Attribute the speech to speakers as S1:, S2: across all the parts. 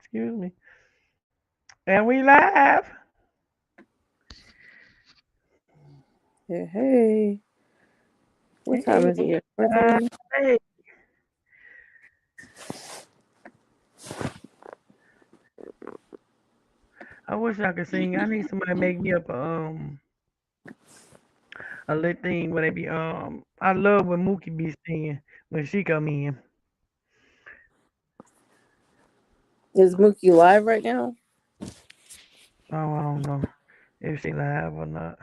S1: Excuse me. And we live.
S2: Hey, hey. What time
S1: Hey,
S2: is it here?
S1: uh,
S2: 4:30?
S1: hey. I wish I could sing. I need somebody to make me up a little thing where they be I love when Mookie be singing when she come in.
S2: Is Mookie live right now?
S1: Oh, I don't know if she live or not.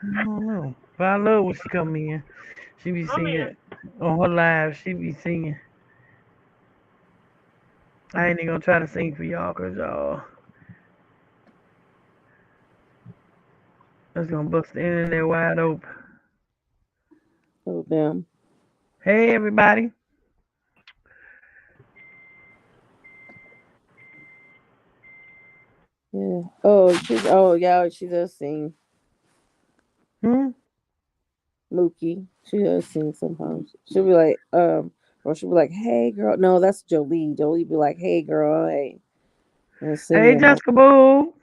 S1: I don't know. But I love when she come in. She be singing on her live. She be singing. I ain't even gonna try to sing for y'all because y'all that's gonna bust the internet wide open.
S2: Oh, damn.
S1: Hey everybody.
S2: Yeah. Yeah, she does sing.
S1: Hmm?
S2: Mookie. She does sing sometimes. She'll be like, or she'll be like, hey, girl. No, that's Jolie. Jolie be like, hey, girl, hey. And
S1: Hey
S2: singing.
S1: Jessica Boo.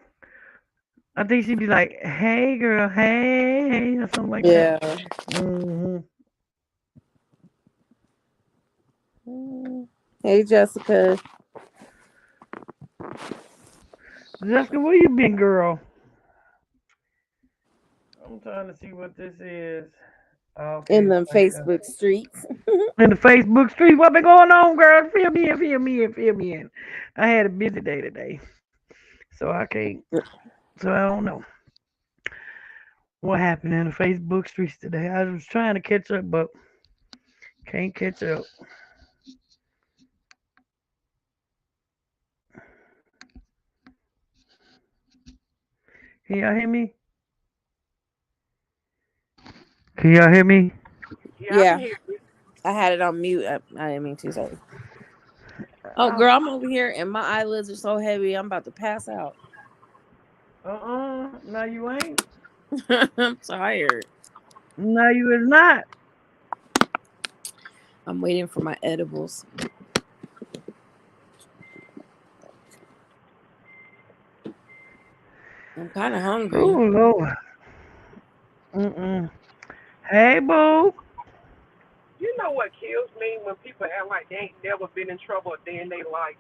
S1: I think she'd be like, "Hey, girl, hey," or something like that.
S2: Yeah.
S1: Hmm.
S2: Mm. Hey, Jessica.
S1: Jessica, where you been, girl? I'm trying to see what this is. Oh, okay,
S2: In
S1: it's
S2: the
S1: like
S2: Facebook streets.
S1: in the Facebook street. What been going on, girl? Fill me in, fill me in, fill me in. I had a busy day today, so I can't. So I don't know what happened in the Facebook streets today. I was trying to catch up, but can't catch up. Can y'all hear me? Can y'all hear me?
S2: Yeah. I had it on mute. I didn't mean to. Sorry. Oh,
S1: Oh,
S2: girl, I'm over here and my eyelids are so heavy. I'm about to pass out.
S1: no, you ain't.
S2: I'm tired.
S1: No, you is not.
S2: I'm waiting for my edibles. I'm kind of hungry.
S1: Oh Lord. Mm-mm. Hey, boo.
S3: You know what kills me when people act like they ain't never been in trouble a day in their life.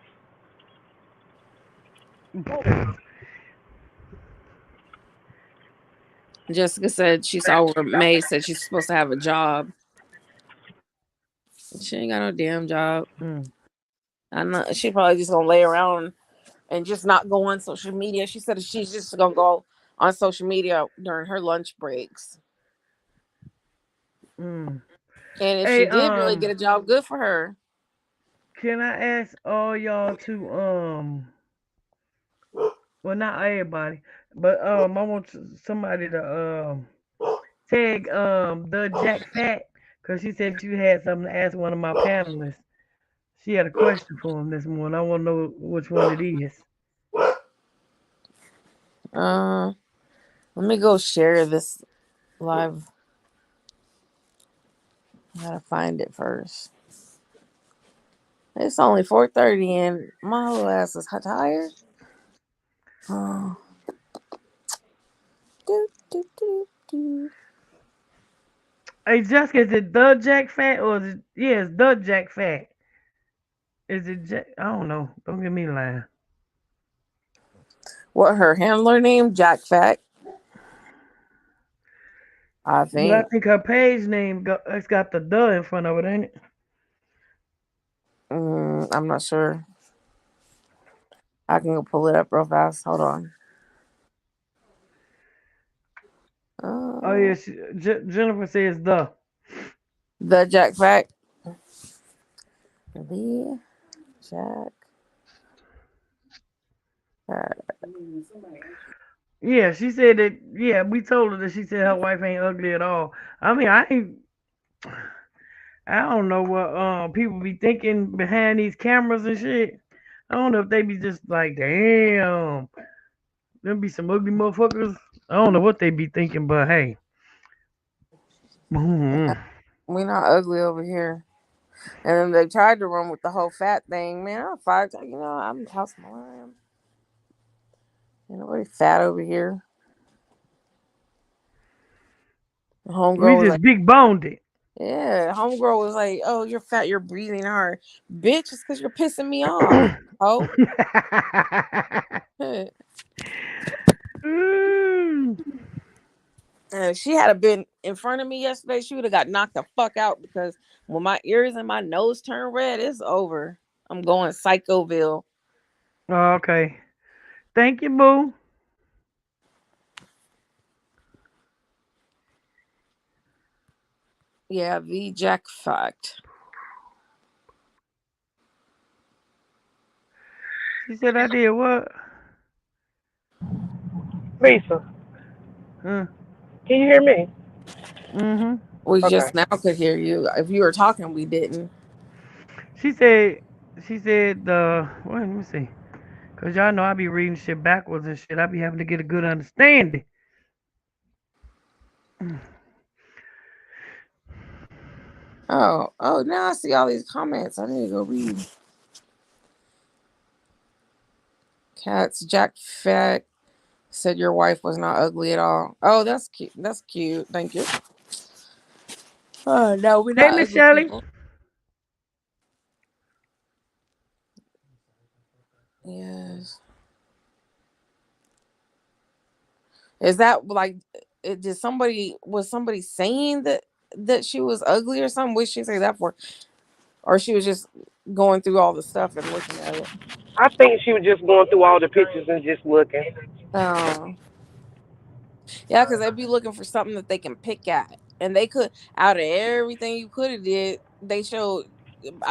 S3: Hold on.
S2: Jessica said she saw where May said she's supposed to have a job. She ain't got no damn job.
S1: Mm.
S2: I know she probably just gonna lay around and just not go on social media. She said she's just gonna go on social media during her lunch breaks.
S1: Mm.
S2: And if she
S1: Hey,
S2: did really get a job, good for her.
S1: can I ask all y'all to well, not everybody, but I want somebody to tag the Jack Fat because she said you had something to ask one of my panelists. She had a question for him this morning. I want to know which one it is.
S2: Uh, Let me go share this live. I gotta find it first. It's only 4:30 and my whole ass is tired. Oh, do, do, do, do.
S1: Hey, Jessica, is it the Jack Fat or is it? Yeah, it's the Jack Fat. Is it Jack? I don't know. Don't get me lying.
S2: What her handler name? Jack Fat, I
S1: But I
S2: think.
S1: think her page name it's got the in front of it, ain't it?
S2: I'm not sure. I can go pull it up real fast. Hold on.
S1: Oh yeah,
S2: Uh,
S1: Jennifer says the.
S2: the Jack Fat. The Jack Fat.
S1: Yeah, she said that. Yeah, we told her that. She said her wife ain't ugly at all. I mean, I ain't. I don't know what people be thinking behind these cameras and shit. I don't know if they be just like, damn, there be some ugly motherfuckers. I don't know what they be thinking, but hey. Mhm.
S2: We not ugly over here. And then they tried to run with the whole fat thing. Man, I'm fat. I'm how small I am. Ain't nobody fat over here. The
S1: We
S2: homegirl was
S1: just
S2: like,
S1: big boned it.
S2: yeah. Homegirl was like, oh, you're fat. You're breathing hard. Bitch, it's because you're pissing me off. Oh. If she had been in front of me yesterday, she would have got knocked the fuck out because when my ears and my nose turn red, it's over. I'm going Psychoville.
S1: Okay. Thank you, boo.
S2: Yeah, V Jack fact.
S1: She said I did what?
S3: Lisa,
S1: Huh?
S3: can you hear me?
S1: Mm-hmm.
S2: We
S3: Okay.
S2: just now could hear you. If you were talking, we didn't.
S1: She said, let me see. Cause y'all know I be reading shit backwards and shit. I be having to get a good understanding.
S2: Oh, now I see all these comments. I need to go read. Cats, Jack Fat said your wife was not ugly at all. Oh, that's cute. That's cute. Thank you. Oh, no, we're
S1: Hey,
S2: not
S1: Miss
S2: ugly
S1: Shelley.
S2: people. Yes. Is that like, was somebody saying that she was ugly or something? What did she say that for? Or she was just going through all the stuff and looking at it?
S3: I think she was just going through all the pictures and just looking.
S2: Oh. Yeah, because they'd be looking for something that they can pick at. And they could, out of everything you could have did, they showed.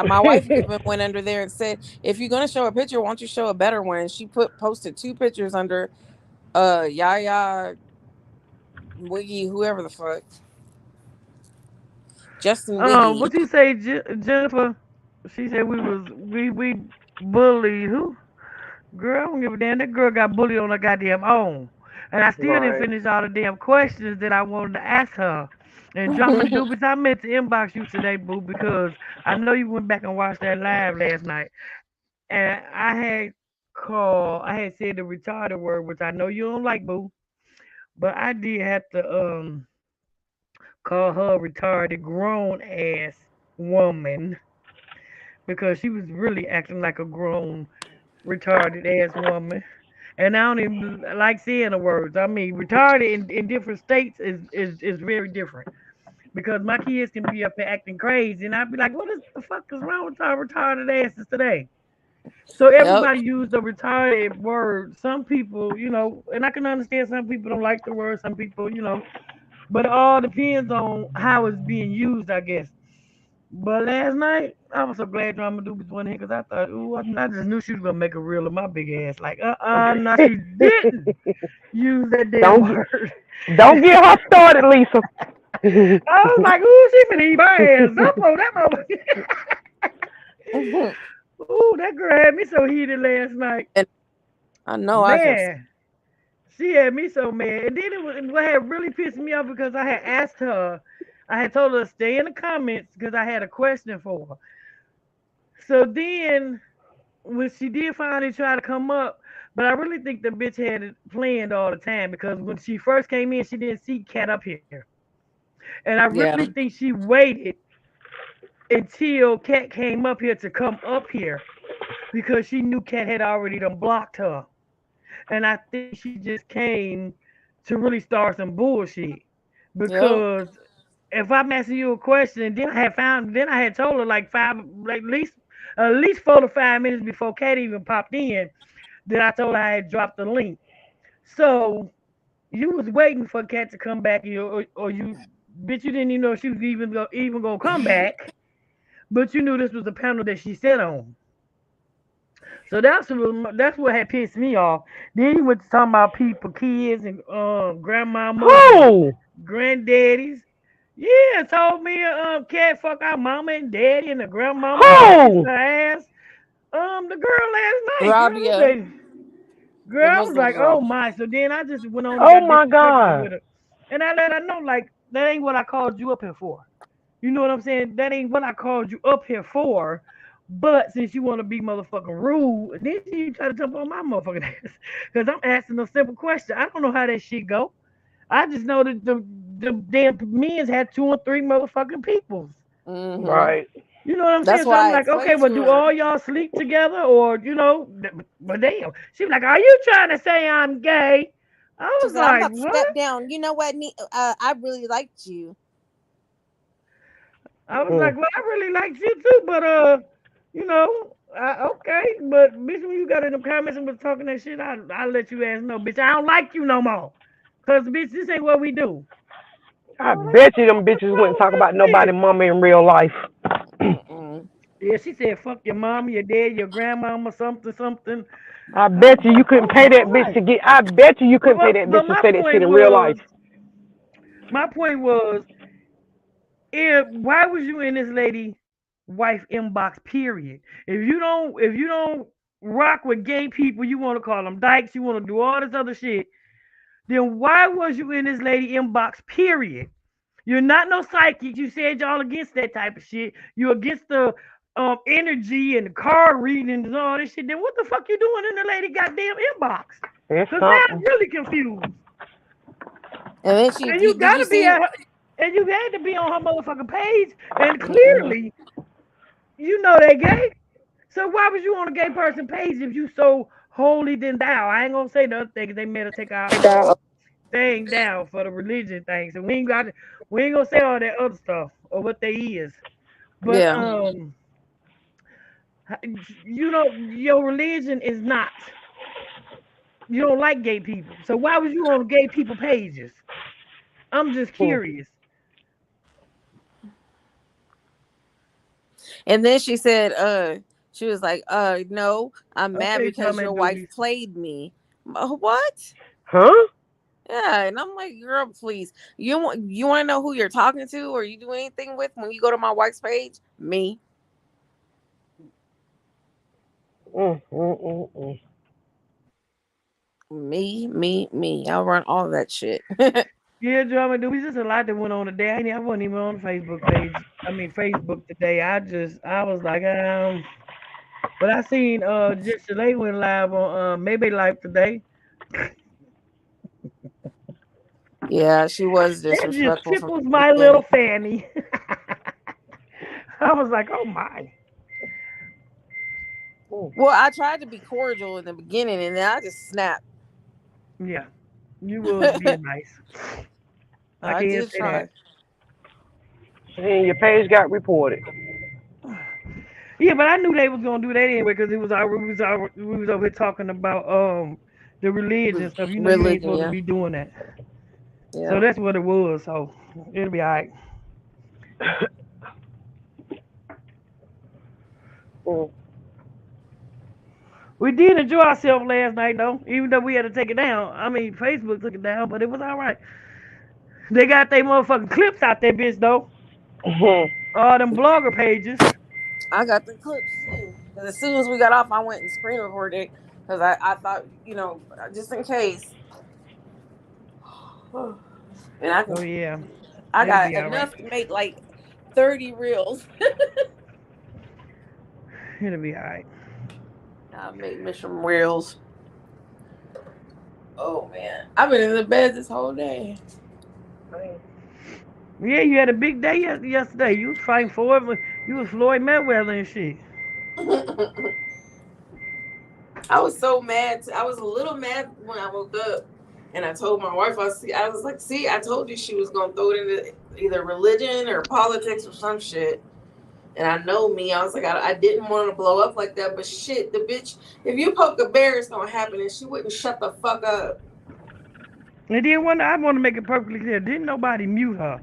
S2: My wife even went under there and said, if you're going to show a picture, why don't you show a better one? She posted 2 pictures under Yaya, Wiggy, whoever the fuck. Justin Wiggy.
S1: What you say, Jennifer? She said we bullied who? Girl, I don't give a damn. That girl got bullied on her goddamn own. And I still didn't
S3: Right.
S1: finish all the damn questions that I wanted to ask her. And Drama Doobies, I meant to inbox you today, boo, because I know you went back and watched that live last night. And I had said the retarded word, which I know you don't like, boo. But I did have to call her a retarded grown ass woman because she was really acting like a grown retarded ass woman. And I don't even like saying the words. I mean, retarded in different states is very different. Because my kids can be up there acting crazy, and I'd be like, "What is the fuck is wrong with our retarded asses today?" So
S2: Yep.
S1: everybody used a retarded word. Some people, and I can understand some people don't like the word. Some people, but it all depends on how it's being used, I guess. But last night, I was so glad Drama Doobies went here because I thought, ooh, I just knew she was gonna make a reel of my big ass. Like, no, she didn't use that damn
S3: don't get
S1: word.
S3: don't get her started, Lisa.
S1: I was like, ooh, she finna eat my ass up on that moment. Ooh, that girl had me so heated last night.
S2: And I know I kept.
S1: Man, she had me so mad. And then what had really pissed me off because I had asked her, I had told her to stay in the comments because I had a question for her. So then when she did finally try to come up, but I really think the bitch had it planned all the time because when she first came in, she didn't see Cat up here. And I really
S2: Yeah.
S1: think she waited until Cat came up here to come up here because she knew Cat had already done blocked her. And I think she just came to really start some bullshit.
S2: Yep.
S1: Because if I'm asking you a question, then I had told her like at least 4 to 5 minutes before Cat even popped in, that I told her I had dropped the link. So you was waiting for Cat to come back, or you, bitch, you didn't even know she was even gonna come back, but you knew this was the panel that she sat on. So that's what had pissed me off. Then he went to talking about people, kids, and grandmamas and
S3: Who?
S1: granddaddies. Yeah, told me cat fuck our mama and daddy and the grandmama and kissed
S3: Who?
S1: her ass. The girl last night, girl, I
S2: Rabia.
S1: say,
S2: It
S1: girl, I
S2: was
S1: was
S2: the
S1: like, oh
S2: girl.
S1: my. So then I just went on and
S3: Oh
S1: got
S3: my
S1: disrespectful
S3: God.
S1: with her, and I let her know like that ain't what I called you up here for. You know what I'm saying? That ain't what I called you up here for. But since you want to be motherfucking rude, and then you try to jump on my motherfucking ass. Because I'm asking a simple question. I don't know how that shit go. I just know that the damn men's had two or three motherfucking peoples.
S2: Mm-hmm.
S3: Right.
S1: You know what I'm
S2: That's
S1: saying? So
S2: why
S1: I'm
S2: I
S1: like, okay,
S2: explained
S1: well,
S2: to
S1: do
S2: her.
S1: all y'all sleep together, or but damn, she was like, are you trying to say I'm gay? I
S2: She
S1: was
S2: said, "I'm
S1: like,
S2: about to
S1: what?
S2: step down. You know what? I really liked you."
S1: I was like,
S3: Mm.
S1: well, I really liked you too, but okay, but bitch, when you got in the comments and was talking that shit, I let you ass know, bitch, I don't like you no more, cause bitch, this ain't what we do. I
S3: I
S1: was like,
S3: bet you them bitches
S1: what's
S3: wouldn't
S1: wrong
S3: talk
S1: with
S3: about
S1: this
S3: nobody
S1: bitch?
S3: mama in real life.
S2: Mm-mm.
S1: Yeah, she said, fuck your mom, your dad, your grandmama, something, something.
S3: I
S1: I was
S3: bet you
S1: like,
S3: couldn't
S1: oh
S3: pay that
S1: my
S3: bitch to
S1: life.
S3: get. I bet you couldn't pay that
S1: But
S3: bitch to say that shit in real life.
S1: my point was, why was you in this lady wife inbox? Period. If you don't rock with gay people, you want to call them dykes, you want to do all this other shit. Then why was you in this lady inbox? Period. You're not no psychic. You said y'all against that type of shit. You're against the energy and the card reading and all this shit. Then what the fuck you doing in the lady goddamn inbox?
S3: It's
S1: Cause now I'm
S3: something.
S1: really confused.
S2: And then
S1: And you
S2: did you
S1: gotta be
S2: see?
S1: at her, and you had to be on her motherfucking page. And
S2: Mhm.
S1: clearly, you know they gay. So why was you on a gay person page if you so holy than thou? I ain't gonna say the other thing 'cause they made her take our thing down for the religion thing. So we ain't gonna say all that other stuff or what they is. But
S2: Yeah.
S1: your religion is not. You don't like gay people. So why was you on gay people pages? I'm just
S3: Mm.
S1: curious.
S2: And then she said, she was like, no, I'm mad
S1: Okay, tell
S2: because
S1: me
S2: your wife
S1: duties.
S2: played me. What?
S3: Huh?
S2: Yeah, and I'm like, girl, please. You want to know who you're talking to or you do anything with when you go to my wife's page? Me.
S3: Mm, mm, mm, mm.
S2: Me. I'll run all that shit.
S1: Yeah, drama duties. Just a lot that went on today. I wasn't even on the Facebook page. I mean Facebook today. I was like, but I seen just today went live on maybe live today.
S2: Yeah, she was
S1: That just
S2: disrespectful from
S1: tickles
S2: the
S1: my little
S2: beginning.
S1: fanny. I was like, oh my.
S3: Mm.
S2: Well, I tried to be cordial in the beginning and then I just snapped.
S1: Yeah, you was being nice. I
S2: I
S1: can't
S2: did
S1: say that.
S2: try.
S3: And your page got reported.
S1: Yeah, but I knew they was gonna do that anyway because we was over here talking about the religion stuff. You know, you ain't
S2: Religion,
S1: supposed to
S2: yeah.
S1: be doing that. So
S2: Yeah.
S1: that's what it was. So it'll be all right.
S3: Mm.
S1: We did enjoy ourselves last night though, even though we had to take it down. I mean, Facebook took it down, but it was all right. They got their motherfucking clips out there, bitch though.
S3: Mhm.
S1: All them blogger pages.
S2: I got the clips too. 'Cause as soon as we got off, I went and screen recorded because I thought, just in case. And
S1: Oh yeah,
S2: I
S1: it'll
S2: got
S1: be all right.
S2: enough to make like 30 reels.
S1: It'll be all right.
S2: I made Mission reels. Oh man, I've been in the bed this whole day.
S1: Yeah, you had a big day yesterday. You was fighting for it. You was Floyd Mayweather and shit.
S2: I was so mad. I was a little mad when I woke up, and I told my wife, I was like, see, I told you she was gonna throw it into either religion or politics or some shit. And I know me, I was like, I didn't want to blow up like that, but shit, the bitch, if you poke a bear, it's gonna happen, and she wouldn't shut the fuck up.
S1: And then I want to make it perfectly clear. Didn't nobody mute her?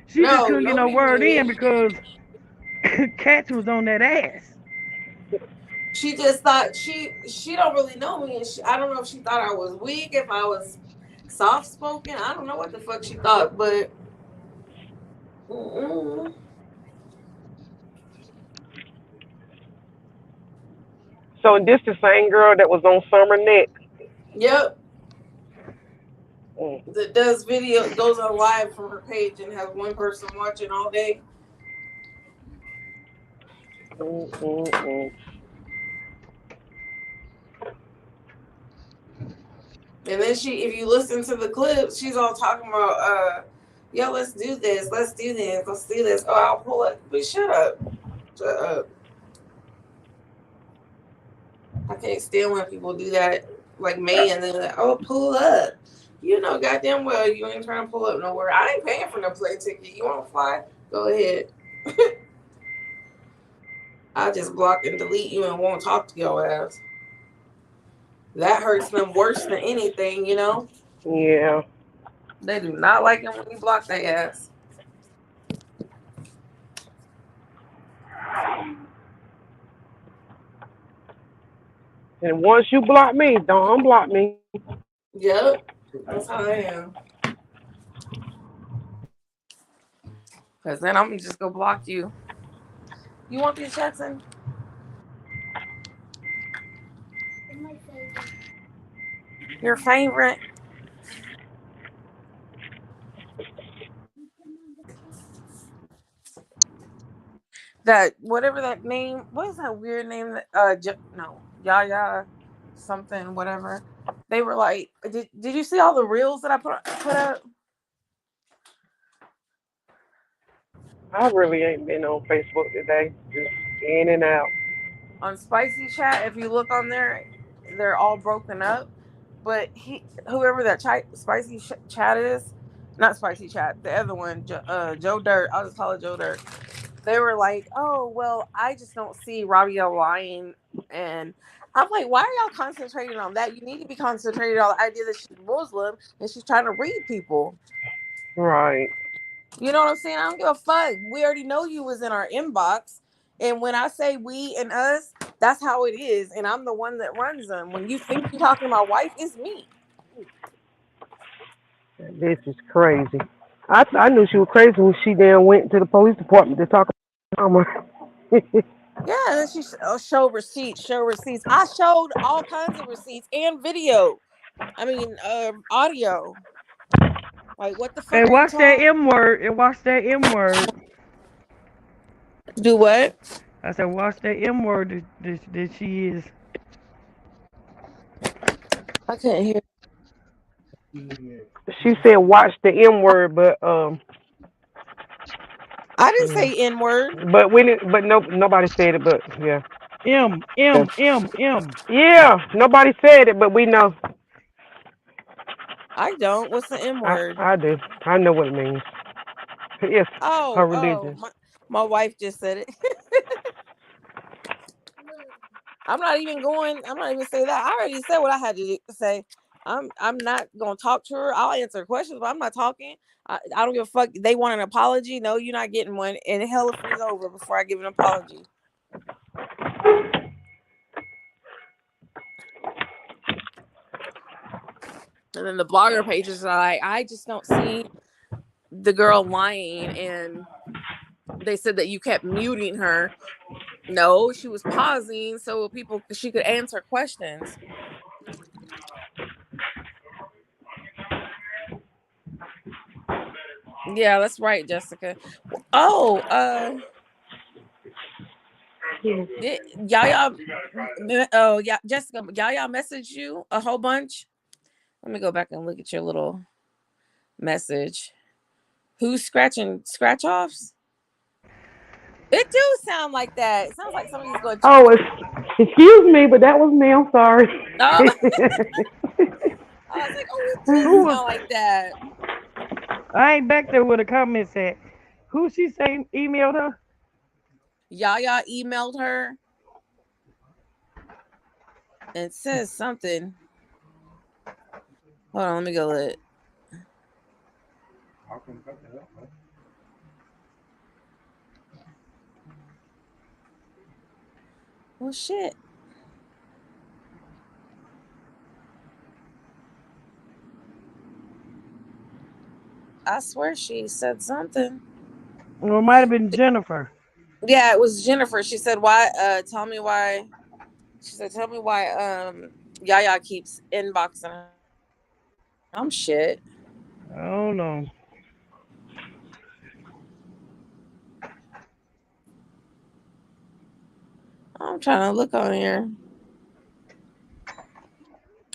S1: She just
S2: No,
S1: couldn't get no
S2: nobody
S1: word in
S2: muted.
S1: because Cats was on that ass.
S2: She just thought she don't really know me, and I don't know if she thought I was weak, if I was soft spoken. I don't know what the fuck she thought, but mm-mm.
S3: So this the same girl that was on Summer Net.
S2: Yep,
S3: Mm.
S2: that does video goes on live from her page and has one person watching all day.
S3: Mm-mm-mm.
S2: And then if you listen to the clips, she's all talking about, yo, let's do this, let's do this, let's do this. Oh, I'll pull it. But shut up. Shut up. I can't stand when people do that, like me, and then like, oh, pull up. You know, goddamn well, you ain't trying to pull up nowhere. I ain't paying for no plane ticket. You want to fly? Go ahead. I'll just block and delete you and won't talk to your ass. That hurts them worse than anything, you know?
S3: Yeah.
S2: They do not like it when you block their ass.
S3: And once you block me, don't unblock me.
S2: Yep. That's how I am. Because then I'm just going to block you. You want these, Jackson? Your favorite? That, whatever that name, what is that weird name? No, Yaya something, whatever. They were like, did you see all the reels that I put up?
S3: I really ain't been on Facebook today. Just in and out.
S2: On Spicy Chat, if you look on there, they're all broken up. But whoever that Spicy Chat is, not Spicy Chat, the other one, Joe Dirt. I'll just call it Joe Dirt. They were like, "Oh, well, I just don't see Rabia lying," and I'm like, "Why are y'all concentrating on that? You need to be concentrating on the idea that she's Muslim and she's trying to read people."
S3: Right.
S2: You know what I'm saying? I don't give a fuck. We already know you was in our inbox. And when I say we and us, that's how it is. And I'm the one that runs them. When you think you're talking to my wife, it's me.
S3: This is crazy. I knew she was crazy when she then went to the police department to talk about her.
S2: Yeah, and then she show receipts, show receipts. I showed all kinds of receipts and video. I mean, audio. Like, what the
S1: Hey,
S2: fuck are you
S1: watch that
S2: talking?
S1: M word. And watch that M word.
S2: Do what?
S1: I said, watch that M word that she is.
S2: I couldn't hear.
S3: She said watch the M word, but
S2: I didn't
S3: yeah.
S2: say N word.
S3: But when it, but no, nobody said it. But yeah,
S1: M,
S3: yeah,
S1: M, M, M.
S3: yeah. Nobody said it, but we know.
S2: I don't. What's the M word?
S3: I do. I know what it means. Yes, her
S2: Oh,
S3: religion.
S2: my wife just said it. I'm not even saying that. I already said what I had to say. I'm not gonna talk to her. I'll answer questions, but I'm not talking. I don't give a fuck. They want an apology. No, you're not getting one. And hell if it's over before I give an apology. And then the blogger pages are like, I just don't see the girl lying. And they said that you kept muting her. No, she was pausing so she could answer questions. Yeah, that's right, Jessica. Oh, Yaya, oh yeah, Jessica, Yaya messaged you a whole bunch. Let me go back and look at your little message. Who's scratch offs? It do sound like that. It sounds like somebody's going.
S3: Oh, excuse me, but that was me. I'm sorry.
S2: Oh, I was like, oh, it
S1: Who
S2: do
S1: was?
S2: sound like that.
S1: I ain't back there with a comment at. Who she say emailed her?
S2: Yaya emailed her and says something. Hold on, let me go look. Well, shit. I swear she said something.
S1: Or it might have been Jennifer.
S2: Yeah, it was Jennifer. She said, "Why? Tell me why." She said, "Tell me why." Yaya keeps inboxing her. I'm shit.
S1: I don't know.
S2: I'm trying to look on here.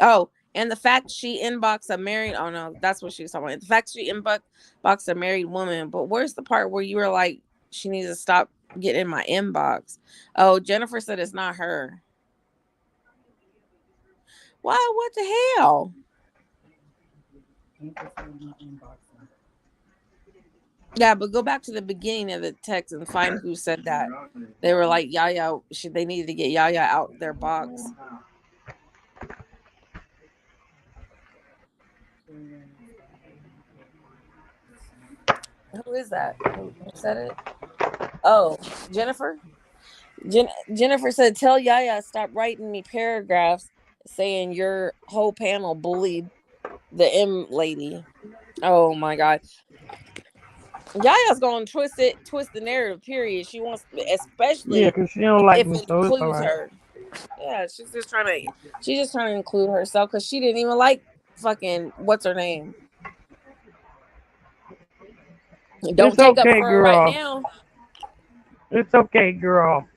S2: Oh, and the fact she inboxed a married. Oh no, that's what she was talking about. The fact she inboxed a married woman. But where's the part where you were like, she needs to stop getting in my inbox? Oh, Jennifer said it's not her. Why? What the hell? Yeah, but go back to the beginning of the text and find who said that. They were like, Yaya, they needed to get Yaya out their box. Who is that? Who said it? Oh, Jennifer? Jennifer said, tell Yaya stop writing me paragraphs saying your whole panel bullied the M lady. Oh my God. Yaya's gonna twist the narrative, period. She wants,
S1: Yeah,
S2: especially
S1: because she don't like
S2: if
S1: me,
S2: it
S1: so it's all
S2: includes
S1: right.
S2: her. Yeah, she's just trying to include herself because she didn't even like fucking what's her name. Don't
S1: It's
S2: take up
S1: okay,
S2: for her right
S1: girl.
S2: now.
S1: It's okay, girl.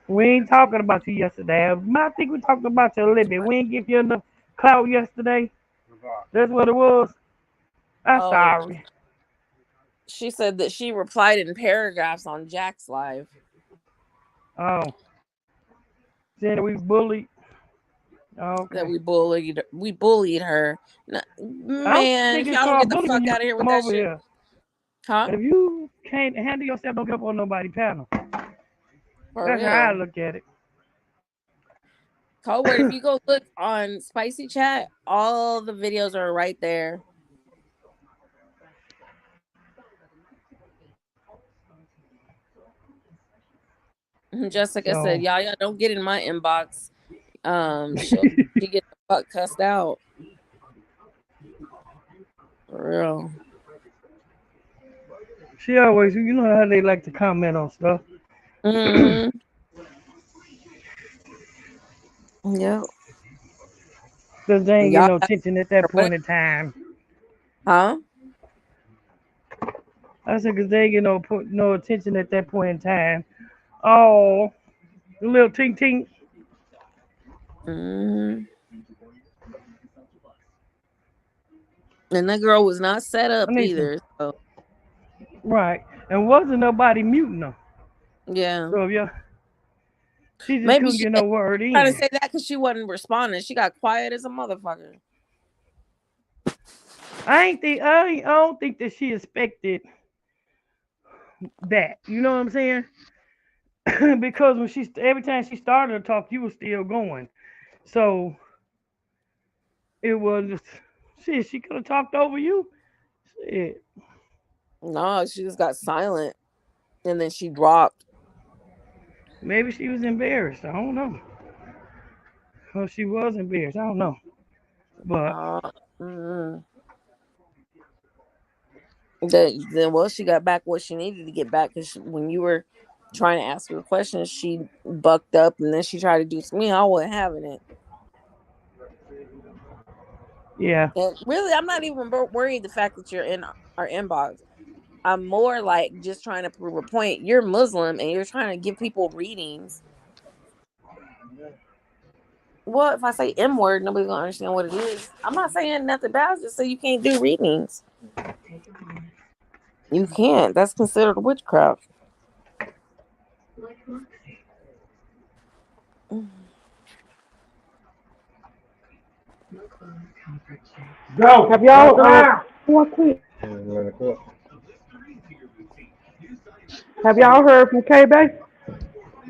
S1: We ain't talking about you yesterday. I think we talked about you a little bit. We ain't give you enough clout yesterday. That's what it was. I'm
S2: Oh,
S1: sorry.
S2: she said that she replied in paragraphs on Jack's live.
S1: Oh. Saying we bullied. Okay.
S2: That we bullied her.
S1: I don't
S2: Man,
S1: think
S2: if
S1: it's
S2: y'all don't
S1: called
S2: get the
S1: bullying when
S2: fuck
S1: you
S2: out of here with
S1: come
S2: that
S1: over
S2: shit.
S1: here.
S2: Huh?
S1: If you can't handle yourself, don't get up on nobody's panel.
S2: For
S1: That's how I
S2: real.
S1: look at it.
S2: Cold word, if you go look on Spicy Chat, all the videos are right there. Jessica said, Yaya, don't get in my inbox. She get the fuck cussed out. For real.
S1: She always, you know how they like to comment on stuff.
S2: Mm-hmm. Yep.
S1: Because they ain't get
S2: Y'all,
S1: no attention at that point in time.
S2: huh?
S1: I said, because they ain't get no attention at that point in time. Oh, the little tink tink.
S2: Mm-hmm. And that girl was not set up either. So.
S1: Right. And wasn't nobody muting her.
S2: Yeah.
S1: So if you she just
S2: Maybe
S1: couldn't
S2: she
S1: get no word in.
S2: trying to say that because she wasn't responding. She got quiet as a motherfucker.
S1: I don't think that she expected that. You know what I'm saying? Because when every time she started to talk, you were still going. So it was just shit. She could have talked over you. Shit.
S2: No, she just got silent, and then she dropped.
S1: Maybe she was embarrassed. I don't know. Or she was embarrassed. I don't know. But
S2: Mm-hmm. Then she got back what she needed to get back because when you were trying to ask her questions, she bucked up, and then she tried to do to me. I wasn't having it.
S1: yeah.
S2: And really, I'm not even worried the fact that you're in our inbox. I'm more like just trying to prove a point. You're Muslim and you're trying to give people readings. Well, if I say M word, nobody's gonna understand what it is. I'm not saying nothing bad. Just say you can't do readings. You can't. That's considered witchcraft.
S3: Go. Have y'all have y'all heard from K Bay?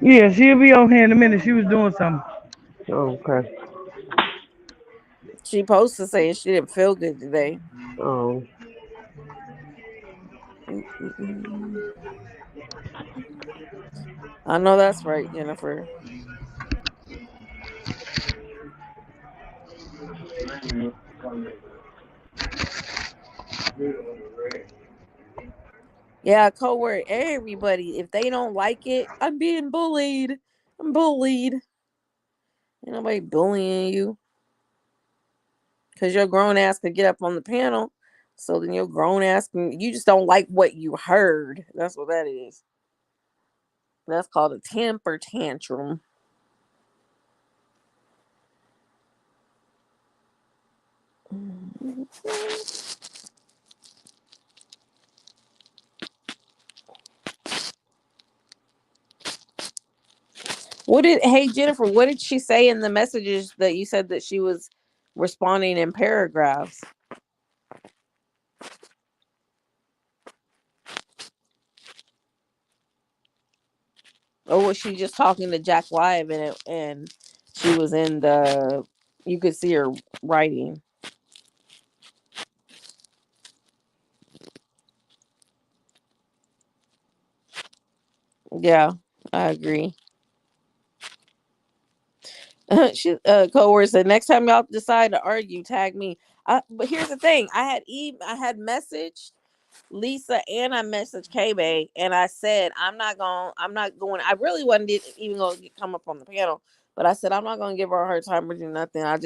S1: Yeah, she'll be on here in a minute. She was doing something.
S3: Oh, okay.
S2: She posted saying she didn't feel good today.
S3: Oh.
S2: I know that's right, Jennifer. Yeah, co-word everybody. If they don't like it, I'm being bullied. I'm bullied. Ain't nobody bullying you. Because your grown ass could get up on the panel. So then your grown ass you just don't like what you heard. That's what that is. That's called a temper tantrum. Hey Jennifer, what did she say in the messages that you said that she was responding in paragraphs? Or was she just talking to Jack Live and she was in the, you could see her writing? Yeah, I agree. She coworker said next time y'all decide to argue, tag me. But here's the thing: I had messaged Lisa and I messaged K-Bay and I said I'm not going. I really wasn't even going to come up on the panel, but I said I'm not going to give her a hard time or do nothing. I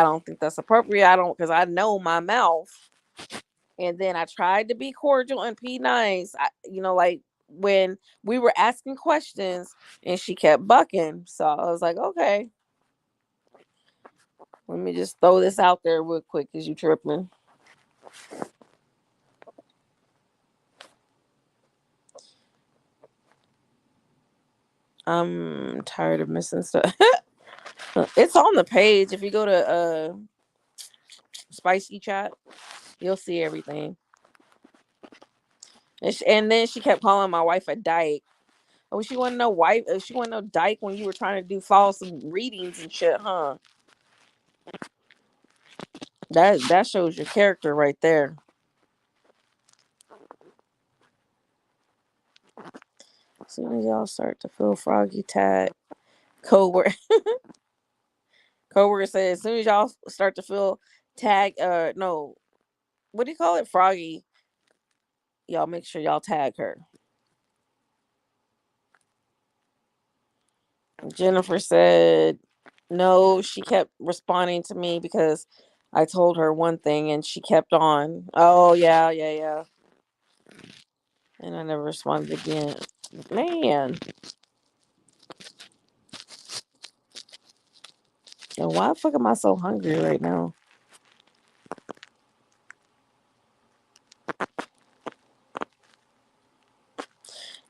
S2: don't think that's appropriate. I don't, because I know my mouth. And then I tried to be cordial and be nice. Like when we were asking questions and she kept bucking, so I was like, okay. Let me just throw this out there real quick because you tripping. I'm tired of missing stuff. It's on the page. If you go to Spicy Chat, you'll see everything. And then she kept calling my wife a dyke. Oh, she wasn't no wife. She wasn't no dyke when you were trying to do false readings and shit, huh? That shows your character right there. As soon as y'all start to feel froggy, tag coworker. Coworker said as soon as y'all start to feel tag, no, what do you call it, froggy? Y'all make sure y'all tag her. Jennifer said no. She kept responding to me because I told her one thing and she kept on. Oh yeah. And I never responded again. Man. And why the fuck am I so hungry right now?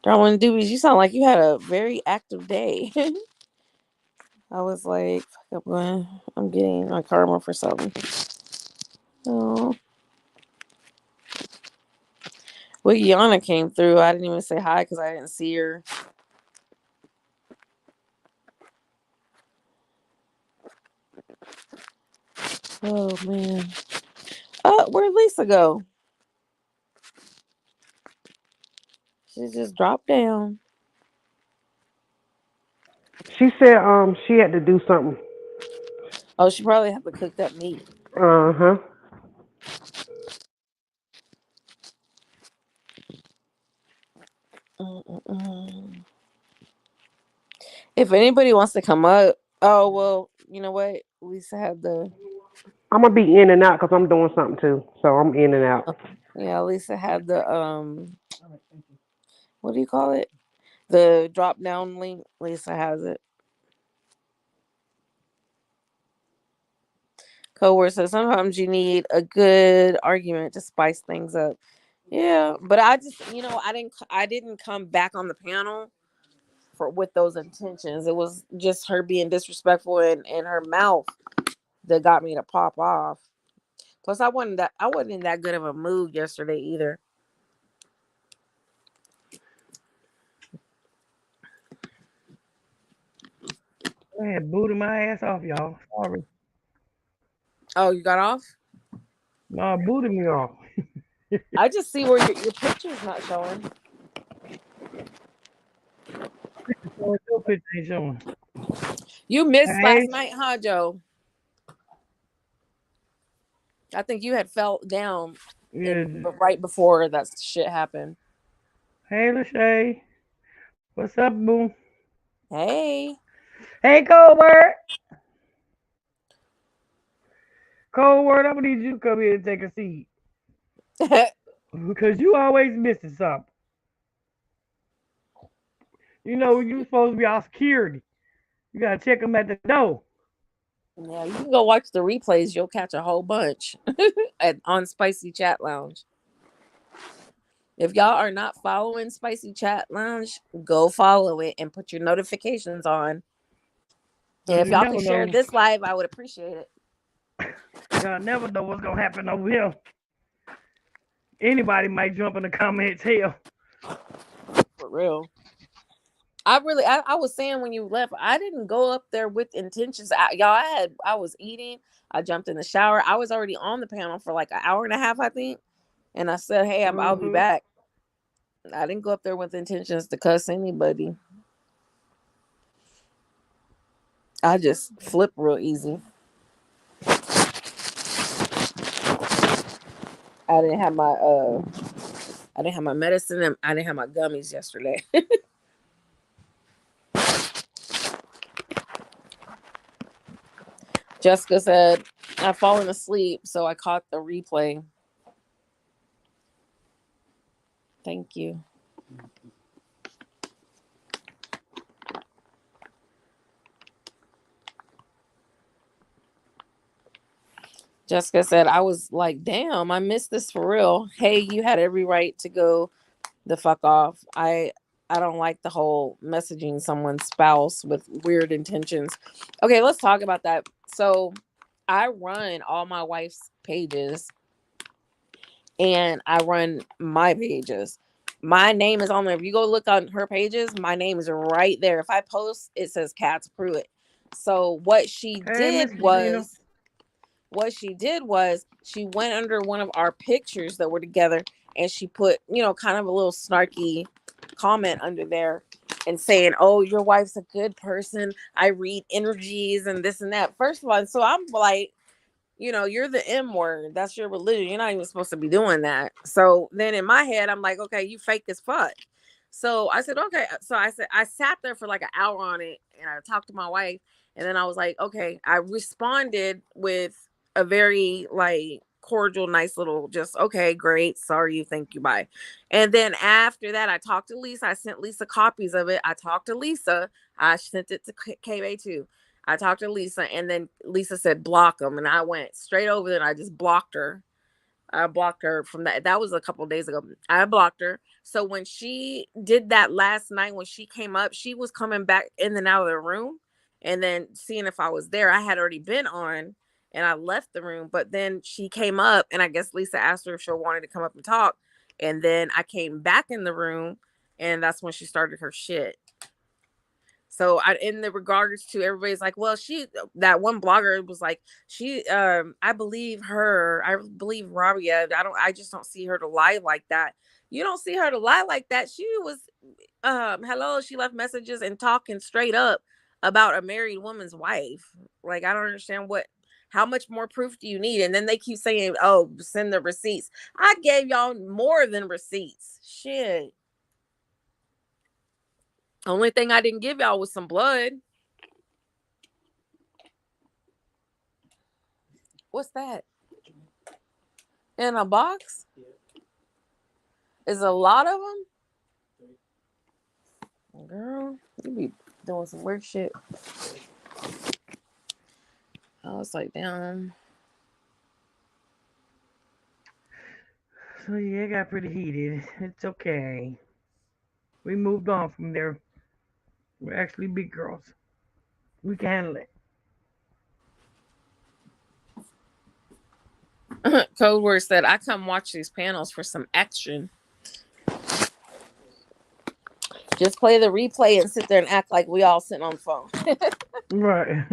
S2: Darwin Doobies, you sound like you had a very active day. I was like, I'm getting my karma for something. Oh. Well, Yana came through. I didn't even say hi because I didn't see her. Oh, man. Where'd Lisa go? She just dropped down.
S3: She said she had to do something.
S2: Oh, she probably had to cook that meat.
S3: Uh-huh.
S2: Mm-mm-mm. If anybody wants to come up, oh well, you know what? Lisa had the.
S3: I'm gonna be in and out because I'm doing something too. So I'm in and out.
S2: Yeah, Lisa had the what do you call it? The drop down link. Lisa has it. Coworker says sometimes you need a good argument to spice things up. Yeah, but I just, I didn't come back on the panel with those intentions. It was just her being disrespectful and her mouth that got me to pop off. Plus, I wasn't in that good of a mood yesterday either.
S1: I had booted my ass off, y'all. Sorry.
S2: Oh, you got off?
S1: No, booted me off.
S2: I just see where your picture's not showing.
S1: Your picture ain't showing.
S2: You missed
S1: Hey,
S2: last night, huh, Joe? I think you had fell down
S1: yeah.
S2: right before that shit happened.
S1: Hey, Lachey. What's up, boo?
S2: Hey.
S1: Hey, Colbert. Colbert, I'm gonna need you to come here and take a seat because you always missing something. You know, you supposed to be our security. You gotta check them at the door.
S2: Yeah, you can go watch the replays. You'll catch a whole bunch on Spicy Chat Lounge. If y'all are not following Spicy Chat Lounge, go follow it and put your notifications on. And
S1: Cause
S2: if
S1: you
S2: y'all can
S1: never
S2: share
S1: know.
S2: this live, I would appreciate it.
S1: Y'all never know what's gonna happen over here. Anybody might jump in the comments. Hell,
S2: For real. I was saying when you left, I didn't go up there with intentions. I was eating. I jumped in the shower. I was already on the panel for like an hour and a half, I think. And I said, "Hey, I'll be
S1: mm-hmm.
S2: back." I didn't go up there with intentions to cuss anybody. I just flip real easy. I didn't have my medicine and I didn't have my gummies yesterday. Jessica said, I've fallen asleep, so I caught the replay. Thank you. Jessica said, I was like, damn, I missed this for real. Hey, you had every right to go the fuck off. I don't like the whole messaging someone's spouse with weird intentions. Okay, let's talk about that. So I run all my wife's pages and I run my pages. My name is on there. If you go look on her pages, my name is right there. If I post, it says Cats Pruitt. So what she
S1: Hey, Miss
S2: did
S1: Christina.
S2: was she went under one of our pictures that were together and she put, kind of a little snarky comment under there and saying, oh, your wife's a good person. I read energies and this and that. First of all, so I'm like, you're the M word. That's your religion. You're not even supposed to be doing that. So then in my head, I'm like, okay, you fake as fuck. So I said, okay. So I sat there for like an hour on it and I talked to my wife. And then I was like, okay, I responded with a very like cordial, nice little, just, okay, great. Sorry, thank you, bye. And then after that, I talked to Lisa. I sent Lisa copies of it. I talked to Lisa. I sent it to KB too. I talked to Lisa, and then Lisa said block them, and I went straight over there and I just blocked her. I blocked her from that. That was a couple of days ago. I blocked her. So when she did that last night, when she came up, she was coming back in and out of the room, and then seeing if I was there. I had already been on, and I left the room. But then she came up, and I guess Lisa asked her if she wanted to come up and talk, and then I came back in the room, and that's when she started her shit. So in the regards to everybody's like, well, that one blogger was like, I believe Rabia. I just don't see her to lie like that. You don't see her to lie like that. She was, hello. She left messages and talking straight up about a married woman's wife. Like, I don't understand how much more proof do you need? And then they keep saying, oh, send the receipts. I gave y'all more than receipts. Shit. Only thing I didn't give y'all was some blood. What's that? In a box? Is a lot of them? Girl, you be doing some weird shit. I was like, damn.
S1: So yeah, it got pretty heated. It's okay. We moved on from there. We're actually big girls. We can handle it.
S2: Code word said, I come watch these panels for some action. Just play the replay and sit there and act like we all sitting on the phone.
S1: Right.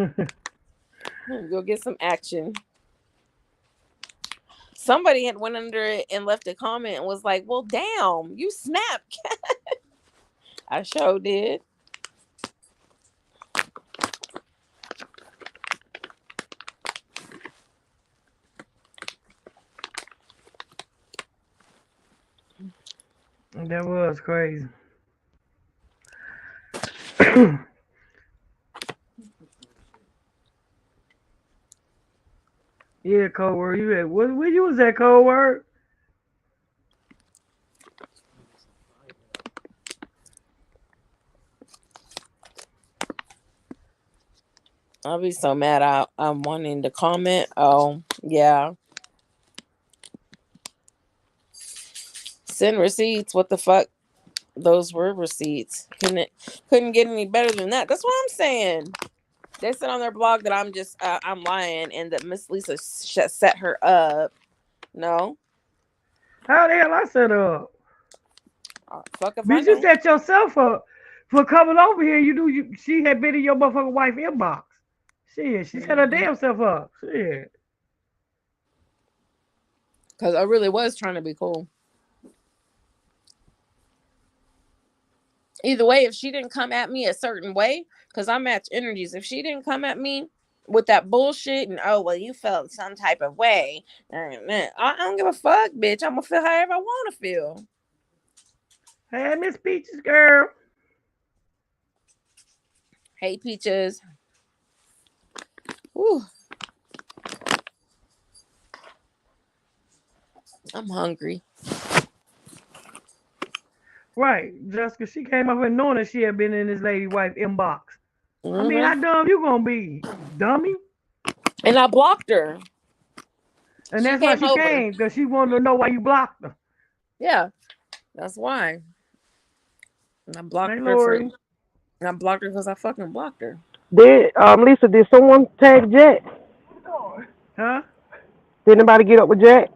S2: Go get some action. Somebody had went under it and left a comment and was like, well, damn, you snapped. I sure did.
S1: That was crazy. Yeah, Code Word. You at where you was at, Code Word?
S2: I'll be so mad. I'm wanting to comment. Oh, yeah. Send receipts. What the fuck? Those were receipts. Couldn't get any better than that. That's what I'm saying. They said on their blog that I'm lying and that Miss Lisa set her up. No.
S1: How the hell I set her up?
S2: Fuck if I
S1: Bitch, you
S2: know.
S1: set yourself up for coming over here. She had been in your motherfucking wife inbox. Shit, she set her damn self up. Shit.
S2: Because I really was trying to be cool. Either way, if she didn't come at me a certain way, because I match energies, if she didn't come at me with that bullshit and, oh, well, you felt some type of way, I don't give a fuck, bitch. I'm going to feel however I want to feel.
S1: Hey, Miss Peaches, girl.
S2: Hey, Peaches. Whew. I'm hungry.
S1: Right, Jessica, she came up here knowing that she had been in this lady wife inbox.
S2: Mm-hmm.
S1: I mean, how dumb you gonna be, dummy?
S2: And I blocked her.
S1: And that's why she came, because she wanted to know why you blocked her.
S2: Yeah, that's why. And I blocked
S1: Hey,
S2: her
S1: Lori.
S2: I blocked her because I fucking blocked her.
S3: Lisa, did someone tag Jack?
S1: Huh?
S3: Did anybody get up with Jack?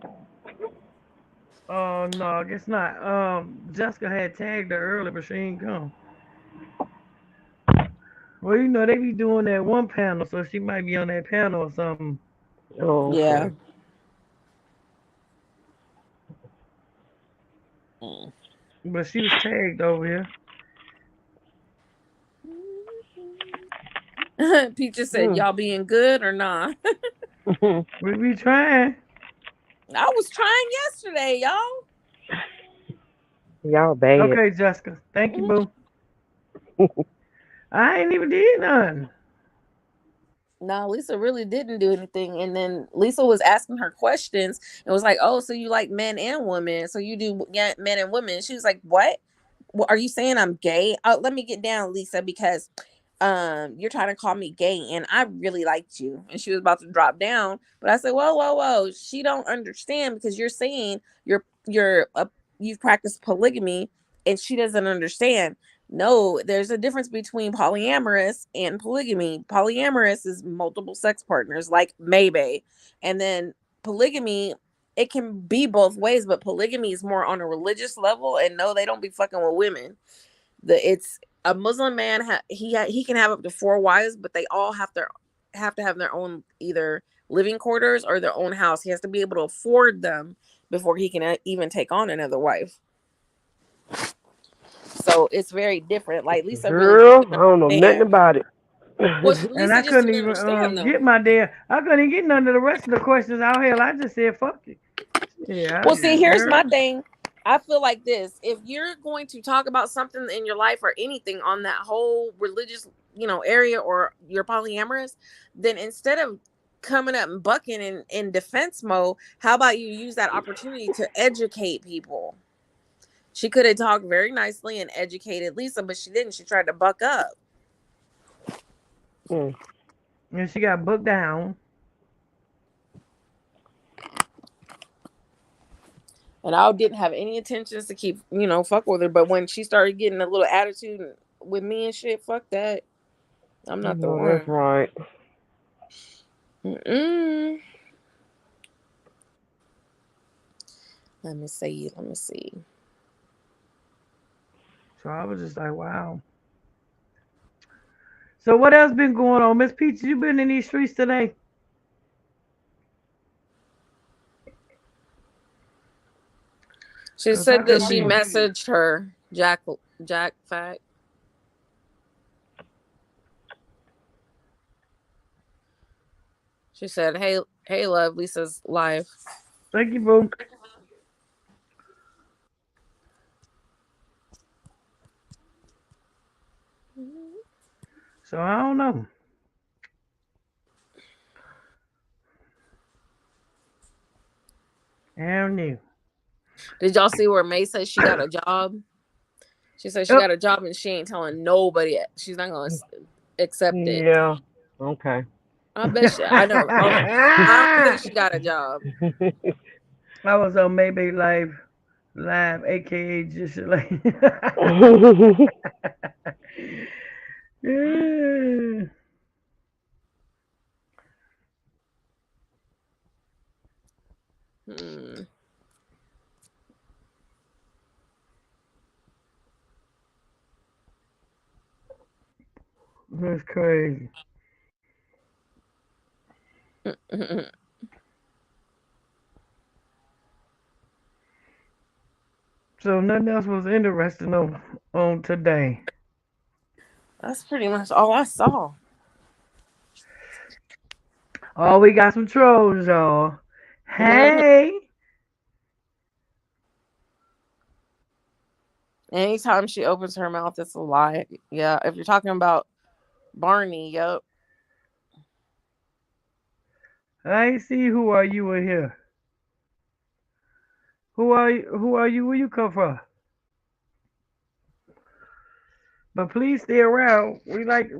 S1: Oh, no, I guess not. Jessica had tagged her earlier, but she ain't come. Well, you know, they be doing that one panel, so she might be on that panel or something.
S3: Oh, okay.
S2: Yeah.
S1: But she was tagged over
S2: here. Peaches said, y'all being good or not?
S1: We be trying.
S2: I was trying yesterday, y'all.
S3: Y'all bad.
S1: Okay, Jessica. Thank you, boo. I ain't even did nothing.
S2: No, Lisa really didn't do anything. And then Lisa was asking her questions and was like, oh, so you like men and women. So you do men and women. She was like, what? Well, are you saying I'm gay? Let me get down, Lisa, because you're trying to call me gay and I really liked you. And she was about to drop down. But I said, whoa. She don't understand because you're saying you've practiced polygamy and she doesn't understand. No, there's a difference between polyamorous and polygamy. Polyamorous is multiple sex partners, like maybe. And then polygamy, it can be both ways, but polygamy is more on a religious level. And no, they don't be fucking with women. It's a Muslim man. He can have up to 4 wives, but they all have to have their own either living quarters or their own house. He has to be able to afford them before he can even take on another wife. So it's very different. Like Lisa,
S3: girl, I don't know nothing about it.
S2: Well,
S1: And I couldn't even get my damn. I couldn't even get none of the rest of the questions out here. I just said fuck it. Yeah.
S2: Well, see, here's my thing. I feel like this: if you're going to talk about something in your life or anything on that whole religious, area, or you're polyamorous, then instead of coming up and bucking in defense mode, how about you use that opportunity to educate people? She could have talked very nicely and educated Lisa, but she didn't. She tried to buck up.
S1: And she got booked down.
S2: And I didn't have any intentions to keep, fuck with her. But when she started getting a little attitude with me and shit, fuck that. I'm not the one.
S3: That's right.
S2: Let me see.
S1: So I was just like, wow. So what else been going on? Miss Peaches, you been in these streets today?
S2: She said that she messaged her, Jack Fact. She said, hey, love, Lisa's live.
S1: Thank you, boo. So I don't know. I don't know.
S2: Did y'all see where May said she got a job? She said she got a job and she ain't telling nobody. She's not going to accept it.
S3: Yeah. Okay.
S2: I bet she. I know. I don't think she got a job.
S1: I was on Maybe Live, aka just like. Yeah.
S2: Hmm.
S1: That's crazy. So nothing else was interesting on today.
S2: That's pretty much all I saw.
S1: Oh, we got some trolls, y'all.
S2: Mhm.
S1: Hey.
S2: Anytime she opens her mouth, it's a lie. Yeah, if you're talking about Barney, yep.
S1: I see who are you in here. Who are you? Who are you? Where you come from? But please stay around. We like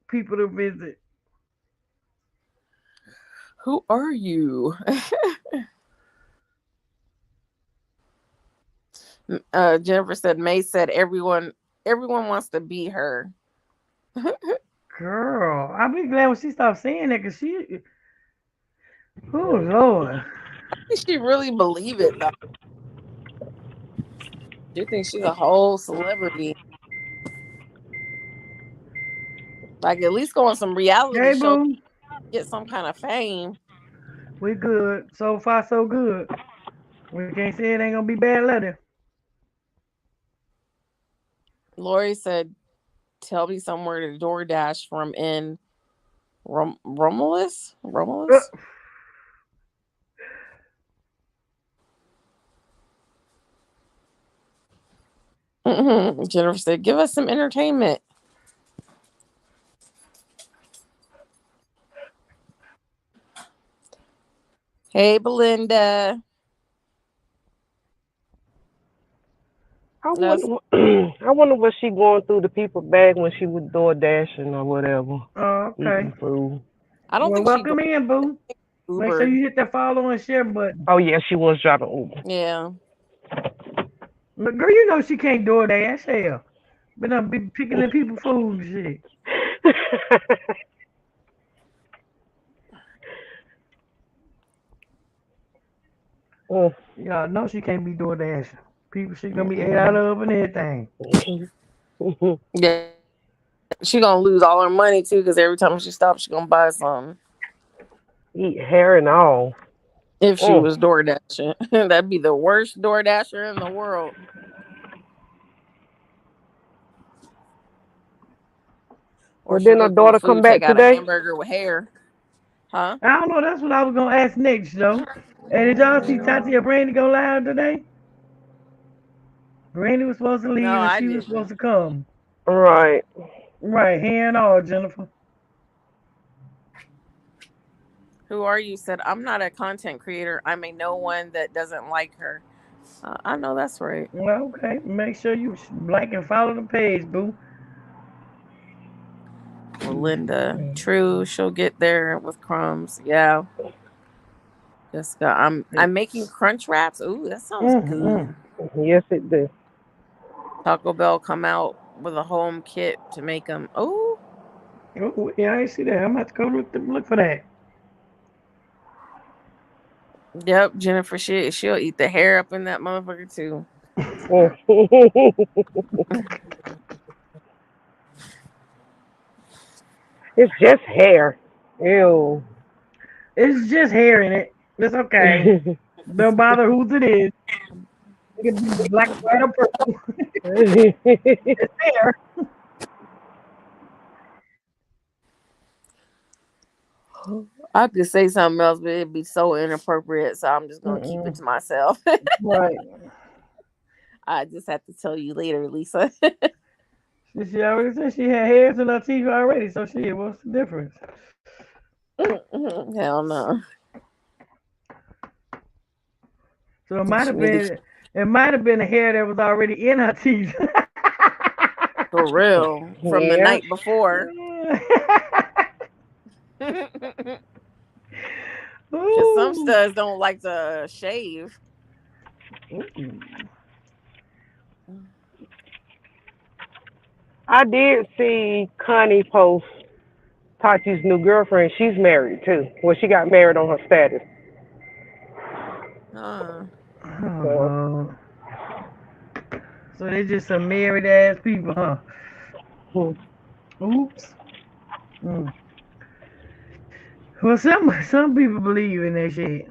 S1: people to visit.
S2: Who are you? Jennifer said. May said everyone wants to be her.
S1: Girl, I'll be glad when she stopped saying that because oh Lord.
S2: She really believe it though. She thinks she's a whole celebrity. Like at least go on some reality
S1: Hey,
S2: show,
S1: boo.
S2: get some kind of fame.
S1: We good. So far, so good. We can't say it ain't gonna be bad later.
S2: Lori said, "Tell me somewhere to DoorDash from in Romulus."
S1: Uh,
S2: Romulus. Jennifer said, "Give us some entertainment." Hey, Belinda.
S3: I
S2: That's,
S3: wonder. I wonder what she going through the people bag when she was door dashing or whatever,
S1: okay.
S3: eating food.
S2: I don't
S1: Well,
S2: think she
S1: welcome in, boo. Make sure
S2: Ubered.
S1: you hit that follow and share button.
S3: Oh yeah, she was driving Uber.
S2: Yeah.
S1: Look, girl, you know she can't do that. Hell. But I'm be picking the people food and shit.
S3: Mm.
S1: Y'all know she can't be doing that. People she gonna be ate out of and everything.
S2: Yeah. She gonna lose all her money too because every time she stops, she gonna buy something.
S3: Eat hair and all.
S2: If she
S3: Mm.
S2: was door dashing, that'd be the worst door dasher in the world. Or
S3: Well,
S2: she'll
S3: then her
S2: go through a
S3: daughter come
S2: food, take
S3: back
S2: out a
S3: today.
S2: hamburger with hair. Huh?
S1: I don't know. That's what I was gonna ask next, though. And did y'all see Tati and Brandy go live today? Brandy was supposed to
S2: No,
S1: leave and
S2: I
S1: she was supposed
S2: didn't.
S1: to come.
S3: Right.
S1: Right, hand all, Jennifer.
S2: Who are you? Said, I'm not a content creator. I'm a no one that doesn't like her. I know that's right.
S1: Well, okay. Make sure you like and follow the page, boo.
S2: Linda. True. She'll get there with crumbs. Yeah. Jessica. I'm making crunch wraps. Ooh, that sounds
S1: Mm-hmm.
S2: good.
S3: Yes, it did.
S2: Taco Bell come out with a home kit to make them. Oh,
S1: Oh, yeah, I see that. I'm about to go look for that.
S2: yep. Jennifer, she'll eat the hair up in that motherfucker too.
S3: Mm. It's just hair. Ew.
S1: It's just hair in it. It's okay. Don't bother whose it is. It can be black, white, or purple. It's hair.
S2: I could say something else, but it'd be so inappropriate. So I'm just gonna keep it
S1: Mm-mm.
S2: to myself.
S1: Right.
S2: I just have to tell you later, Lisa.
S1: She already said she had hairs in her teeth already, so what's the difference?
S2: Hell no.
S1: So
S2: She need to
S1: it might have been a hair that was already in her teeth.
S2: for real from the
S3: Yeah.
S2: night before. Because some
S1: Ooh.
S2: studs don't like to shave.
S1: Ooh.
S3: I did see Connie post Tati's new girlfriend. She's married too. Well, she got married on her status.
S2: Huh.
S1: Oh,
S3: So
S1: God. So they just some married ass people, huh?
S3: hmm,
S1: Oops. Mm. Well, some people believe in that shit.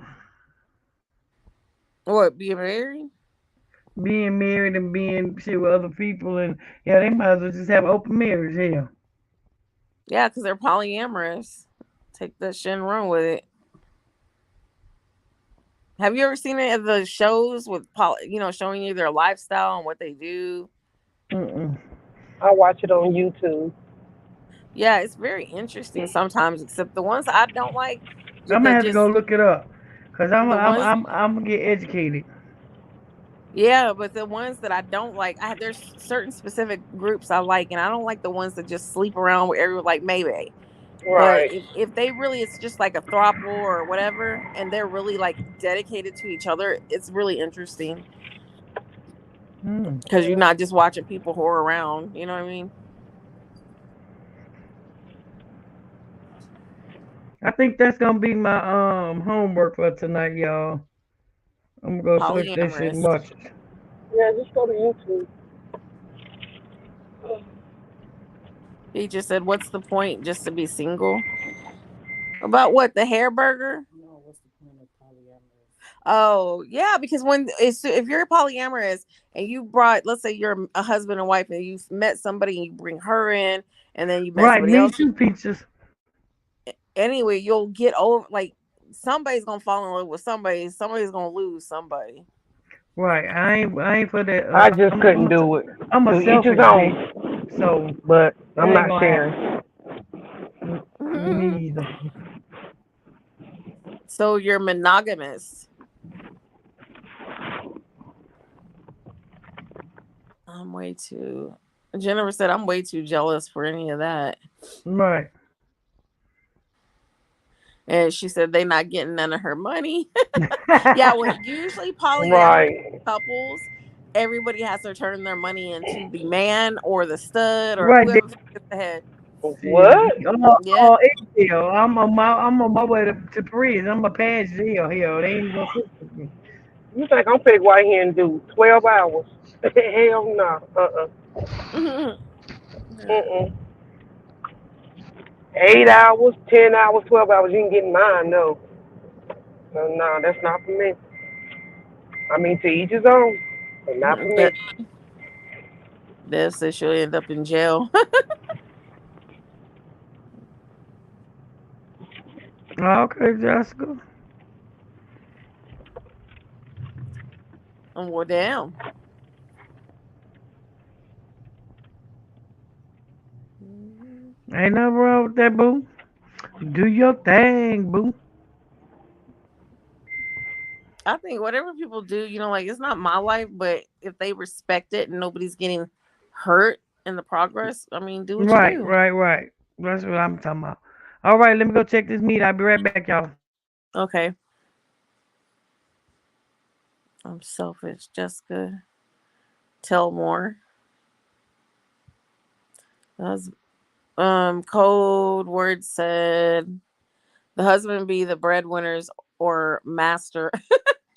S2: What, being married?
S1: Being married and being shit with other people, and yeah, they might as well just have open marriage. Hell.
S2: Yeah, because they're polyamorous. Take that shit and run with it. Have you ever seen any of the shows with showing you their lifestyle and what they do?
S1: Mm-mm.
S3: I watch it on YouTube.
S2: Yeah, it's very interesting sometimes. Except the ones I don't like,
S1: I'm gonna
S2: that
S1: have to go
S2: just
S1: look it up, cause I'm
S2: the
S1: I'm
S2: ones.
S1: I'm I'm gonna get educated.
S2: Yeah, but the ones that I don't like, there's certain specific groups I like, and I don't like the ones that just sleep around with everyone, like maybe. But
S3: Right.
S2: if they really, it's just like a throuple or whatever, and they're really like dedicated to each other, it's really interesting
S1: Mm.
S2: because you're not just watching people whore around. You know what I mean?
S1: I think that's gonna be my homework for tonight, y'all. I'm gonna go search that shit and
S2: Polyamorous.
S1: watch it.
S3: Yeah, just go to YouTube.
S2: He just said, "What's the point just to be single?" About what, the hair burger? Oh yeah, because if you're polyamorous and you brought, let's say you're a husband and wife, and you've met somebody and you bring her in, and then you met
S1: Right,
S2: somebody
S1: me
S2: else.
S1: too, peaches.
S2: Anyway, you'll get over, like, somebody's gonna fall in love with somebody. Somebody's gonna lose somebody.
S1: Right, I ain't for that.
S3: I just couldn't do it.
S1: I'm a
S3: To each his
S1: selfish
S3: own.
S1: bitch, so
S3: But
S1: that
S3: I'm
S1: ain't
S3: not
S1: gonna happen.
S3: sharing.
S1: Me either.
S2: So you're monogamous. I'm way too. Jennifer said I'm way too jealous for any of that.
S1: Right.
S2: And she said they not getting none of her money. Yeah, well, usually polyamorous
S3: Right.
S2: couples, everybody has to turn their money into the man or the stud or
S1: Right.
S2: whoever gets ahead.
S1: Shit.
S3: What?
S2: Yeah.
S1: Hell, I'm on my way to prison. I'm a pass jail. Hell, they ain't gonna sit with me.
S3: You think I'm fake white here and do 12 hours? Hell no. Mm-mm. 8 hours, 10 hours, 12 hours, you can get mine, no. No, that's not for me. I mean, to each his own, but not for me.
S2: That Dev says she'll end up in jail.
S1: Okay, Jessica.
S2: Well, damn.
S1: Ain't nothing wrong with that, boo. Do your thing, boo.
S2: I think whatever people do, like, it's not my life, but if they respect it and nobody's getting hurt in the progress, I mean, do what you
S1: Right,
S2: do.
S1: right, right. That's what I'm talking about. All right, let me go check this meat. I'll be right back, y'all.
S2: Okay. I'm selfish. Jessica, tell more. That's code word said the husband be the breadwinners or master,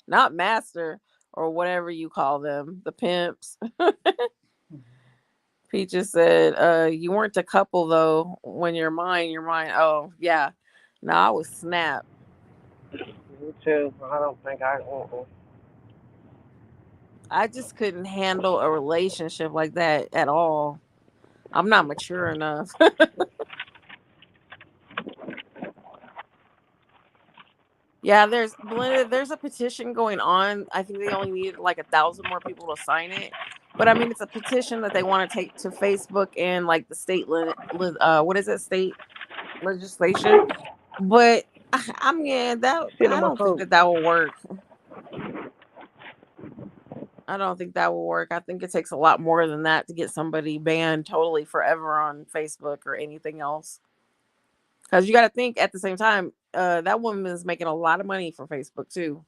S2: not master or whatever you call them, the pimps. Peaches said, you weren't a couple though. When you're mine, you're mine. Oh yeah. No, I was snap.
S3: Me too. I don't think I.
S2: I just couldn't handle a relationship like that at all. I'm not mature enough. Yeah, there's a petition going on. I think they only needed like 1,000 more people to sign it. But I mean, it's a petition that they want to take to Facebook and like the state what is it, state legislation. But I mean, that
S3: Sit
S2: I
S3: on my
S2: don't think
S3: coat.
S2: that will work. I don't think that will work. I think it takes a lot more than that to get somebody banned totally forever on Facebook or anything else. Because you got to think at the same time, that woman is making a lot of money from Facebook too.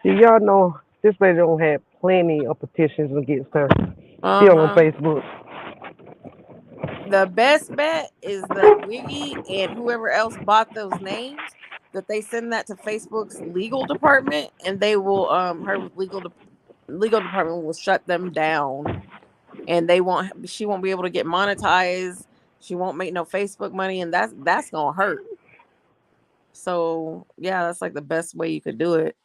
S3: See, y'all know this lady don't have plenty of petitions against her. Still on
S2: Uh-huh.
S3: Facebook.
S2: The best bet is that Wiggy and whoever else bought those names, that they send that to Facebook's legal department, and they will her legal department will shut them down, and she won't be able to get monetized. She won't make no Facebook money, and that's gonna hurt. So yeah, that's like the best way you could do it.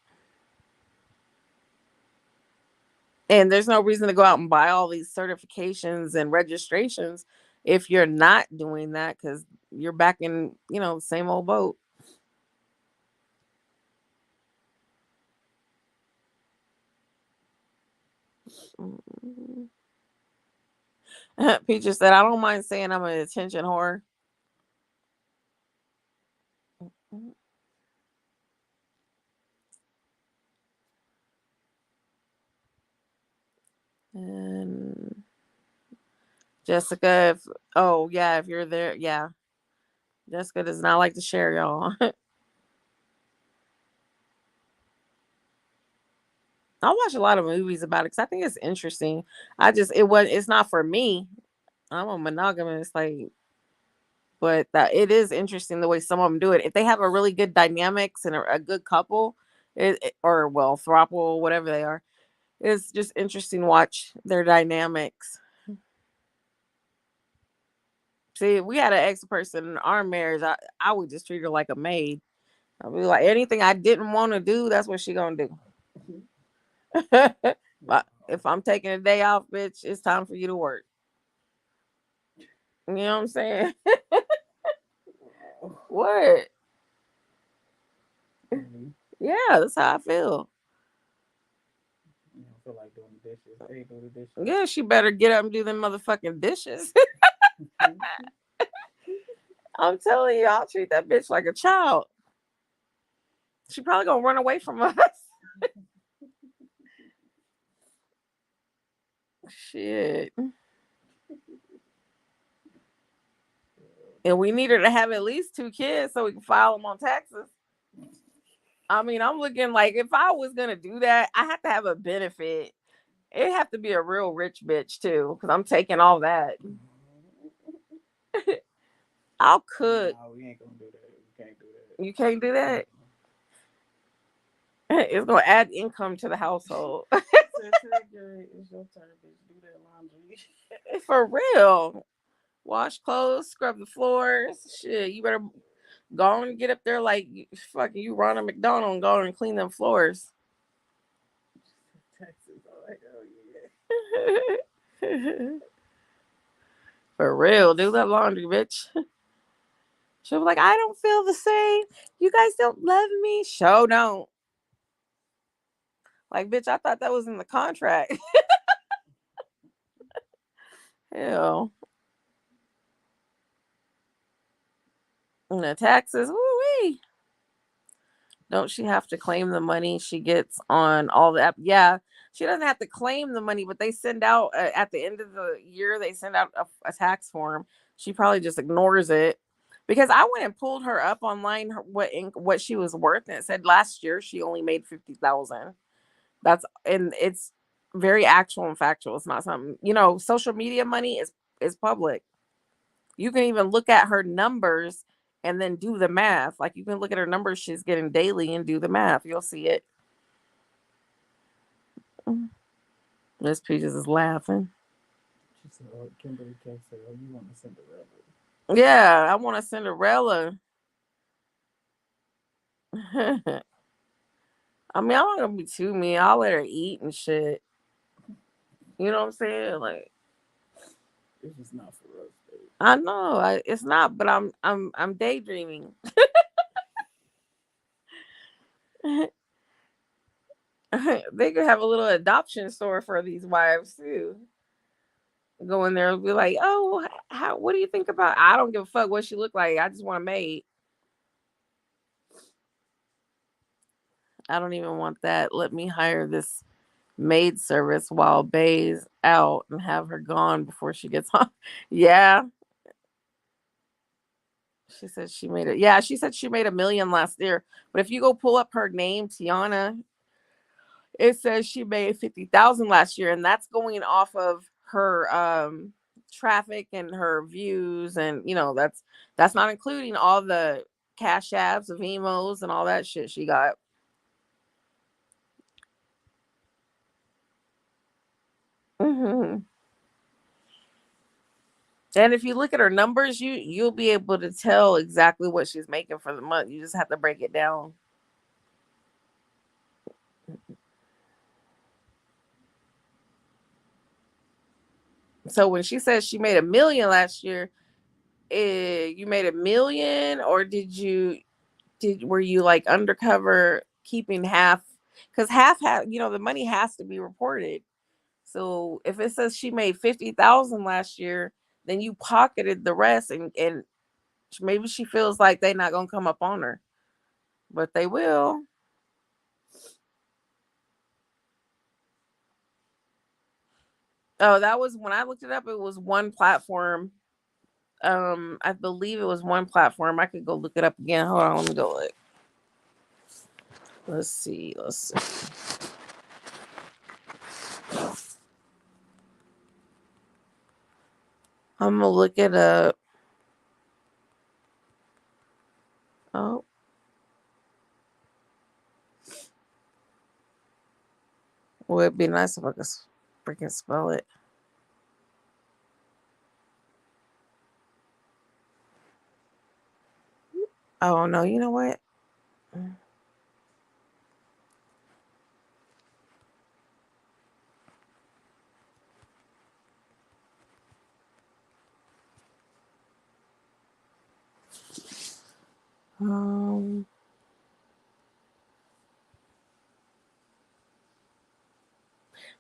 S2: And there's no reason to go out and buy all these certifications and registrations if you're not doing that, because you're back in, the same old boat. Peaches said, I don't mind saying I'm an attention whore. And Jessica, if you're there, yeah. Jessica does not like to share, y'all. I watch a lot of movies about it because I think it's interesting. It's not for me. I'm a monogamous, but that it is interesting the way some of them do it. If they have a really good dynamics and a good couple, throuple, whatever they are, it's just interesting to watch their dynamics. See, we had an ex person in our marriage. I would just treat her like a maid. I'd be like, anything I didn't want to do, that's what she gonna do. If I'm taking a day off, bitch, it's time for you to work. You know what I'm saying? What? Mm-hmm. Yeah, that's how I feel.
S4: You don't feel like doing the dishes. Hey, do the dishes.
S2: Yeah, she better get up and do them motherfucking dishes. I'm telling you, I'll treat that bitch like a child. She probably gonna run away from us. Shit. And we need her to have at least 2 kids so we can file them on taxes. I mean, I'm looking like if I was gonna do that, I have to have a benefit. It'd have to be a real rich bitch too, because I'm taking all that. I'll cook.
S4: No, we ain't gonna do that. We can't do that.
S2: You can't do that. It's gonna add income to the household.
S4: It's your turn, bitch. Do that laundry.
S2: For real. Wash clothes, scrub the floors. Shit, you better go and get up there like fucking you Ronald McDonald and go and clean them floors. For real, do that laundry, bitch. She'll be like, I don't feel the same. You guys don't love me. Show don't. Like, bitch, I thought that was in the contract. Hell. And the taxes, woo-wee. Don't she have to claim the money she gets on all the Yeah, she doesn't have to claim the money, but they send out at the end of the year, they send out a tax form. She probably just ignores it. Because I went and pulled her up online what she was worth, and it said last year she only made $50,000. And it's very actual and factual. It's not something, social media money is public. You can even look at her numbers and then do the math. Like you can look at her numbers she's getting daily and do the math. You'll see it. Miss Peaches is laughing.
S4: She said, Kimberly K said, you want a Cinderella?
S2: Yeah, I want a Cinderella. I mean, I'm not gonna be too mean. I'll let her eat and shit. You know what I'm saying? Like,
S4: it's just not for us, babe.
S2: I know it's not, but I'm daydreaming. They could have a little adoption store for these wives too. Go in there and be like, oh, what do you think about? I don't give a fuck what she look like. I just want a maid. I don't even want that. Let me hire this maid service while Bay's out and have her gone before she gets home. Yeah. She said she made it. Yeah, she said she made $1 million last year. But if you go pull up her name, Tiana, it says she made 50,000 last year, and that's going off of her traffic and her views, and that's not including all the cash apps of emos and all that shit she got. And if you look at her numbers, you'll be able to tell exactly what she's making for the month. You just have to break it down. So when she says she made $1 million last year, you made $1 million, or were you like undercover keeping half? Because half the money has to be reported. So if it says she made 50,000 last year, then you pocketed the rest, and maybe she feels like they're not gonna come up on her, but they will. Oh, that was when I looked it up. It was one platform. I believe it was one platform. I could go look it up again. Hold on, let me go look. Let's see. I'm gonna look it up. Oh. Well, it'd be nice if I could freaking spell it. Oh no, you know what?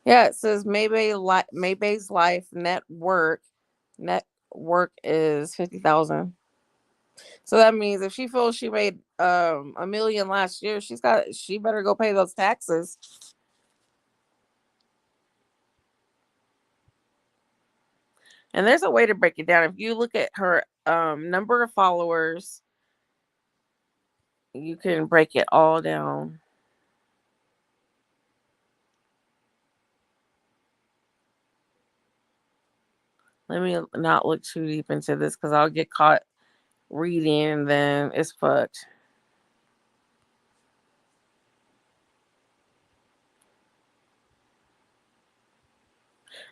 S2: Yeah, it says Maybay's Life net worth is 50,000. So that means if she feels she made $1 million last year, she better go pay those taxes. And there's a way to break it down. If you look at her number of followers, you can break it all down. Let me not look too deep into this because I'll get caught reading and then it's fucked.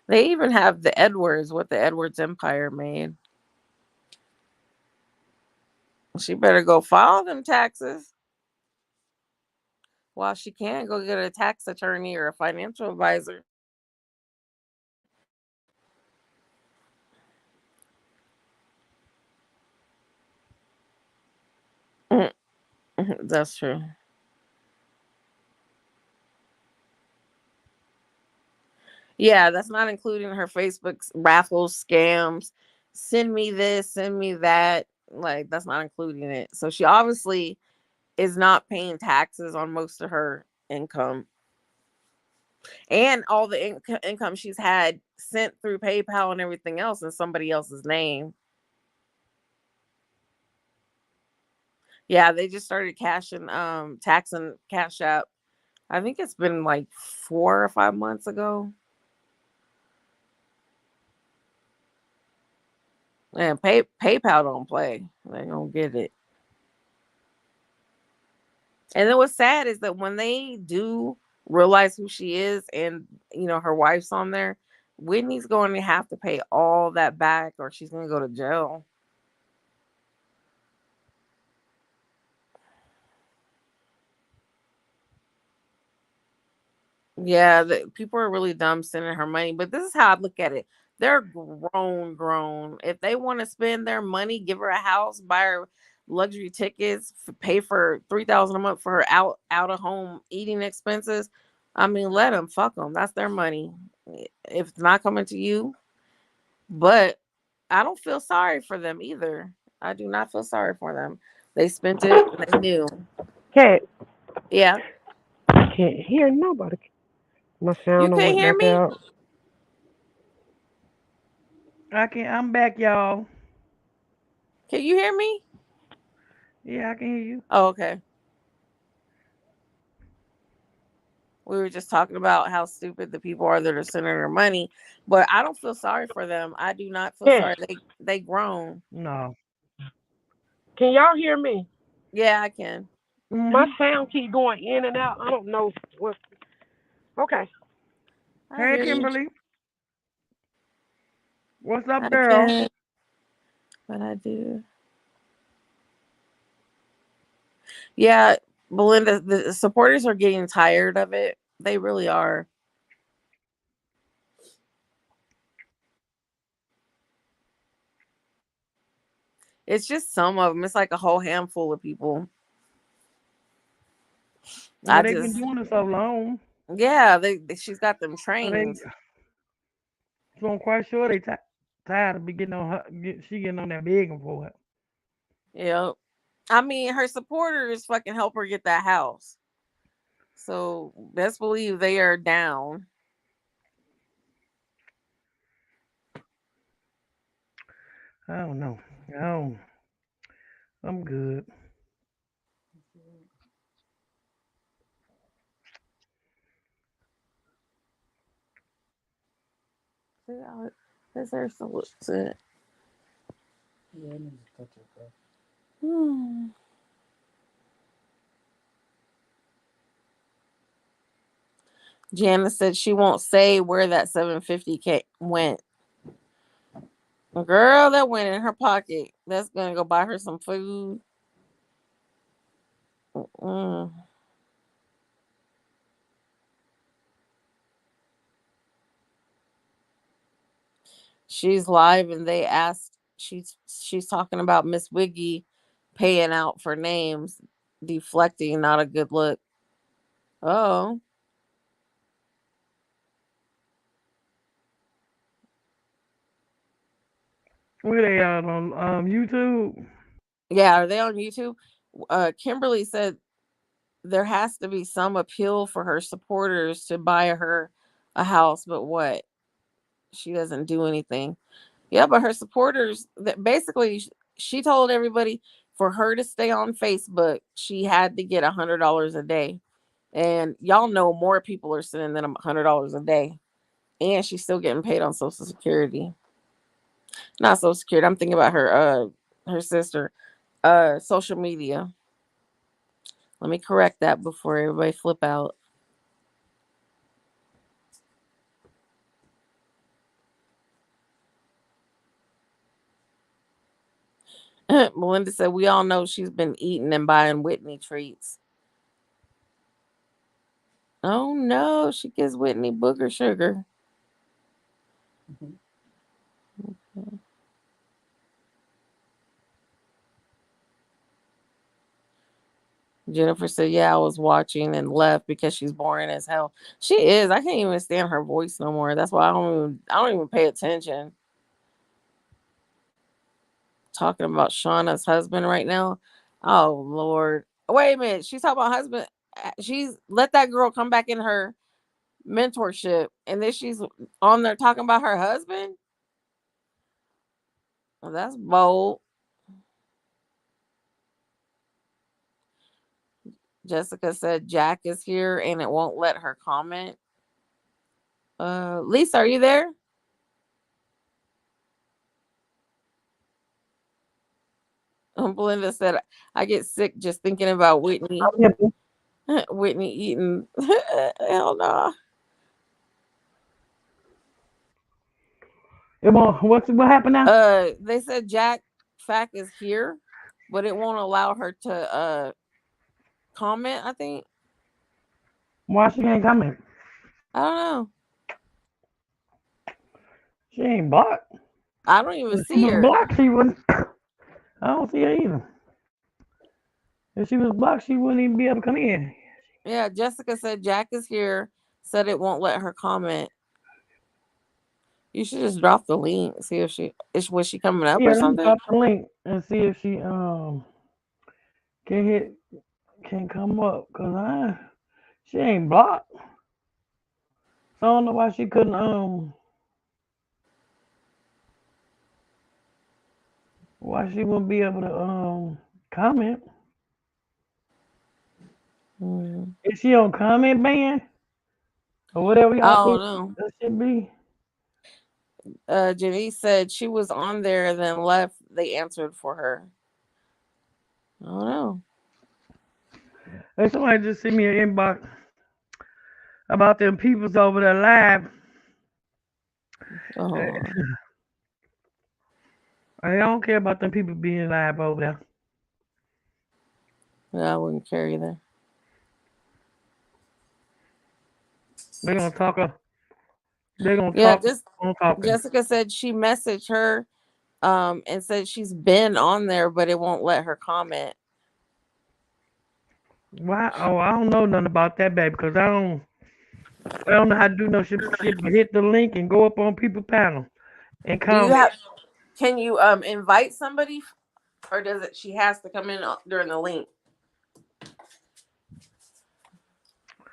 S2: They even have the Edwards, what the Edwards Empire made. She better go file them taxes while she can go get a tax attorney or a financial advisor. That's true. Yeah, that's not including her Facebook raffles, scams. Send me this, send me that. Like, that's not including it. So she obviously is not paying taxes on most of her income. And all the income she's had sent through PayPal and everything else in somebody else's name. Yeah, they just started taxing Cash App. I think it's been like 4 or 5 months ago. And PayPal don't play. They don't get it. And then what's sad is that when they do realize who she is and her wife's on there, Whitney's going to have to pay all that back or she's going to go to jail. Yeah, people are really dumb sending her money, but this is how I look at it. They're grown. If they want to spend their money, give her a house, buy her luxury tickets, pay for $3,000 a month for her out of home eating expenses. I mean, let them, fuck them. That's their money. If it's not coming to you, but I don't feel sorry for them either. I do not feel sorry for them. They spent it and they knew.
S3: Cat,
S2: Yeah.
S3: I can't hear nobody. My
S2: You
S3: sound done
S2: can't
S3: went
S2: hear
S3: back
S2: me?
S3: out.
S1: I'm back, y'all.
S2: Can you hear me?
S1: Yeah, I can hear you.
S2: Oh, okay. We were just talking about how stupid the people are that are sending their money, but I don't feel sorry for them. I do not feel
S3: Yes.
S2: sorry. They grown.
S1: No.
S3: Can y'all hear me?
S2: Yeah, I can.
S3: My
S1: Mm-hmm.
S3: sound keep going in and out. I don't know what. Okay.
S2: I
S1: Hey,
S2: hear you.
S1: Kimberly. What's up,
S2: I
S1: girl?
S2: can, but I do. Yeah, Belinda, the supporters are getting tired of it. They really are. It's just some of them. It's like a whole handful of people.
S1: Well,
S2: I
S1: they've been
S2: just,
S1: doing it so long.
S2: yeah, she's got them
S1: So
S2: trained.
S1: I'm quite sure they tired of be getting on her. She getting on that begging for it.
S2: Yeah. I mean, her supporters fucking help her get that house. So best believe they are down.
S1: I don't know. Oh, I'm good.
S2: That's her solution.
S4: Yeah, I need to touch it, bro.
S2: Janice said she won't say where that 750K went. Girl, that went in her pocket. That's gonna go buy her some food. Mm. She's live and they asked she's talking about Miss Wiggy paying out for names, deflecting, not a good look. Oh.
S1: Where they out on YouTube?
S2: Yeah, are they on YouTube? Kimberly said there has to be some appeal for her supporters to buy her a house, but what? She doesn't do anything. Yeah, but her supporters that basically she told everybody for her to stay on Facebook, she had to get $100 a day. And y'all know more people are sending than $100 a day. And she's still getting paid on Social Security. Not Social Security. I'm thinking about her sister. Social media. Let me correct that before everybody flip out. Melinda said, we all know she's been eating and buying Whitney treats. Oh no, she gives Whitney booger sugar. Jennifer said, yeah, I was watching and left because she's boring as hell. She is. I can't even stand her voice no more. That's why I don't even pay attention. Talking about Shauna's husband right now. Oh Lord. Wait a minute. She's talking about husband. She's let that girl come back in her mentorship and then she's on there talking about her husband. Well, that's bold. Jessica said Jack is here and it won't let her comment. Lisa, are you there? Belinda said I get sick just thinking about Whitney. Whitney eating. Hell no.
S1: What happened now?
S2: They said Jack Fack is here, but it won't allow her to comment, I think.
S1: Why she ain't coming?
S2: I don't know.
S1: She ain't blocked.
S2: I don't even
S1: If she
S2: see
S1: was
S2: her.
S1: blocked, she wouldn't. I don't see her either. If she was blocked, she wouldn't even be able to come in.
S2: Yeah, Jessica said Jack is here, said it won't let her comment. You should just drop the link, see if was she coming up
S1: Yeah,
S2: or
S1: let me
S2: something?
S1: drop the link and see if she can can come up. Cause she ain't blocked. I don't know why she couldn't why she wouldn't be able to comment.
S2: Mm.
S1: Is she on comment ban or whatever
S2: I
S1: y'all
S2: don't
S1: think
S2: know.
S1: that should be?
S2: Janice said she was on there and then left. They answered for her. I don't know.
S1: Hey, somebody just sent me an inbox about them peoples over there live.
S2: Oh,
S1: I don't care about them people being live over there.
S2: yeah, I wouldn't care either.
S1: They're gonna talk. They're gonna
S2: Yeah,
S1: talk
S2: just
S1: on talking.
S2: Jessica said she messaged her and said she's been on there, but it won't let her comment.
S1: Why? Oh, I don't know nothing about that, baby, because I don't know how to do no shit but hit the link and go up on people panel and
S2: Do you
S1: comment.
S2: have? Can you invite somebody, or does it? She has to come in during the link.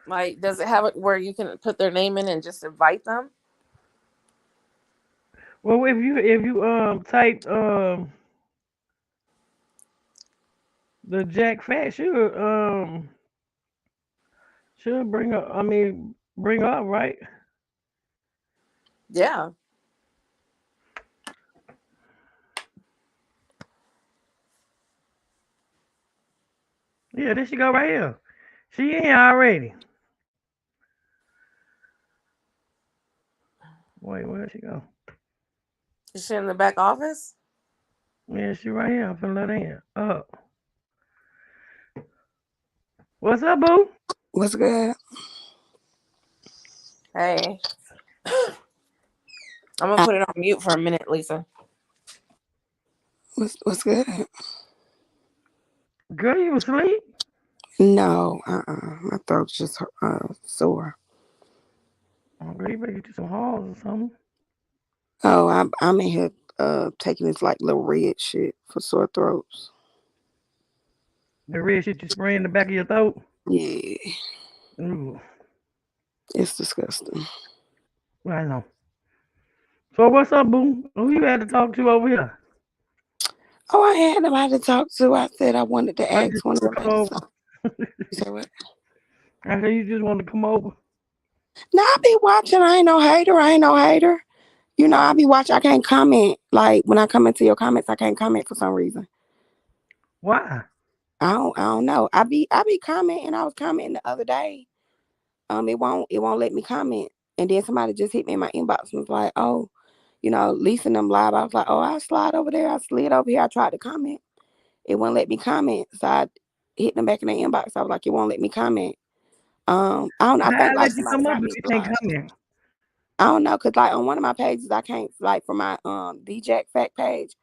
S2: Like, does it have it where you can put their name in and just invite them?
S1: Well, if you type the Jack Fat should bring up. I mean bring up right.
S2: Yeah.
S1: Yeah, there she go right here. She in already. Wait, where'd she go?
S2: Is she in the back office?
S1: Yeah, she right here. I'm finna let her in. Up. What's up, boo?
S5: What's good?
S2: Hey, I'm gonna
S5: Uh,
S2: put it on mute for a minute, Lisa.
S5: what's good?
S1: Girl, you asleep?
S5: No, my throat's just sore.
S1: Oh, girl, you better get you some halls or something.
S5: Oh, I'm in here taking this like little red shit for sore throats.
S1: The red shit you spray in the back of your throat.
S5: Yeah,
S1: Ooh,
S5: it's disgusting.
S1: I know. So what's up, boo? Who you had to talk to over here?
S5: Oh, I had nobody to talk to. I said I wanted to
S1: I
S5: ask
S1: just
S5: one of the
S1: want to come
S5: ladies.
S1: over.
S5: You said what?
S1: I said you just want to come over.
S5: No, I be watching. I ain't no hater. I ain't no hater. You know, I be watching. I can't comment. Like when I come into your comments, I can't comment for some reason.
S1: Why?
S5: I don't know. I be commenting. I was commenting the other day. It won't let me comment. And then somebody just hit me in my inbox and was like, oh, Lisa and them live. I was like, oh, I'll slide over there. I slid over here. I tried to comment. It wouldn't let me comment. So I hit them back in the inbox. I was like, it won't let me comment. I don't know. I
S1: How I
S5: think like
S1: let you
S5: somebody
S1: come up
S5: got
S1: if
S5: me
S1: you can't
S5: blocked.
S1: come in?
S5: I don't know, cause like on one of my pages, I can't like for my DJ Fact page,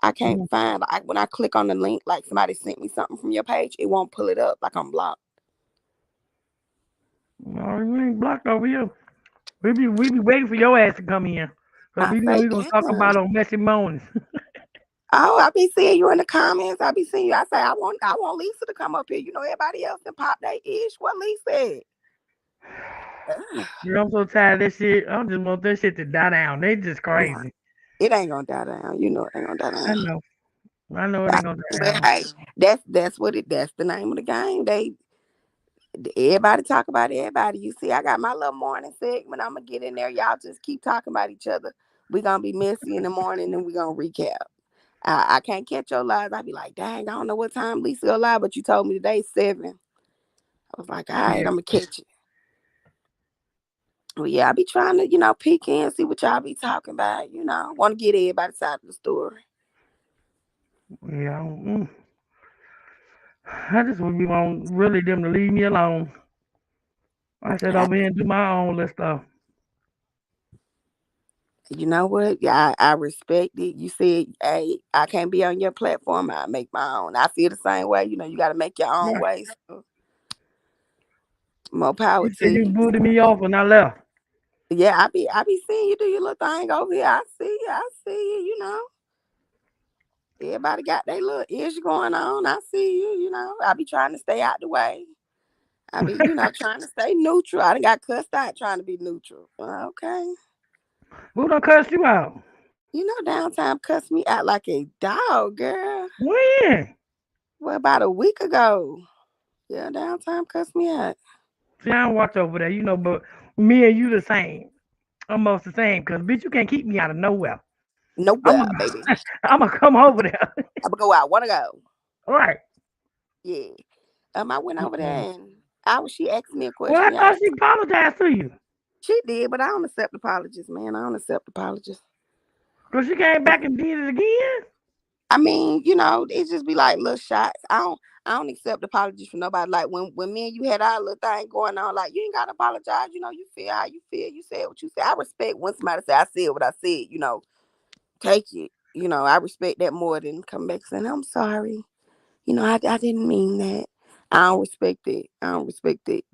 S5: I can't
S1: Mhm.
S5: find like when I click on the link, like somebody sent me something from your page, it won't pull it up. Like I'm blocked.
S1: No, you ain't blocked over here. We be waiting for your ass to come in. Cause
S5: I
S1: we know
S5: say,
S1: we gonna talk
S5: damn.
S1: about on messy mornings.
S5: Oh, I be seeing you in the comments. I be seeing you. I say I want Lisa to come up here. You know, everybody else can pop their ish. What Lisa said.
S1: Girl, I'm so tired of this shit. I just want this shit to die down. They just crazy.
S5: It ain't gonna die down. You know it ain't gonna die
S1: I
S5: down.
S1: know. I know it ain't gonna die
S5: But
S1: down.
S5: hey, that's the name of the game. Everybody talk about everybody. You see, I got my little morning segment. I'm gonna get in there. Y'all just keep talking about each other. We gonna be messy in the morning and we gonna recap. I can't catch your lives. I be like, dang, I don't know what time Lisa go live, but you told me today 7. I was like, all right,
S1: Yeah.
S5: I'm gonna catch it. Well, yeah, I be trying to, peek in, see what y'all be talking about. Want to get everybody's side of the story.
S1: Yeah. I just would be want really them to leave me alone. I said
S5: I,
S1: over here and do my own little stuff.
S5: you know what? Yeah, I respect it. You said, hey, I can't be on your platform. I make my own. I feel the same way. You got to make your own
S1: Right.
S5: way. So more power
S1: You
S5: to
S1: said you
S5: you.
S1: booted me off and I left.
S5: Yeah, I be seeing you do your little thing over here. I see you. I see you. Everybody got their little issue going on. I see you. I be trying to stay out the way. I be, trying to stay neutral. I done got cussed out trying to be neutral. Okay.
S1: Who done cussed you out?
S5: Downtime cussed me out like a dog, girl.
S1: When?
S5: Well, about a week ago. Yeah, downtime cussed me out.
S1: See, I don't watch over there, but me and you the same. Almost the same, because, bitch, you can't keep me out of nowhere. I'm
S5: Nowhere,
S1: going
S5: baby.
S1: I'm to come over there.
S5: I'm gonna go out. Wanna go?
S1: Right.
S5: Yeah. I went over
S1: Mm-mm.
S5: there and she asked me a
S1: Well, I
S5: question.
S1: thought she apologized to you.
S5: She did, but I don't accept apologies, man. I don't accept apologies.
S1: Because she came back and did it again.
S5: I mean, it just be like little shots. I don't accept apologies from nobody. Like when me and you had our little thing going on, like you ain't gotta apologize. You feel how you feel. You said what you said. I respect when somebody say I said what I said. Take it. I respect that more than come back saying I'm sorry. I didn't mean that. I don't respect it. I don't respect it.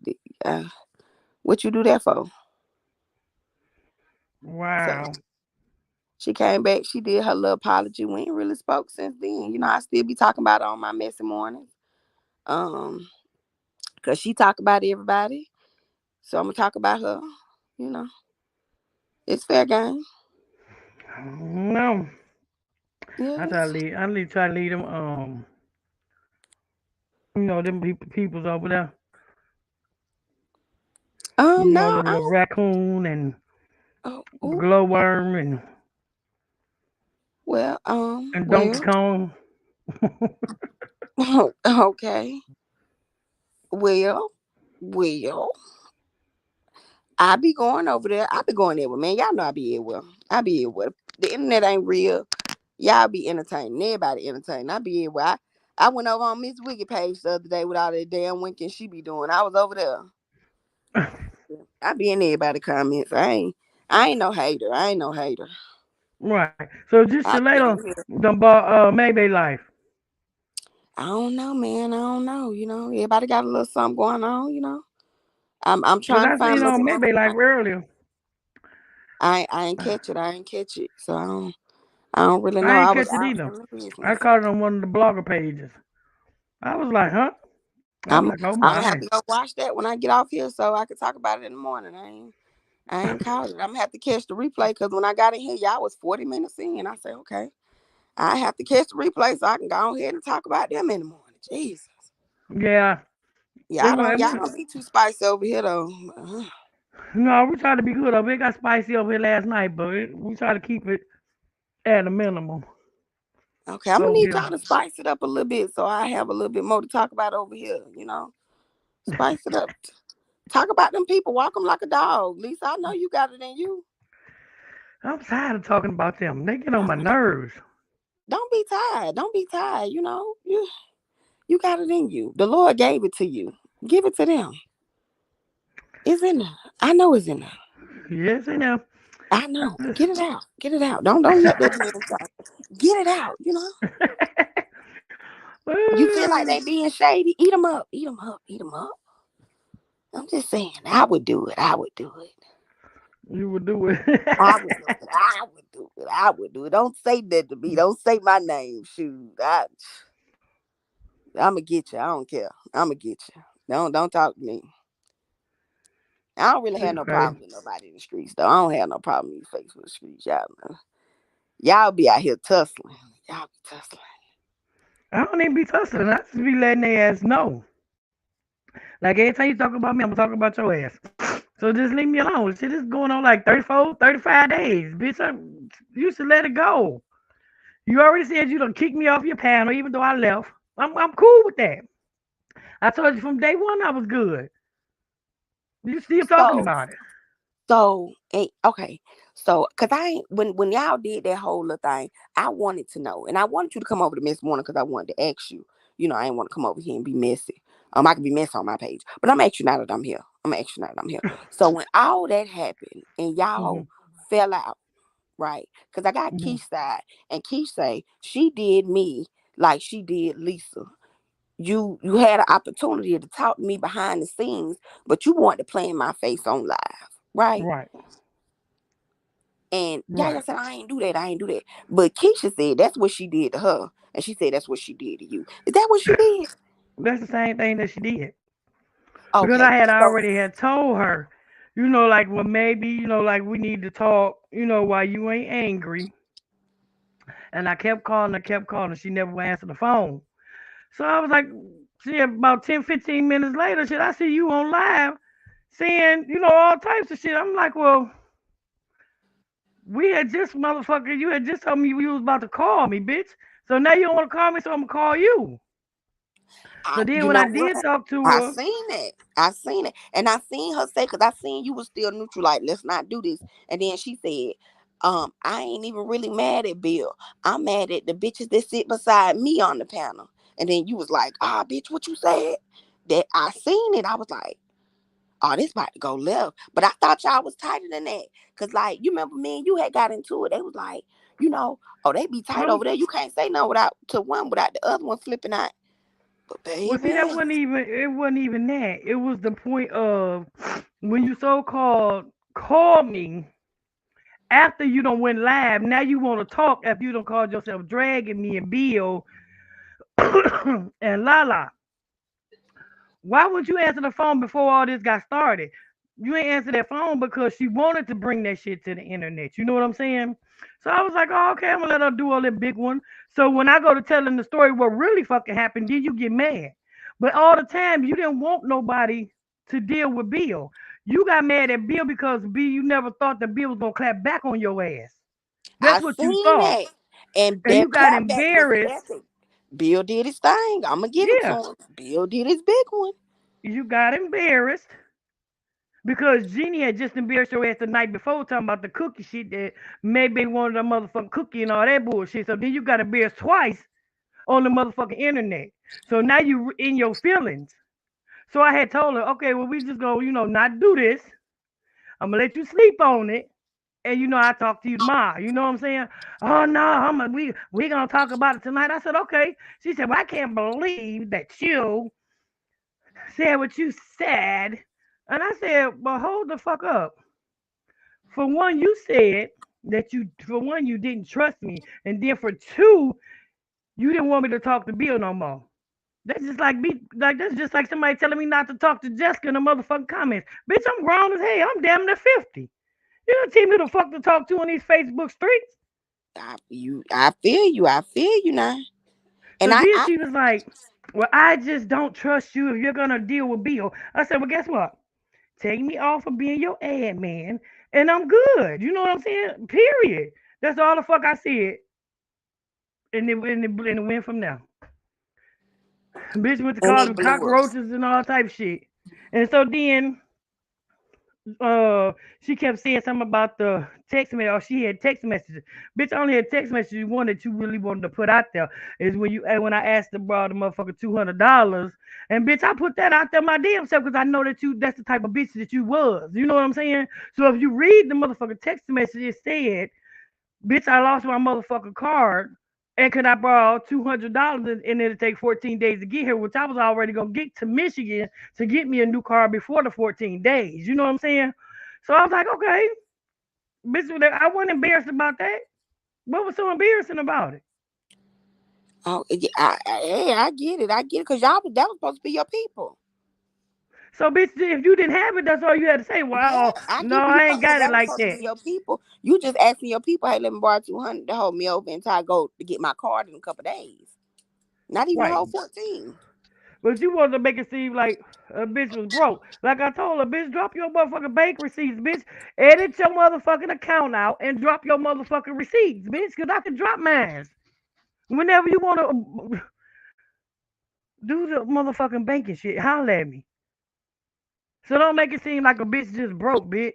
S5: What you do that for? So
S1: Wow.
S5: she came back. She did her little apology. We ain't really spoke since then. I still be talking about it on my messy mornings. Cause she talk about everybody. So I'm gonna talk about her. You know, it's fair game.
S1: No.
S5: Yes.
S1: I need to try to leave them, them peoples over there.
S5: No,
S1: The raccoon and
S5: ooh,
S1: glowworm
S5: well,
S1: and Donkey
S5: well,
S1: Kong.
S5: okay, well, I be going over there. I be going there with, man. Y'all know I be here with. I be here with. The internet ain't real. Y'all be entertaining. Everybody entertaining. I be here with. I went over on Miss Wiggy page the other day with all that damn winking she be doing. I was over there. I be in everybody comments. I ain't no hater. I ain't no hater.
S1: Right. So just
S5: I
S1: your
S5: be
S1: later
S5: over here.
S1: done bought Maybe Life.
S5: I don't know, man. I don't know. Everybody got a little something going on. I'm
S1: Cause
S5: trying to
S1: I
S5: find
S1: seen
S5: a little
S1: on
S5: something.
S1: Maybe Life earlier.
S5: I ain't catch it. I ain't catch it. So I don't really know.
S1: I
S5: I
S1: ain't
S5: was
S1: catch it
S5: out
S1: either.
S5: in the
S1: I
S5: business.
S1: caught it on one of the blogger pages. I was like, huh? I was
S5: I'm
S1: like, oh
S5: I'm gonna have
S1: my.
S5: to go watch that when I get off here so I can talk about it in the morning. I ain't caught it. I'm gonna have to catch the replay because when I got in here, y'all was 40 minutes in. I said, okay, I have to catch the replay so I can go ahead and talk about them in the morning. Jesus.
S1: Yeah.
S5: Y'all don't be too spicy over here though.
S1: No, we try to be good over. It got spicy over here last night, but we try to keep it at a minimum
S5: Okay, I'm gonna
S1: over
S5: need
S1: here.
S5: y'all to spice it up a little bit so I have a little bit more to talk about over here. Spice it up. Talk about them people. Walk them like a dog. Lisa, I know you got it in you.
S1: I'm tired of talking about them. They get on my nerves.
S5: Don't be tired. Don't be tired. You got it in you. The Lord gave it to you. Give it to them. It's in there. I know it's in there.
S1: Yes, I know.
S5: I know. Get it out. Get it out. Don't let that be inside. Get it out. You feel like they being shady? Eat them up. Eat them up. Eat them up. I'm just saying. I would do it. I would do it.
S1: You would do it.
S5: I would do it. I would do it. I would do it. Don't say that to me. Don't say my name. Shoot. I'ma get you. I don't care. I'ma get you. Don't talk to me. I don't really have no
S1: Okay.
S5: problem with nobody in the streets though. I don't have no problem in these Facebook streets. Y'all know. Y'all be out here tussling. Y'all be tussling.
S1: I don't even be tussling. I just be letting their ass know. Like every time you talk about me, I'm talking about your ass. So just leave me alone. Shit is going on like 34, 35 days. Bitch, you should let it go. You already said you don't kick me off your panel, even though I left. I'm cool with that. I told you from day one I was good. You still talking
S5: So
S1: about it.
S5: okay. So cause I ain't when y'all did that whole little thing, I wanted to know. And I wanted you to come over to Miss Morning because I wanted to ask you. I ain't want to come over here and be messy. I could be messy on my page. But I'm asking you now that I'm here. So when all that happened and y'all
S1: Mhm,
S5: fell out, right? Because I got
S1: mhm.
S5: Keish side, and Keish say she did me like she did Lisa. You had an opportunity to talk to me behind the scenes, but you wanted to play in my face on live, right?
S1: Right,
S5: And Yaya
S1: right.
S5: said, I ain't do that. I ain't do that. But Keisha said that's what she did to her. And she said that's what she did to you. Is that what she did?
S1: That's the same thing that she did. because
S5: Okay,
S1: I had
S5: so
S1: already had told her, like, well, maybe, like we need to talk, while you ain't angry. And I kept calling. She never would answer the phone. So I was like, see, about 10, 15 minutes later, shit, I see you on live saying, all types of shit. I'm like, well, we had just, motherfucker, you had just told me you was about to call me, bitch. So now you don't want to call me, so I'm going to call you. So then
S5: you
S1: when
S5: know
S1: I
S5: what?
S1: did talk to
S5: I
S1: her,
S5: seen it. I seen it. And I seen her say, because I seen you was still neutral, like, let's not do this. And then she said, I ain't even really mad at Bill. I'm mad at the bitches that sit beside me on the panel. And then you was like, bitch, what you said? That I seen it. I was like, oh, this about to go left. But I thought y'all was tighter than that. Cause like, you remember me and you had got into it. They was like, they be tight
S1: I'm,
S5: over there. You can't say no without to one without the other one flipping out. But
S1: well, see,
S5: baby.
S1: it wasn't even that. It was the point of when you so-called call me after you don't went live, now you want to talk after you don't call yourself dragging me and Bill and Lala. Why would you answer the phone before all this got started? You ain't answer that phone because she wanted to bring that shit to the internet. You know what I'm saying? So I was like, oh, okay, I'm gonna let her do all that big one. So when I go to telling the story what really fucking happened, then you get mad. But all the time you didn't want nobody to deal with Bill. You got mad at Bill because B, you never thought that Bill was gonna clap back on your ass.
S5: I
S1: That's what you
S5: seen
S1: thought.
S5: that. And
S1: And you
S5: that
S1: got
S5: clapback was
S1: embarrassed.
S5: epic. Bill did his thing. I'm going to give it to
S1: Yeah,
S5: him. Bill did his big one.
S1: you got embarrassed because Jeannie had just embarrassed your ass the night before talking about the cookie shit that maybe wanted a motherfucking cookie and all that bullshit. So then you got embarrassed twice on the motherfucking internet. So now you in your feelings. So I had told her, okay, well, we just go, not do this. I'm gonna let you sleep on it. And I talk to you tomorrow. You know what I'm saying? Oh no, we gonna talk about it tonight. I said, okay. She said, well, I can't believe that you said what you said. And I said, well, hold the fuck up. For one, you said that for one, you didn't trust me. And then for two, you didn't want me to talk to Bill no more. That's just like somebody telling me not to talk to Jessica in the motherfucking comments. Bitch, I'm grown as hell. I'm damn near 50. You don't tell me who the fuck to talk to on these Facebook streets.
S5: I feel you. I feel you now.
S1: So
S5: And
S1: then she was like, well, I just don't trust you if you're gonna deal with Bill. I said, well, guess what? Take me off of being your ad man, and I'm good. You know what I'm saying? Period. That's all the fuck I said, and it went from there. Bitch went to
S5: and
S1: call
S5: it
S1: them
S5: blew up.
S1: cockroaches and all type shit. And so then she kept saying something about the text message, or she had text messages. Bitch, I only had text messages. One that you really wanted to put out there is when I asked to borrow the motherfucker $200. And bitch, I put that out there my damn self because I know that's the type of bitch that you was. You know what I'm saying? So if you read the motherfucker text message, it said, bitch, I lost my motherfucking card. And could I borrow $200 and it'll take 14 days to get here, which I was already gonna get to Michigan to get me a new car before the 14 days. You know what I'm saying? So I was like, okay, bitch, I wasn't embarrassed about that. What was so embarrassing about it?
S5: Oh, yeah, I get it. I get it. Because that was supposed to be your people.
S1: So, bitch, if you didn't have it, that's all you had to say.
S5: Yeah,
S1: Well,
S5: I
S1: no,
S5: give you
S1: I
S5: that
S1: ain't
S5: because
S1: got it
S5: that was
S1: like
S5: supposed to
S1: that.
S5: be your people. You just asking your people, hey, let me borrow 200 to hold me over until I go to get my card in a couple of days. Not even a
S1: Right.
S5: whole 14.
S1: But you wanted to make it seem like a bitch was broke. Like I told her, bitch, drop your motherfucking bank receipts, bitch. Edit your motherfucking account out and drop your motherfucking receipts, bitch, because I can drop mine. Whenever you want to do the motherfucking banking shit, holler at me. So don't make it seem like a bitch just broke, bitch.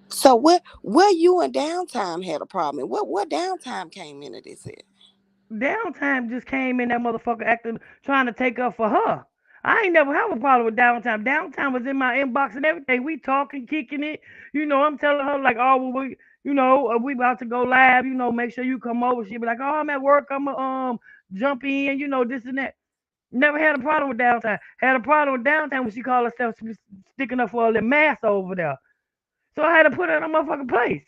S5: So where you and downtime had a problem? What downtime came into this here?
S1: Downtime just came in that motherfucker acting trying to take up for her. I ain't never have a problem with downtime. Downtime was in my inbox and everything. We talking, kicking it. I'm telling her like, oh, well, we about to go live. Make sure you come over. She be like, oh, I'm at work. I'm gonna jump in. This and that. Never had a problem with downtime. Had a problem with downtime when she called herself sticking up for all that mass over there. So I had to put her in a motherfucking place.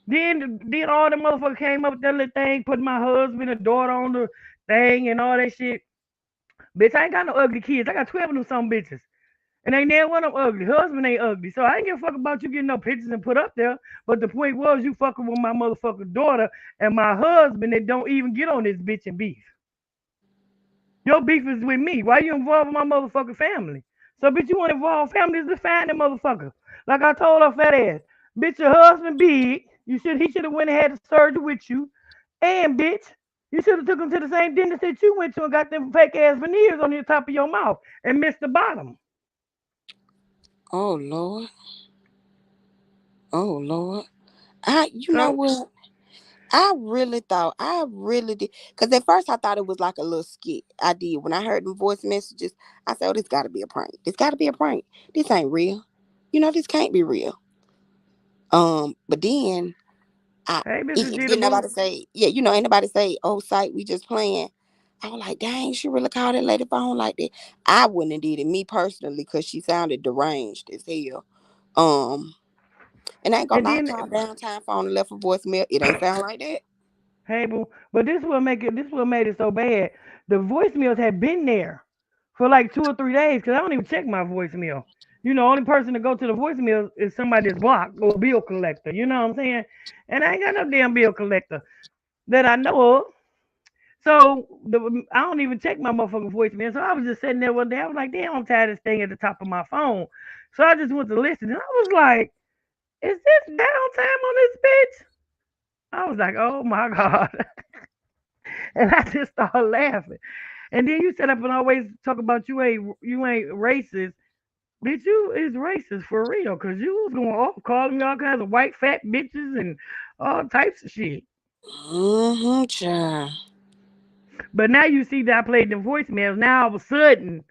S1: Then all the motherfuckers came up with that little thing, put my husband and daughter on the thing and all that shit. Bitch, I ain't got no ugly kids. I got 12 of them some bitches. And ain't never one of them ugly. Husband ain't ugly. So I ain't give a fuck about you getting no pictures and put up there. But the point was you fucking with my motherfucking daughter and my husband that don't even get on this bitch and beef. Your beef is with me. Why you involved with my motherfucking family? So bitch, you want to involve families to find that motherfucker. Like I told her fat ass. Bitch, your husband big. He should have went and had the surgery with you. And bitch, you should have took him to the same dentist that you went to and got them fake ass veneers on the top of your mouth and missed the bottom.
S5: Oh Lord. Oh Lord. You know
S1: So
S5: what? I really did. Because at first I thought it was like a little skit. I did. When I heard them voice messages, I said, oh, this got to be a prank. This got to be a prank. This ain't real. This can't be real. But then,
S1: hey, Mrs.
S5: didn't nobody
S1: Jitterboo.
S5: say, yeah, ain't nobody say, oh, sight, we just playing. I was like, dang, she really called that lady phone like that. I wouldn't have did it, me personally, because she sounded deranged as hell. Um, and I ain't gonna
S1: And
S5: lie, I
S1: then
S5: called downtown phone and left a voicemail. It ain't sound like that.
S1: hey boo, but this what made it so bad. The voicemails had been there for like 2 or 3 days because I don't even check my voicemail. Only person to go to the voicemail is somebody that's blocked or a bill collector. You know what I'm saying? And I ain't got no damn bill collector that I know of. So I don't even check my motherfucking voicemail. So I was just sitting there one day. I was like, damn, I'm tired of staying at the top of my phone. So I just went to listen, and I was like, is this downtime on this bitch? I was like, oh my god. And I just started laughing. And then you set up and always talk about you ain't racist. Bitch, you is racist for real, cause you was going off calling me all kinds of white fat bitches and all types of shit.
S5: Mm-hmm, child.
S1: But now you see that I played the voicemails. Now all of a sudden,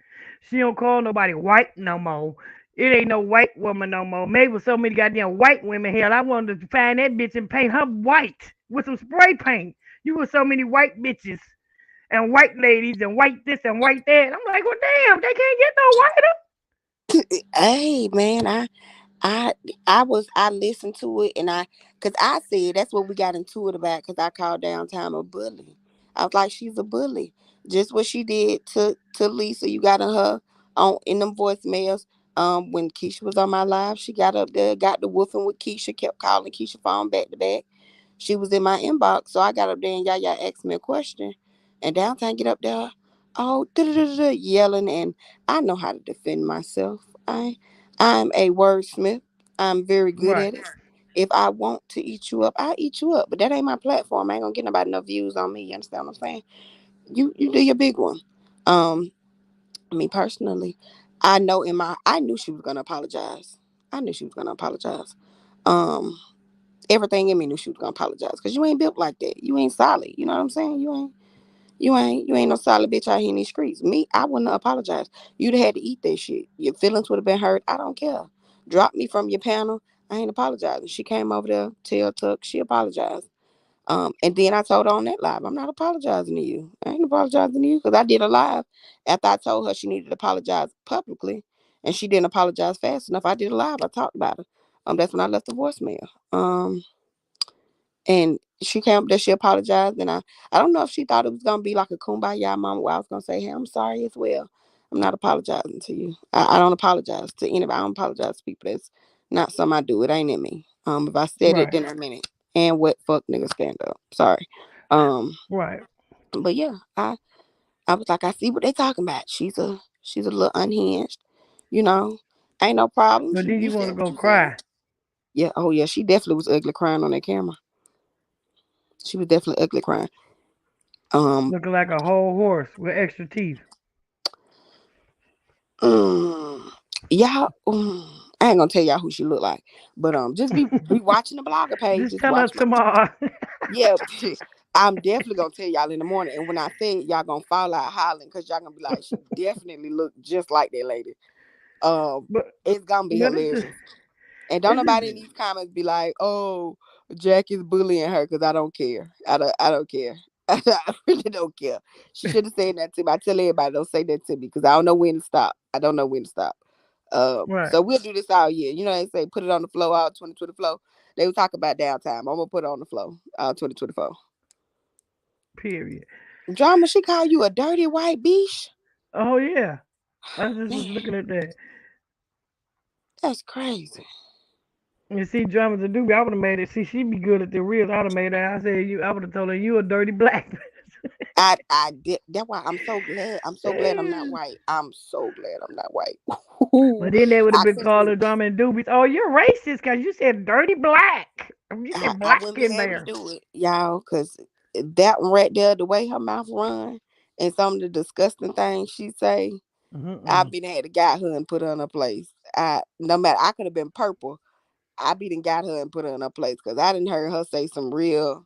S1: she don't call nobody white no more. It ain't no white woman no more. Maybe with so many goddamn white women. Hell, I wanted to find that bitch and paint her white with some spray paint. You with so many white bitches and white ladies and white this and white that. I'm like, well, damn, they can't get no whiter.
S5: Hey, man, I I listened to it and cause I said that's what we got into it about. Cause I called downtown a bully. I was like, she's a bully. Just what she did to Lisa. You got her on in them voicemails. When Keisha was on my live, she got up there, got the woofing with Keisha, kept calling Keisha phone back to back. She was in my inbox, so I got up there and Yaya asked me a question, and downtown get up there, oh, yelling, and I know how to defend myself. I'm a wordsmith. I'm very good
S1: Right,
S5: at it. If I want to eat you up, I'll eat you up. But that ain't my platform. I ain't gonna get nobody no views on me. You understand what I'm saying? You do your big one. Um, Me personally, I knew she was gonna apologize. I knew she was gonna apologize. Um, Everything in me knew she was gonna apologize because you ain't built like that. You ain't solid. You know what I'm saying? You ain't no solid bitch out here in these streets. Me, I wouldn't apologize. You'd have had to eat that shit. Your feelings would have been hurt. I don't care. Drop me from your panel. I ain't apologizing. She came over there, tail tuck. She apologized. And then I told her on that live, I'm not apologizing to you. I ain't apologizing to you because I did a live after I told her she needed to apologize publicly, and she didn't apologize fast enough. I did a live. I talked about her. That's when I left the voicemail. And she came up there, she apologized, and I don't know if she thought it was gonna be like a kumbaya moment where I was gonna say, hey, I'm sorry as well. I'm not apologizing to you. I don't apologize to anybody. I don't apologize to people. That's not something I do. It ain't in me. If I said it,
S1: right,
S5: then I meant it. And what fuck nigga stand up. Sorry. Um,
S1: right.
S5: but yeah, I was like, I see what they talking about. She's a little unhinged, you know. Ain't no problems.
S1: But
S5: You
S1: then
S5: you
S1: you want
S5: said
S1: to
S5: what
S1: go
S5: you said.
S1: cry,
S5: Yeah, oh yeah, she definitely was ugly crying on that camera. She was definitely ugly crying. Um,
S1: looking like a whole horse with extra teeth.
S5: Mm, y'all, I ain't gonna tell y'all who she look like, but just be watching the blogger page,
S1: Just
S5: just
S1: tell us
S5: watch my
S1: tomorrow.
S5: yeah. I'm definitely gonna tell y'all in the morning, and when I say it, y'all gonna fall out hollering because y'all gonna be like, she definitely look just like that lady. Um,
S1: but
S5: it's gonna be
S1: but this is
S5: hilarious. And don't
S1: this
S5: nobody in
S1: is
S5: these comments be like, "Oh, Jack is bullying her," because I don't care. I don't care. I really don't care. She should have said that to me. I tell everybody, don't say that to me because I don't know when to stop. I don't know when to stop.
S1: right.
S5: So we'll do this all year. You know they say put it on the flow all 2024. They will talk about downtime. I'm gonna put it on the flow all 2024.
S1: Period.
S5: Drama, she call you a dirty white bitch.
S1: Oh yeah. I just was
S5: Man,
S1: looking at that.
S5: that's crazy.
S1: And see, drama to do. I would have made it. See, she be good at the reels. I would have made her. I said you. I would have told her you a dirty black.
S5: I did. That's why I'm so glad. I'm so glad I'm not white. I'm so glad I'm not white.
S1: But then they would have
S5: I
S1: been
S5: couldn't even.
S1: calling drama and doobies. Oh, you're racist because you said dirty black. You said
S5: I
S1: black
S5: wouldn't be
S1: in
S5: able to
S1: there.
S5: do it, y'all, because that one right there, the way her mouth run, and some of the disgusting things she say, I
S1: Mm-mm.
S5: been had to got her and put her in her place. I no matter I could have been purple. I be done got her and put her in her place because I didn't hear her say some real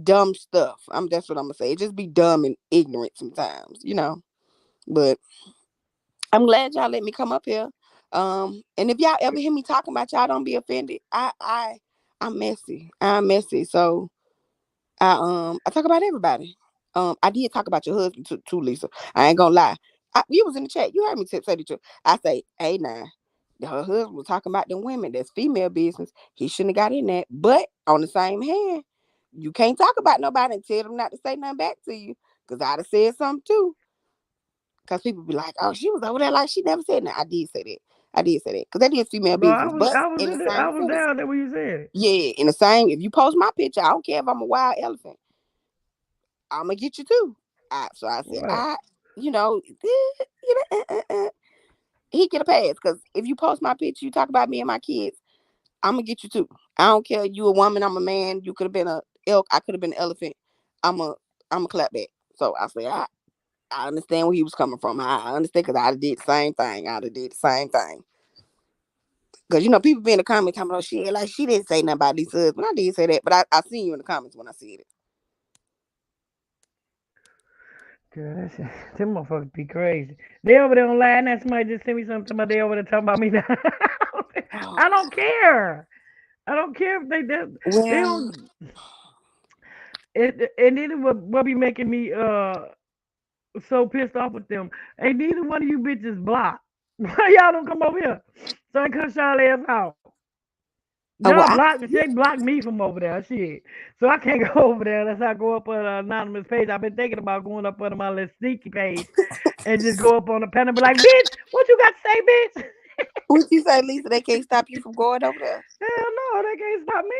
S5: dumb stuff. That's what I'm gonna say. It just be dumb and ignorant sometimes, you know. But I'm glad y'all let me come up here. And if y'all ever hear me talking about y'all, don't be offended. I'm messy. I'm messy. So I talk about everybody. I did talk about your husband too, Lisa. I ain't gonna lie. You was in the chat. You heard me say the truth. I say, hey now, her husband was talking about the women. That's female business. He shouldn't have got in that. But on the same hand, you can't talk about nobody and tell them not to say nothing back to you. Cause I'd have said something too. Cause people be like, oh, she was over there like she never said nothing. I did say that. I did say that. Cause that is female
S1: No,
S5: business. But
S1: I was
S5: in the
S1: in the, I
S5: same
S1: was
S5: sense,
S1: down there when you said it.
S5: yeah, in the same, if you post my picture, I don't care if I'm a wild elephant. I'm gonna get you too. So I said,
S1: Right.
S5: you know, he get a pass because if you post my picture, you talk about me and my kids, I'm gonna get you too. I don't care. You a woman, I'm a man. You could have been a elk. I could have been an elephant. I'm a clap back. So I said, I understand where he was coming from. I understand because I did the same thing. I'd have did the same thing. Because people be in the comments talking about shit like she didn't say nothing about these husbands. I did say that, but I seen you in the comments when I said it.
S1: Girl, them motherfuckers be crazy. They over there online now. Somebody just sent me something about they over there talking about me now.
S5: Oh,
S1: I don't care. I don't care if they
S5: well,
S1: don't. And then what be making me so pissed off with them. Ain't neither one of you bitches blocked. Why y'all don't come over here? So I cut y'all ass out. Y'all
S5: well,
S1: blocked. They blocked me from over there. Shit. So I can't go over there unless I go up on an anonymous page. I've been thinking about going up on my little sneaky page and just go up on the panel and be like, bitch, what you got to say, bitch?
S5: what you say, Lisa? They can't stop you from going over there.
S1: Hell no, they can't stop me.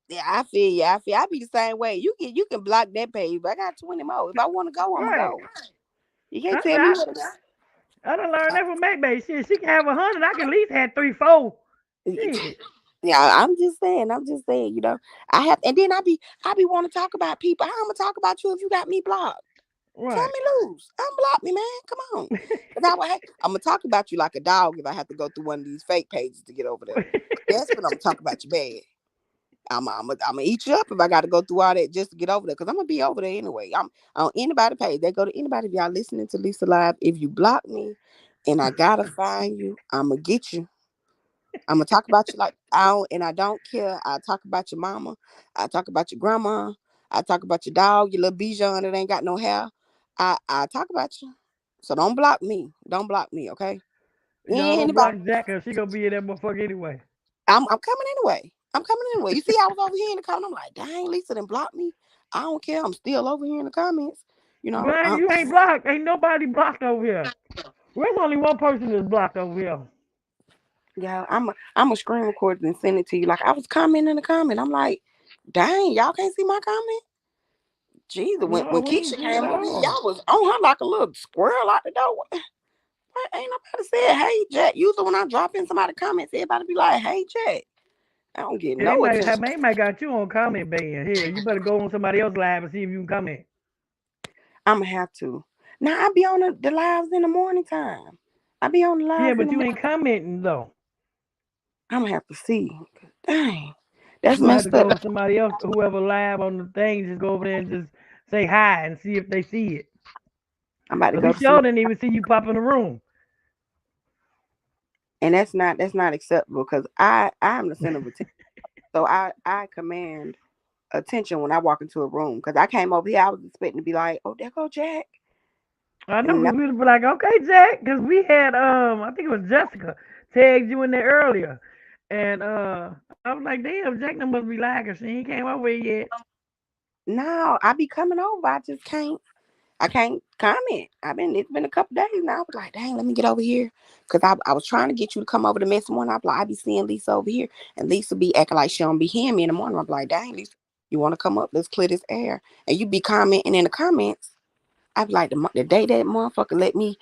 S5: Yeah, I feel you. I be the same way. You can block that page, but I got 20 more. If I want to go, I'm gonna
S1: Right.
S5: go. You can't
S1: I,
S5: tell me
S1: I,
S5: what to
S1: I done learned that from Maybay. Shit, she can have 100. I can at least have 3, 4.
S5: do.
S1: Shit.
S5: Yeah, I'm just saying. I'm just saying. I have, and then I be want to talk about people. How I'm gonna talk about you if you got me blocked? Cut
S1: Right.
S5: me loose. Unblock me, man. Come on. I'm gonna talk about you like a dog if I have to go through one of these fake pages to get over there. That's when I'm gonna talk about you bad. I'm gonna eat you up if I got to go through all that just to get over there. Cause I'm gonna be over there anyway. I'm on anybody page. They go to anybody. If y'all listening to Lisa Live, if you block me and I gotta find you, I'm gonna get you. I'm gonna talk about you like I don't care. I talk about your mama. I talk about your grandma. I talk about your dog, your little Bichon that ain't got no hair. I talk about you. So don't block me. Don't block me, okay?
S1: Y'all don't
S5: Anybody.
S1: block Jack because she going to be in that motherfucker anyway.
S5: I'm coming anyway. I'm coming anyway. You see, I was over here in the comments. I'm like, dang, Lisa didn't block me. I don't care. I'm still over here in the comments. You know,
S1: But
S5: I'm,
S1: you ain't blocked. Ain't nobody blocked over here. There's only one person that's blocked over here.
S5: yeah, I'm a screen record and send it to you. Like I was commenting in the comment. I'm like, dang, y'all can't see my comment. Jesus,
S1: No,
S5: when
S1: we
S5: Keisha
S1: ain't see it
S5: came
S1: at
S5: over here,
S1: all.
S5: y'all was on her like a little squirrel out the door. What? Ain't nobody said, hey, Jack. Usually when I drop in somebody comments, everybody be like, hey, Jack. I don't get
S1: Yeah, they
S5: no
S1: might have
S5: attention.
S1: they might got you on comment ban. Here, you better go on somebody else's live and see if you can comment.
S5: I'm gonna have to. Now I be on the lives in the morning time. I be on the
S1: Yeah,
S5: lives in
S1: but
S5: the
S1: you
S5: morning.
S1: ain't commenting though.
S5: I'm gonna have to see. Dang, that's
S1: You gonna have to
S5: messed up.
S1: go to somebody else, whoever live on the thing, just go over there and just say hi and see if they see it.
S5: I'm about to
S1: Cause we
S5: go to
S1: sure
S5: somebody,
S1: didn't even see you pop in the room.
S5: and that's not acceptable because I'm the center of attention. So I command attention when I walk into a room. Because I came over here, I was expecting to be like, oh, there go Jack.
S1: I know,
S5: No,
S1: cause we'd be like, okay, Jack, cause we had I think it was Jessica tagged you in there earlier, and I was like, damn, Jack must be lagging. She ain't came over here yet.
S5: no, I be coming over. I just can't. I can't comment. It's been a couple days now. I was like, dang, let me get over here. Cause I was trying to get you to come over the mess morning. I was like, I be seeing Lisa over here. And Lisa be acting like she don't be hearing me in the morning. I'm like, dang, Lisa, you want to come up? Let's clear this air. And you be commenting in the comments. I be like, the day that motherfucker let me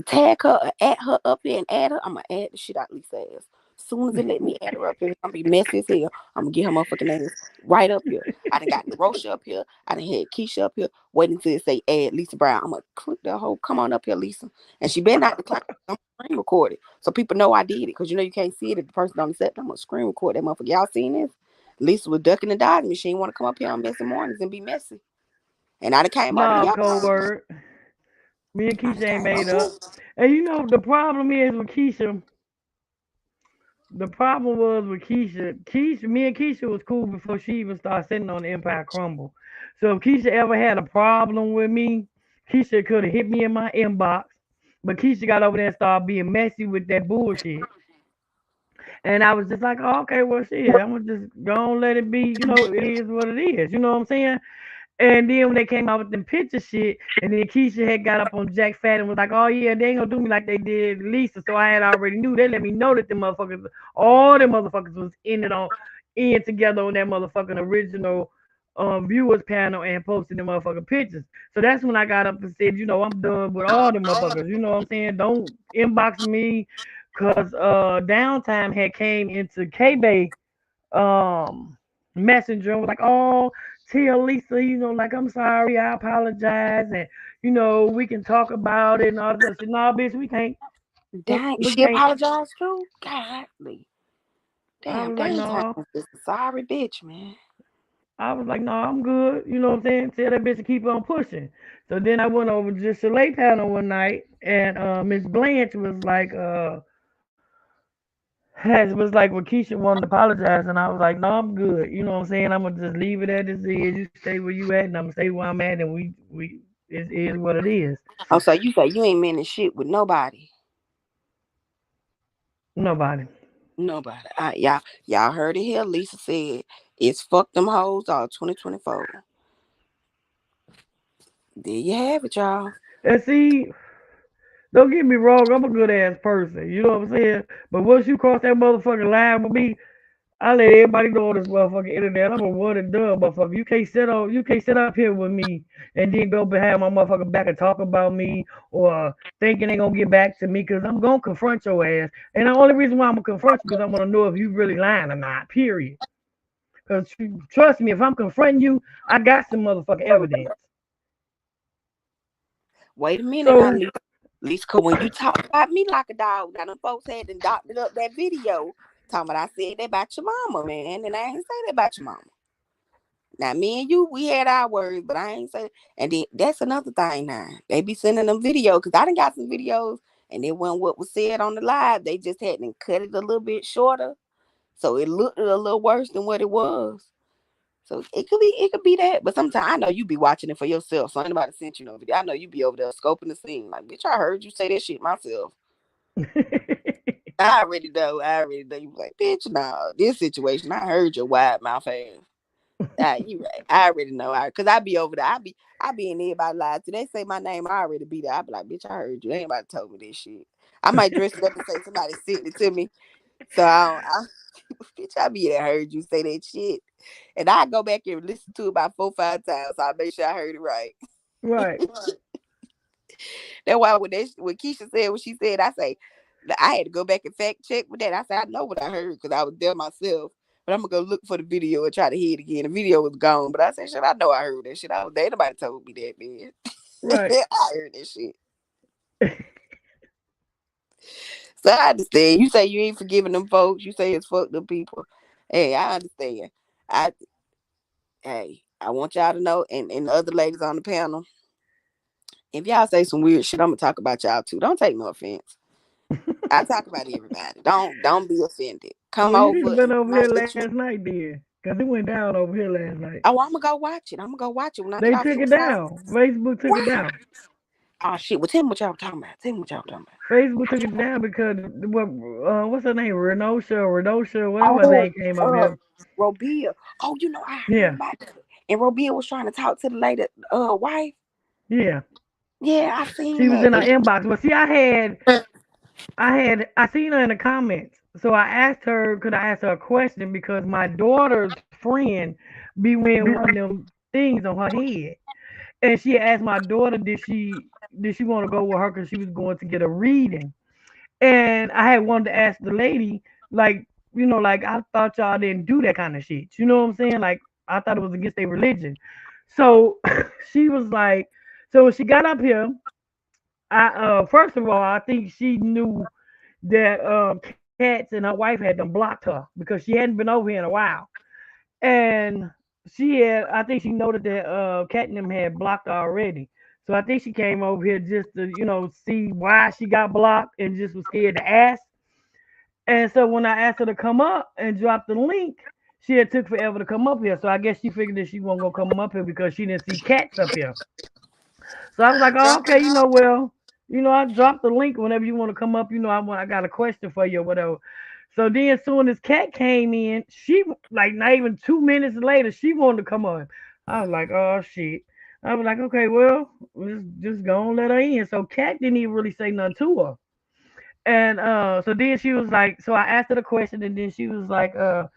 S5: tag her or add her up here and add her, I'm gonna add the shit out Lisa ass. As soon as it let me add her up here, I'm gonna be messy as hell. I'm gonna get her motherfucking ass right up here. I done got Rosha up here. I done had Keisha up here. Waiting until it say add Lisa Brown. I'm gonna click the whole, come on up here, Lisa. And she better not decline. I'm gonna screen record it. So people know I did it. Because you know you can't see it if the person don't accept. I'm gonna screen record that motherfucker. Y'all seen this? Lisa was ducking and dodging me. She didn't want to come up here on messy mornings and be messy. And I done came over to
S1: Nah,
S5: y'all.
S1: cold word. Me and
S5: I done
S1: Keisha ain't
S5: came
S1: made
S5: over.
S1: up. And you know the problem is with Keisha. The problem was with Keisha. Me and Keisha was cool before she even started sitting on the Empire Crumble. So if Keisha ever had a problem with me, Keisha could have hit me in my inbox. But Keisha got over there and started being messy with that bullshit. And I was just like, oh, okay, well, shit, I'm gonna just go and let it be. You know, it is what it is. You know what I'm saying? And then when they came out with them picture shit, and then Keisha had got up on Jack Fat and was like, "Oh yeah, they ain't gonna do me like they did Lisa." So I had already knew. They let me know that the motherfuckers, all the motherfuckers, was in together on that motherfucking original viewers panel and posting the motherfucking pictures. So that's when I got up and said, you know, I'm done with all the motherfuckers. You know what I'm saying? Don't inbox me, cause downtime had came into K Bay um messenger and was like, oh, tell Lisa, you know, like I'm sorry, I apologize, and you know, we can talk about it and all that shit. No, bitch, we can't.
S5: Dang,
S1: We
S5: she
S1: can't.
S5: apologized too? Godly.
S1: I
S5: Damn,
S1: was like,
S5: downtime
S1: no.
S5: is just a sorry bitch, man.
S1: I was like, no, I'm good. You know what I'm saying? Tell that bitch to keep on pushing. So then I went over to the Chalet panel one night, and Miss Blanche was like, well, Keisha wanted to apologize, and I was like, no, I'm good. You know what I'm saying? I'm gonna just leave it as it is. You stay where you at, and I'm gonna stay where I'm at, and we it is what it is.
S5: Oh, so you say you ain't meant to shit with nobody.
S1: Nobody.
S5: Nobody. Y'all heard it here. Lisa said it's fuck them hoes all 2024. There you have it, y'all.
S1: And see, don't get me wrong, I'm a good ass person. You know what I'm saying? But once you cross that motherfucking line with me, I let everybody know on this motherfucking internet. I'm a one and done motherfucker. You can't sit up here with me and then go behind my motherfucking back and talk about me or thinking they gonna get back to me because I'm gonna confront your ass. And the only reason why I'm gonna confront you because I'm gonna know if you really lying or not. Period. Because trust me, if I'm confronting you, I got some motherfucking evidence.
S5: Wait a minute now,
S1: So
S5: Lisa. Lisa, 'cause when you talk about me like a dog, now them folks had and doctored up that video talking about I said that about your mama, man, and I ain't say that about your mama. Now me and you, we had our words, but I ain't say. And then that's another thing. Now they be sending them videos because I done got some videos, and it wasn't what was said on the live. They just had to cut it a little bit shorter, so it looked a little worse than what it was. So it could be that. But sometimes I know you be watching it for yourself. So anybody sent you no video. I know you be over there scoping the scene. Like, bitch, I heard you say that shit myself. I already know. I already know. You be like, bitch, nah, this situation. I heard your wide mouth ass. You right. I already know. Cause I be over there. I be in everybody's lives. Till they say my name, I already be there. I be like, bitch, I heard you. Ain't nobody told me this shit. I might dress it up and say somebody sent it to me. So bitch, I be there. I heard you say that shit. And I go back and listen to it about 4 or 5 times. So I make sure I heard it right.
S1: right.
S5: That's why when Keisha said what she said, I say I had to go back and fact check with that. I said I know what I heard because I was there myself. But I'm gonna go look for the video and try to hear it again. The video was gone, but I said, shit, I know I heard that shit. I was there. Nobody told me that, man.
S1: Right.
S5: I heard that shit. So I understand. You say you ain't forgiving them folks. You say it's fuck them people. Hey, I understand. I I want y'all to know, and the other ladies on the panel, if y'all say some weird shit, I'm gonna talk about y'all too. Don't take no offense. I talk about everybody. Don't be offended. Come
S1: Well, you need to
S5: over
S1: been
S5: and
S1: over
S5: say
S1: here
S5: what you.
S1: last night, then, cause it went down over here last night.
S5: Oh, I'm gonna go watch it. I'm gonna go watch it when I get
S1: They
S5: off
S1: took
S5: here
S1: it
S5: with y'all.
S1: down. Facebook took it
S5: Why?
S1: down.
S5: Oh shit! Well, tell me what y'all talking about. Tell me what y'all talking
S1: Facebook took it down because what's her name? Renosha, whatever her
S5: about.
S1: name came up
S5: Oh,
S1: here.
S5: Robia. Oh, I heard
S1: Yeah,
S5: about that. And Robia was trying to talk to the lady, wife.
S1: Yeah,
S5: Yeah, I seen
S1: she was in
S5: that.
S1: our inbox. But see, I seen her in the comments. So I asked her, could I ask her a question because my daughter's friend be wearing one of them things on her head, and she asked my daughter, did she want to go with her because she was going to get a reading. And I had wanted to ask the lady, like, like I thought y'all didn't do that kind of shit. You know what I'm saying? Like I thought it was against their religion. So she was like, so when she got up here, I first of all, I think she knew that Cats and her wife had them blocked her because she hadn't been over here in a while. And I think she noted that Cat and them had blocked her already. So I think she came over here just to, see why she got blocked and just was scared to ask. And so when I asked her to come up and drop the link, she had took forever to come up here. So I guess she figured that she wasn't gonna come up here because she didn't see Cats up here. So I was like, oh, okay, well, I dropped the link whenever you want to come up. I got a question for you or whatever. So then, as soon as Kat came in, she like not even 2 minutes later, she wanted to come on. I was like, oh shit. I was like, okay, well, let's just go and let her in. So Kat didn't even really say nothing to her. And so then she was like, so I asked her the question, and then she was like, so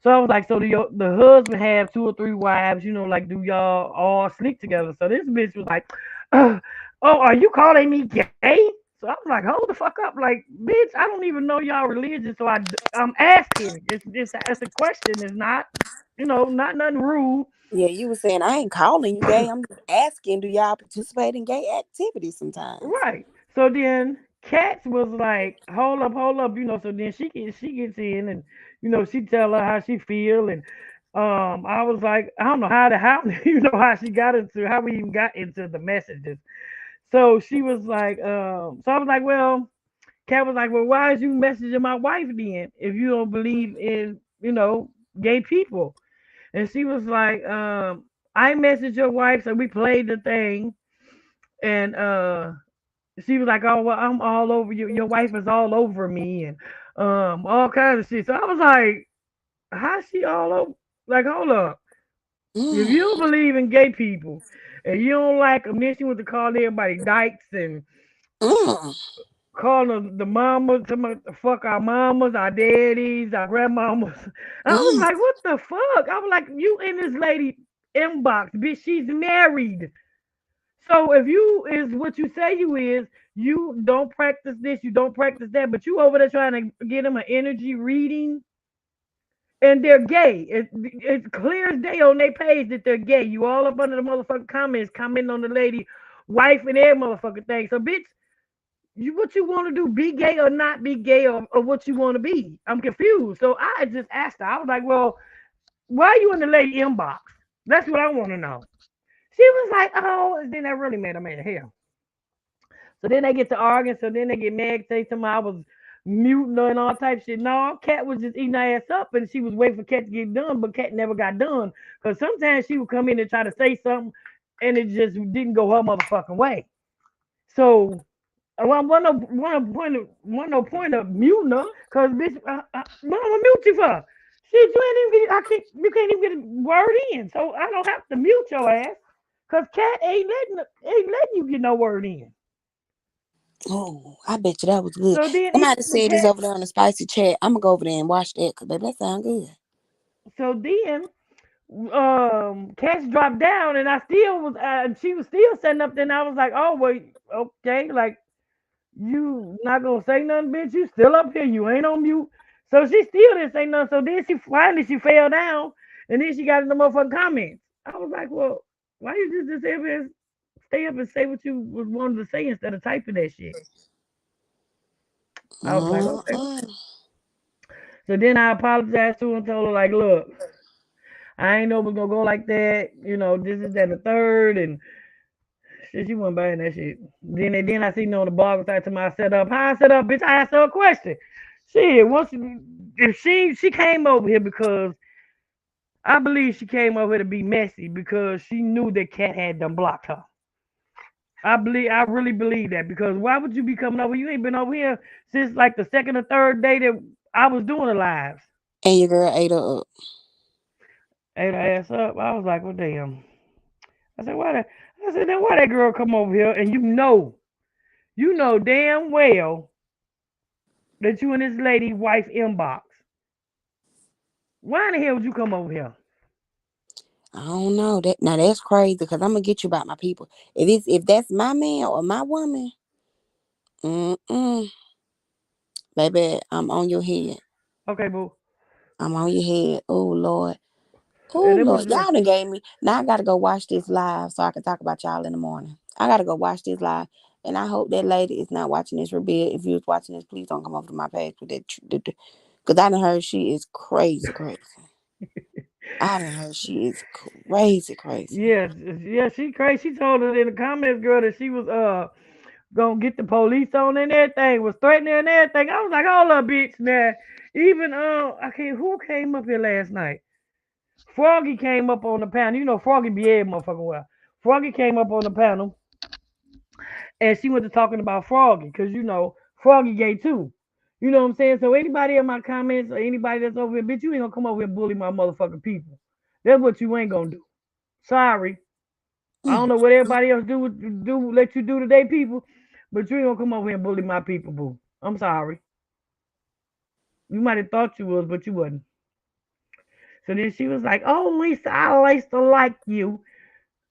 S1: I was like, so do the husband have two or three wives? Like, do y'all all sleep together? So this bitch was like, uh, oh, are you calling me gay? So I was like, hold the fuck up, like, bitch, I don't even know y'all religion, so I'm asking. It's a question. It's not, not nothing rude.
S5: Yeah, you were saying I ain't calling you gay. I'm just asking, do y'all participate in gay activities sometimes?
S1: Right. So then Cats was like, hold up, So then she gets in and she tell her how she feel and I was like, I don't know how how she got into how we even got into the messages. So she was like, so I was like, well, Cat was like, well, why is you messaging my wife then if you don't believe in gay people? And she was like, I messaged your wife, so we played the thing, and she was like, "Oh well, I'm all over you. Your wife is all over me, and all kinds of shit." So I was like, "How she all over? Like, hold up. If
S5: Mm,
S1: you don't believe in gay people, and you don't like them, then she went to call everybody dykes and
S5: mm,
S1: calling the mamas, fuck our mamas, our daddies, our grandmamas." I was
S5: mm.
S1: like, "What the fuck?" I was like, "You in this lady inbox, bitch? She's married." So if you is what you say you is, you don't practice this, you don't practice that, but you over there trying to get them an energy reading, and they're gay. It's clear as day on their page that they're gay. You all up under the motherfucking comments, commenting on the lady, wife and every motherfucking thing. So bitch, you what you want to do? Be gay or not be gay, or what you want to be? I'm confused. So I just asked her. I was like, well, why are you in the lady inbox? That's what I want to know. She was like, oh, and then that really made her mad hell. So then they get to arguing. So then they get mad, say to me I was muting her and all type of shit. No, Cat was just eating her ass up, and she was waiting for Cat to get done, but Cat never got done. Because sometimes she would come in and try to say something, and it just didn't go her motherfucking way. So no point of muting her, cause bitch, what I'm gonna mute you for? Shit, you can't even get a word in. So I don't have to mute your ass, cause Cat ain't letting you get no word in.
S5: Oh, I bet you that was good.
S1: So then
S5: Somebody
S1: even
S5: said this
S1: Cat,
S5: over there on the spicy chat. I'm gonna go over there and watch that because baby, that sound good.
S1: so then Cash dropped down, and I still was she was still setting up. Then I was like, oh well, okay, like you not gonna say nothing, bitch. You still up here, you ain't on mute. So she still didn't say nothing. So then she fell down, and then she got in the motherfucking comments. I was like, well, why you just stay up and say what you was wanting to say instead of typing that shit? I was like, okay.
S5: Mm-mm.
S1: So then I apologized to her and told her like, look, I ain't know it was gonna go like that. This is that and the third, and shit, she wasn't buying that shit. Then I seen on the blog side to my setup. How I set up, bitch. I asked her a question. Shit, if she came over here because I believe she came over here to be messy because she knew that Cat had done blocked her. I really believe that because why would you be coming over? You ain't been over here since like the second or third day that I was doing the lives.
S5: And your girl ate her up.
S1: Ate her ass up. I was like, well, damn. I said, I said, then why that girl come over here and you know damn well that you in this lady wife inbox. Why in the hell would you come over here?
S5: I don't know that. Now that's crazy because I'm gonna get you about my people. If that's my man or my woman, mm-mm, baby, I'm on your head.
S1: Okay, boo.
S5: I'm on your head. Oh Lord. Oh
S1: And it was
S5: Lord. Y'all done gave me. Now I gotta go watch this live so I can talk about y'all in the morning. I gotta go watch this live. And I hope that lady is not watching this. Rebel, if you was watching this, please don't come over to my page with that. Because I done heard she is crazy, crazy. I done heard she is crazy, crazy.
S1: yeah, she crazy. She told us in the comments, girl, that she was gonna get the police on and everything, was threatening and everything. I was like, hold up, bitch. Now, even I can't who came up here last night? Froggy came up on the panel. You know Froggy be every motherfucking well. Froggy came up on the panel and she went to talking about Froggy, because you know Froggy gay too. You know what I'm saying? So anybody in my comments or anybody that's over here, bitch, you ain't gonna come over here and bully my motherfucking people. That's what you ain't gonna do. Sorry. I don't
S5: Mm.
S1: know what everybody else let you do today, people, but you ain't gonna come over here and bully my people, boo. I'm sorry. You might have thought you was, but you wasn't. So then she was like, "Oh, Lisa, I used to like you."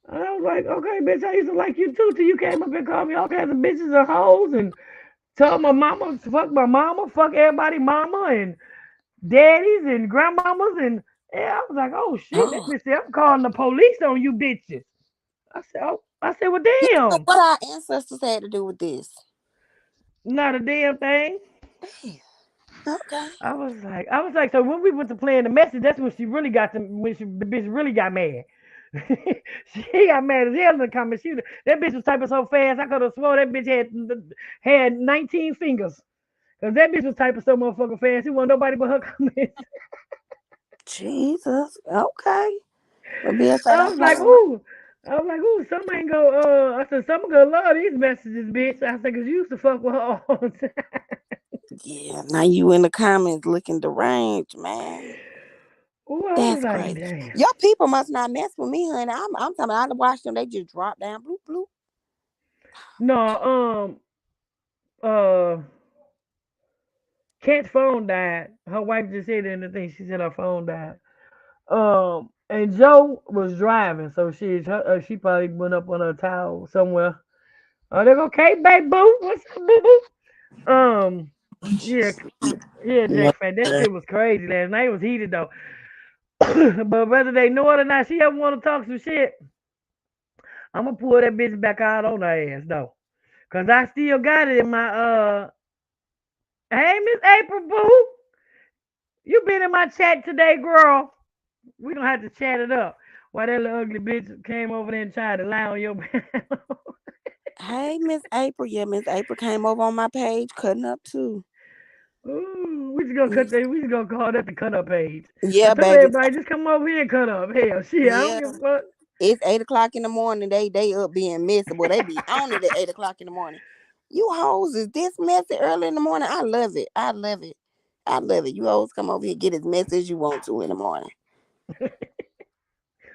S1: And I was like, "Okay, bitch, I used to like you too till you came up and called me all kinds of bitches and hoes and told my mama, fuck everybody, mama and daddies and grandmamas and yeah." I was like, "Oh shit, that
S5: Oh.
S1: bitch said I'm calling the police on you bitches." I said, "Well,
S5: So
S1: damn,
S5: what our ancestors had to do with this?
S1: not a damn thing."
S5: Okay.
S1: I was like, so when we went to playing the message, that's when she really got the bitch really got mad. She got mad as hell in the comments. That bitch was typing so fast, I could have swore that bitch had 19 fingers. Cause that bitch was typing so motherfucking fast, it wasn't nobody but her comments.
S5: Jesus. Okay. But be say
S1: I
S5: don't
S1: was
S5: play
S1: like,
S5: with my.
S1: ooh. I was like, ooh, some ain't go, I said, some gonna love these messages, bitch. I said, cause you used to fuck with her all the time.
S5: Yeah. Now you in the comments looking deranged, man.
S1: Ooh, I was
S5: That's
S1: like,
S5: crazy.
S1: damn.
S5: Your people must not mess with me, honey. I'm talking about I watch them, they just drop down bloop bloop.
S1: No, uh, Cat's phone died. Her wife just said in the thing. She said her phone died. And Joe was driving, so she probably went up on her towel somewhere. Oh, they go, okay, baby boo. What's up, boo boo? Yeah, yeah,
S5: Yeah.
S1: Jack Fan. That shit was crazy last night. It was heated though. But whether they know it or not, she ever want to talk some shit, I'm gonna pull that bitch back out on her ass though. Cause I still got it in my hey Miss April Boo, you been in my chat today, girl. We gonna have to chat it up. Why that little ugly bitch came over there and tried to lie on your panel.
S5: Hey, Miss April. Yeah, Miss April came over on my page cutting up too.
S1: Ooh, we just gonna cut that. We just gonna call that the cut up page. I
S5: Yeah,
S1: told
S5: baby.
S1: everybody just come over here and cut up. Hell, shit, I don't
S5: Yeah.
S1: give a fuck.
S5: It's 8 o'clock in the morning. They up being messy. Boy, they be on it at 8 o'clock in the morning. You hoes is this messy early in the morning. I love it. I love it. I love it. You hoes come over here get as messy as you want to in the morning.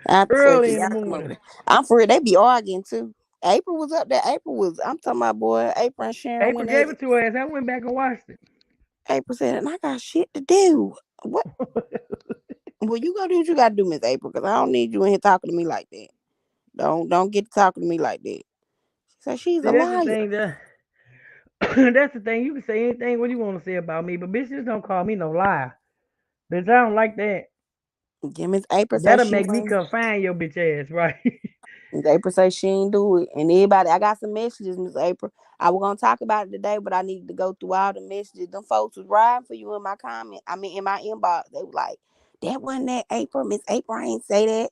S5: I fuck
S1: Early
S5: it.
S1: in the
S5: Y'all come over
S1: morning.
S5: there. I'm for real. They be arguing too. April was up there. I'm talking about boy, April and Sharon when
S1: April gave
S5: they
S1: it to her ass. I went back and watched it.
S5: April said, and I got shit to do. What well you go do what you gotta do, Miss April, because I don't need you in here talking to me like that. Don't get to talking to me like that. She said she's
S1: See,
S5: a
S1: that's the
S5: liar.
S1: thing. That's the thing. You can say anything what you want to say about me, but bitch, just don't call me no liar. Bitch, I don't like that.
S5: Yeah, Miss April said
S1: That'll
S5: she
S1: make me
S5: was.
S1: come find your bitch ass, right?
S5: Miss April say she ain't do it. And everybody, I got some messages, Miss April. I was gonna talk about it today, but I needed to go through all the messages. Them folks was riding for you in my comment. I mean, in my inbox, they were like, "That wasn't that April, Miss April ain't say that."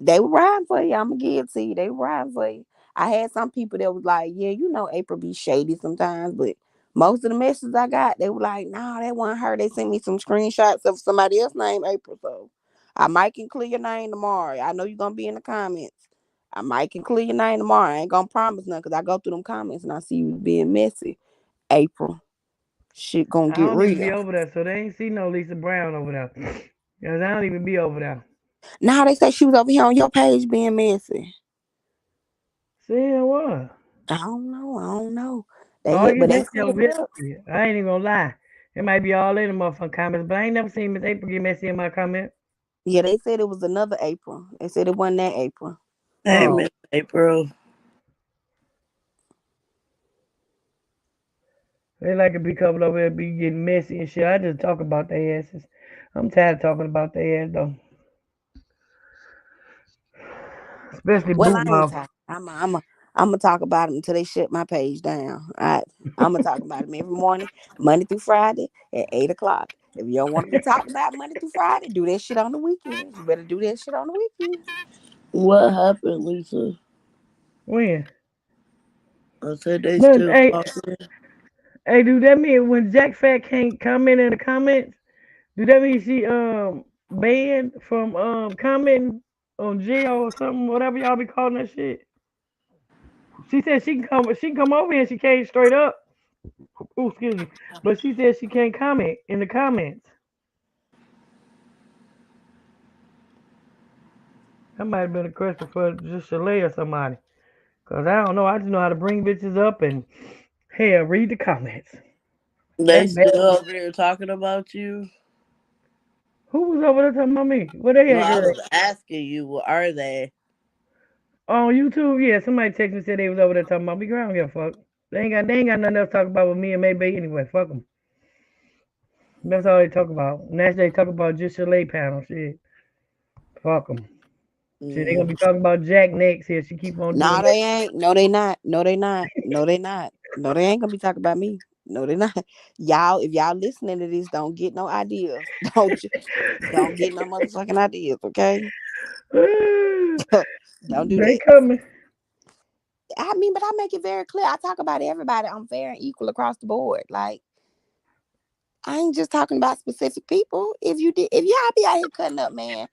S5: They were riding for you. I'm gonna give it to you. They were riding for you. I had some people that was like, "Yeah, you know, April be shady sometimes," but most of the messages I got, they were like, "No, that wasn't her." They sent me some screenshots of somebody else named April, so I might can clear your name tomorrow. I know you're gonna be in the comments. I might can clear your name tomorrow. I ain't gonna promise nothing because I go through them comments and I see you being messy. April, shit gonna
S1: I
S5: get
S1: don't even be
S5: real.
S1: over there, so they ain't see no Lisa Brown over there. Cause I don't even be over there.
S5: Now they say she was over here on your page being messy.
S1: Saying what?
S5: I don't know.
S1: All you
S5: But they
S1: messy
S5: said
S1: over
S5: it
S1: here.
S5: up.
S1: I ain't even gonna lie. It might be all in the motherfucking comments, but I ain't never seen Miss April get messy in my comment.
S5: Yeah, they said it was another April. They said it wasn't that April.
S6: Hey,
S1: Oh,
S6: Miss April.
S1: they like to be coming over here and be getting messy and shit. I just talk about their asses. I'm tired of talking about their ass though. Especially
S5: Well,
S1: boot
S5: I ain't
S1: mouth.
S5: tired. I'm gonna talk about them until they shut my page down. I'm gonna talk about them every morning, Monday through Friday at 8 o'clock. If you don't want to be talked about Monday through Friday, do that shit on the weekends. You better do that shit on the weekends.
S6: What happened, Lisa?
S1: When?
S6: I said they
S1: Look,
S6: still
S1: hey,
S6: talking.
S1: hey, do that mean when Jack Fat can't comment in the comments? Do that mean she banned from commenting on jail or something, whatever y'all be calling that shit? She said she can come over here and she came straight up. Oh, excuse me. But she said she can't comment in the comments. That might have been a question for just Shalay or somebody. Cause I don't know. I just know how to bring bitches up and hell, read the comments.
S6: They
S1: That's bad.
S6: still over there talking about you.
S1: Who was over there talking about me? Where they
S6: No,
S1: at,
S6: I
S1: girl?
S6: was asking you, what are they?
S1: On YouTube, yeah. Somebody texted me said they was over there talking about me. Girl, I don't give a fuck. They ain't got nothing else to talk about with me and Maybay anyway. Fuck them. That's all they talk about. Next they talk about just Shalay panel shit. Fuck them. Shit, they gonna
S6: Mm.
S1: be talking about Jack next here. She keep on doing
S5: No,
S1: that.
S5: they ain't. No, they not. No, they not. No, they not. No, they ain't gonna be talking about me. No, they not. Y'all, if y'all listening to this, don't get no ideas. Don't get no motherfucking ideas, okay? Don't do
S1: They
S5: that.
S1: coming.
S5: I mean, but I make it very clear. I talk about everybody. I'm fair and equal across the board. Like, I ain't just talking about specific people. If y'all be out here cutting up, man,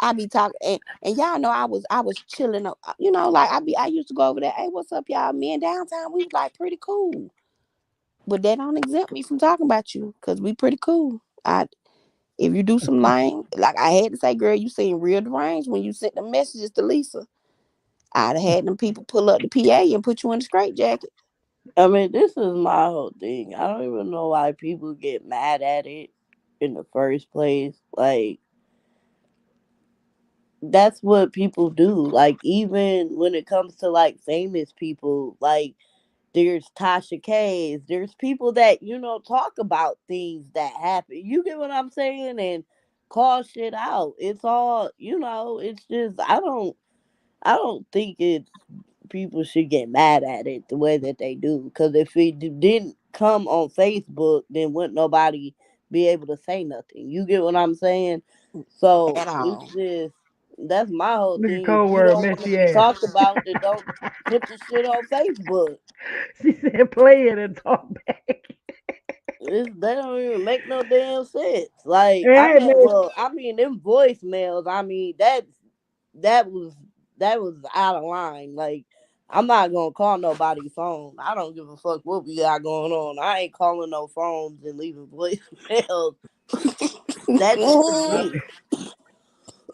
S5: I be talking, and y'all know I was chilling up. Like I used to go over there. Hey, what's up, y'all? Me in downtown, we was like pretty cool. But that don't exempt me from talking about you, cause we pretty cool. If you do some lying, like I had to say, girl, you seem real deranged when you sent the messages to Lisa. I'd have had them people pull up the PA and put you in a straitjacket.
S6: I mean, this is my whole thing. I don't even know why people get mad at it in the first place. Like, that's what people do. Like, even when it comes to like famous people, like there's Tasha K's, there's people that, talk about things that happen. You get what I'm saying? And call shit out. It's all, it's just I don't think it's people should get mad at it the way that they do. Because if it didn't come on Facebook, then wouldn't nobody be able to say nothing. You get what I'm saying? So
S5: At
S6: it's
S5: all.
S6: just that's my whole
S1: Look at
S6: thing. If
S1: cold
S6: you
S1: word,
S6: don't want to
S1: messy
S6: be
S1: ass.
S6: talked about, then don't put the shit on Facebook.
S1: She said play it and talk back.
S6: They don't even make no damn sense. Like
S1: And I had made
S6: I mean, them voicemails. I mean, that was that was out of line. Like, I'm not gonna call nobody's phone. I don't give a fuck what we got going on. I ain't calling no phones and leaving voicemails. That's just me.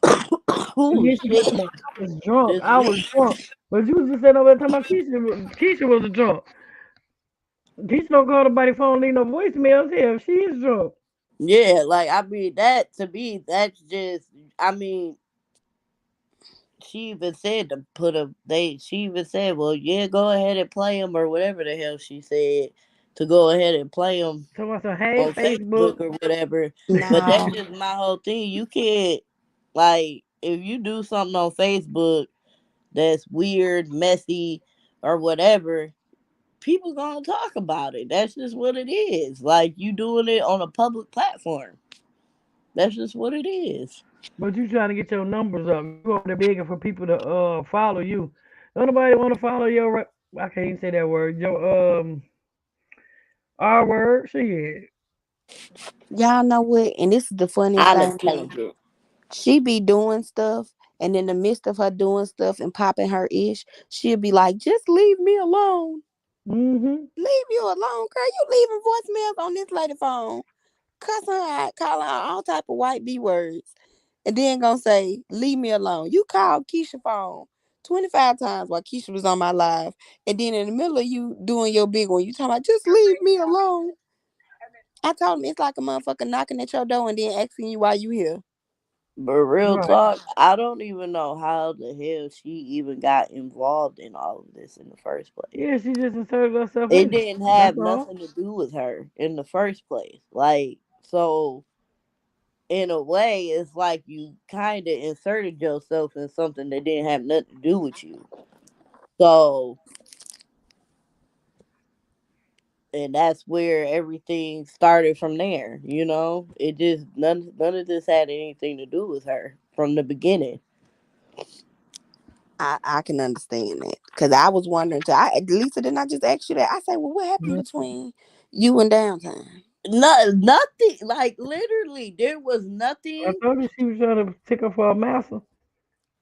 S1: and
S6: Ooh,
S1: then she talking
S6: shit.
S1: about I was drunk.
S6: It's
S1: I
S6: me.
S1: was drunk. But you was just sitting over there talking about Keisha. Keisha was a drunk. Keisha don't call nobody phone, leave no voicemails here. She is drunk.
S6: Yeah, like I mean, that to me, that's just. I mean, she even said to put a they. She even said, "Well, yeah, go ahead and play them or whatever the hell she said to go ahead and play them
S1: Talking about some hey
S6: on
S1: Facebook.
S6: Facebook or whatever." But that's
S5: No.
S6: just my whole thing. You can't like if you do something on Facebook that's weird, messy, or whatever. People gonna talk about it. That's just what it is. Like you doing it on a public platform. That's just what it is.
S1: But you trying to get your numbers up. You over there begging for people to follow you. Don't nobody want to follow your I can't even say that word. Your R word. Shit.
S5: Y'all know what? And this is the funniest thing to me.
S6: Unintelligent.
S5: She be doing stuff, and in the midst of her doing stuff and popping her ish, she'll be like, just leave me alone.
S1: Mm-hmm.
S5: Leave you alone, girl. You leaving voicemails on this lady phone, cussing her out, calling her all type of white B words, and then gonna say, leave me alone. You called Keisha phone 25 times while Keisha was on my live. And then in the middle of you doing your big one, you talking about just leave me alone. I told him it's like a motherfucker knocking at your door and then asking you why you here.
S6: But real
S1: Right.
S6: talk, I don't even know how the hell she even got involved in all of this in the first place.
S1: Yeah, she just inserted herself
S6: It
S1: in it.
S6: didn't
S1: That's
S6: have
S1: all.
S6: nothing to do with her in the first place. Like, so in a way, it's like you kind of inserted yourself in something that didn't have nothing to do with you. So, and that's where everything started from there. You know, it just none of this had anything to do with her from the beginning.
S5: I can understand that. Because I was wondering, too. Lisa, didn't I just ask you that? I said, well, what happened between you and Downtown?
S6: No, nothing. Like literally, there was
S1: I
S6: nothing.
S1: told you she was trying to take her for a master.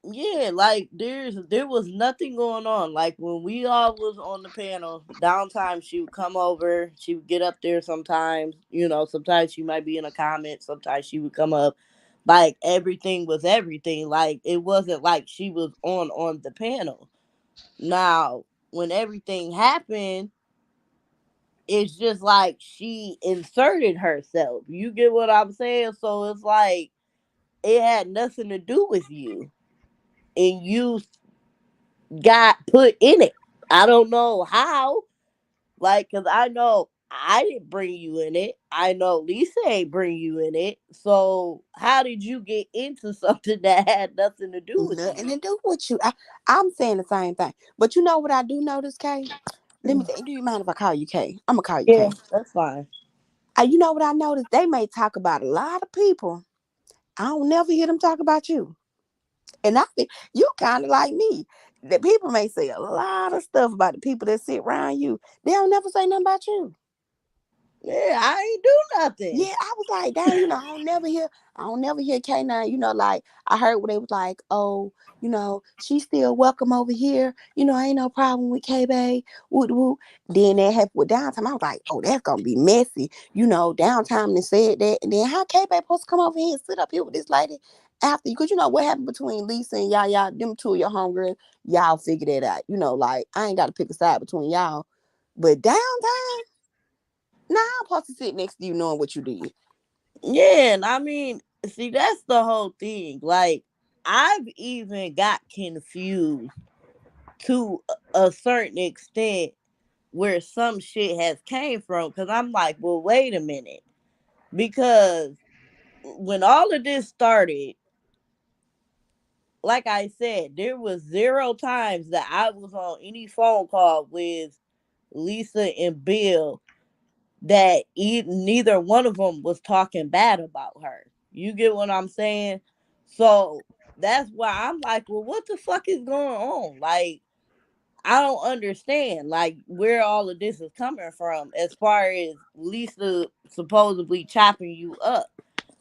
S6: Yeah, like there was nothing going on. Like when we all was on the panel, downtime she would come over, she would get up there sometimes, you know, sometimes she might be in a comment, sometimes she would come up. Like everything was everything. Like it wasn't like she was on the panel. Now, when everything happened, it's just like she inserted herself. You get what I'm saying? So it's like it had nothing to do with you. And you got put in it. I don't know how. Like, cause I know I didn't bring you in it. I know Lisa ain't bring you in it. So how did you get into something that had nothing to do with
S5: Nothing
S6: you?
S5: to do with you. I'm saying the same thing. But you know what I do notice, Kay? Let me think. Do you mind if I call you Kay? I'm going to call you
S6: Yeah,
S5: Kay.
S6: that's fine.
S5: You know what I noticed? They may talk about a lot of people. I don't never hear them talk about you. And I think you kind of like me. The people may say a lot of stuff about the people that sit around you. They don't never say nothing about you.
S6: Yeah, I ain't do nothing.
S5: Yeah, I was like, dang, I don't never hear K9, like I heard when they was like, oh, she's still welcome over here. Ain't no problem with K Bay. Woot woot. Then that happened with downtime. I was like, oh, that's gonna be messy. Downtime and said that. And then how K Bay supposed to come over here and sit up here with this lady after you? Because you know what happened between Lisa and Yaya, them two of your homegirls, y'all figure that out. Like I ain't gotta pick a side between y'all. But downtime. Now I'm supposed to sit next to you knowing what you did.
S6: Yeah, and I mean, see, that's the whole thing. Like, I've even got confused to a certain extent where some shit has came from because I'm like, well, wait a minute. Because when all of this started, like I said, there was zero times that I was on any phone call with Lisa and Bill that neither one of them was talking bad about her. You get what I'm saying? So that's why I'm like, well, what the fuck is going on? Like, I don't understand like where all of this is coming from as far as Lisa supposedly chopping you up.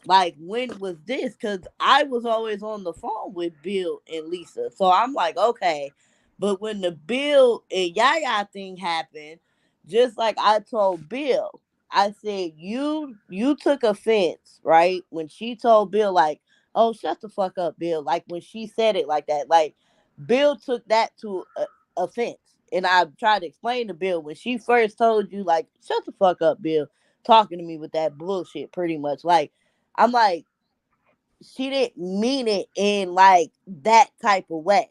S6: Like when was this? Cause I was always on the phone with Bill and Lisa. So I'm like, okay. But when the Bill and Yaya thing happened, just like I told Bill, I said, you took offense, right? When she told Bill, like, oh, shut the fuck up, Bill. Like when she said it like that, like Bill took that to offense. And I tried to explain to Bill when she first told you, like, shut the fuck up, Bill, talking to me with that bullshit pretty much. Like, I'm like, she didn't mean it in like that type of way.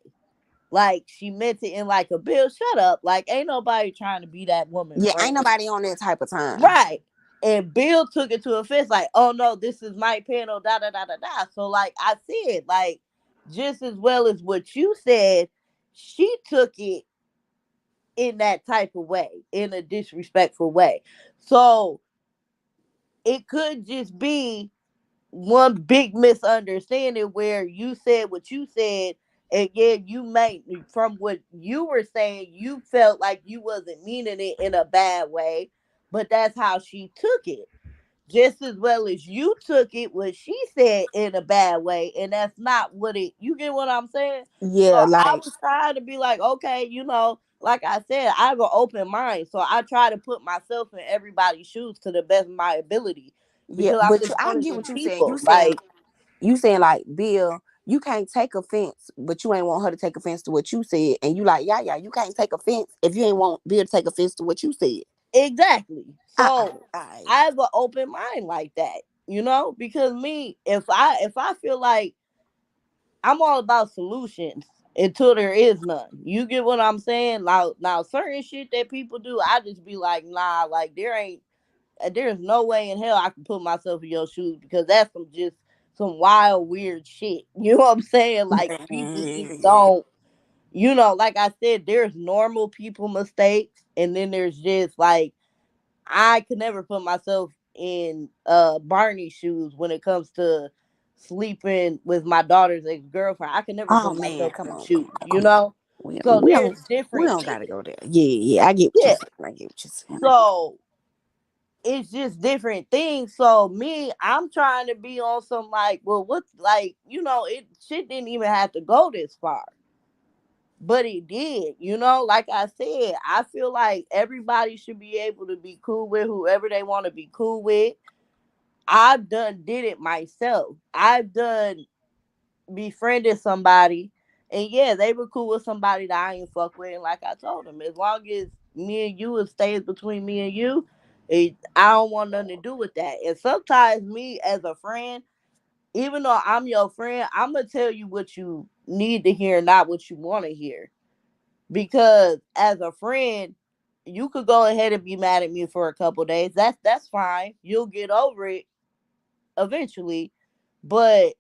S6: Like she meant it in like a Bill, shut up. Like ain't nobody trying to be that woman
S5: Yeah, ain't
S6: friend.
S5: nobody on that type of time.
S6: Right. And Bill took it to offense, like, oh no, this is my panel, da da da da da. So like I said, like just as well as what you said, she took it in that type of way, in a disrespectful way. So it could just be one big misunderstanding where you said what you said, and yeah, you might from what you were saying, you felt like you wasn't meaning it in a bad way, but that's how she took it. Just as well as you took it what she said in a bad way, and that's not what it you get what I'm saying? So
S5: Yeah,
S6: I
S5: like
S6: was trying to be like, okay, like I said, I have an open mind. So I try to put myself in everybody's shoes to the best of my ability
S5: yeah,
S6: because I'm
S5: but
S6: just
S5: I
S6: one of
S5: get
S6: them
S5: what you saying.
S6: people. Like
S5: You saying like Bill. you can't take offense, but you ain't want her to take offense to what you said. And you like, yeah, you can't take offense if you ain't want Bill to take offense to what you said.
S6: Exactly. So
S5: I
S6: I have an open mind like that, because me, if I feel like I'm all about solutions until there is none. You get what I'm saying? Now certain shit that people do, I just be like, nah, like there's no way in hell I can put myself in your shoes because that's some wild weird shit. You know what I'm saying? Like people just don't, like I said, there's normal people mistakes, and then there's just like I could never put myself in Barney's shoes when it comes to sleeping with my daughter's ex-girlfriend. I could never
S5: Oh
S6: put
S5: man,
S6: myself in
S5: come
S6: them
S5: on,
S6: shoes,
S5: come on.
S6: So
S5: We
S6: there's
S5: don't
S6: different
S5: gotta
S6: things.
S5: go there. Yeah, I get what
S6: Yeah.
S5: you're saying. I get what you're saying.
S6: So it's just different things. So me, I'm trying to be on some like, well, what's like, it shit didn't even have to go this far. But it did, like I said, I feel like everybody should be able to be cool with whoever they want to be cool with. I've did it myself. I've done befriended somebody, and yeah, they were cool with somebody that I ain't fuck with. And like I told them, as long as me and you, it stays between me and you, I don't want nothing to do with that. And sometimes me as a friend, even though I'm your friend, I'm gonna tell you what you need to hear, not what you want to hear. Because as a friend, you could go ahead and be mad at me for a couple days. That's fine. You'll get over it eventually. But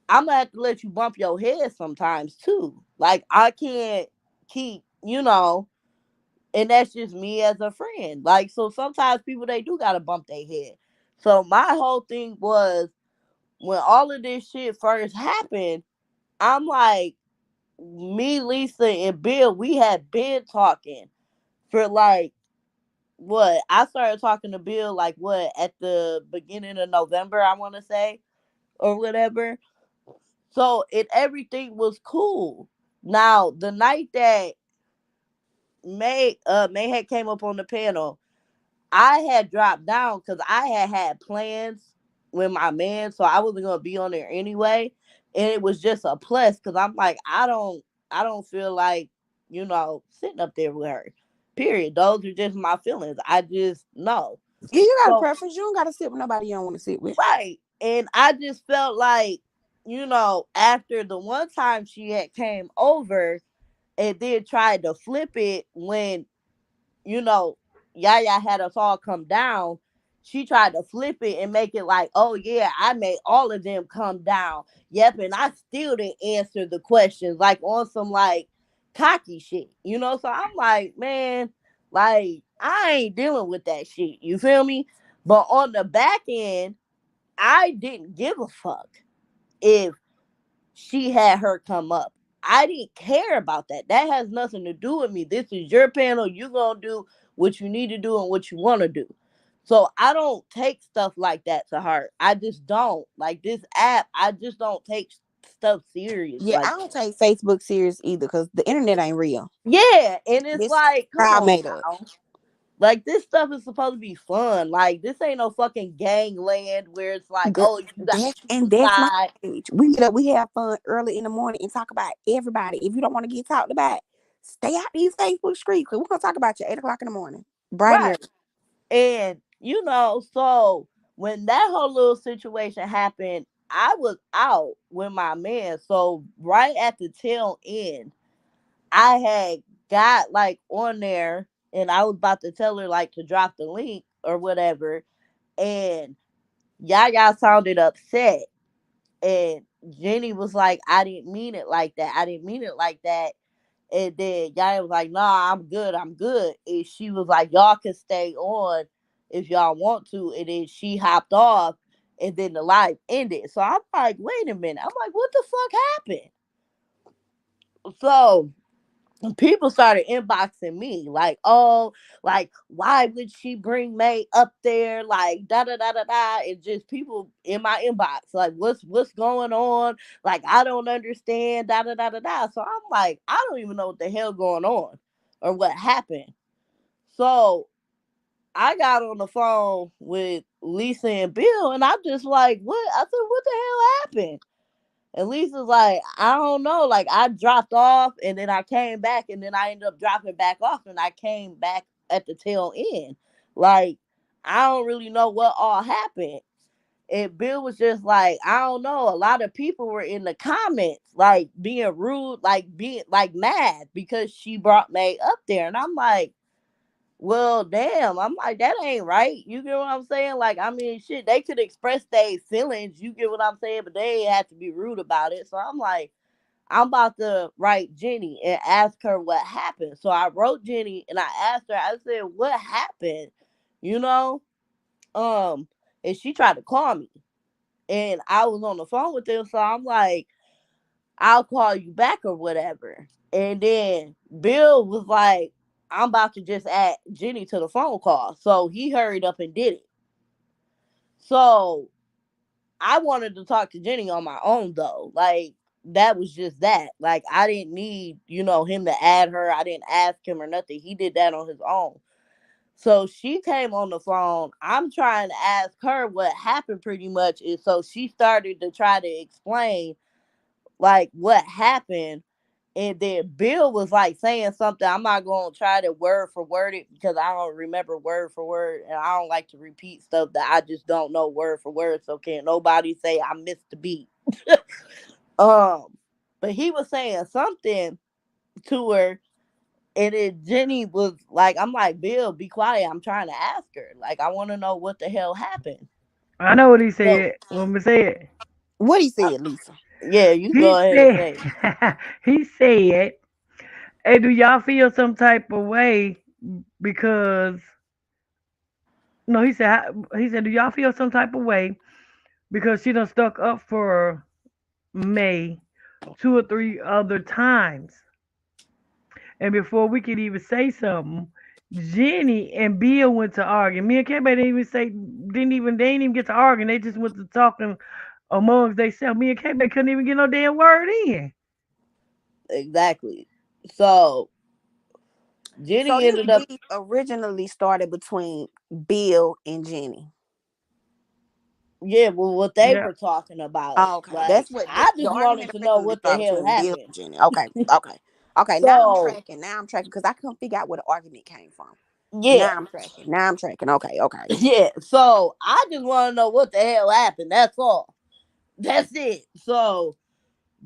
S6: I'm gonna have to let you bump your head sometimes too. Like I can't keep, and that's just me as a friend. Like so sometimes people they do gotta bump their head. So my whole thing was when all of this shit first happened, I'm like, me, Lisa, and Bill, we had been talking for like what? I started talking to Bill like what at the beginning of November, I want to say, or whatever. So everything was cool. Now the night that May had came up on the panel, I had dropped down because I had plans with my man, so I wasn't gonna be on there anyway. And it was just a plus because I'm like, I don't feel like, sitting up there with her. Period. Those are just my feelings. I just know.
S5: Yeah, you got a
S6: So
S5: preference. You don't gotta sit with nobody you don't want to sit with.
S6: right. And I just felt like, after the one time she had came over and then tried to flip it when, you know, Yaya had us all come down, she tried to flip it and make it like, oh yeah, I made all of them come down. Yep, and I still didn't answer the questions, like on some like cocky shit, So I'm like, man, like I ain't dealing with that shit. You feel me? But on the back end, I didn't give a fuck if she had her come up. I didn't care about that. That has nothing to do with me. This is your panel. You're going to do what you need to do and what you want to do. So I don't take stuff like that to heart. I just don't. Like this app, I just don't take stuff serious.
S5: Yeah,
S6: Like,
S5: I don't take Facebook serious either because the internet ain't real.
S6: yeah. And it's
S5: This
S6: like, come
S5: crowd
S6: on
S5: made up.
S6: now. Like this stuff is supposed to be fun. Like this ain't no fucking gangland where it's like, oh, you got to
S5: That's my
S6: side.
S5: age. We get up, we have fun early in the morning and talk about everybody. If you don't want to get talked about, stay out these Facebook streets because we're gonna talk about you 8 o'clock in the morning, bright and
S6: Right.
S5: early.
S6: And so when that whole little situation happened, I was out with my man. So right at the tail end, I had got like on there and I was about to tell her like to drop the link or whatever. And Yaya sounded upset. And Jenny was like, I didn't mean it like that. I didn't mean it like that. And then Yaya was like, nah, I'm good. I'm good. And she was like, y'all can stay on if y'all want to. And then she hopped off and then the live ended. So I'm like, wait a minute. I'm like, what the fuck happened? So people started inboxing me like, oh, like, why would she bring May up there? Like, da da da da da. And just people in my inbox, like, what's going on? Like, I don't understand, da da da da da. So I'm like, I don't even know what the hell going on or what happened. So I got on the phone with Lisa and Bill, and I'm just like, what? I said, what the hell happened? And Lisa's like, I don't know. Like, I dropped off and then I came back and then I ended up dropping back off and I came back at the tail end. Like, I don't really know what all happened. And Bill was just like, I don't know. A lot of people were in the comments, like being rude, like being like mad because she brought May up there. And I'm like, well, damn. I'm like, that ain't right. You get what I'm saying? Like, I mean, shit, they could express their feelings. You get what I'm saying? But they ain't have to be rude about it. So I'm like, I'm about to write Jenny and ask her what happened. So I wrote Jenny and I asked her, I said, what happened? You know? Um, and she tried to call me. And I was on the phone with them. So I'm like, I'll call you back or whatever. And then Bill was like, I'm about to just add Jenny to the phone call. So he hurried up and did it. So I wanted to talk to Jenny on my own though. Like, that was just that. Like, I didn't need, him to add her. I didn't ask him or nothing. He did that on his own. So she came on the phone. I'm trying to ask her what happened pretty much. And so she started to try to explain like what happened. And then Bill was like saying something. I'm not going to try to word for word it because I don't remember word for word. And I don't like to repeat stuff that I just don't know word for word. So can't nobody say I missed the beat. But he was saying something to her. And then Jenny was like, I'm like, Bill, be quiet. I'm trying to ask her. Like, I want to know what the hell happened.
S1: I know what he
S6: So,
S1: said. Want me to say it?
S5: What he said, Lisa?
S6: yeah, you
S1: He
S6: go ahead and
S1: said,
S6: say it.
S1: he said, hey, do y'all feel some type of way because, no, he said, do y'all feel some type of way because she done stuck up for May 2 or 3 other times? And before we could even say something, Jenny and Bill went to argue. Me and K didn't even they didn't even get to arguing. They just went to talking amongst themselves. Me and K couldn't even get no damn word in.
S6: Exactly. So,
S5: So
S6: Jenny
S5: this
S6: ended up,
S5: beef originally started between Bill and Jenny.
S6: yeah, well, what they
S1: Yeah.
S6: were talking about.
S5: Oh, okay,
S6: Like,
S5: that's what
S6: I
S5: the
S6: just wanted
S5: argument
S6: to know
S5: originally
S6: what the
S5: started
S6: hell
S5: between Bill
S6: happened.
S5: and Jenny. Okay, okay, okay.
S6: So,
S5: Now I'm tracking because I couldn't figure out where the argument came from.
S6: yeah,
S5: Now I'm tracking. Okay, okay.
S6: yeah. So, I just want to know what the hell happened. That's all. That's it. So,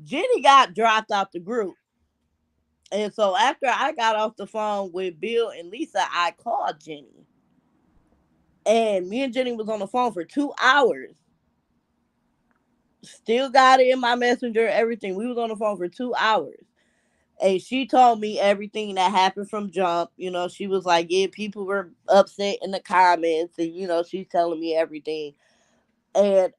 S6: Jenny got dropped out the group. And so after I got off the phone with Bill and Lisa, I called Jenny. And me and Jenny was on the phone for 2 hours. Still got it in my messenger, everything. We was on the phone for 2 hours. And she told me everything that happened from jump. She was like, yeah, people were upset in the comments. And, she's telling me everything. And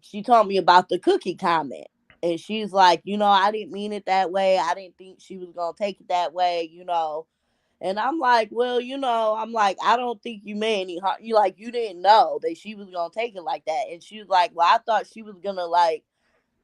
S6: she told me about the cookie comment. And she's like, I didn't mean it that way. I didn't think she was going to take it that way. And I'm like, well, I'm like, I don't think you meant any harm. You didn't know that she was gonna take it like that. And she was like, well, I thought she was gonna like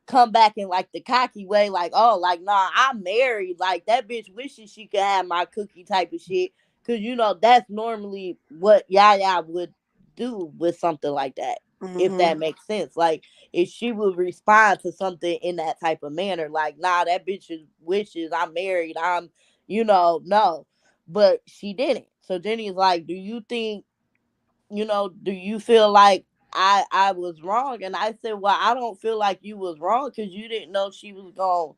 S6: come back in like the cocky way, like, oh, like, nah, I'm married. Like that bitch wishes she could have my cookie type of shit. Cause that's normally what Yaya would do with something like that. If
S5: Mm-hmm.
S6: that makes sense. Like if she would respond to something in that type of manner, like, nah, that bitch wishes I'm married. No. But she didn't. So Jenny's like, do you think, do you feel like I was wrong? And I said, well, I don't feel like you was wrong because you didn't know she was gonna,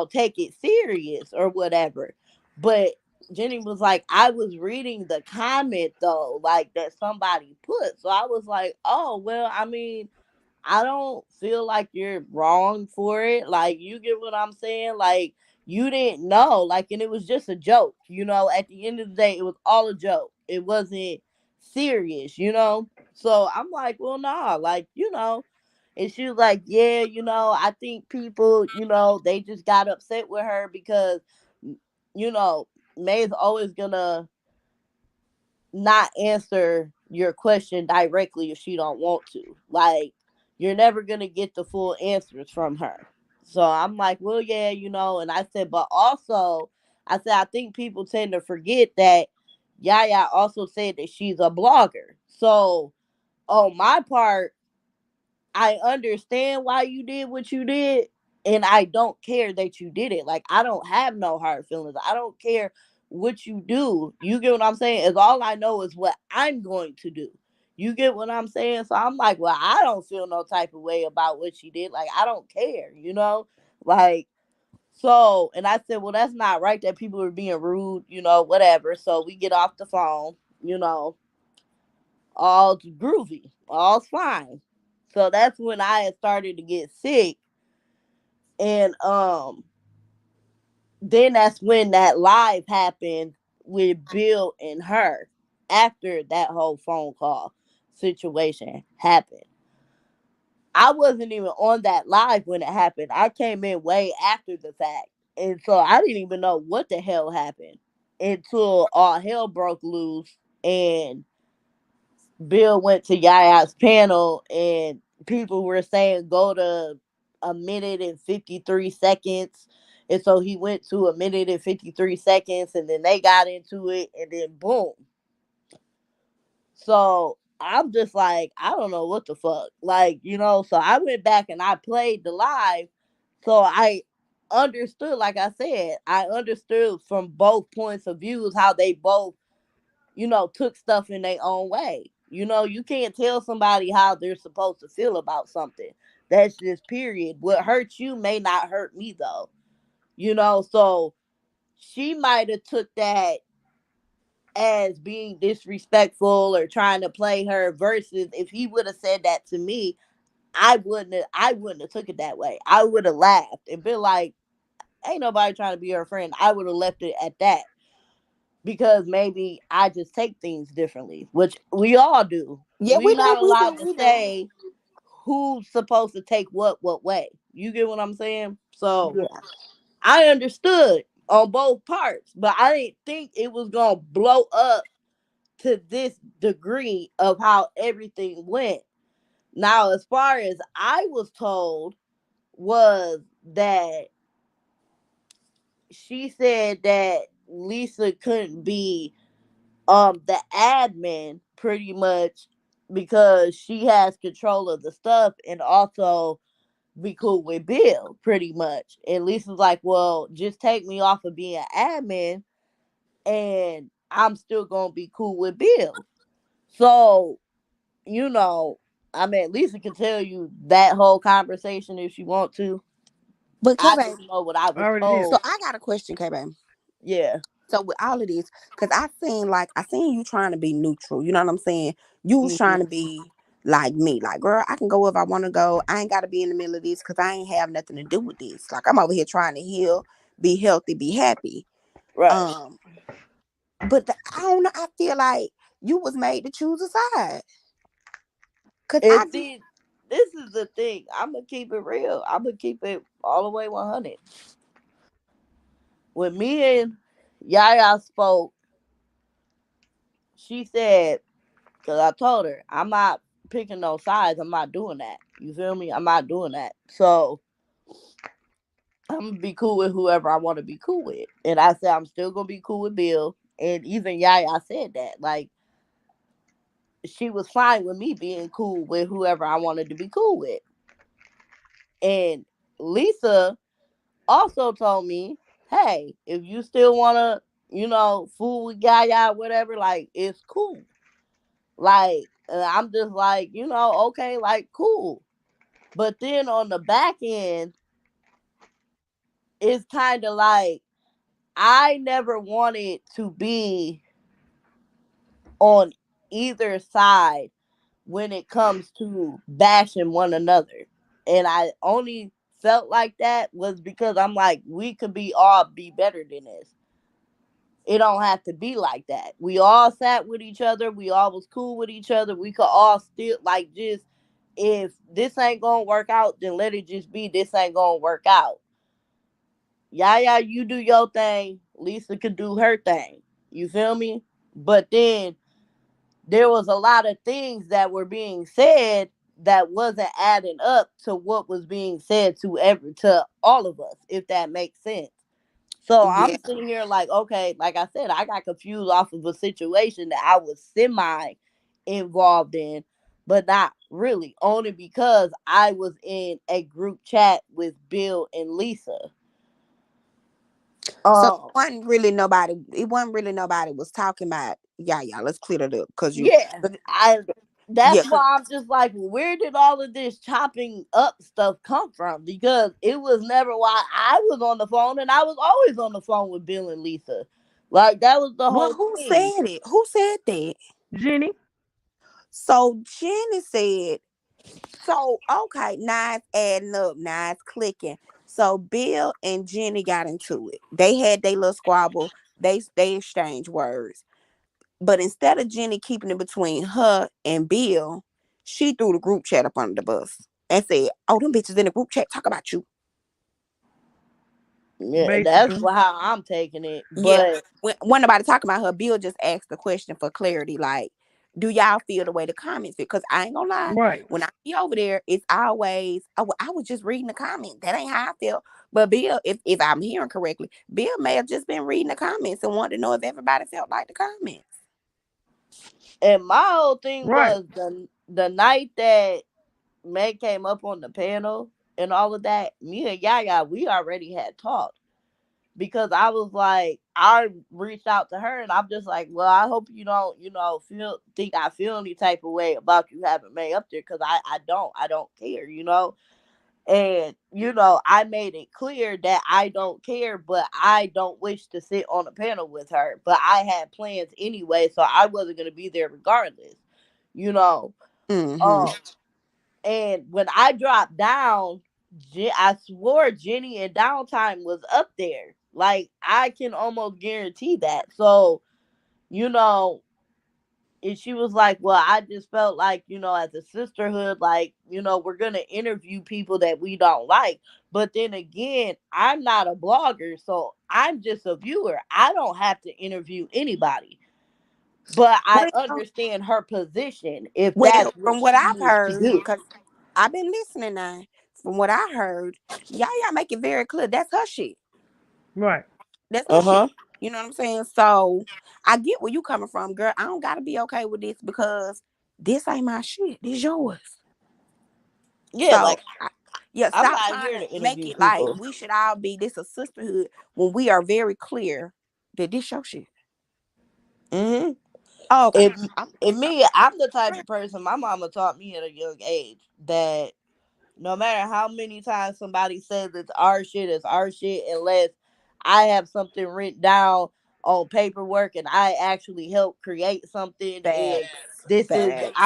S6: take it serious or whatever. But Jenny was like, I was reading the comment though, like that somebody put. So I was like, oh well, I mean, I don't feel like you're wrong for it. Like, you get what I'm saying? Like, you didn't know. Like, and it was just a joke. At the end of the day, it was all a joke. It wasn't serious. So I'm like, well, nah, like, And she was like, yeah, I think people, they just got upset with her because, you know, May's always gonna not answer your question directly if she don't want to. Like, you're never gonna get the full answers from her. So I'm like, well, yeah, and I said, but also, I said, I think people tend to forget that Yaya also said that she's a blogger. So on my part, I understand why you did what you did, and I don't care that you did it. Like, I don't have no hard feelings. I don't care what you do. You get what I'm saying? Is all I know is what I'm going to do. You get what I'm saying? So I'm like, well, I don't feel no type of way about what she did. Like, I don't care, you know? Like, so, and I said, well, that's not right that people are being rude, you know, whatever. So we get off the phone, you know, all's groovy, all's fine. So that's when I had started to get sick, and then that's when that live happened with Bill and her. After that whole phone call situation happened, I wasn't even on that live when it happened. I came in way after the fact, and so I didn't even know what the hell happened until all hell broke loose, and Bill went to Yaya's panel, and people were saying go to a minute and 53 seconds. And so he went to a minute and 53 seconds, and then they got into it, and then boom. So I'm just like, I don't know what the fuck. Like, you know, so I went back and I played the live. So I understood, like I said, I understood from both points of views how they both, you know, took stuff in their own way. You know, you can't tell somebody how they're supposed to feel about something. That's just period. What hurts you may not hurt me though. You know, so she might have took that as being disrespectful or trying to play her versus if he would have said that to me, I wouldn't have took it that way. I would have laughed and been like, ain't nobody trying to be her friend. I would have left it at that because maybe I just take things differently, which we all do.
S5: Yeah,
S6: We not
S5: we
S6: allowed
S5: do,
S6: to
S5: we do.
S6: say who's supposed to take what way. You get what I'm saying? So
S5: Yeah.
S6: I understood on both parts, but I didn't think it was gonna blow up to this degree of how everything went. Now, as far as I was told, was that she said that Lisa couldn't be the admin pretty much because she has control of the stuff and also be cool with Bill pretty much. And Lisa's like, well, just take me off of being admin and I'm still gonna be cool with Bill. So, you know, I mean, Lisa can tell you that whole conversation if she want to.
S5: But K
S6: I
S5: babe,
S6: just know what I
S1: I
S6: was
S1: already did.
S5: so
S6: told.
S5: I got a question, K babe.
S6: Yeah.
S5: So with all of this, because I seen you trying to be neutral. You know what I'm saying? You was
S6: Hmm.
S5: trying to be like me. Like, girl, I can go if I want to go. I ain't got to be in the middle of this because I ain't have nothing to do with this. Like, I'm over here trying to heal, be healthy, be happy.
S6: Right.
S5: Um, but I don't know. I feel like you was made to choose a side. Cause
S6: And
S5: I just
S6: see, this is the thing. I'm gonna keep it real. I'm gonna keep it all the way 100. When me and Yaya spoke, she said, because I told her, I'm not picking no sides. I'm not doing that. You feel me? I'm not doing that. So I'm gonna be cool with whoever I want to be cool with. And I said I'm still gonna be cool with Bill. And even Yaya said that. Like, she was fine with me being cool with whoever I wanted to be cool with. And Lisa also told me, hey, if you still wanna, you know, fool with Yaya, whatever, like, it's cool. Like, and I'm just like, you know, okay, like, cool. But then on the back end, it's kind of like I never wanted to be on either side when it comes to bashing one another. And I only felt like that was because I'm like, we could be better than this. It don't have to be like that. We all sat with each other. We all was cool with each other. We could all still like just if this ain't gonna work out, then let it just be. This ain't gonna work out. Yeah, you do your thing. Lisa could do her thing. You feel me? But then there was a lot of things that were being said that wasn't adding up to what was being said to all of us, if that makes sense. So
S5: yeah.
S6: I'm sitting here like, okay, like I said, I got confused off of a situation that I was semi involved in. but not really. Only because I was in a group chat with Bill and Lisa.
S5: So
S6: Um,
S5: it wasn't really nobody was talking about. Yeah, let's clear that up, cause
S6: yeah,
S5: but-
S6: I.
S5: yeah,
S6: That's why I'm just like, well, where did all of this chopping up stuff come from? Because it was never why I was on the phone, and I was always on the phone with Bill and Lisa. Like that was the
S5: well,
S6: whole
S5: who
S6: thing.
S5: said it? Who said that?
S1: Jenny.
S5: So Jenny said, so okay, now it's adding up, now it's clicking. So Bill and Jenny got into it. They had their little squabble. They exchanged words. But instead of Jenny keeping it between her and Bill, she threw the group chat up under the bus and said, "Oh, them bitches in the group chat talk about you."
S6: Yeah, that's
S1: Basically.
S6: how I'm taking it.
S5: Yeah,
S6: But
S5: when nobody talking about her, Bill just asked the question for clarity, like, "Do y'all feel the way the comments feel?" Because I ain't gonna lie,
S1: Right.
S5: when I be over there, it's always, "Oh, well, I was just reading the comment. That ain't how I feel." But Bill, if I'm hearing correctly, Bill may have just been reading the comments and wanted to know if everybody felt like the comments.
S6: and my whole thing
S1: Right.
S6: was the night that Meg came up on the panel and all of that. Me and Yaya, we already had talked because I was like, I reached out to her and I'm just like, well, I hope you don't, think I feel any type of way about you having May up there because I don't care, And, I made it clear that I don't care, but I don't wish to sit on a panel with her. But I had plans anyway, so I wasn't going to be there regardless, you know.
S5: Mm-hmm.
S6: Um, and when I dropped down, I swore Jenny and Downtime was up there. Like, I can almost guarantee that. So, you know, and she was like, well, I just felt like, as a sisterhood, like, we're going to interview people that we don't like. But then again, I'm not a blogger, so I'm just a viewer. I don't have to interview anybody. But I
S5: Well,
S6: understand her position if
S5: well,
S6: that's what
S5: from what
S6: she
S5: I've
S6: needs to
S5: heard,
S6: do.
S5: because I've been listening now. From what I heard, Yaya make it very clear that's her shit.
S1: Right.
S5: That's her
S6: Uh
S5: shit.
S6: huh.
S5: You know what I'm saying? So I get where you coming from, girl. I don't gotta be okay with this because this ain't my shit. This yours.
S6: Yeah,
S5: So
S6: like,
S5: yeah,
S6: I'm
S5: stop
S6: not
S5: trying
S6: here
S5: to
S6: to
S5: make
S6: interview
S5: it like
S6: people.
S5: we should all be this a sisterhood when we are very clear that this your shit.
S6: Hmm.
S5: Oh, okay.
S6: If, if me, I'm the type of person, my mama taught me at a young age that no matter how many times somebody says it's our shit, unless I have something written down on paperwork and I actually help create something and
S5: Facts.
S6: this is
S5: Facts.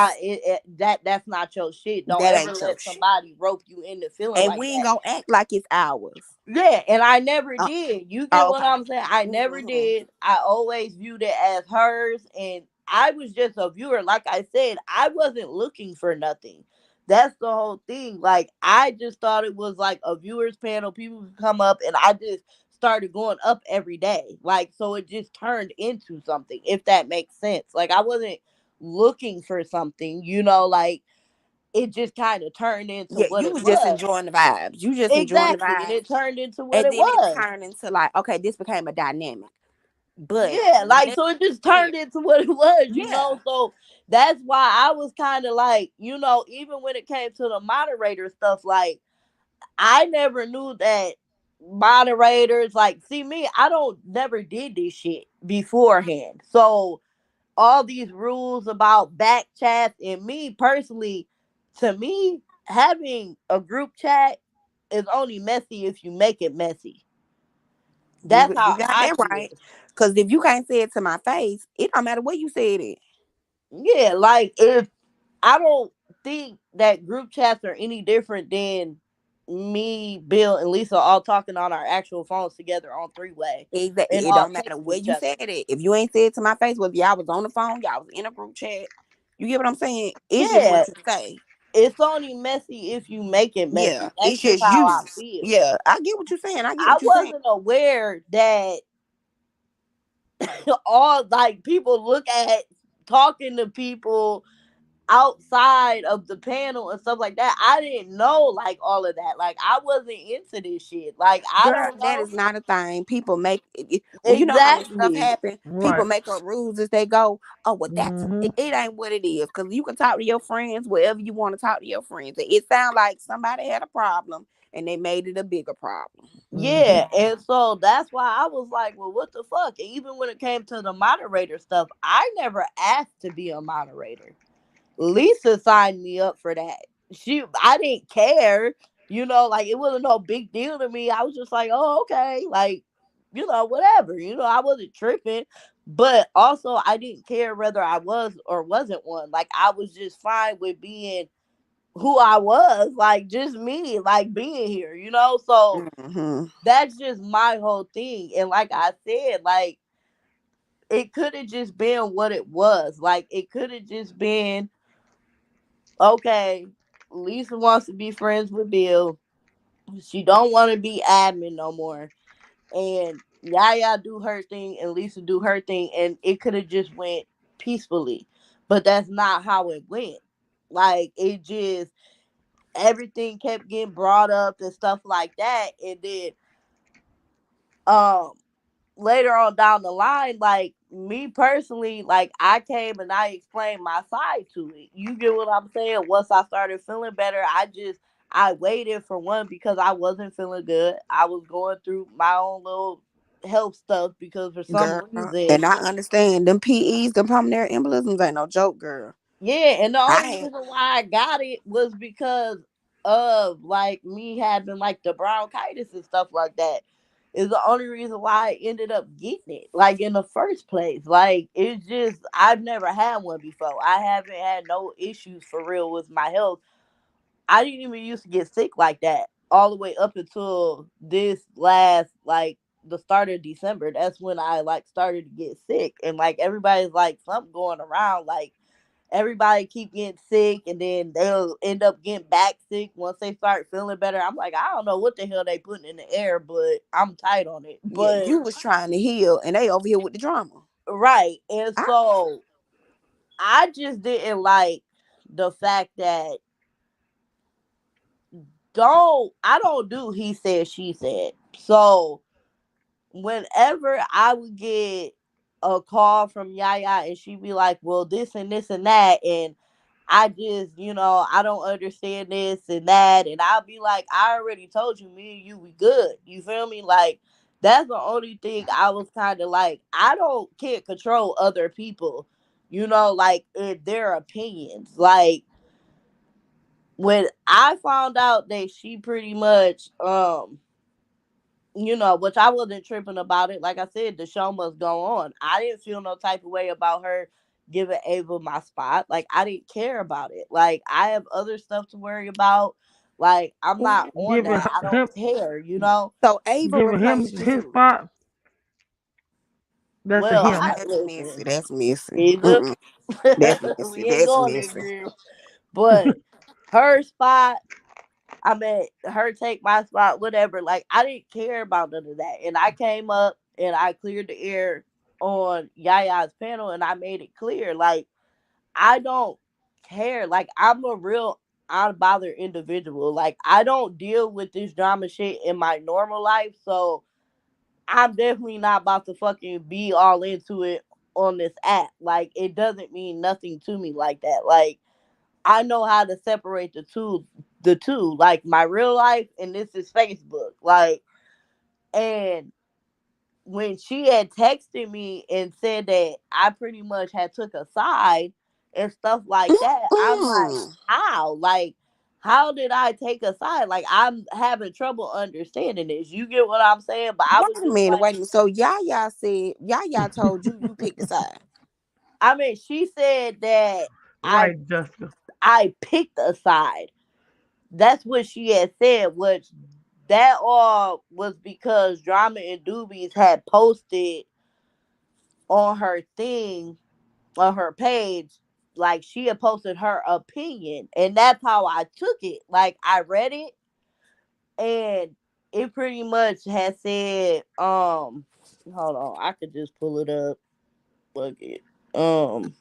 S6: that's not your shit. Don't
S5: That
S6: ever
S5: ain't your
S6: let
S5: shit.
S6: somebody rope you into feeling
S5: And
S6: like
S5: we ain't
S6: that.
S5: gonna act like it's ours.
S6: Yeah, and I never
S5: Uh,
S6: did. You get what
S5: okay.
S6: I'm saying? I never
S5: Hmm.
S6: did. I always viewed it as hers, and I was just a viewer. Like I said, I wasn't looking for nothing. That's the whole thing. Like, I just thought it was like a viewers panel. People would come up, and I just started going up every day. Like, so it just turned into something, if that makes sense. Like, I wasn't looking for something, like it just kind of turned into
S5: Yeah,
S6: what
S5: you
S6: it
S5: was just
S6: was.
S5: enjoying the vibes. You just enjoying the
S6: Exactly. And
S5: vibes.
S6: it turned into what
S5: And
S6: it
S5: then it
S6: was.
S5: turned into like, okay, this became a dynamic. But
S6: Yeah, like,
S5: let's
S6: so it just
S5: be clear.
S6: turned into what it was,
S5: Yeah.
S6: So that's why I was kind of like, even when it came to the moderator stuff, like, I never knew that moderators, like, see me, I don't never did this shit beforehand. So all these rules about back chats, and me personally, to me, having a group chat is only messy if you make it messy. That's
S5: You
S6: how
S5: got
S6: I
S5: that
S6: see
S5: right.
S6: it.
S5: Cause if you can't say it to my face, it don't matter what you said it.
S6: Yeah, like, if I don't think that group chats are any different than me, Bill, and Lisa all talking on our actual phones together on three-way and
S5: It
S6: all
S5: don't matter
S6: texting
S5: where
S6: each
S5: you
S6: other.
S5: said it. If you ain't said it to my face, whether y'all was on the phone, y'all was in a group chat. You get what I'm saying? It's just
S6: Yeah,
S5: what you say.
S6: it's only messy if you make it messy.
S5: Yeah.
S6: That's
S5: It's
S6: just
S5: just
S6: how
S5: you.
S6: I feel.
S5: Yeah. I get what you're saying. I get
S6: I
S5: what you're saying.
S6: wasn't aware that all, like, people look at talking to people outside of the panel and stuff like that. I didn't know like all of that. Like I wasn't into this shit. Like I
S5: Girl,
S6: don't
S5: that
S6: know
S5: is not a thing. People make when you know how when stuff
S6: exactly.
S5: happen, people
S1: Right.
S5: make up rules as they go. Oh, well,
S1: Mm-hmm.
S5: it ain't what it is. Cause you can talk to your friends wherever you want to talk to your friends. It sounds like somebody had a problem and they made it a bigger problem.
S1: Mm-hmm.
S6: Yeah, and so that's why I was like, well, what the fuck? And even when it came to the moderator stuff, I never asked to be a moderator. Lisa signed me up for that. I didn't care, like it wasn't no big deal to me. I was just like, oh, okay, like, whatever. I wasn't tripping, but also I didn't care whether I was or wasn't one. Like I was just fine with being who I was, like just me, like being here. So
S5: Hmm.
S6: that's just my whole thing. And like I said, like it could have just been what it was. Like it could have just been okay, Lisa wants to be friends with Bill. She don't want to be admin no more. And Yaya do her thing and Lisa do her thing, and it could have just went peacefully. But that's not how it went. Like it just everything kept getting brought up and stuff like that. And then um later on down the line, like me personally, like I came and I explained my side to it. You get what I'm saying? Once I started feeling better, I waited for one because I wasn't feeling good. I was going through my own little health stuff because for some
S5: Girl,
S6: reason,
S5: and I understand them PEs, them pulmonary embolisms ain't no joke, girl.
S6: yeah, and the
S5: I
S6: only
S5: had
S6: reason why I got it was because of like me having like the bronchitis and stuff like that. Is the only reason why I ended up getting it, like in the first place. Like it's just I've never had one before. I haven't had no issues for real with my health. I didn't even used to get sick like that all the way up until this last like the start of December. That's when I like started to get sick, and like everybody's like something going around, like everybody keep getting sick and then they'll end up getting back sick once they start feeling better. I'm like, I don't know what the hell they putting in the air, but I'm tight on it.
S5: yeah,
S6: But
S5: you was trying to heal and they over here with the drama.
S6: right. And
S5: I
S6: so I just didn't like the fact that I don't do he said she said. So whenever I would get a call from Yaya and she'd be like, well, this and this and that, and I just, I don't understand this and that. And I'll be like, I already told you, me and you, we good. You feel me? Like, that's the only thing I was kind of like, can't control other people, like their opinions. Like, when I found out that she pretty much, which I wasn't tripping about it. Like I said, the show must go on. I didn't feel no type of way about her giving Ava my spot. Like I didn't care about it. Like I have other stuff to worry about. Like I'm not on
S1: Giving
S6: that. I don't
S1: him
S6: care.
S5: so Ava
S1: giving him
S5: replaced
S1: his
S5: you.
S1: spot. That's a
S6: Well,
S5: Oh,
S1: him.
S6: I
S5: that's messy.
S6: listen.
S5: That's messy.
S6: Either
S5: Mm-mm. That's messy.
S6: we ain't
S5: That's
S6: going there,
S5: messy.
S6: girl. But her spot, I mean, her take my spot, whatever. Like, I didn't care about none of that. And I came up and I cleared the air on Yaya's panel and I made it clear. Like, I don't care. Like, I'm a real unbothered individual. Like, I don't deal with this drama shit in my normal life. So, I'm definitely not about to fucking be all into it on this app. Like, it doesn't mean nothing to me like that. Like, I know how to separate the two, like my real life and this is Facebook. Like, and when she had texted me and said that I pretty much had took a side and stuff like that, I'm like,
S5: Mm-mm.
S6: how? Like, how did I take a side? Like, I'm having trouble understanding this. You get what I'm saying? But I
S5: Wait
S6: was
S5: a
S6: just
S5: minute.
S6: like,
S5: Wait a minute. So Yaya told you picked the side.
S6: I mean, she said that I
S1: Right, Jessica.
S6: I picked a side. That's what she had said, which that all was because Drama and Doobies had posted on her thing, on her page, like she had posted her opinion. And that's how I took it. Like I read it and it pretty much had said, hold on, I could just pull it up. Look it. Um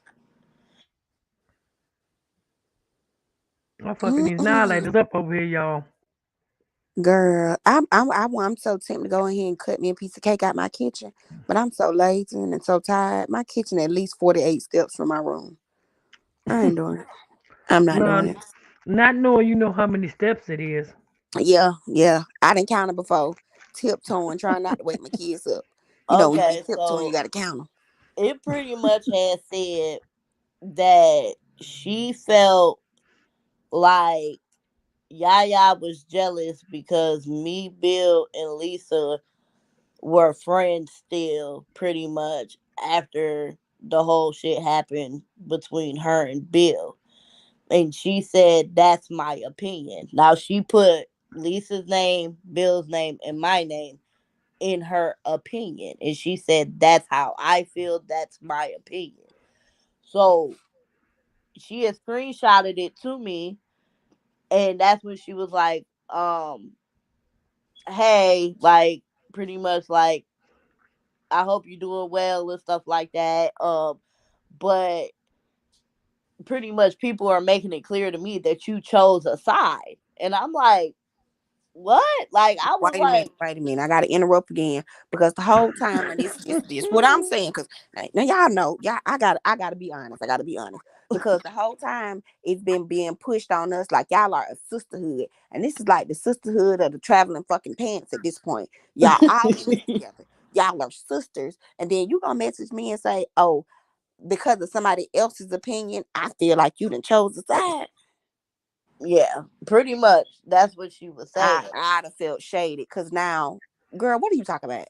S1: I'm fucking these
S5: Mm-mm.
S1: annihilators up over here, y'all.
S5: Girl, I'm so tempted to go in here and cut me a piece of cake out my kitchen, but I'm so lazy and so tired. My kitchen at least 48 steps from my room. I ain't doing it. I'm not doing
S1: No,
S5: it.
S1: not knowing you know how many steps it is.
S5: Yeah, yeah. I didn't count it before. Tiptoeing, trying not to wake my kids up. You know, when you be
S6: Okay,
S5: tiptoeing, you
S6: so
S5: gotta count them.
S6: it pretty much has said that she felt like Yaya was jealous because me, Bill, and Lisa were friends still, pretty much, after the whole shit happened between her and Bill. And she said, that's my opinion. Now, she put Lisa's name, Bill's name, and my name in her opinion. And she said, that's how I feel. That's my opinion. So she had screenshotted it to me. And that's when she was like, hey, like, pretty much like, I hope you're doing well and stuff like that. But pretty much people are making it clear to me that you chose a side. And I'm like, what? Like, I was
S5: Wait a minute,
S6: like,
S5: wait a minute. I gotta interrupt again because the whole time, and this what I'm saying. Because now y'all know, y'all, I gotta be honest. I gotta be honest because the whole time it's been being pushed on us like y'all are a sisterhood, and this is like the sisterhood of the traveling fucking pants at this point. Y'all all in this together. Y'all are sisters, and then you gonna message me and say, "Oh, because of somebody else's opinion, I feel like you done chose a side."
S6: yeah, pretty much. That's what she was saying.
S5: I'd have felt shaded because now, girl, what are you talking about?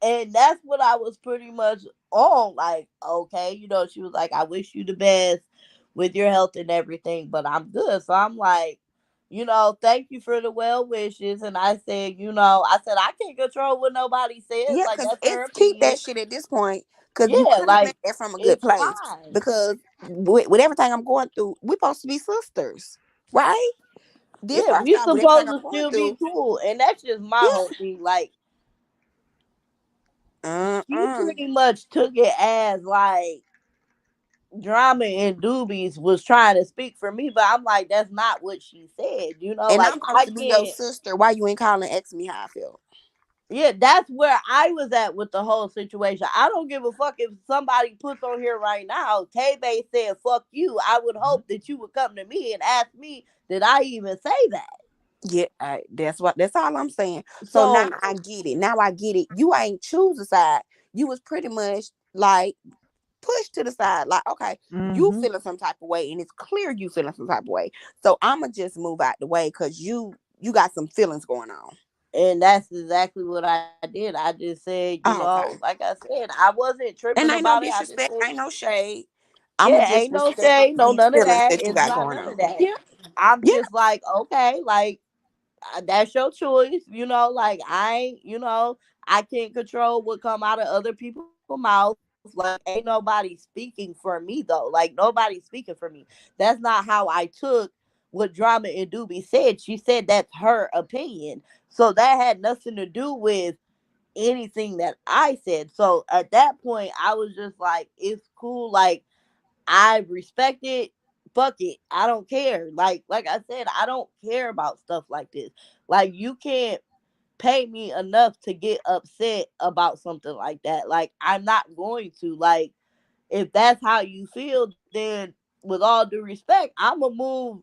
S6: And that's what I was pretty much on. Like, okay, she was like, I wish you the best with your health and everything, but I'm good. So I'm like, thank you for the well wishes. And I said, I said, I can't control what nobody says.
S5: Yeah,
S6: Like,
S5: because
S6: that's her
S5: it's keep
S6: opinion.
S5: that shit at this point. Because you
S6: Yeah,
S5: could have meant
S6: like,
S5: that from a good
S6: it's
S5: place.
S6: fine.
S5: Because with everything I'm going through, we're supposed to be sisters, right? This
S6: Yeah,
S5: first
S6: we
S5: off, with everything
S6: supposed
S5: I'm
S6: to
S5: going
S6: still be
S5: through,
S6: cool. And that's just my whole
S5: yeah.
S6: thing. Like, she
S5: Mm-mm.
S6: pretty much took it as like Drama and Doobies was trying to speak for me, but I'm like, that's not what she said.
S5: And
S6: Like,
S5: I'm supposed
S6: I
S5: to be your
S6: can't.
S5: sister. Why you ain't calling and asking me how I feel?
S6: Yeah, that's where I was at with the whole situation. I don't give a fuck if somebody puts on here right now, K-Bay said, fuck you. I would hope that you would come to me and ask me, did I even say that?
S5: Yeah, that's all I'm saying. So now
S6: So,
S5: I get it. Now I get it. You ain't choose a side. You was pretty much like pushed to the side. Like, okay, you
S1: Mm-hmm.
S5: feeling some type of way, and it's clear you feeling some type of way. So I'ma just move out the way because you got some feelings going on.
S6: and that's exactly what I did. I just said,
S5: Oh,
S6: like
S5: okay.
S6: I said, I wasn't tripping
S5: And
S6: about
S5: ain't
S6: it.
S5: no
S6: I just said,
S5: disrespect, ain't no shade. I'ma
S6: yeah,
S5: just
S6: ain't no
S5: respect
S6: shade, no
S5: these
S6: none of
S5: feelings
S6: that.
S5: that you
S6: It's
S5: got
S6: not
S5: going
S6: none of
S5: on.
S6: that.
S5: Yeah,
S6: I'm
S5: yeah.
S6: just like, okay, like that's your choice, like I ain't, I can't control what come out of other people's mouths. Like, ain't nobody speaking for me though. Like, nobody's speaking for me. That's not how I took what Drama and Doobie said. She said that's her opinion. So that had nothing to do with anything that I said. So at that point, I was just like, it's cool. Like, I respect it. Fuck it. I don't care. Like I said, I don't care about stuff like this. Like, you can't pay me enough to get upset about something like that. Like, I'm not going to. Like, if that's how you feel, then with all due respect, I'ma move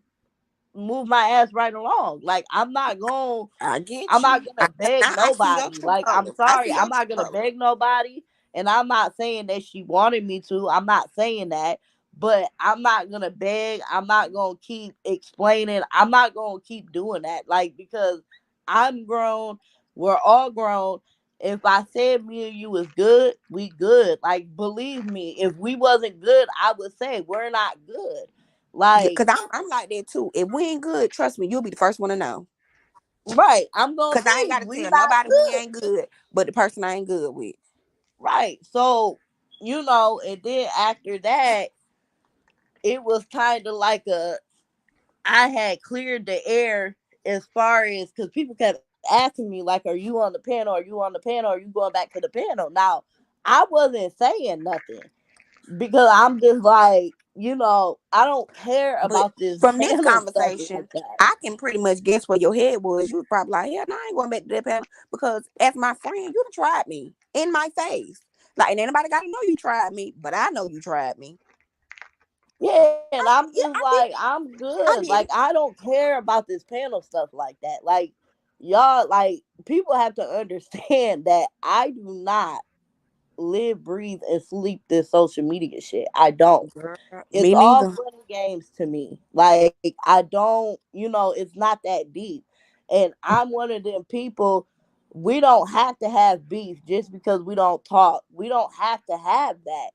S6: my ass right along. Like,
S5: I
S6: I'm
S5: get
S6: not
S5: you.
S6: gonna beg
S5: I see your
S6: nobody.
S5: true
S6: Like, I'm
S5: colors. I
S6: sorry,
S5: see
S6: I'm
S5: your true
S6: not gonna
S5: colors.
S6: beg nobody. And I'm not saying that she wanted me to. I'm not saying that. But I'm not gonna beg. I'm not gonna keep explaining. I'm not gonna keep doing that. Like, because I'm grown. We're all grown. If I said me and you was good, we good. Like, believe me, if we wasn't good, I would say we're not good.
S5: Yeah,
S6: Like,
S5: cause I'm like that too. If we ain't good, trust me, you'll be the first one to know.
S6: right. I'm gonna
S5: Cause I ain't
S6: say
S5: gotta
S6: we
S5: tell
S6: not
S5: nobody we
S6: good.
S5: ain't good, but the person I ain't good with.
S6: Right. So, and then after that, it was kind of like I had cleared the air as far as, because people kept asking me, like, are you on the panel? Are you on the panel? Are you going back to the panel? Now, I wasn't saying nothing because I'm just like, you know, I don't care
S5: But
S6: about this
S5: from this
S6: panel stuff
S5: conversation,
S6: like that.
S5: I can pretty much guess where your head was. You was probably like, "Hell, no, I ain't going back to that panel because as my friend, you done tried me in my face. Like, and anybody got to know you tried me, but I know you tried me.
S6: Yeah, and I'm
S5: Yeah,
S6: just
S5: I did.
S6: like, I'm
S5: I
S6: good.
S5: did
S6: Like,
S5: it.
S6: I don't care about this panel stuff like that. Like, y'all, like, people have to understand that I do not live, breathe, and sleep this social media shit. I don't.
S5: Girl,
S6: It's
S5: me
S6: all
S5: neither.
S6: fun and games to me. Like, I don't, you know, it's not that deep. And I'm one of them people, we don't have to have beef just because we don't talk. We don't have to have that.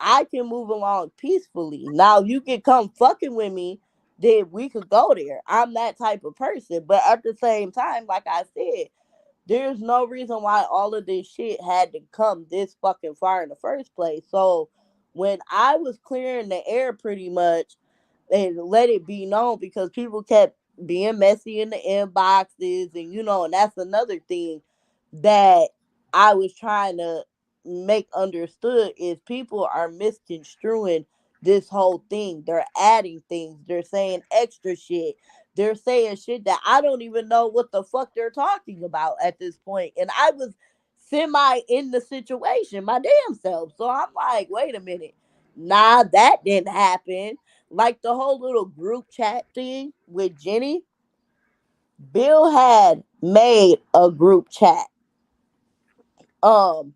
S6: I can move along peacefully. Now you can come fucking with me, then we could go there. I'm that type of person. But at the same time, like I said, there's no reason why all of this shit had to come this fucking far in the first place. So when I was clearing the air pretty much and let it be known because people kept being messy in the inboxes and you know, and that's another thing that I was trying to make understood is people are misconstruing this whole thing. They're adding things, they're saying extra shit, they're saying shit that I don't even know what the fuck they're talking about at this point. And I was semi in the situation my damn self. So I'm like, wait a minute. Nah, that didn't happen. Like the whole little group chat thing with Jenny, Bill had made a group chat. Um,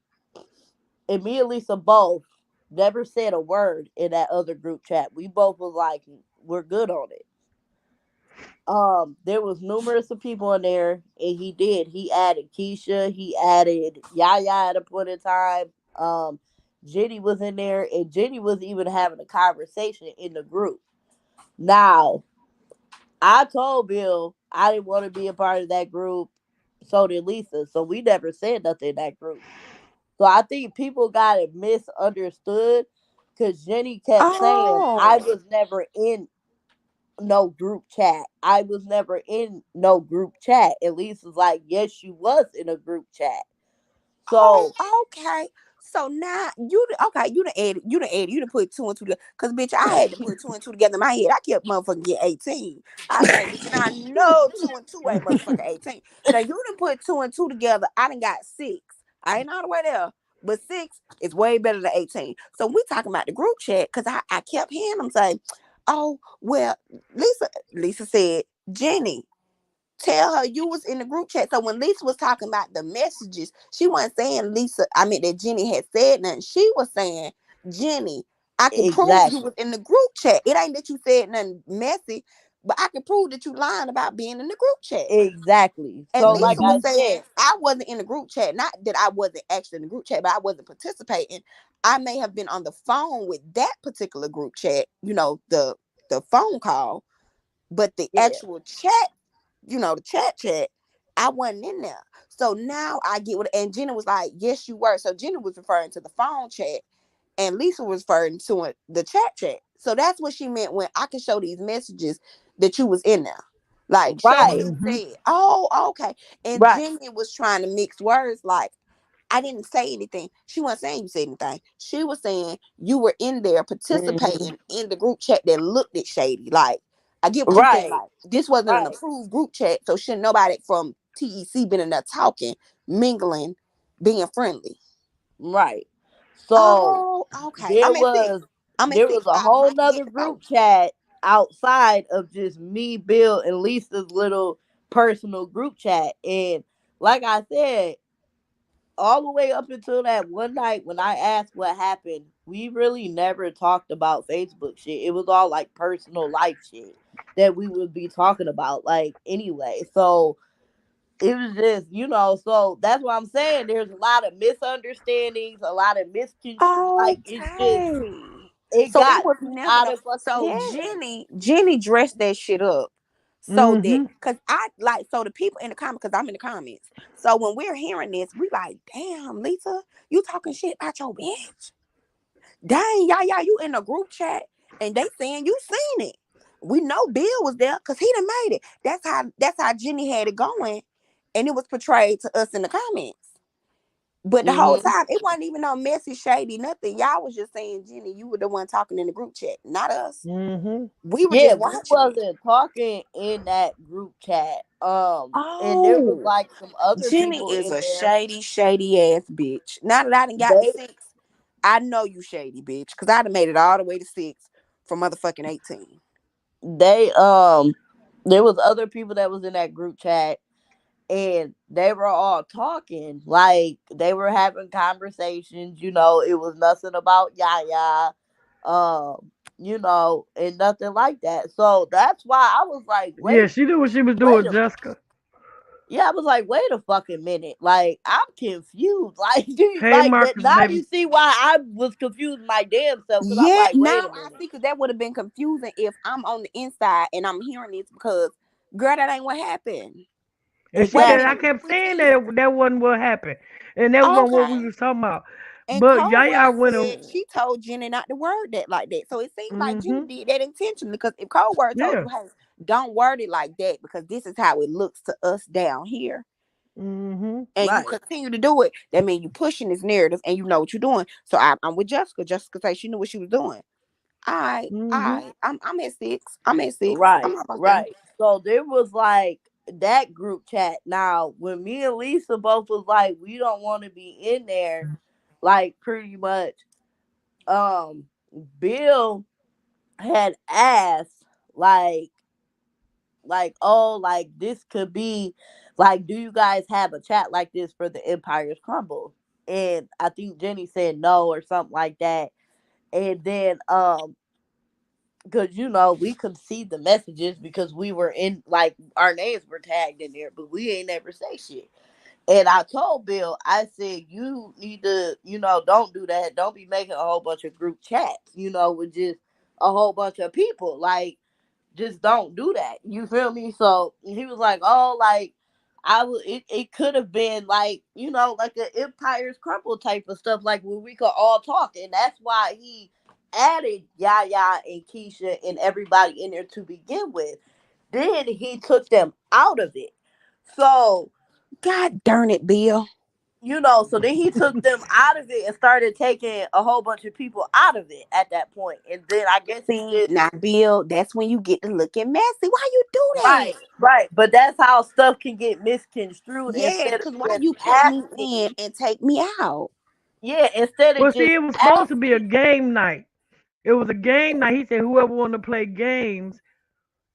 S6: and me and Lisa both never said a word in that other group chat. We both was like, we're good on it. There was numerous of people in there, and he added Keisha, he added Yaya at a point in time. Um, Jenny was in there, and Jenny was even having a conversation in the group. Now, I told Bill I didn't want to be a part of that group. So did Lisa. So we never said nothing in that group. So I think people got it misunderstood because Jenny kept saying I
S5: Oh,
S6: was never in no group chat. I was never in no group chat. And Lisa's like, yes, you was in a group chat. So
S5: oh, okay. So now okay, you done put two and two together. Cause bitch, I had to put two and two together in my head. I kept motherfucking get 18. I say, bitch, and I know two and two ain't motherfucking 18. Now you done put two and two together. I done got six. I ain't all the way there. But six is way better than 18. So we talking about the group chat because I kept hearing them say, oh, well, Lisa said, Jenny, tell her you was in the group chat. So when Lisa was talking about the messages, she wasn't saying that Jenny had said nothing. She was saying, Jenny, I can prove you was
S6: exactly.
S5: in the group chat. It ain't that you said nothing messy, but I can prove that you lying about being in the group chat.
S6: Exactly.
S5: And
S6: So
S5: Lisa
S6: like
S5: was
S6: I
S5: saying,
S6: said,
S5: I wasn't in the group chat. Not that I wasn't actually in the group chat, but I wasn't participating. I may have been on the phone with that particular group chat, the phone call, but the
S6: yeah,
S5: actual chat, the chat, I wasn't in there. So now I get what, and Jenna was like, yes, you were. So Jenna was referring to the phone chat, and Lisa was referring to the chat. So that's what she meant when I can show these messages that you was in there. Like, show me
S6: right,
S5: who
S1: Mm-hmm.
S5: said, oh, okay. And
S6: right.
S5: Jenny was trying to mix words like, I didn't say anything. She wasn't saying you said anything. She was saying you were in there
S6: Mhm.
S5: participating in the group chat that looked at shady. Like, I get what you're saying.
S6: Right,
S5: Like, this wasn't an
S6: right,
S5: approved group chat, so shouldn't nobody from TEC been in there talking, mingling, being friendly.
S6: right. So
S5: Oh, okay.
S6: there
S5: I'm at six.
S6: was
S5: I'm at
S6: there
S5: six.
S6: was a
S5: I
S6: whole
S5: get
S6: nother
S5: the four.
S6: group chat outside of just me, Bill, and Lisa's little personal group chat. And like I said, all the way up until that one night when I asked what happened, we really never talked about Facebook shit. It was all like personal life shit that we would be talking about, like anyway. So it was just, you know, so that's what I'm saying. There's a lot of misunderstandings, a lot of misconstrued. Like it's just,
S5: Okay.
S6: it
S5: So it
S6: got
S5: was
S6: too
S5: never
S6: out
S5: no.
S6: of fucking
S5: So
S6: hand.
S5: Jenny dressed that shit up. So that,
S1: Mm-hmm.
S5: cause I like, so the people in the comments, cause I'm in the comments. So when we're hearing this, we like, damn, Lisa, you talking shit about your bitch? Dang, yeah, you in a group chat and they saying you seen it. We know Bill was there because he done made it. That's how Jenny had it going, and it was portrayed to us in the comments. But the whole
S6: Mm-hmm.
S5: time, it wasn't even no messy, shady, nothing. Y'all was just saying, Jenny, you were the one talking in the group chat, not us.
S1: Mm-hmm.
S5: We were
S6: Yeah,
S5: just
S6: we
S5: watching it.
S6: wasn't talking in that group chat. And there was
S5: Oh,
S6: like some other
S5: Jenny
S6: people
S5: is
S6: in
S5: a
S6: there.
S5: shady ass bitch. Now that I done got to
S6: They
S5: 6, I know you shady, bitch. Because I done made it all the way to 6 from motherfucking 18.
S6: they there was other people that was in that group chat, and they were all talking like they were having conversations. It was nothing about Yaya, and nothing like that. So that's why I was like,
S1: Yeah,
S6: wait,
S1: she knew what she was
S6: wait
S1: doing,
S6: a
S1: Jessica.
S6: yeah, I was like, wait a fucking minute. Like, I'm confused. Like,
S1: Hey,
S6: like that
S1: Marcus,
S6: now
S1: baby.
S6: you see why I was confused my damn self, because I'm
S5: Yeah,
S6: like, wait
S5: now
S6: a
S5: I
S6: minute.
S5: see, because that would have been confusing if I'm on the inside and I'm hearing this because, girl, that ain't what happened.
S1: And
S5: And
S1: she
S5: wait a
S1: said, I
S6: Exactly.
S5: minute,
S1: kept
S5: we
S1: saying
S5: said,
S1: that wasn't what happened. And that wasn't what we
S5: okay.
S1: was talking about.
S5: And
S1: But
S5: Cold
S1: Yaya
S5: Word
S1: went
S5: said
S1: on.
S5: she told Jenny not to word that like that. So it seemed like Jenny
S1: Mm-hmm.
S5: did that intentionally, because if Cold Word told
S1: Yeah.
S5: you, hey, don't word it like that because this is how it looks to us down here,
S1: Mm-hmm.
S5: and you
S6: Right.
S5: continue to do it, that means you pushing this narrative and you know what you're doing. So I'm with Jessica. Jessica said she knew what she was doing.
S1: Mm-hmm.
S5: I'm at 6. I'm at 6. I'm
S6: Right.
S5: almost there.
S6: Right. So there was like that group chat. Now, when me and Lisa both was like, we don't want to be in there, like pretty much, um, Bill had asked, oh, like this could be like, do you guys have a chat like this for the Empire's Crumble? And I think Jenny said no or something like that. And then because we could see the messages because we were in, like, our names were tagged in there, but we ain't never say shit. And I told Bill, I said, you need to, don't do that. Don't be making a whole bunch of group chats, with just a whole bunch of people. Like, just don't do that. You feel me? So he was like, oh, like, it could have been like, like an Empire's Crumble type of stuff, like where we could all talk. And that's why he added Yaya and Keisha and everybody in there to begin with. Then he took them out of it. So,
S5: God darn it, Bill.
S6: so then he took them out of it and started taking a whole bunch of people out of it at that point. And then I guess he
S5: See,
S6: just
S5: now, Bill, that's when you get to looking messy. Why you do
S6: right,
S5: that?
S6: right. But that's how stuff can get misconstrued
S5: Yes,
S6: instead of
S5: because why
S6: just
S5: you put me in
S6: asking.
S5: and take me out?
S6: Yeah, instead of
S1: Well, see,
S6: just
S1: it was supposed to be a
S6: asking.
S1: game night. It was a game night. He said whoever wanted to play games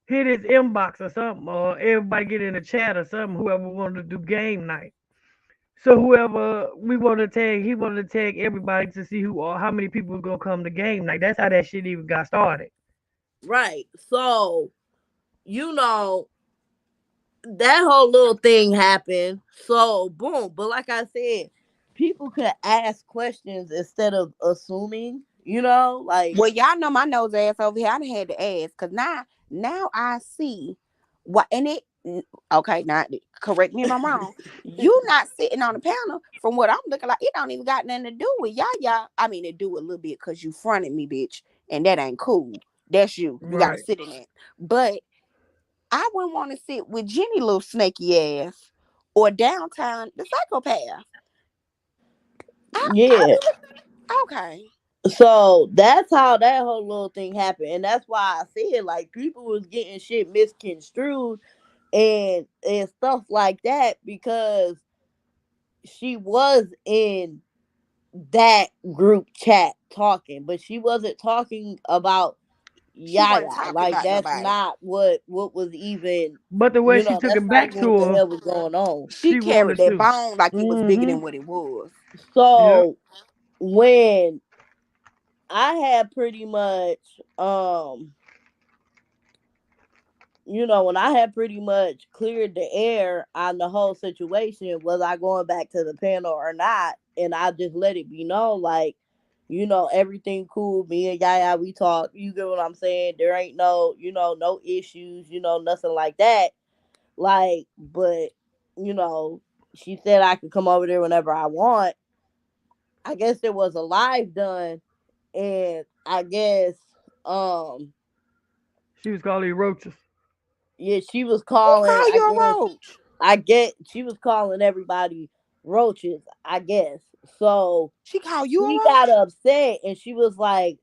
S1: hit his inbox or something, or everybody get in the chat or something. Whoever wanted to do game night. So whoever we wanted to tag, he wanted to tag everybody to see who or how many people was gonna come to game night. That's how that shit even got started.
S6: Right. So, you know, that whole little thing happened. So, boom. But like I said, people could ask questions instead of assuming, like,
S5: Well, y'all know my nose ass over here. I done had to ask because now I see what, and okay, now correct me if I'm wrong. You not sitting on the panel from what I'm looking like. It don't even got nothing to do with y'all. I mean, it do a little bit because you fronted me, bitch, and that ain't cool. That's you. You got to
S1: Right.
S5: sit in it. But I wouldn't want to sit with Jenny little snaky ass or downtown the psychopath. I
S6: yeah.
S5: okay.
S6: So that's how that whole little thing happened. And that's why I said, like, people was getting shit misconstrued and stuff like that because she was in that group chat talking, but she wasn't talking about
S5: She wasn't
S6: Yaya.
S5: talking
S6: Like,
S5: about
S6: that's
S5: nobody.
S6: not what was even,
S1: But the way she took
S6: that's
S1: it
S6: not
S1: back
S6: even what
S1: to
S6: the
S1: her,
S6: hell was going on.
S5: She
S1: she
S5: carried
S1: wanted
S5: that
S1: to.
S5: bone like it was bigger
S1: Mm-hmm.
S5: than what it was.
S1: Yep.
S6: So when I had pretty much when I had pretty much cleared the air on the whole situation, was I going back to the panel or not? And I just let it be known, like, everything cool. Me and Yaya, we talk. You get what I'm saying? There ain't no, no issues, nothing like that. Like, but, you know, she said I could come over there whenever I want. I guess there was a live done, and I guess, um,
S1: She was calling you roaches.
S6: yeah, she was
S5: Who
S6: calling,
S5: call you a roach?
S6: she was calling everybody roaches, I guess. So
S5: She called you a
S6: she got
S5: roach?
S6: upset and she was like,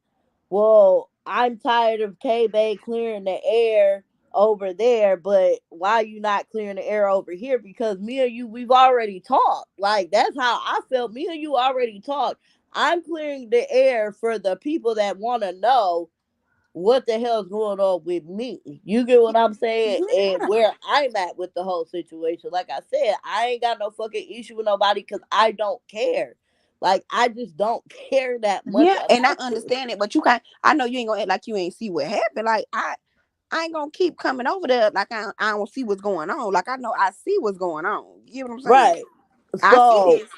S6: well, I'm tired of K-Bay clearing the air over there, but why you not clearing the air over here? Because me and you, we've already talked. Like, that's how I felt. Me and you already talked. I'm clearing the air for the people that want to know what the hell's going on with me. You get what I'm saying? And
S5: Yeah.
S6: where I'm at with the whole situation. Like I said, I ain't got no fucking issue with nobody because I don't care. Like, I just don't care that much
S5: Yeah, and I
S6: about this.
S5: understand it, but you can't. I know you ain't gonna act like you ain't see what happened. Like I ain't gonna keep coming over there like I don't see what's going on. Like I know I see what's going on. You get what I'm saying?
S6: Right.
S5: I see
S6: So
S5: this,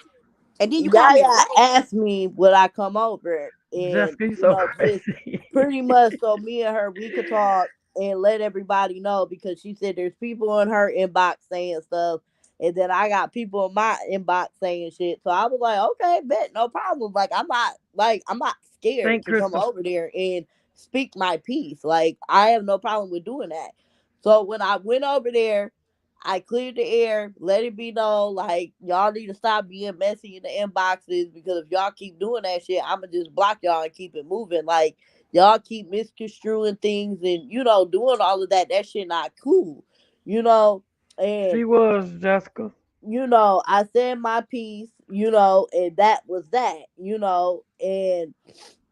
S5: and then you call me a
S6: Yaya
S5: roach.
S6: asked me would I come over and,
S1: Jessica, you so
S6: just
S1: crazy.
S6: pretty much so me and her we could talk and let everybody know because she said there's people in her inbox saying stuff and then I got people in my inbox saying shit. So I was like, okay, bet, no problem. I'm not scared
S1: Thank
S6: to come
S1: Crystal.
S6: over there and speak my piece. Like I have no problem with doing that. So when I went over there, I cleared the air, let it be known, like, y'all need to stop being messy in the inboxes because if y'all keep doing that shit, I'ma just block y'all and keep it moving. Like, y'all keep misconstruing things and, doing all of that. That shit not cool, you know? And,
S1: She was Jessica.
S6: I said my piece, and that was that, and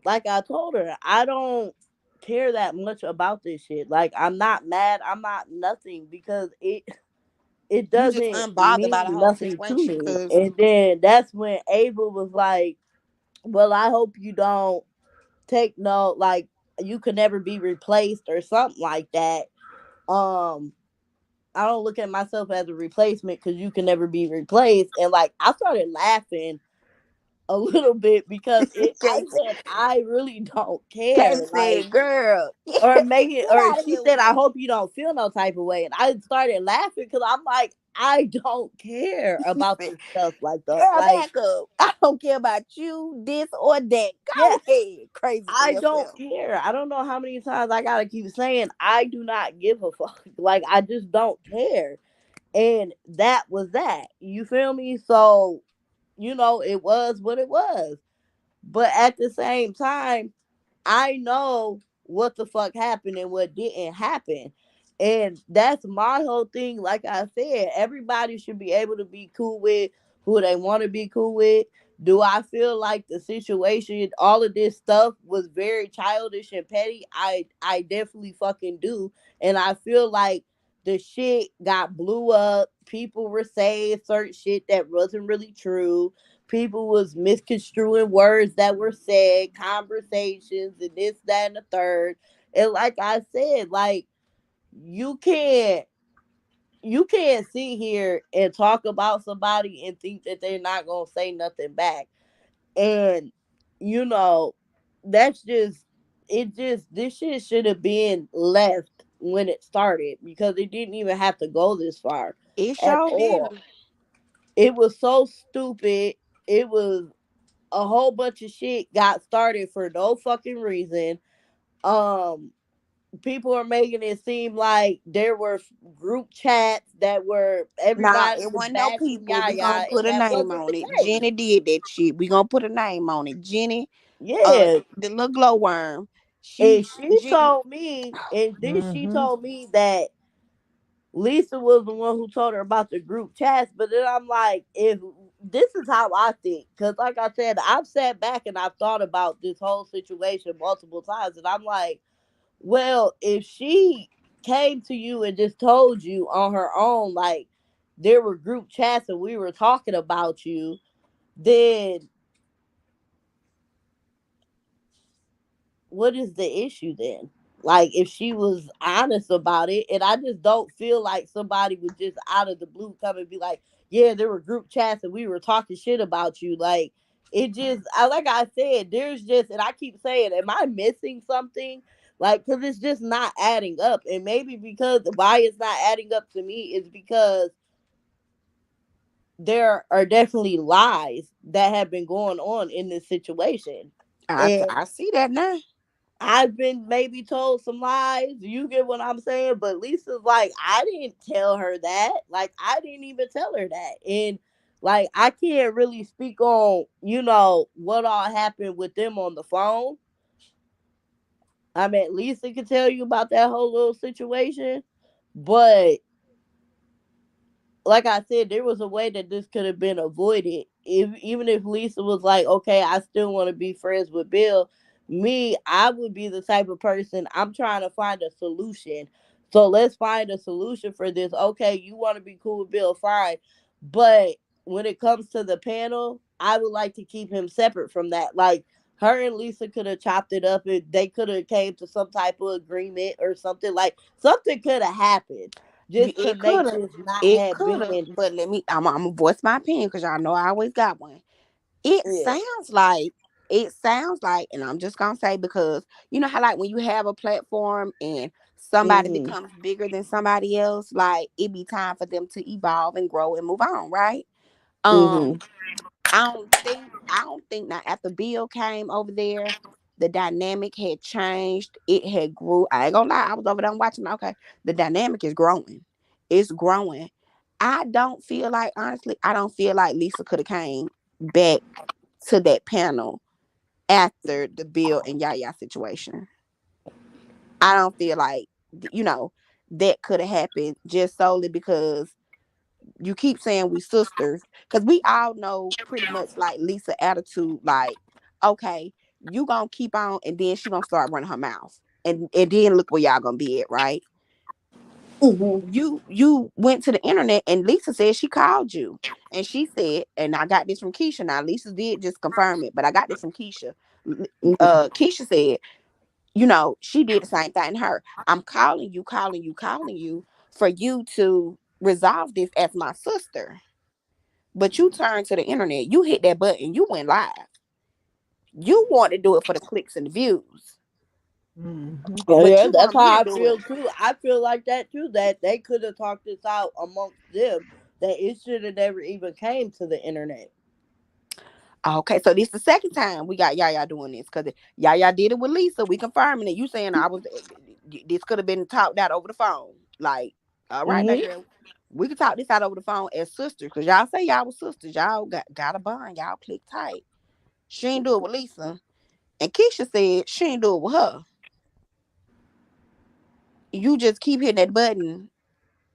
S6: like I told her, I don't care that much about this shit. Like, I'm not mad, I'm not nothing because it
S5: You just
S6: doesn't
S5: unbothered by the
S6: mean
S5: whole
S6: nothing to
S5: situation,
S6: me.
S5: cause
S6: And then that's when Ava was like, well, I hope you don't take no, like, you could never be replaced or something like that. Um, I don't look at myself as a replacement because you can never be replaced. And like, I started laughing a little bit because I
S5: Casey,
S6: said, I really don't care.
S5: Casey
S6: Like,
S5: said, "Girl, get
S6: or make it, or
S5: out of
S6: she
S5: here with
S6: said, I
S5: that."
S6: hope you don't feel no type of way. And I started laughing because I'm like, I don't care
S5: He
S6: about
S5: said,
S6: this stuff like that.
S5: "Girl,
S6: Like,
S5: back up. I don't care about you, this or that.
S6: yeah,
S5: Go ahead, crazy for
S6: I don't
S5: yourself."
S6: care. I don't know how many times I gotta keep saying I do not give a fuck. Like, I just don't care. And that was that. You feel me? So, it was what it was. But at the same time, I know what the fuck happened and what didn't happen. And that's my whole thing. Like I said, everybody should be able to be cool with who they want to be cool with. Do I feel like the situation, all of this stuff was very childish and petty? I definitely fucking do. And I feel like the shit got blew up. People were saying certain shit that wasn't really true. People was misconstruing words that were said, conversations, and this, that, and the third. And like I said, like, you can't you can't sit here and talk about somebody and think that they're not gonna say nothing back. And you know, that's just this shit should have been left when it started because it didn't even have to go this far
S5: It
S6: at
S5: sure
S6: all.
S5: didn't.
S6: It was so stupid. It was a whole bunch of shit got started for no fucking reason. Um, People are making it seem like there were group chats that were
S5: Nah,
S6: everybody
S5: it
S6: was
S5: wasn't no
S6: bashing
S5: people. We
S6: Yaya,
S5: gonna
S6: and
S5: put a
S6: that
S5: name
S6: wasn't
S5: on
S6: the
S5: it.
S6: case.
S5: Jenny did that shit. We gonna put a name on it. Jenny,
S6: Yeah,
S5: the little glowworm.
S6: and
S5: She,
S6: she
S5: Jenny,
S6: told me, and then she
S1: Mm-hmm.
S6: told me that Lisa was the one who told her about the group chats. But then I'm like, if this is how I think, because like I said, I've sat back and I've thought about this whole situation multiple times, and I'm like, well, if she came to you and just told you on her own, like there were group chats and we were talking about you, then what is the issue then? Like if she was honest about it, and I just don't feel like somebody would just out of the blue come and be like, "Yeah, there were group chats and we were talking shit about you." Like it just, like I said, there's just, and I keep saying, am I missing something? Like, cause it's just not adding up, and maybe because why it's not adding up to me is because there are definitely lies that have been going on in this situation, and
S5: I see that now.
S6: I've been maybe told some lies. You get what I'm saying? But Lisa's like, I didn't tell her that. Like, I didn't even tell her that. And Like, I can't really speak on, what all happened with them on the phone. I mean, Lisa can tell you about that whole little situation, but like I said, there was a way that this could have been avoided. Even if Lisa was like, okay, I still want to be friends with Bill, I would be the type of person, I'm trying to find a solution. So let's find a solution for this. Okay, you want to be cool with Bill, fine. But when it comes to the panel, I would like to keep him separate from that. Like, her and Lisa could have chopped it up and they could have came to some type of agreement or something. Like, something could have happened just to
S5: It
S6: make
S5: could have.
S6: this not
S5: It
S6: have
S5: could have.
S6: been.
S5: But I'm gonna voice my opinion because y'all know I always got one. It
S6: Yeah.
S5: sounds like it sounds like, and I'm just gonna say because you know how like when you have a platform and somebody
S6: Mhm.
S5: becomes bigger than somebody else, like it be time for them to evolve and grow and move on, right?
S6: Mhm.
S5: Um, I don't think now after Bill came over there, the dynamic had changed. It had grew. I ain't gonna lie, I was over there watching. Okay, the dynamic is growing. It's growing. I don't feel like honestly, I don't feel like Lisa could have came back to that panel after the Bill and Yaya situation. I don't feel like that could have happened just solely because you keep saying we sisters because we all know pretty much like Lisa attitude like okay you gonna keep on and then she gonna start running her mouth and then look where y'all gonna be at, right?
S6: Mhm.
S5: You went to the internet and Lisa said she called you and she said, and I got this from Keisha. Now Lisa did just confirm it, but I got this from Keisha.
S6: Mhm.
S5: Keisha said, she did the same thing to her. I'm calling you for you to resolve this as my sister. But you turned to the internet, you hit that button, you went live. You want to do it for the clicks and the views,
S1: Mm-hmm.
S6: Oh
S5: but
S6: yeah,
S5: you
S6: that's
S5: want me to
S6: how I
S5: do it.
S6: feel too. I feel like that too. That they could have talked this out amongst them. That it should have never even came to the internet.
S5: Okay, so this the second time we got Yaya doing this because Yaya did it with Lisa. We confirming it. You saying this could have been talked out over the phone. Like, all right, now
S6: Mhm.
S5: girl, we can talk this out over the phone as sisters because y'all say y'all was sisters. Y'all got a bond. Y'all click tight. She ain't do it with Lisa, and Keisha said she ain't do it with her. You just keep hitting that button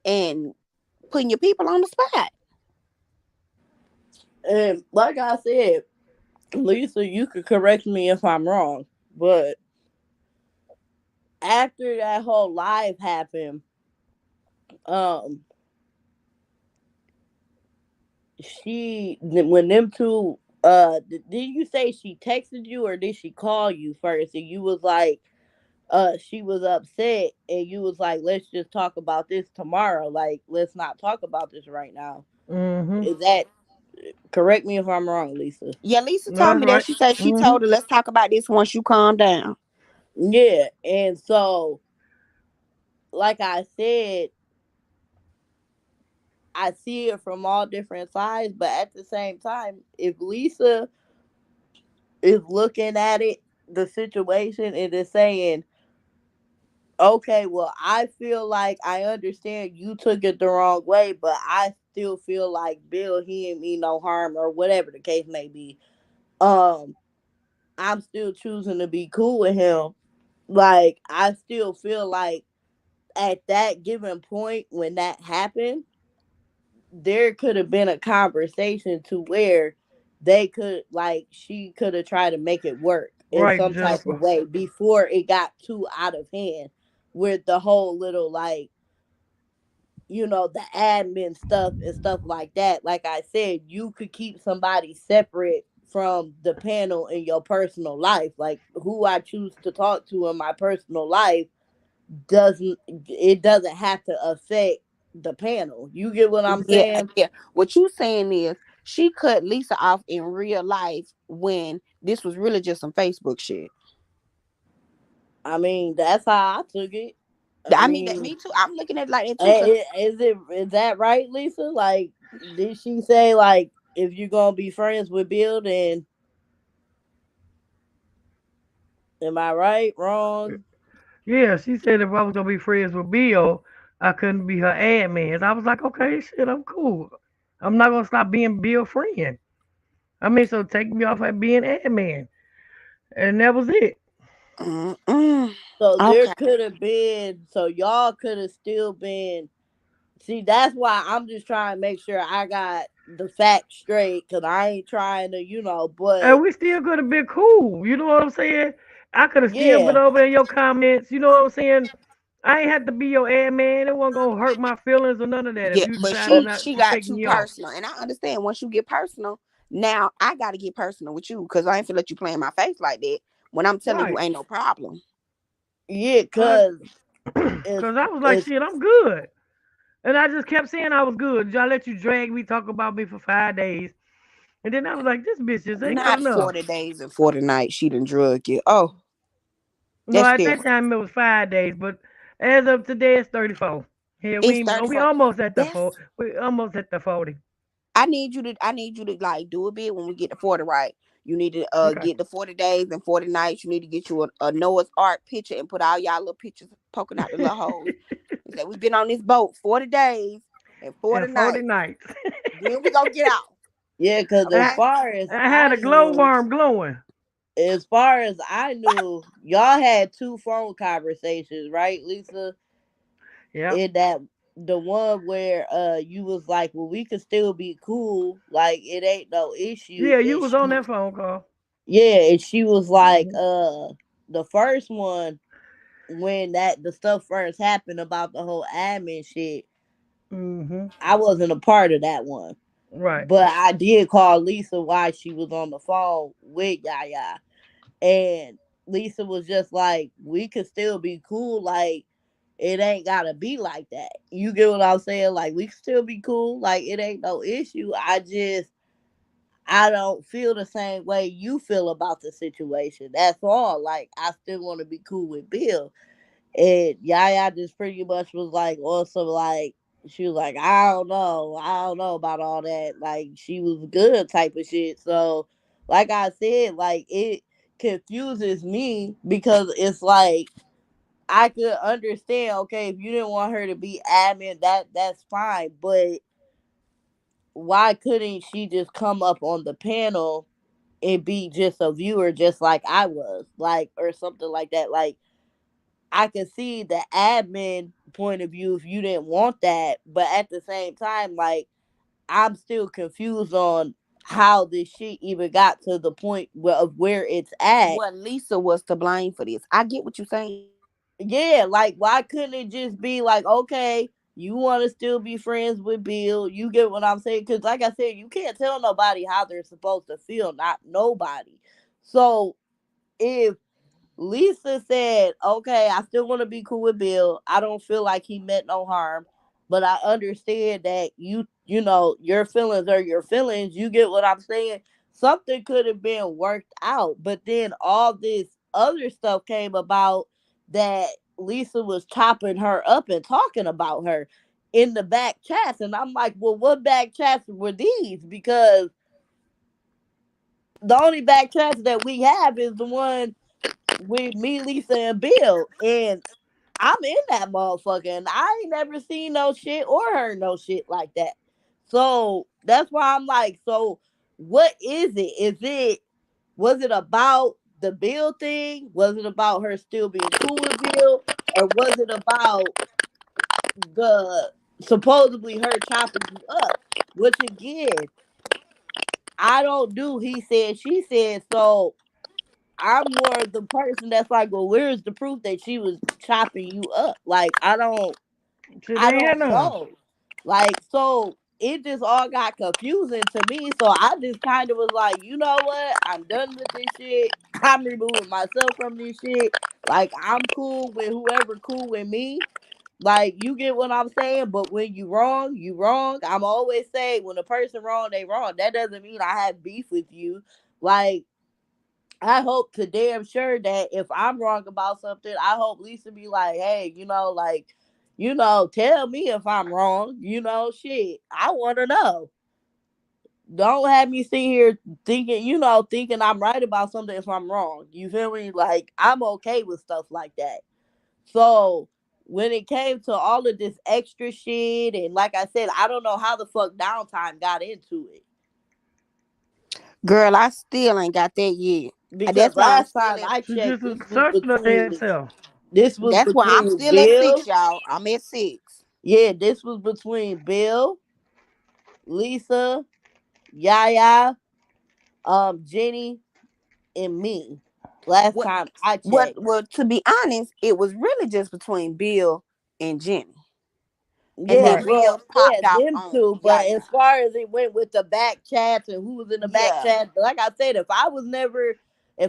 S5: and putting your people on the spot.
S6: And like I said, Lisa, you could correct me if I'm wrong, but after that whole live happened, um, when them two, did you say she texted you or did she call you first? And you was like, she was upset, and you was like, let's just talk about this tomorrow. Like, let's not talk about this right now.
S1: Mm-hmm.
S6: Is that correct me if I'm wrong, Lisa?
S5: Yeah, Lisa
S1: No,
S5: told
S1: that's
S5: me that.
S1: right.
S5: She said she
S1: Mm-hmm.
S5: told her, let's talk about this once you calm down.
S6: Yeah, and so like I said, I see it from all different sides, but at the same time, if Lisa is looking at it, the situation, and is saying, okay, well, I feel like I understand you took it the wrong way, but I still feel like Bill, he ain't mean no harm, or whatever the case may be. Um, I'm still choosing to be cool with him. Like, I still feel like at that given point when that happened, there could have been a conversation to where they could, like, she could have tried to make it work in
S1: Right,
S6: some type
S1: Jennifer.
S6: of way before it got too out of hand with the whole little, like, the admin stuff and stuff like that. Like I said, you could keep somebody separate from the panel in your personal life. Like, who I choose to talk to in my personal life doesn't have to affect the panel. You get what I'm
S5: Yeah,
S6: saying?
S5: yeah. What you saying is she cut Lisa off in real life when this was really just some Facebook shit.
S6: I mean, that's how I took it. I
S5: I mean, that
S6: mean,
S5: me too. I'm looking at it like that too. Cause
S6: is that right, Lisa? Like, did she say, like, if you're gonna be friends with Bill, then am I right, wrong?
S1: Yeah, she said if I was gonna be friends with Bill, I couldn't be her admin. I was like, okay, shit, I'm cool. I'm not gonna stop being Bill friend. I mean, so take me off at being admin, and that was it.
S5: Mm-mm.
S6: So there
S5: Okay.
S6: could have been, so y'all could have still been. See, that's why I'm just trying to make sure I got the facts straight, cause I ain't trying to, but
S1: And we still could have been cool. You know what I'm saying? I could have still been
S6: yeah,
S1: over in your comments. You know what I'm saying? I ain't had to be your admin. It wasn't gonna hurt my feelings or none of that if
S5: Yeah,
S1: you
S5: but
S1: decided
S6: oh,
S1: not
S5: she
S1: to
S5: got
S1: take
S5: too
S1: me off.
S5: personal, and I understand once you get personal. Now I got to get personal with you because I ain't feel let you play in my face like that when I'm telling you
S1: Right.
S5: ain't no problem.
S6: yeah,
S1: Cause,
S6: cause it's
S1: Cause I was like,
S6: it's
S1: shit, I'm good. And I just kept saying I was good. Y'all let you drag me, talk about me for 5 days. And then I was like, this bitch just ain't got
S5: Not
S1: enough.
S5: 40 days and 40 nights. She done drug you. Oh,
S1: No,
S5: that's
S1: at that
S5: different.
S1: time it was 5 days, but as of today it's 34. Yeah,
S5: It's
S1: we
S5: 34.
S1: almost at the
S5: That's.
S1: four. We almost at the 40.
S5: I need you to like do a bit when we get to 40, right? You need to
S1: Okay.
S5: get the 40 days and 40 nights. You need to get you a Noah's Ark picture and put all y'all little pictures poking out the little holes. And say we've been on this boat 40 days and forty
S1: And 40
S5: nights.
S1: nights.
S5: Then we gonna get out.
S6: yeah, cause
S5: Okay?
S1: I had a glow worm glowing.
S6: as far as I knew, y'all had two phone conversations, right, Lisa?
S1: Yep.
S6: In that the one where you was like, well, we could still be cool, like it ain't no issue,
S1: Yeah, you
S6: and
S1: was on
S6: she
S1: that phone call.
S6: yeah, and she was like,
S1: Hmm.
S6: the first one when that the stuff first happened about the whole admin shit,
S1: Hmm.
S6: I wasn't a part of that one.
S1: Right.
S6: But I did call Lisa while she was on the phone with Yaya. And Lisa was just like, we could still be cool. Like, it ain't gotta be like that. You get what I'm saying? Like, we can still be cool. Like, it ain't no issue. I don't feel the same way you feel about the situation. That's all. Like, I still want to be cool with Bill. And Yaya just pretty much was like, also like, she was like, I don't know about all that. Like, she was good type of shit. So, like I said, like, it confuses me because it's like, I could understand, okay, if you didn't want her to be admin, that's fine. But why couldn't she just come up on the panel and be just a viewer, just like I was, like, or something like that? Like, I can see the admin point of view if you didn't want that, but at the same time, like, I'm still confused on how this shit even got to the point of where it's at.
S5: Well, Lisa was to blame for this. I get what you're saying.
S6: Yeah, like, why couldn't it just be like, okay, you want to still be friends with Bill? You get what I'm saying? Because, like I said, you can't tell nobody how they're supposed to feel, not nobody. So if Lisa said, okay, I still want to be cool with Bill. I don't feel like he meant no harm, but I understand that you know, your feelings are your feelings. You get what I'm saying? Something could have been worked out, but then all this other stuff came about that Lisa was chopping her up and talking about her in the back chats. And I'm like, well, what back chats were these? Because the only back chats that we have is the one with me, Lisa, and Bill. And I'm in that motherfucker. And I ain't never seen no shit or heard no shit like that. So that's why I'm like, so what is it? Was it about the Bill thing? Was it about her still being cool with Bill? Or was it about the supposedly her chopping you up? Which again, I don't do he said, she said. So I'm more the person that's like, well, where's the proof that she was chopping you up? Like,
S1: Shit
S6: I
S1: ain't had
S6: don't
S1: none.
S6: know. Like, so it just all got confusing to me. So I just kind of was like, you know what? I'm done with this shit. I'm removing myself from this shit. Like, I'm cool with whoever cool with me. Like, you get what I'm saying? But when you wrong, you wrong. I'm always saying when a person wrong, they wrong. That doesn't mean I have beef with you. Like, I hope to damn sure that if I'm wrong about something, I hope Lisa be like, hey, like, tell me if I'm wrong. Shit, I want to know. Don't have me sit here thinking I'm right about something if I'm wrong. You feel me? Like, I'm okay with stuff like that. So when it came to all of this extra shit, and like I said, I don't know how the fuck Downtime got into it.
S5: Girl, I still ain't got that yet.
S6: Because
S5: That's why I'm
S6: last
S5: still
S6: time
S5: at.
S6: I
S1: She
S6: checked,
S1: just searched her damn self.
S5: That's why I'm still at
S6: Bill.
S5: 6, y'all. I'm at 6.
S6: Yeah, this was between Bill, Lisa, Yaya, Jenny, and me. Last
S5: What?
S6: time I
S5: What?
S6: checked.
S5: Well, to be honest, it was really just between Bill and Jenny, and
S6: Yeah,
S5: then
S1: Right.
S6: well,
S5: Bill
S6: yeah,
S5: popped off
S6: them
S5: on
S6: two. But
S5: Yaya.
S6: as far as it went with the back chats and who was in the back
S5: Yeah.
S6: chat, like I said, if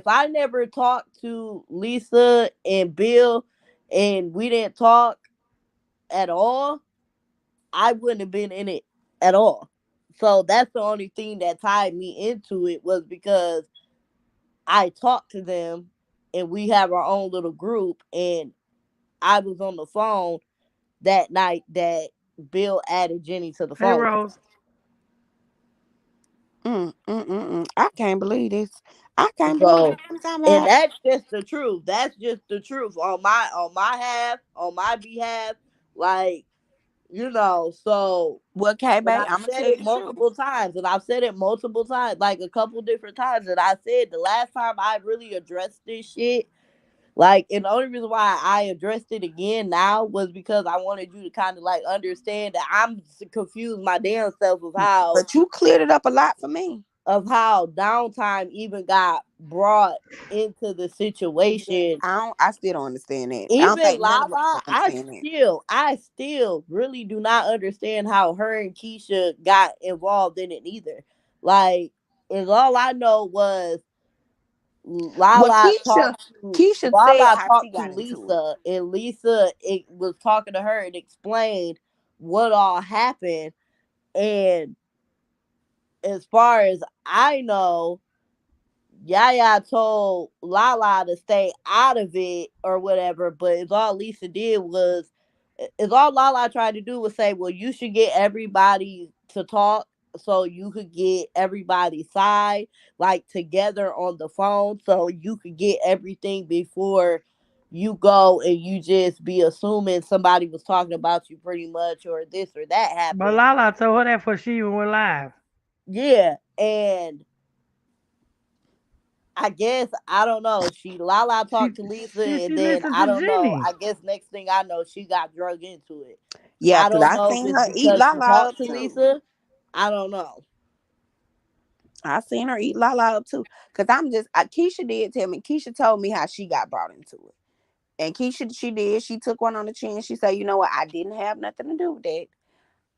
S6: I never talked to Lisa and Bill, and we didn't talk at all, I wouldn't have been in it at all. So that's the only thing that tied me into it, was because I talked to them and we have our own little group, and I was on the phone that night that Bill added Jenny to the
S1: Hey,
S6: phone
S1: Rose.
S6: call.
S5: I can't believe this. I can't believe
S6: So,
S5: what I'm talking
S6: and
S5: about.
S6: that's just the truth. That's just the truth on my behalf. Like, so
S5: Well, okay,
S6: and
S5: babe,
S6: I've
S5: I'm gonna
S6: said
S5: tell you
S6: it
S5: the truth.
S6: multiple times, like a couple different times. And I said the last time I really addressed this shit, like, and the only reason why I addressed it again now was because I wanted you to kind of like understand that I'm confused my damn self
S5: But you cleared it up a lot for me.
S6: of how Downtime even got brought into the
S5: Yeah,
S6: situation.
S5: I still don't understand that. I don't
S6: Even
S5: think none of us
S6: Lala,
S5: gonna understand that.
S6: I still really do not understand how her and Keisha got involved in it either. Like, and all I know was
S5: Well, Keisha said
S6: Lala
S5: how she
S6: talked to
S5: got into it.
S6: Lisa, and Lisa was talking to her and explained what all happened. And as far as I know, Yaya told Lala to stay out of it or whatever, but it's all Lisa did was, it's all Lala tried to do was say, well, you should get everybody to talk so you could get everybody's side, like, together on the phone, so you could get everything before you go and you just be assuming somebody was talking about you pretty much, or this or that
S1: But
S6: happened.
S1: Lala told her that before she even went live.
S6: Yeah, and I guess I don't know. Lala
S1: She
S6: talked to Lisa,
S1: she
S6: and
S1: she
S6: then
S1: listened
S6: I
S1: to
S6: don't know.
S1: Jenny.
S6: I guess next thing I know, she got drug into it.
S5: Yeah,
S6: I
S5: because
S6: don't
S5: I
S6: know if
S5: seen
S6: it's
S5: her eat
S6: because she
S5: Lala
S6: talked
S5: up
S6: to
S5: too.
S6: Lisa. I don't know.
S5: I seen her eat Lala up too. Because Keisha did tell me. Keisha told me how she got brought into it. And Keisha, she did. She took one on the chin. She said, you know what? I didn't have nothing to do with that.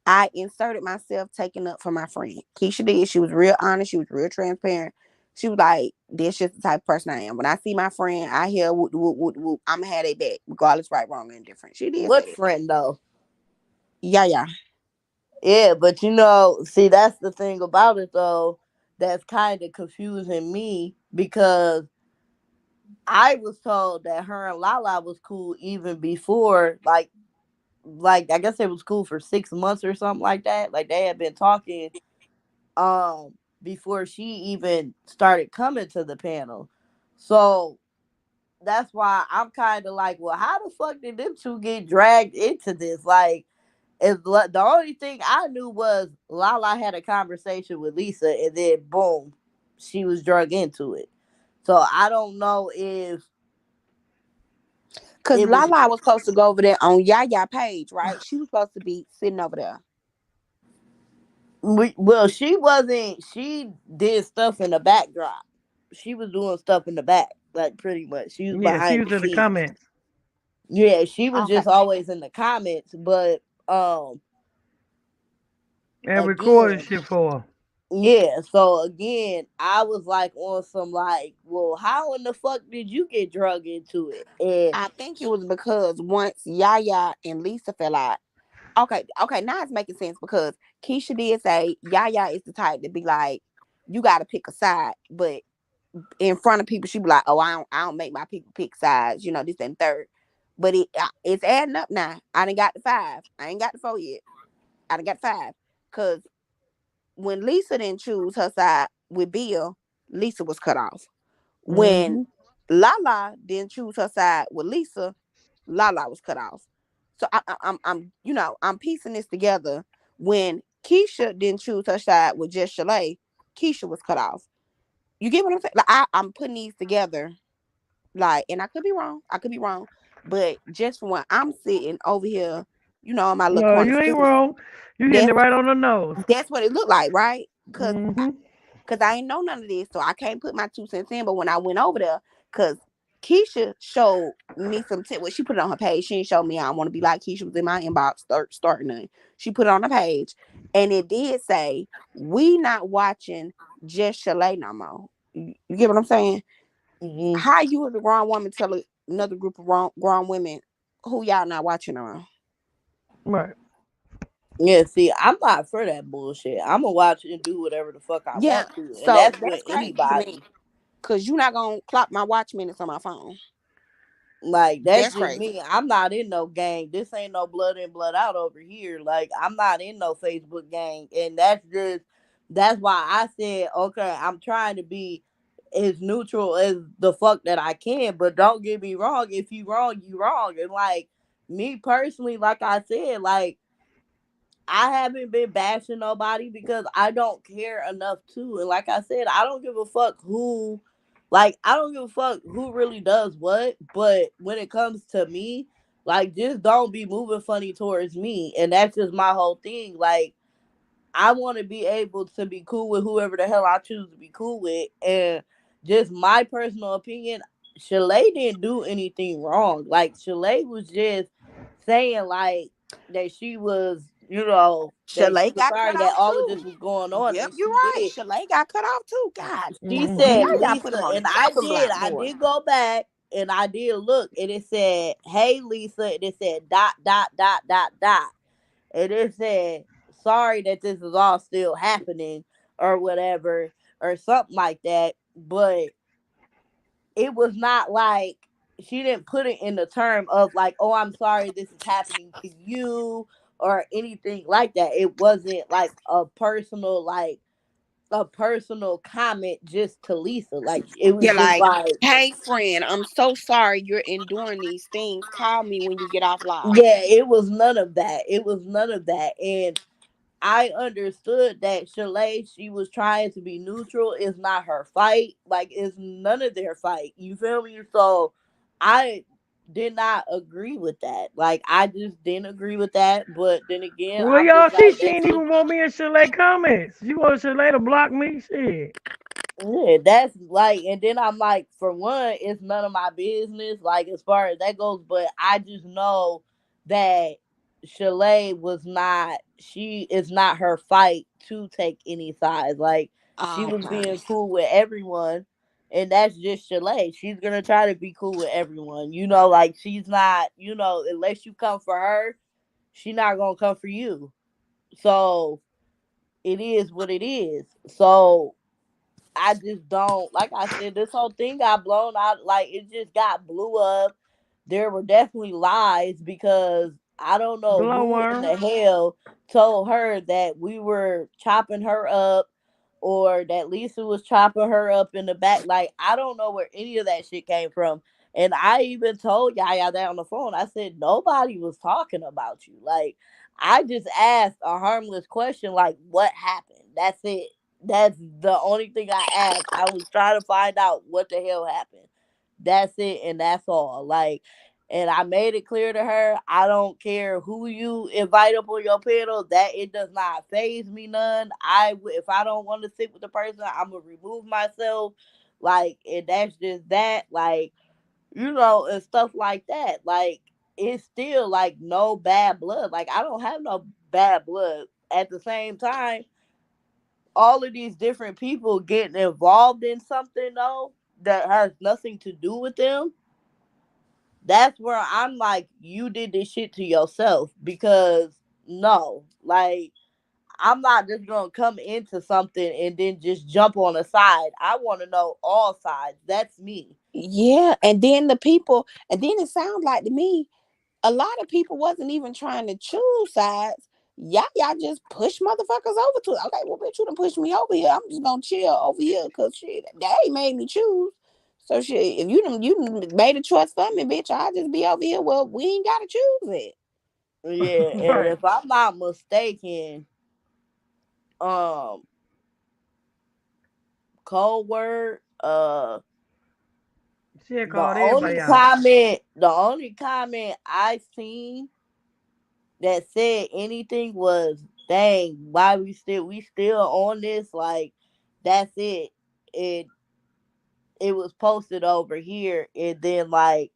S5: I inserted myself taking up for my friend. Keisha did. She was real honest. She was real transparent. She was like, "This just the type of person I am. When I see my friend, I hear whoop, whoop, whoop, whoop, I'm going to have their back, regardless, right, wrong, and different." She did say
S6: What
S5: that.
S6: friend though?
S5: Yeah, yeah.
S6: Yeah, but see, that's the thing about it though. That's kind of confusing me because I was told that her and Lala was cool even before, like I guess it was cool for 6 months or something like that. Like they had been talking um before she even started coming to the panel. So that's why I'm kind of like, well, how the fuck did them two get dragged into this? Like, the only thing I knew was Lala had a conversation with Lisa, and then boom, she was drug into it. So I don't know if
S5: Because
S6: it was.
S5: Lala was supposed to go over there on Yaya page, right? She was supposed to be sitting over there.
S6: Well, she wasn't. She did stuff in the backdrop. She was doing stuff in the back, like pretty much. She was
S1: Yeah, she
S6: behind
S1: was
S6: the
S1: in the
S6: scenes.
S1: comments.
S6: Yeah, she was
S5: Okay.
S6: just always in the comments, but
S1: And recording
S6: again,
S1: shit for her.
S6: yeah. So again, I was like on some like, well, how in the fuck did you get drug into it? And
S5: I think it was because once Yaya and Lisa fell out. Okay, now it's making sense because Keisha did say Yaya is the type to be like, you got to pick a side, but in front of people, she be like, "Oh, I don't make my people pick sides, this and third." But it's adding up now. I done got the 5. I ain't got the 4 yet. I done got 5. Cause when Lisa didn't choose her side with Bill, Lisa was cut off. When
S1: Mm-hmm.
S5: Lala didn't choose her side with Lisa, Lala was cut off. So I'm piecing this together. When Keisha didn't choose her side with just Shalay, Keisha was cut off. You get what I'm saying? Like I'm putting these together, like, and I could be wrong. I could be wrong, but just from when I'm sitting over here, in my little
S1: No,
S5: corner
S1: you ain't
S5: stool,
S1: wrong. You hitting it
S5: that's
S1: right on the nose.
S5: that's what it looked like, right? Cause
S1: Mm-hmm.
S5: I ain't know none of this, so I can't put my 2 cents in. But when I went over there, cause Keisha showed me some tip. Well, she put it on her page. She didn't show me. I want to be like Keisha was in my inbox starting it. She put it on the page, and it did say we not watching just Shalay no more. You get what I'm saying?
S6: Mhm.
S5: How you as a grown woman tell another group of grown women who y'all not watching her?
S1: Right.
S6: Yeah, see, I'm not for that bullshit. I'm gonna watch and do whatever the fuck I
S5: Yeah,
S6: want to, and
S5: so
S6: that's with
S5: that's crazy to me
S6: anybody.
S5: because you're not gonna clock my watch minutes on my phone.
S6: Like that's
S5: That's
S6: just
S5: crazy.
S6: me. I'm not in no gang. This ain't no blood in blood out over here. Like I'm not in no Facebook gang, and that's why I said okay. I'm trying to be as neutral as the fuck that I can, but don't get me wrong. If you wrong, you wrong. And like me personally, like I said, like I haven't been bashing nobody because I don't care enough to. And like I said, I don't give a fuck who, like, I don't give a fuck who really does what. But when it comes to me, like, just don't be moving funny towards me. And that's just my whole thing. Like, I want to be able to be cool with whoever the hell I choose to be cool with. And just my personal opinion, Shalay didn't do anything wrong. Like Shalay was just saying like that she was, that she
S5: Shalay
S6: was
S5: got cut
S6: sorry that
S5: off
S6: all of this
S5: too.
S6: was going on,
S5: Yep,
S6: and
S5: you're
S6: she
S5: right.
S6: did.
S5: Shalay got cut off too. God
S6: She
S5: damn.
S1: Mm-hmm.
S5: Now
S6: said,
S5: y'all put them
S6: Lisa,
S5: on the
S6: and I
S5: chopping
S6: did.
S5: block,
S6: I
S5: boy.
S6: did go back and I did look, and it said, "Hey, Lisa," and it said dot dot dot dot dot, and it said, "Sorry that this is all still happening, or whatever, or something like that." But it was not like she didn't put it in the term of like, "Oh, I'm sorry this is happening to you," or anything like that. It wasn't like a personal comment just to Lisa. Like it was
S5: Yeah,
S6: just
S5: like,
S6: like,
S5: hey friend, I'm so sorry you're enduring these things. Call me when you get off live.
S6: yeah, it was none of that. It was none of that. And I understood that Shalay, she was trying to be neutral. It's not her fight. Like it's none of their fight. You feel me? So I did not agree with that. Like I just didn't agree with that. But then again,
S1: Well,
S6: I'm
S1: y'all
S6: just
S1: see,
S6: like
S1: she
S6: that's
S1: ain't
S6: just
S1: even want me in Chalet comments. You want Chalet to block me? Shit.
S6: yeah, that's like, and then I'm like, for one, it's none of my business, like as far as that goes. But I just know that Shalay she is not her fight to take any sides. Like she was
S5: Okay.
S6: being cool with everyone, and that's just Shalay. She's gonna try to be cool with everyone. Like she's not, unless you come for her, she not gonna come for you. So it is what it is. So I just don't, like I said, this whole thing got blown out. Like it just got blew up. There were definitely lies because I don't know who in
S1: Glowworm.
S6: the hell told her that we were chopping her up or that Lisa was chopping her up in the back. Like I don't know where any of that shit came from. And I even told Yaya that on the phone. I said nobody was talking about you. Like I just asked a harmless question like what happened? That's it. That's the only thing I asked. I was trying to find out what the hell happened. That's it, and that's all. Like, and I made it clear to her. I don't care who you invite up on your panel. That it does not phase me none. If I don't want to sit with the person, I'm gonna remove myself. Like, and that's just that. Like, and stuff like that. Like, it's still like no bad blood. Like, I don't have no bad blood. At the same time, all of these different people getting involved in something though that has nothing to do with them, that's where I'm like, you did this shit to yourself because no, like I'm not just gonna come into something and then just jump on a side. I want to know all sides. That's me.
S5: Yeah, and then it sounds like to me, a lot of people wasn't even trying to choose sides. Y'all just push motherfuckers over to it. Okay, well, bitch, you done push me over here. I'm just gonna chill over here because shit, they made me choose. So shit, if you done made a choice for me, bitch, I'll just be over here. Well, we ain't gotta choose it.
S6: Yeah, and
S1: Right.
S6: if I'm not mistaken, um, Cold Word,
S1: She had
S6: the
S1: called
S6: only
S1: everybody out.
S6: comment, the only comment I seen that said anything was, "Dang, why we still on this?" Like, that's it. It was posted over here, and then like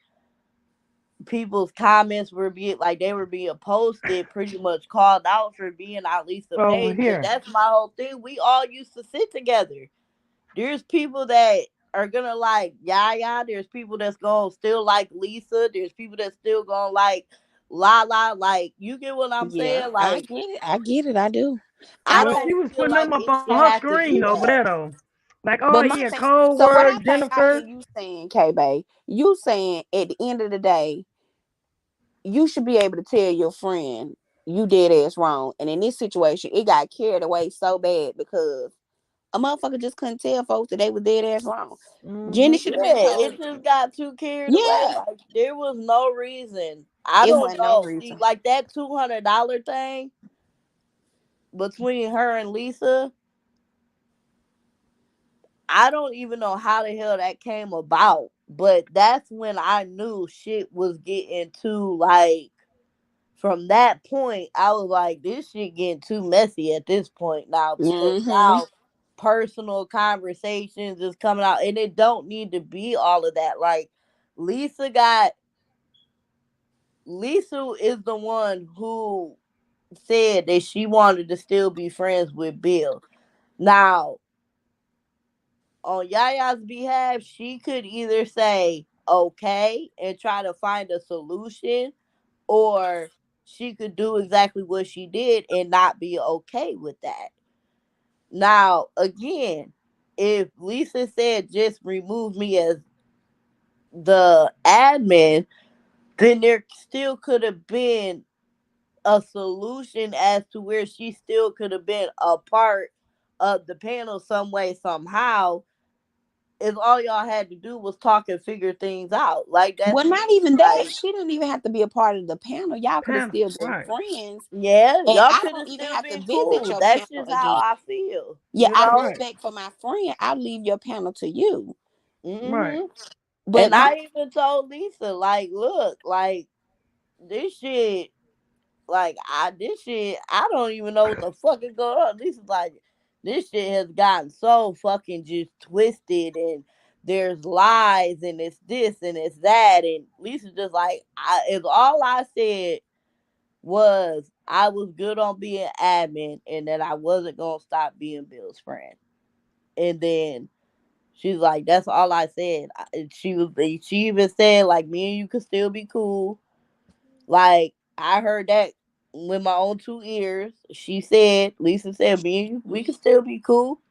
S6: people's comments were being like they were being posted, pretty much called out for being on Lisa
S1: Over
S6: page. And
S1: here.
S6: that's my whole thing. We all used to sit together. There's people that are gonna like Yaya. There's people that's gonna still like Lisa. There's people that still gonna like Lala. Like, you get what I'm
S5: Yeah,
S6: saying?
S5: I
S6: Like,
S5: get it. I get it. I do. I
S6: I
S1: Well,
S5: don't.
S1: she
S6: don't
S1: was
S6: feel
S1: putting
S6: like
S1: them up
S6: it
S1: on
S6: should
S1: her
S6: have to be
S1: screen over
S6: that.
S1: there though. Like, oh
S5: But my
S1: yeah,
S5: thing.
S1: cold
S5: So what I
S1: word,
S5: think I hear
S1: Jennifer.
S5: you saying, K Bay, you saying at the end of the day, you should be able to tell your friend you did ass wrong. And in this situation, it got carried away so bad because a motherfucker just couldn't tell folks that they was dead ass wrong. Jenny
S1: Hmm.
S5: should have been
S6: Yeah, it
S5: told.
S6: just got too carried away.
S5: Yeah,
S6: Like, there was no reason. I
S5: it
S6: don't
S5: wasn't no
S6: know. See,
S5: reason.
S6: like that $200 thing between her and Lisa, I don't even know how the hell that came about. But that's when I knew shit was getting too, like, from that point, I was like, this shit getting too messy at this point now, because
S5: Mm-hmm.
S6: now personal conversations is coming out, and it don't need to be all of that. Like, Lisa got Lisa is the one who said that she wanted to still be friends with Bill. Now, on Yaya's behalf, she could either say okay and try to find a solution, or she could do exactly what she did and not be okay with that. Now, again, if Lisa said just remove me as the admin, then there still could have been a solution as to where she still could have been a part of the panel some way, somehow, if all y'all had to do was talk and figure things out. Like, that's
S5: Well,
S6: me.
S5: not even that.
S6: Like,
S5: She didn't even have to be a part of the panel. Y'all could have
S1: Panel.
S5: still been
S1: Right.
S5: friends.
S6: yeah,
S5: And
S6: y'all
S5: I
S6: could
S5: don't
S6: have
S5: even
S6: still
S5: have to
S6: been
S5: visit
S6: cool.
S5: your
S6: That's
S5: panel
S6: just how
S5: again.
S6: I feel,
S5: Yeah, out of
S1: Right.
S5: respect for my friend, I'll leave your panel to you.
S1: Right.
S6: hmm
S5: But
S6: And
S5: my
S6: I even told Lisa, like, look, like, this shit, this shit, I don't even know what the fuck is going on. Lisa's like, this shit has gotten so fucking just twisted, and there's lies, and it's this and it's that, and Lisa just like, if all I said was I was good on being admin and that I wasn't gonna stop being Bill's friend, and then she's like, that's all I said. She even said like, me and you could still be cool. Like, I heard that with my own two ears. Lisa said, me and you, we could still be cool.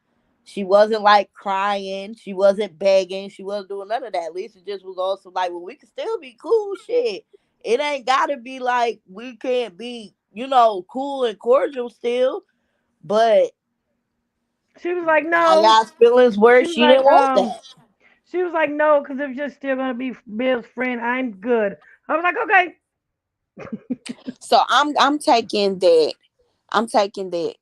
S6: She wasn't like crying. She wasn't begging. She wasn't doing none of that. Lisa just was also like, well, we can still be cool. Shit. It ain't got to be like we can't be, cool and cordial still. But
S1: She was like, no.
S6: Yaya's feelings were
S1: She was
S6: she
S1: like,
S6: didn't want that.
S1: no, because if you're still gonna be Bill's friend, I'm good. I was like, okay.
S5: so I'm taking that. I'm taking that.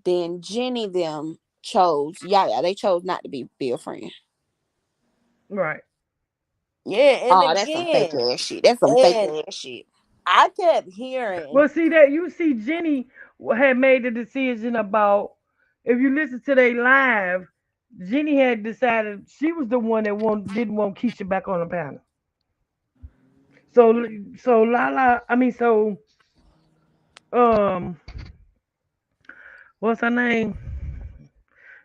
S5: Then Jenny them chose. Yeah, they chose not to be a friend.
S1: Right.
S6: Yeah, and
S5: Oh, that's some fake
S6: again,
S5: ass shit. That's some fake
S6: and
S5: ass shit.
S6: I kept hearing,
S1: Well, see that you see Jenny had made the decision about if you listen to their live, Jenny had decided she was the one that didn't want Keisha back on the panel. So Lala, I mean um what's her name?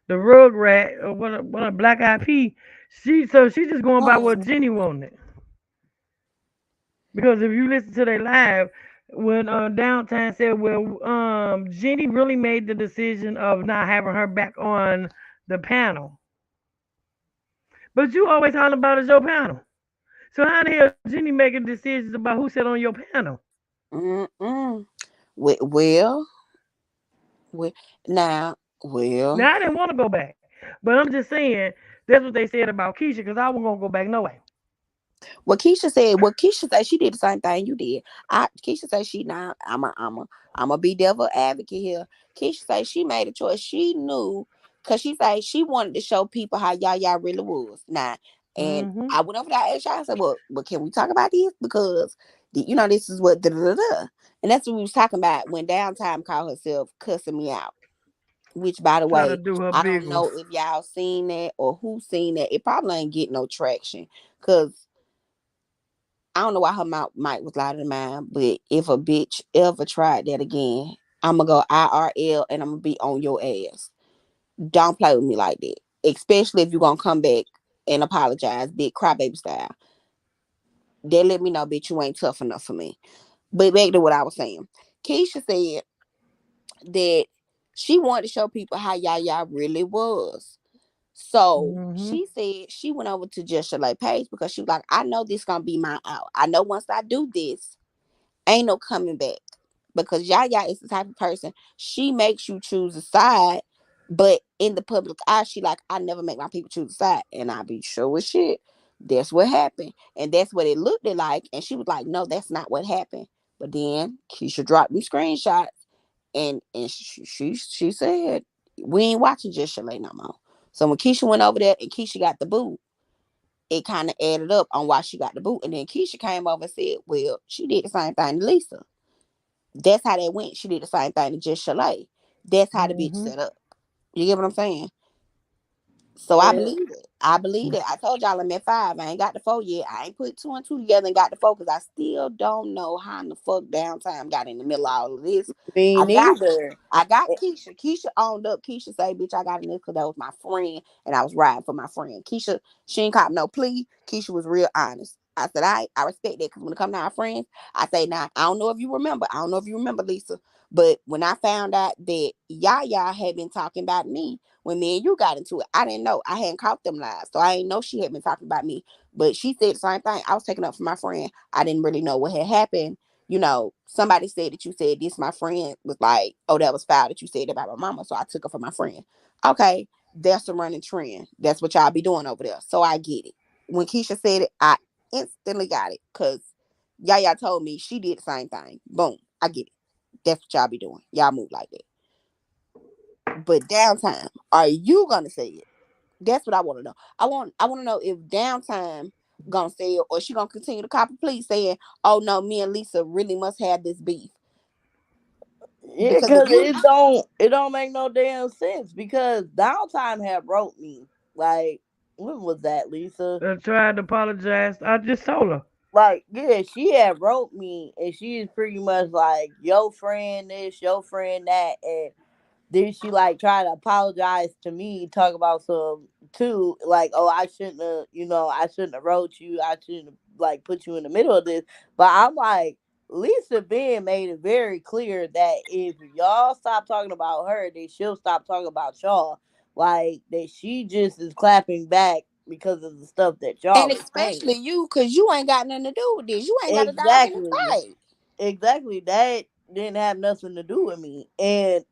S1: The Rugrat or what a Black Eyed Pea. She just going by what
S5: Hmm.
S1: Jenny wanted. Because if you listen to their live, when Downtown said, well, Jenny really made the decision of not having her back on the panel. But you always talking about is your panel. So how the hell Jenny making decisions about who sat on your panel?
S5: Mm-mm. Well, well, now, well,
S1: Now I didn't want to go back, but I'm just saying that's what they said about Keisha because I wasn't gonna go back no way.
S5: Keisha said she did the same thing you did. Keisha said she not. I'm a be devil advocate here. Keisha said she made a choice. She knew because she said she wanted to show people how y'all really was. Nah, and
S1: Mm-hmm.
S5: I went over there and asked y'all. I said, well, but can we talk about this because this is what da da da. And that's what we was talking about when Downtime called herself cussing me out. Which, by the
S1: Try to
S5: way,
S1: do her
S5: I
S1: big
S5: don't
S1: one.
S5: know if y'all seen that or who seen that. It probably ain't getting no traction because I don't know why her mouth mic was louder than mine, but if a bitch ever tried that again, I'm gonna go IRL and I'm gonna be on your ass. Don't play with me like that. Especially if you're gonna come back and apologize, big crybaby style. They let me know, bitch, you ain't tough enough for me. But back to what I was saying. Keisha said that she wanted to show people how y'all really was. So
S1: Mm-hmm.
S5: she said she went over to Just Shalay Page because she was like, I know this gonna be my out. I know once I do this, ain't no coming back because Yaya is the type of person she makes you choose a side, but in the public eye, she like I never make my people choose a side, and I be sure as shit. That's what happened, and that's what it looked like. And she was like, "No, that's not what happened." But then Keisha dropped them screenshots, and she said, "We ain't watching Just Shalay no more." So when Keisha went over there and Keisha got the boot, it kind of added up on why she got the boot. And then Keisha came over and said, well, she did the same thing to Lisa. That's how that went. She did the same thing to Just Shalay. That's how the bitch
S1: Mm-hmm.
S5: set up. You get what I'm saying? So I
S6: Yeah.
S5: believe it. I believe it. I told y'all I'm at 5. I ain't got the 4 yet. I ain't put 2 and 2 together and got the 4 because I still don't know how in the fuck Downtime got in the middle of all of this.
S6: Me
S5: I got
S6: neither.
S5: I got Keisha. Keisha owned up. Keisha said, bitch, I got in this because that was my friend and I was riding for my friend. Keisha, she ain't caught no plea. Keisha was real honest. I said, I respect that because when it come to our friends, I say, now, I don't know if you remember. I don't know if you remember, Lisa, but when I found out that Yaya had been talking about me, when me and you got into it, I didn't know. I hadn't caught them lies. So I didn't know she had been talking about me. But she said the same thing. I was taking up for my friend. I didn't really know what had happened. Somebody said that you said this. My friend was like, oh, that was foul that you said about my mama. So I took her for my friend. Okay, that's a running trend. That's what y'all be doing over there. So I get it. When Keisha said it, I instantly got it. Because Yaya told me she did the same thing. Boom. I get it. That's what y'all be doing. Y'all move like that. But Downtime, are you gonna say it? That's what I want to know. I want to know if Downtime gonna say it or she gonna continue to copy please saying, "Oh no, me and Lisa really must have this beef."
S6: Yeah,
S5: Because if
S6: because
S5: you
S6: it don't make no damn sense. Because Downtime had wrote me like, when was that, Lisa?
S1: I tried to apologize. I just told her.
S6: Like, yeah, she had wrote me, and she is pretty much like, your friend this, your friend that, and then she like try to apologize to me, talk about some too, like, oh, I shouldn't have wrote you, I shouldn't have like put you in the middle of this. But I'm like, Lisa Ben made it very clear that if y'all stop talking about her, then she'll stop talking about y'all. Like that she just is clapping back because of the stuff that
S5: and
S6: y'all are
S5: especially
S6: saying.
S5: you, because you ain't got nothing to do with this. You ain't got a dog in the
S6: Exactly.
S5: fight.
S6: Exactly. That didn't have nothing to do with me. And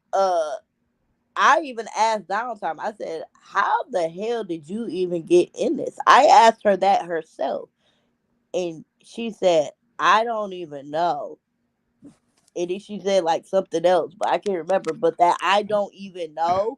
S6: I even asked Downtime, I said, how the hell did you even get in this? I asked her that herself. And she said, I don't even know. And then she said like something else, but I can't remember. But that I don't even know,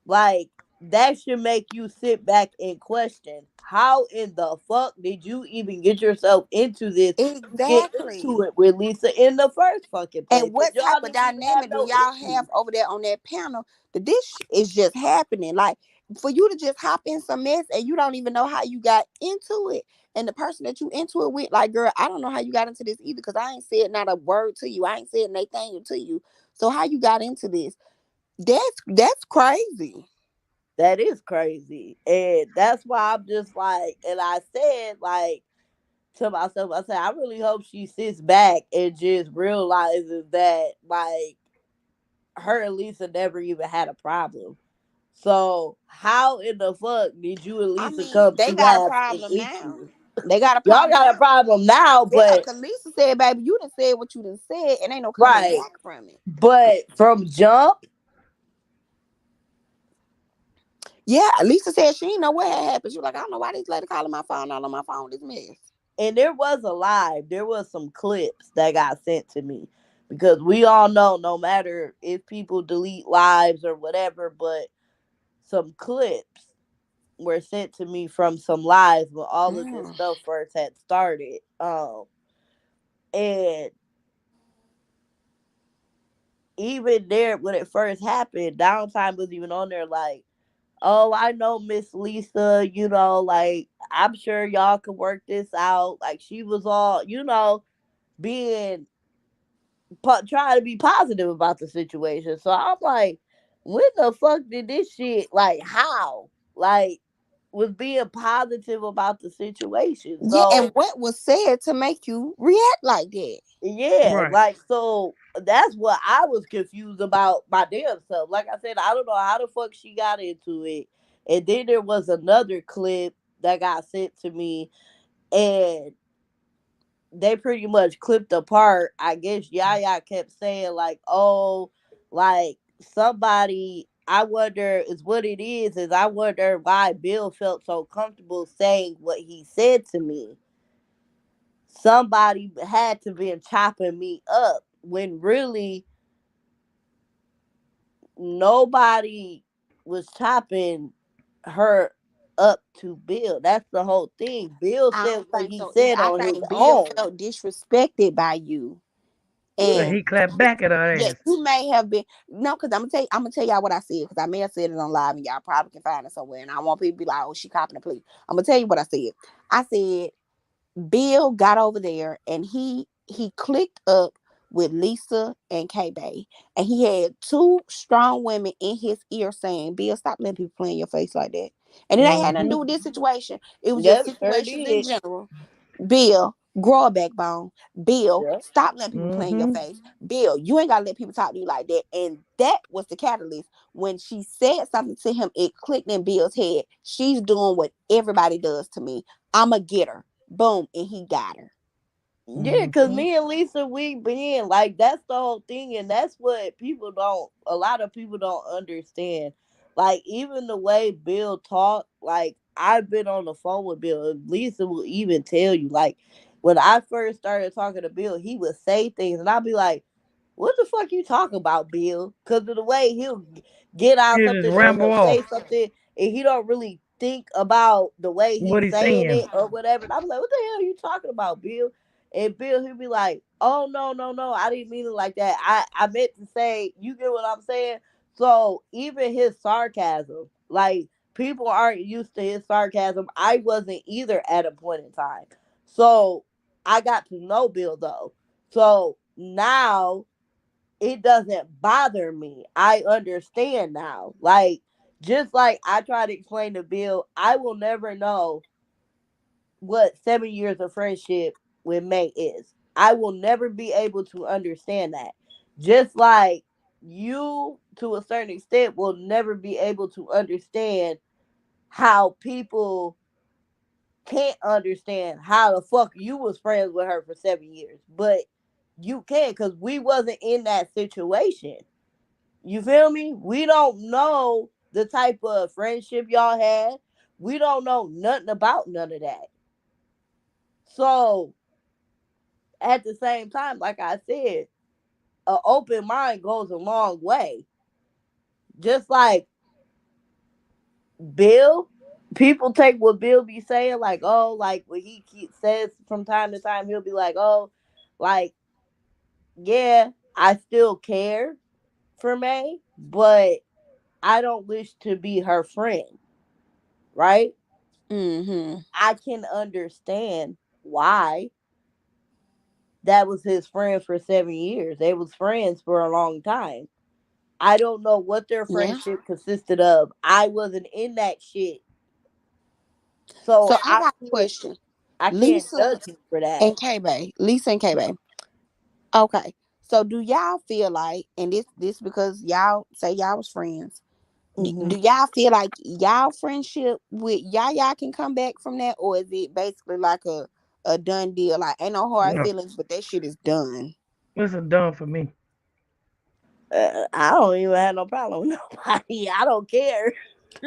S6: like, that should make you sit back and question how in the fuck did you even get yourself into this to get into
S5: Exactly.
S6: it with Lisa in the first fucking place?
S5: And
S6: Because
S5: what
S6: y'all
S5: type of
S6: didn't even have
S5: dynamic do
S6: no
S5: y'all
S6: issue.
S5: have over there on that panel that this is just happening? Like for you to just hop in some mess and you don't even know how you got into it. And the person that you into it with, like, girl, I don't know how you got into this either because I ain't said not a word to you. I ain't said anything to you. So how you got into this? That's crazy.
S6: That is crazy. And that's why I'm just like, and I said, like, to myself, I said, I really hope she sits back and just realizes that, like, her and Lisa never even had a problem. So, how in the fuck did you and
S5: I
S6: Lisa
S5: mean,
S6: come
S5: they
S6: to
S5: got a
S6: have an
S5: problem now.
S6: issue?
S5: They got a
S6: Y'all
S5: problem
S6: got a
S5: now.
S6: problem now,
S5: Yeah,
S6: but,
S5: cause Lisa said, baby, you done said what you done said, and ain't no coming
S6: right.
S5: back from it.
S6: But from jump,
S5: Yeah, Lisa said she didn't know what had happened. She was like, I don't know why this lady calling my phone all on my phone. This mess.
S6: And there was a live. There was some clips that got sent to me because we all know no matter if people delete lives or whatever, but some clips were sent to me from some lives when all of this
S5: Mm.
S6: stuff first had started. And even there when it first happened, Downtime was even on there like, oh, I know Miss Lisa, like I'm sure y'all can work this out. Like she was all, being trying to be positive about the situation. So I'm like, when the fuck did this shit like how? Like was being positive about the situation.
S5: Yeah, and
S6: So
S5: what was said to make you react like that?
S6: yeah,
S1: Right.
S6: like so that's what I was confused about my damn self. Like I said, I don't know how the fuck she got into it. And then there was another clip that got sent to me and they pretty much clipped apart. I guess Yaya kept saying like, "Oh, like somebody." I wonder is what it is I wonder why Bill felt so comfortable saying what he said to me. Somebody had to be chopping me up when really nobody was chopping her up to Bill. That's the whole thing. Bill
S5: I
S6: said
S5: don't
S6: what
S5: think
S6: he
S5: so either.
S6: said
S5: I
S6: on his
S5: think Bill
S6: own.
S5: felt disrespected by you.
S1: So
S5: And
S6: Yeah.
S1: he clapped back at her
S5: yeah,
S1: ass.
S5: you may have been no, because I'm gonna tell y'all what I said, because I may have said it on live and y'all probably can find it somewhere. And I want people to be like, oh, she copping the plea. I'm gonna tell you what I said. I said Bill got over there and he clicked up with Lisa and K Bay, and he had two strong women in his ear saying, Bill, stop letting people play in your face like that. And it ain't had nothing to
S6: Mm-hmm.
S5: do with this situation. It was just
S6: Yep, sure
S5: situations in
S6: did.
S5: general. Bill, grow a backbone. Bill,
S6: Yep.
S5: stop letting people play in your
S1: Mm-hmm.
S5: face. Bill, you ain't gotta let people talk to you like that. And that was the catalyst. When she said something to him, it clicked in Bill's head. She's doing what everybody does to me. I'ma get her. Boom, and he got her.
S6: Yeah, cause
S1: Mm-hmm.
S6: me and Lisa, we been like that's the whole thing, and that's what people don't. A lot of people don't understand. Like even the way Bill talk, like I've been on the phone with Bill, and Lisa will even tell you, like when I first started talking to Bill, he would say things, and I'd be like, "What the fuck you talking about, Bill?" Because of the way he'll get out
S1: He just
S6: something or
S1: ramble
S6: he'll
S1: off
S6: say something, and he don't really think about the way
S1: what
S6: he's
S1: he's
S6: saying
S1: saying.
S6: it or whatever. And I'm like, "What the hell are you talking about, Bill?" And Bill, he'll be like, "Oh no, no, no, I didn't mean it like that. I meant to say, you get what I'm saying." So even his sarcasm, like people aren't used to his sarcasm. I wasn't either at a point in time. So I got to know Bill though. So now it doesn't bother me. I understand now. Like just like I try to explain to Bill, I will never know what 7 years of friendship with May is. I will never be able to understand that. Just like you, to a certain extent, will never be able to understand how people can't understand how the fuck you was friends with her for 7 years. But you can because we wasn't in that situation. You feel me? We don't know the type of friendship y'all had. We don't know nothing about none of that. So at the same time, like I said, an open mind goes a long way. Just like Bill, people take what Bill be saying, like, oh, like what says from time to time, he'll be like, oh, like, yeah, I still care for May, but I don't wish to be her friend, right?
S5: Mm-hmm.
S6: I can understand why that was his friend for 7 years. They was friends for a long time. I don't know what their
S5: Yeah.
S6: friendship consisted of. I wasn't in that shit. So
S5: So I got a question.
S6: I can't
S5: Lisa
S6: judge you for that.
S5: and K Bay. Lisa and K Bay. Okay. So do y'all feel like, and this because y'all say y'all was friends.
S6: Hmm.
S5: Do y'all feel like y'all friendship with y'all can come back from that, or is it basically like a done deal? Like ain't no hard
S1: No,
S5: feelings, but that shit is done.
S1: this is dumb for me.
S6: I don't even have no problem with nobody. I don't care.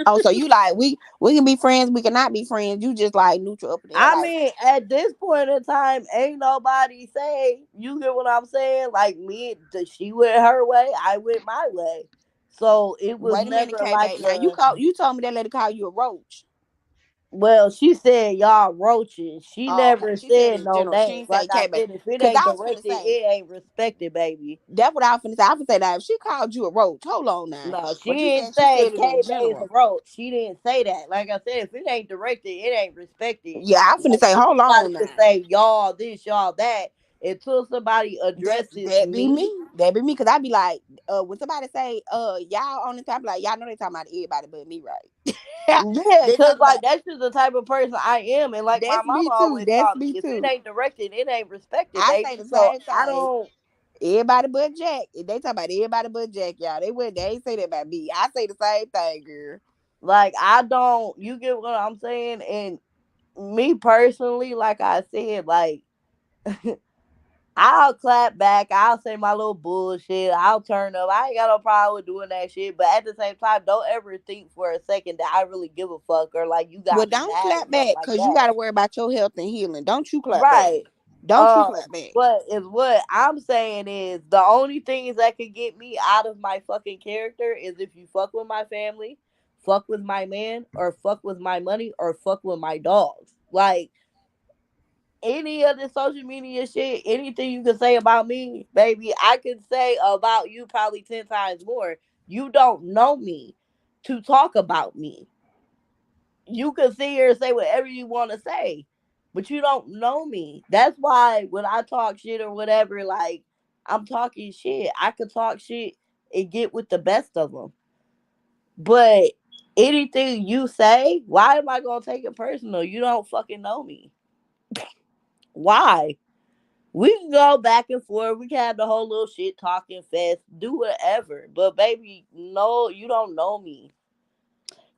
S5: Oh, so you like we can be friends, we cannot be friends. You just like neutral up in there,
S6: I
S5: like
S6: mean, at this point in time, ain't nobody say, you get what I'm saying? Like me, she went her way, I went my way. So it was
S5: wait a minute,
S6: never
S5: K
S6: like
S5: Now
S6: a,
S5: you told me that lady call you a roach.
S6: well, she said y'all roaches. She
S5: Oh, okay.
S6: never
S5: She said
S6: said
S5: in
S6: no
S5: general. She
S6: names.
S5: didn't say
S6: Like I
S5: K
S6: said, if it
S5: Cause
S6: ain't
S5: I was finna
S6: directed,
S5: say
S6: it ain't respected, baby.
S5: that's what I was finna say. I was finna say that if she called you a roach, hold on now.
S6: No,
S5: But you
S6: didn't
S5: said she
S6: say
S5: said it in
S6: K Bay is a
S5: general.
S6: roach. She didn't say that. Like I said, if it ain't directed, it ain't respected.
S5: Yeah, I was finna
S6: Like
S5: say, hold
S6: anybody
S5: on
S6: can
S5: now.
S6: say y'all this, y'all that. Until somebody addresses
S5: That be
S6: me,
S5: me. That be me. Cause I be like, when somebody say, y'all on the top, like y'all know they talking about everybody but me, right?
S6: yeah,
S5: They
S6: cause
S5: talking about
S6: like that's just the type of person I am, and like my
S5: that's
S6: mama
S5: me too.
S6: always
S5: That's
S6: taught me,
S5: me
S6: if it
S5: too.
S6: ain't directed, it ain't respected,
S5: I say
S6: baby.
S5: the
S6: So
S5: same
S6: I
S5: thing.
S6: don't
S5: Everybody but Jack. They talk about everybody but Jack, y'all. They ain't say that about me. I say the same thing, girl.
S6: like I don't. You get what I'm saying? And me personally, like I said, like. I'll clap back. I'll say my little bullshit. I'll turn up. I ain't got no problem with doing that shit. But at the same time, don't ever think for a second that I really give a fuck or like you
S5: Well,
S6: got me
S5: don't
S6: mad or
S5: clap
S6: something
S5: back
S6: like
S5: because you
S6: that.
S5: got to worry about your health and healing. Don't you clap back.
S6: Right.
S5: Don't you clap back.
S6: But is what I'm saying is the only things that could get me out of my fucking character is if you fuck with my family, fuck with my man, or fuck with my money, or fuck with my dogs. Like any of the social media shit, anything you can say about me, baby, I can say about you probably 10 times more. You don't know me to talk about me. You can sit here and say whatever you want to say, but you don't know me. That's why when I talk shit or whatever, like I'm talking shit, I could talk shit and get with the best of them. But anything you say, why am I going to take it personal? You don't fucking know me. Why? We can go back and forth. We can have the whole little shit talking fest, do whatever. But baby, no, you don't know me.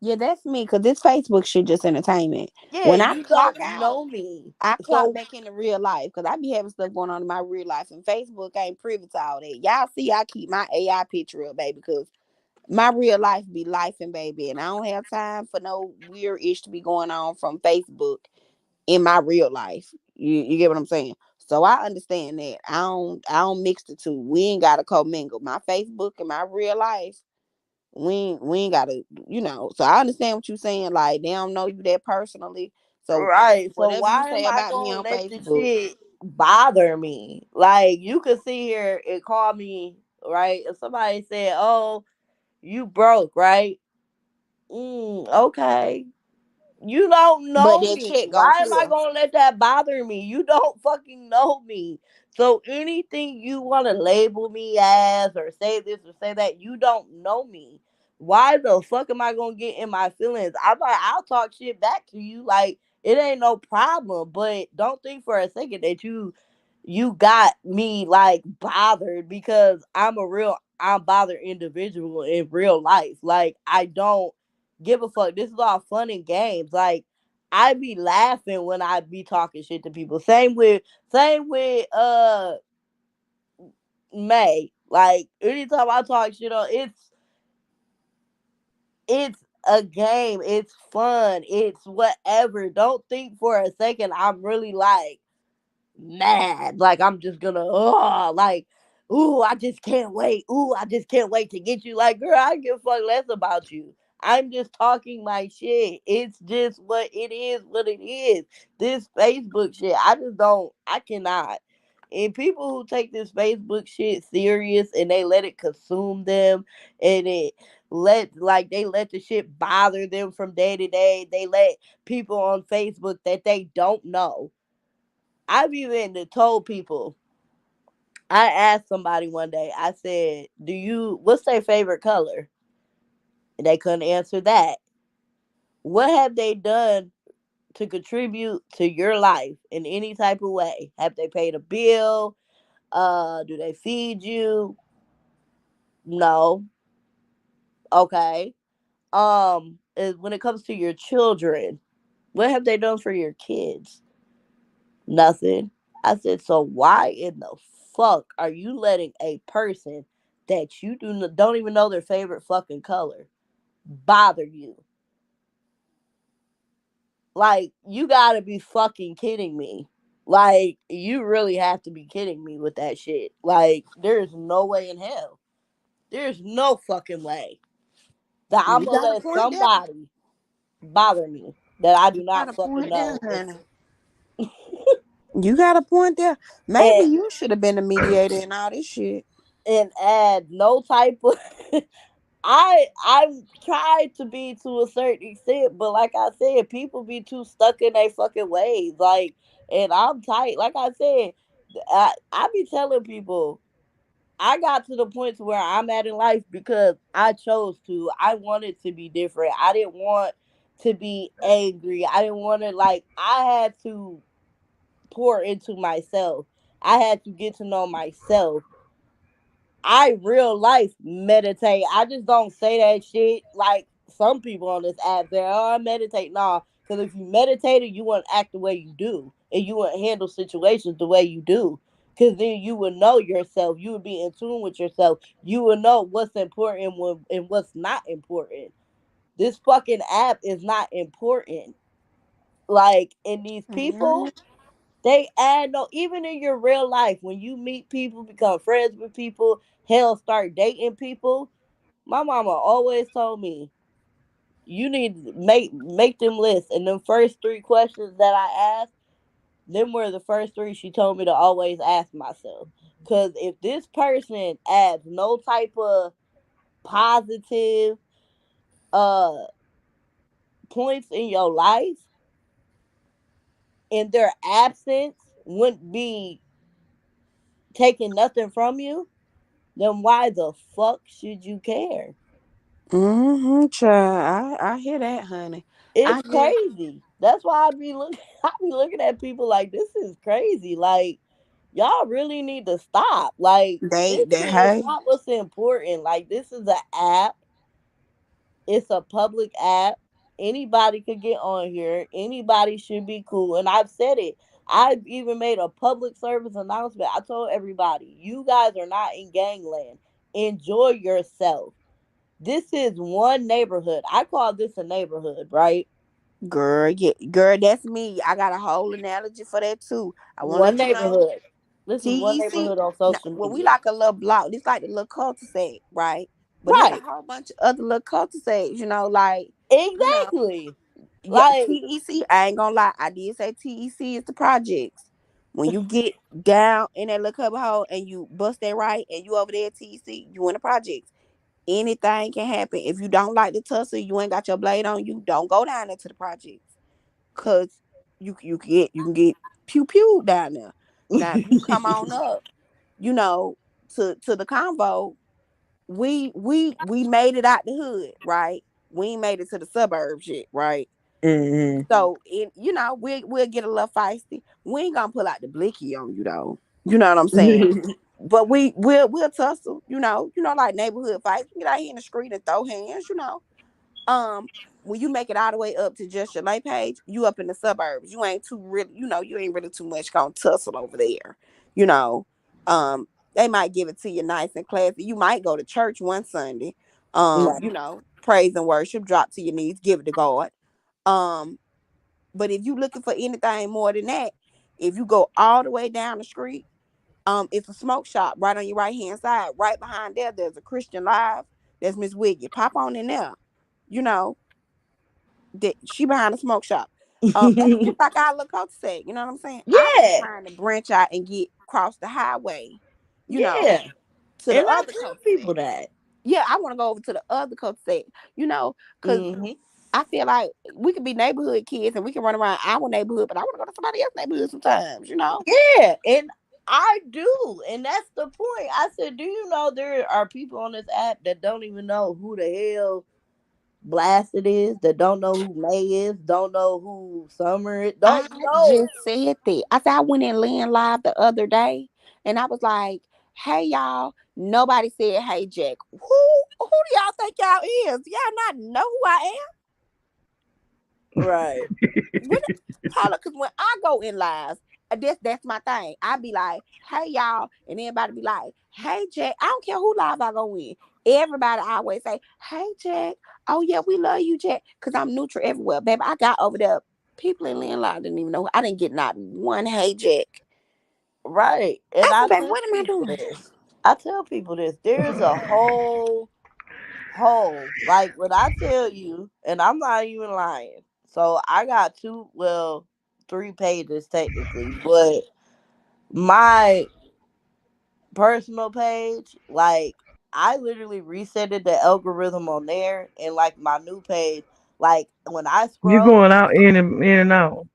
S5: Yeah, that's me because this Facebook shit just entertainment.
S6: Yeah,
S5: When I
S6: you
S5: clock
S6: don't
S5: out,
S6: know me.
S5: I clock
S6: So
S5: back into real life because I be having stuff going on in my real life, and Facebook ain't privy to all that. Y'all see, I keep my AI picture up, baby, because my real life be life and baby, and I don't have time for no weird ish to be going on from Facebook in my real life. You get what I'm saying? So I understand that. I don't mix the two. We ain't gotta commingle. My Facebook and my real life, we ain't gotta, So I understand what you're saying. Like they don't know you that personally. So
S6: right. So
S5: whatever you
S6: why
S5: say
S6: am I
S5: about me
S6: gonna
S5: on
S6: let this
S5: Facebook,
S6: shit bother me? Like you could sit here and call me, right? If somebody said, "Oh, you broke," right? Okay. You don't
S5: but
S6: know
S5: that
S6: me.
S5: check gonna
S6: Why am I
S5: clear.
S6: gonna let that bother me? You don't fucking know me. So anything you want to label me as or say this or say that, you don't know me. Why the fuck am I gonna get in my feelings? I'm like, I'll talk shit back to you. Like it ain't no problem. But don't think for a second that you got me like bothered because I'm bothered individual in real life. Like I don't give a fuck. This is all fun and games. Like I be laughing when I be talking shit to people. Same with May. Like anytime I talk shit on it's a game. It's fun. It's whatever. Don't think for a second I'm really like mad. Like I'm just gonna like ooh, I just can't wait. Ooh, I just can't wait to get you. Like, girl, I give a fuck less about you. I'm just talking my shit. It's just what it is. This Facebook shit, I cannot. And people who take this Facebook shit serious and they let it consume them and they let the shit bother them from day to day. They let people on Facebook that they don't know. I've even told people, I asked somebody one day, I said, what's their favorite color? And they couldn't answer that. What have they done to contribute to your life in any type of way? Have they paid a bill? Do they feed you? No. Okay. When it comes to your children, what have they done for your kids? Nothing. I said, so why in the fuck are you letting a person that you don't even know their favorite fucking color? bother you. Like, you gotta be fucking kidding me. Like, you really have to be kidding me with that shit. Like, there's no way in hell. There's no fucking way that I'm
S5: You
S6: gonna
S5: got a
S6: let
S5: point there.
S6: somebody bother me that I do
S5: You got
S6: not
S5: a
S6: fucking
S5: point there,
S6: know.
S5: honey. You got a point there. Maybe
S6: And
S5: you should have been the mediator and all this shit.
S6: add no type of I've tried to be to a certain extent, but like I said, people be too stuck in their fucking ways. Like, and I'm tight. Like I said, I be telling people I got to the point to where I'm at in life because I chose to. I wanted to be different. I didn't want to be angry. I didn't want to, like, I had to pour into myself. I had to get to know myself. I real life meditate. I just don't say that shit like some people on this app say, oh, I meditate. Nah, because if you meditated, you wouldn't act the way you do. And you wouldn't handle situations the way you do. Because then you would know yourself. You would be in tune with yourself. You would know what's important and what's not important. This fucking app is not important. Like, and these
S5: Mhm.
S6: people, they add no, even in your real life, when you meet people, become friends with people, hell, start dating people. My mama always told me, you need to make them lists. And them first 3 questions that I asked, them were the first 3 she told me to always ask myself. Cause if this person adds no type of positive uh points in your life, and their absence wouldn't be taking nothing from you, then why the fuck should you care?
S5: Child. I hear that, honey. I
S6: It's
S5: hear
S6: crazy. That's why I be looking. I be looking at people like this is crazy. Like, y'all really need to stop. Like, this
S5: they
S6: shit is
S5: hey.
S6: not what's important. Like, this is an app. It's a public app. Anybody could get on here. Anybody should be cool. And I've said it. I've even made a public service announcement. I told everybody, you guys are not in gangland. Enjoy yourself. This is one neighborhood. I call this a neighborhood, right?
S5: Girl, yeah, girl, that's me. I got a whole analogy for that too. I want to
S6: One
S5: let you know.
S6: neighborhood. This is one
S5: TEC.
S6: neighborhood on
S5: No,
S6: social
S5: well, we
S6: media.
S5: like a little block. It's like the little cul-de-sac, right? But it's a
S6: Right.
S5: whole bunch of other little cul-de-sacs, like, you know,
S6: Exactly.
S5: yeah,
S6: Like,
S5: TEC. I ain't gonna lie. I did say TEC is the projects. When you get down in that little cubby hole and you bust that right and you over there at TEC, you in the projects. Anything can happen. If you don't like the tussle, you ain't got your blade on you, don't go down into the projects. Cause you can get pew pew down there. Now if you come on up, you know, to the convo, we made it out the hood, right? We ain't made it to the suburbs yet, right?
S6: mm-hmm.
S5: So we'll get a little feisty. We ain't gonna pull out the blicky on you though. You know what I'm saying? But we'll tussle, like neighborhood fights. We get out here in the street and throw hands. Um, when you make it all the way up to just your lay page, you up in the suburbs. You ain't too really, you ain't really too much gonna tussle over there. You know, um, they might give it to you nice and classy. You might go to church one Sunday,
S6: Right.
S5: praise and worship, drop to your knees, give it to God. Um, but if you looking for anything more than that, if you go all the way down the street, it's a smoke shop right on your right hand side. Right behind there, there's a Christian Live. There's Miss Wiggy. Pop on in there. You know, that she behind the smoke shop. That's just like our little coach said. You know what I'm saying? I be
S6: Yeah.
S5: trying to branch out and get across the highway. You know,
S6: Yeah.
S5: to the
S6: And I
S5: other
S6: tell
S5: coach said.
S6: people that.
S5: Yeah, I want to go over to the other coach said. Because
S6: Mm-hmm.
S5: I feel like we could be neighborhood kids and we can run around our neighborhood, but I want to go to somebody else's neighborhood sometimes.
S6: Yeah. And I do. And that's the point. I said, do you know there are people on this app that don't even know who the hell Blasted is, that don't know who May is, don't know who Summer is,
S5: I
S6: don't know.
S5: just said that. I said I went in Lynn Live the other day and I was like, hey y'all. Nobody said, hey Jack. Who do y'all think y'all is? Y'all not know who I
S6: Right.
S5: am? Paula, because when I go in lives, that's my thing. I be like, hey y'all, and everybody be like, hey Jack. I don't care who live I go in. Everybody always say, "Hey, Jack. Oh yeah, we love you, Jack." Cause I'm neutral everywhere, baby. I got over there. People in Landlocked didn't even know. I didn't get not one "Hey, Jack."
S6: Right.
S5: I
S6: And
S5: said,
S6: I
S5: "Baby,
S6: tell
S5: what am I
S6: people
S5: doing?"
S6: this. I tell people this. There's a whole, like when I tell you, and I'm not even lying. So I got three pages technically, but my personal page, like I literally resetted the algorithm on there, and like my new page, like when I
S1: You
S6: scroll,
S1: going out in and out.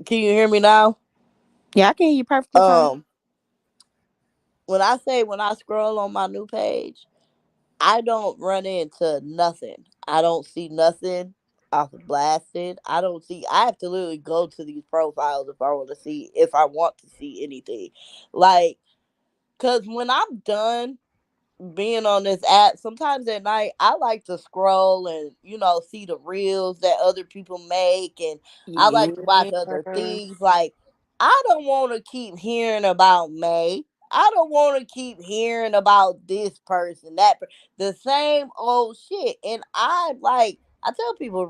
S6: can you hear me now?
S5: Yeah, I can hear you perfectly fine.
S6: Um, when I scroll on my new page, I don't run into nothing. I don't see nothing off blasted. I don't see. I have to literally go to these profiles if I want to see anything, like, cause when I'm done being on this app, sometimes at night I like to scroll and see the reels that other people make, and I like to watch other
S5: Yeah.
S6: things. Like, I don't want to keep hearing about May. I don't want to keep hearing about this person, the same old shit. And I tell people,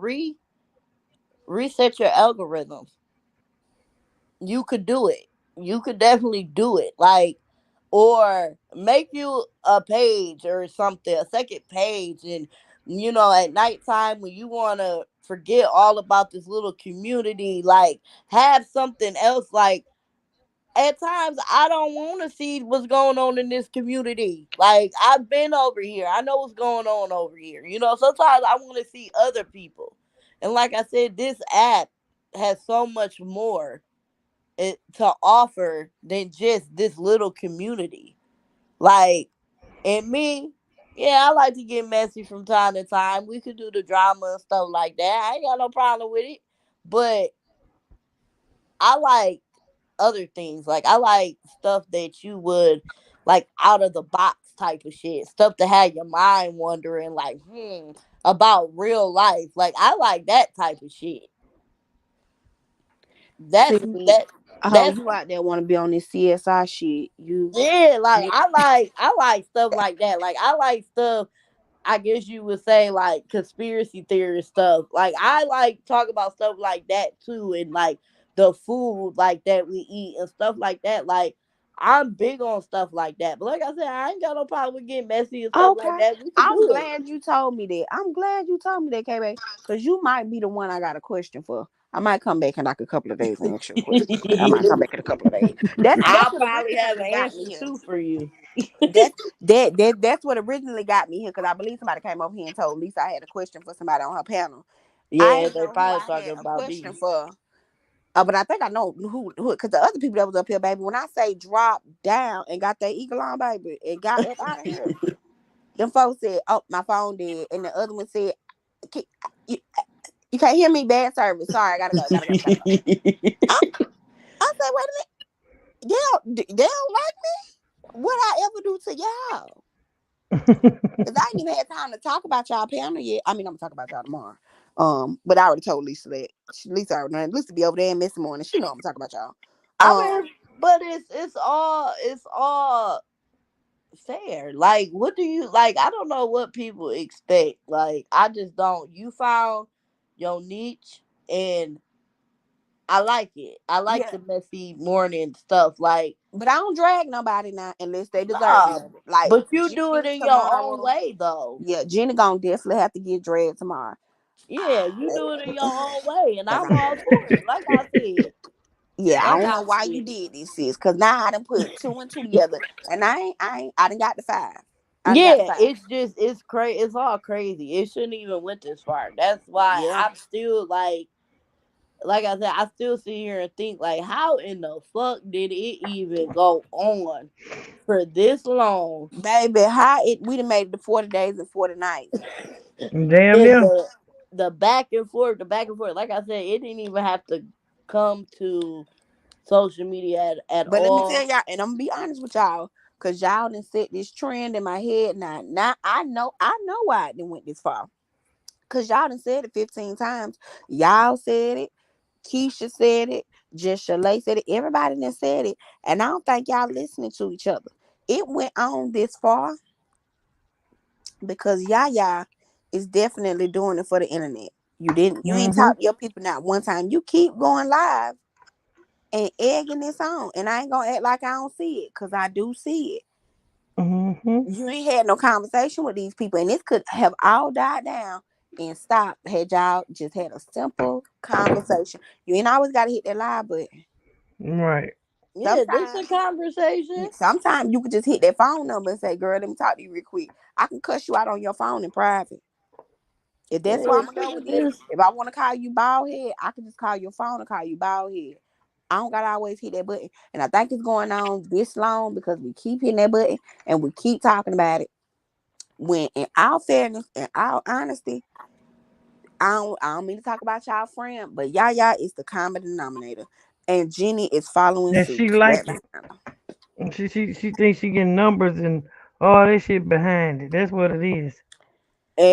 S6: reset your algorithms. You could do it. You could definitely do it. Like, or make you a page or something, a second page, and at nighttime when you want to forget all about this little community, like, have something else. Like, at times I don't want to see what's going on in this community. Like, I've been over here, I know what's going on over here. Sometimes I want to see other people, and like I said, this app has so much more to offer than just this little community. Like, and me, yeah, I like to get messy from time to time. We could do the drama and stuff like that. I ain't got no problem with it. But I like other things. Like, I like stuff that you would like, out of the box type of shit. Stuff to have your mind wondering, like, about real life. Like, I like that type of shit. That's
S5: See,
S6: that
S5: oh,
S6: that's
S5: you out there want to be on this CSI shit?
S6: Yeah, like,
S5: You,
S6: I like stuff like that. Like, I like stuff, I guess you would say, like, conspiracy theory stuff. Like, I like talk about stuff like that too, and like the food like that we eat and stuff like that. Like, I'm big on stuff like that. But like I said, I ain't got no problem with getting messy and stuff like
S5: okay.
S6: that. We can
S5: I'm
S6: do it.
S5: glad you told me that. I'm glad you told me that, KB, because you might be the one I got a question for. I might come back in like a couple of days and ask you a question. Okay, I might come back in a couple of days. That's
S6: I'll
S5: what
S6: probably have
S5: originally
S6: an
S5: got me
S6: answer
S5: here.
S6: too for you.
S5: That's what originally got me here because I believe somebody came over here and told Lisa I had a question for somebody on her panel. I
S6: Yeah,
S5: didn't
S6: they
S5: know who
S6: probably
S5: I
S6: talking
S5: had a
S6: about
S5: question
S6: me.
S5: for. But I think I know who because the other people that was up here, baby. When I say drop down and got that eagle on, baby, and got up out of here, them folks said, "Oh, my phone did," and the other one said, "Can- "You, you can't hear me, bad service. Sorry, I gotta go, gotta go, gotta go." I, I said, "Wait a minute, they don't like what I ever do to y'all." Cause I ain't even had time to talk about y'all panel yet. I mean, I'm gonna talk about y'all tomorrow. But I already told Lisa that. Lisa already knows. Lisa be over there in Miss Morning. She know I'm gonna talk about y'all.
S6: I
S5: Um,
S6: mean, but it's all fair. Like, what do you like? I don't know what people expect. Like, I just don't. You found your niche, and I like it. I like
S5: yeah,
S6: the messy morning stuff. Like,
S5: but I don't drag nobody now unless they deserve it,
S6: nah,
S5: baby. Like
S6: but you do it
S5: Jenny
S6: in your own
S5: tomorrow.
S6: way, though.
S5: Yeah, Jenny gonna definitely have to get dragged tomorrow.
S6: Yeah, you do it in your own way, and
S5: And
S6: I'm all for it.
S5: yeah, I
S6: Like
S5: don't
S6: I
S5: know why you
S6: said,
S5: did this, sis. Cause now I done put two and two together, and I done got the five. I done got the
S6: yeah,
S5: five.
S6: it's crazy. It's all crazy. It shouldn't even went this far. That's why
S5: Yeah.
S6: I'm still like I said, I still sit here and think, like, how in the fuck did it even go on for this long?
S5: Baby, how it we done made it to 40 days and 40 nights.
S1: Damn
S6: And
S1: near.
S6: the back and forth, the back and forth. Like I said, it didn't even have to come to social media at
S5: But let me tell
S6: all.
S5: y'all, and I'm gonna be honest with y'all, cause y'all done set this trend in my head now. Now I know why it done went this far. Cause y'all done said it 15 times. Y'all said it, Keisha said it, just Shalay said it, everybody done said it. And I don't think y'all listening to each other. It went on this far because Yaya is definitely doing it for the internet. You ain't
S1: Mm-hmm.
S5: talk to your people not one time. You keep going live and egging this on, and I ain't gonna act like I don't see it, cause I do see it.
S1: Mm-hmm.
S5: You ain't had no conversation with these people, and this could have all died down and stopped had y'all just had a simple conversation. You ain't always gotta hit that live button.
S1: Right.
S6: Yeah, this a
S5: Sometimes,
S6: conversation.
S5: sometimes you could just hit that phone number and say, "Girl, let me talk to you real quick." I can cuss you out on your phone in private. If that's why
S6: Yeah,
S5: I'm gonna go with
S6: people
S5: this,
S6: just
S5: if I want to call you bald head, I can just call your phone and call you bald head. I don't gotta always hit that button. And I think it's going on this long because we keep hitting that button and we keep talking about it. When in all fairness and all honesty, I don't mean to talk about y'all friend, but Yaya is the common denominator. And Jenny is following
S1: And
S5: suit
S1: she
S5: right
S1: like it.
S5: behind her.
S1: And she thinks she getting numbers and all that shit behind it. That's what it is.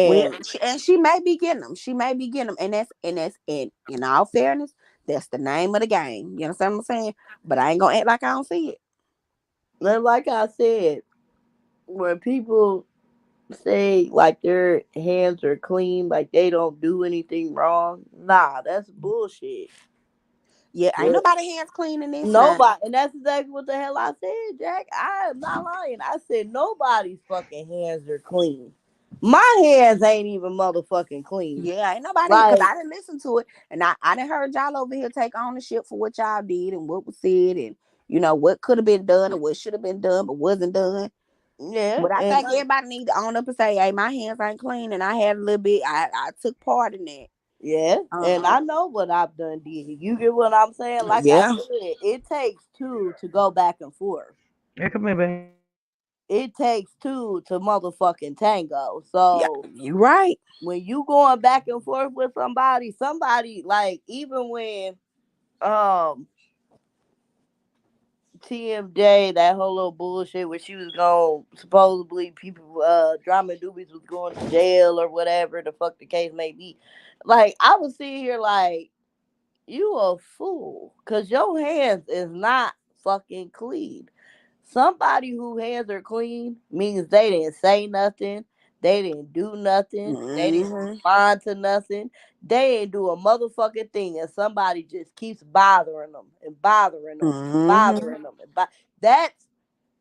S5: Well,
S6: and
S5: she may be getting them. She may be getting them, and that's in all fairness, that's the name of the game. You understand what I'm saying? But I ain't gonna act like I don't see it.
S6: then like I said, when people say like their hands are clean, like they don't do anything wrong, nah, that's bullshit.
S5: Yeah, ain't
S6: But
S5: nobody hands clean in this now.
S6: nobody, and that's exactly what the hell I said, Jack. I am not lying. I said nobody's fucking hands are clean. My hands ain't even motherfucking clean.
S5: Yeah, ain't nobody because
S6: Like,
S5: I didn't listen to it, and I didn't heard y'all over here take ownership for what y'all did and what was said, and what could have been done and what should have been done but wasn't done.
S6: yeah,
S5: But I
S6: and
S5: think everybody need to own up and say, "Hey, my hands ain't clean," and I had a little bit. I took part in that.
S6: yeah, and
S5: Um,
S6: I know what I've done did. You get what I'm saying? Like I
S5: yeah,
S6: said, it takes two to go back and forth.
S1: Yeah, come here, baby.
S6: It takes two to motherfucking tango.
S5: yeah,
S6: So
S5: you right.
S6: when you going back and forth with somebody like even when um TMJ, that whole little bullshit where she was going supposedly people drama doobies was going to jail or whatever the fuck the case may be. Like I was sitting here like you a fool because your hands is not fucking clean. Somebody who hands are clean means they didn't say nothing, they didn't do nothing, they didn't
S5: Hmm.
S6: respond to nothing, they didn't do a motherfucking thing, and somebody just keeps bothering them and bothering them and
S5: Hmm.
S6: bothering them. That's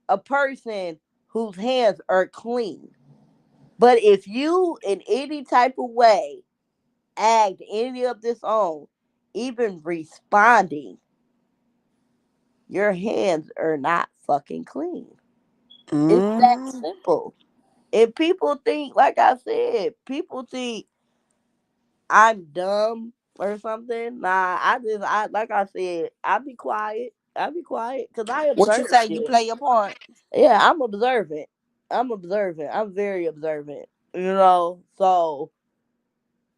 S6: a person whose hands are clean. But if you in any type of way act any of this on, even responding, your hands are not fucking clean. It's that
S5: Hmm.
S6: simple. If people think, like I said, people think I'm dumb or something, nah, I like I said, I be quiet. I be quiet because I
S5: What you
S6: observe
S5: say? You
S6: shit.
S5: play your part.
S6: Yeah, I'm observant. I'm observant. I'm very observant. So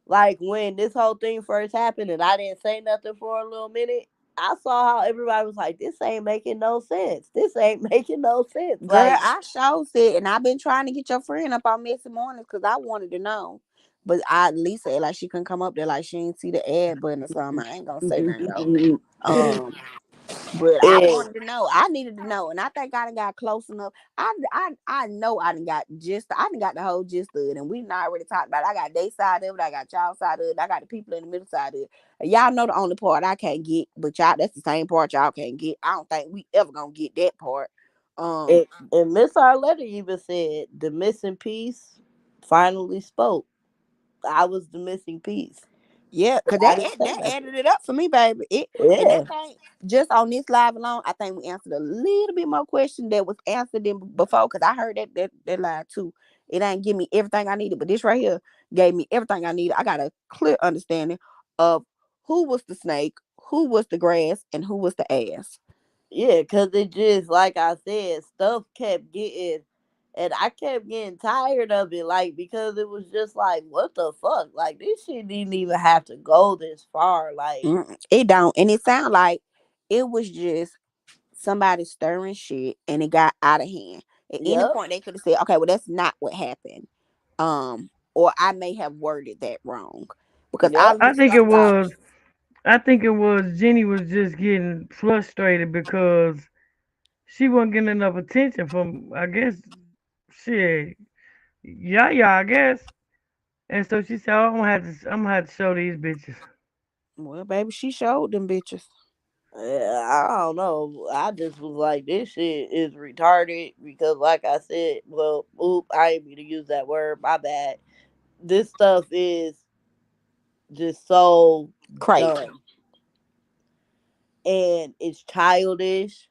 S6: like when this whole thing first happened and I didn't say nothing for a little minute, I saw how everybody was like, "This ain't making no sense. This ain't making no sense."
S5: Girl,
S6: Like,
S5: I sure said, and I've been trying to get your friend up on messy mornings because I wanted to know. But Lisa said like she couldn't come up there, like she didn't see the ad button or something. I ain't gonna say nothing though. Um, but I
S6: yeah,
S5: wanted to know. I needed to know, and I think I done got close enough. I know I done got the whole gist of it, and we not already talked about it. I got their side of it, I got y'all side of it, I got the people in the middle side of it. And y'all know the only part I can't get, but y'all that's the same part y'all can't get. I don't think we ever gonna get that part. Um,
S6: and Miss Arletta even said the missing piece finally spoke. I was the missing piece.
S5: Yeah,
S6: But
S5: cause
S6: I
S5: that
S6: didn't say
S5: that
S6: nothing.
S5: added it up for me, baby. It and that
S6: Yeah,
S5: thing just on this live alone, I think we answered a little bit more question that was answered than before. Cause I heard that live too. It ain't give me everything I needed, but this right here gave me everything I needed. I got a clear understanding of who was the snake, who was the grass, and who was the ass.
S6: yeah, because it just, like I said, stuff kept getting, and I kept getting tired of it, like, because it was just like, what the fuck? Like, this shit didn't even have to go this far. Like,
S5: It don't, and it sound like it was just somebody stirring shit, and it got out of hand. At any
S6: yep,
S5: point, they could have said, "Okay, well, that's not what happened." Or I may have worded that wrong because
S6: yep,
S5: all of
S1: I
S5: this
S1: think
S5: stuff
S1: it
S5: got
S1: was. I think it was Jenny was just getting frustrated because she wasn't getting enough attention from. I guess shit. Yeah, I guess. And so she said, oh, I'm gonna have to show these bitches.
S5: Well, baby, she showed them bitches.
S6: Yeah, I don't know. I just was like, this shit is retarded because, like I said, well, oop, I didn't mean to use that word. My bad. This stuff is just so
S5: Crazy.
S6: dumb and it's childish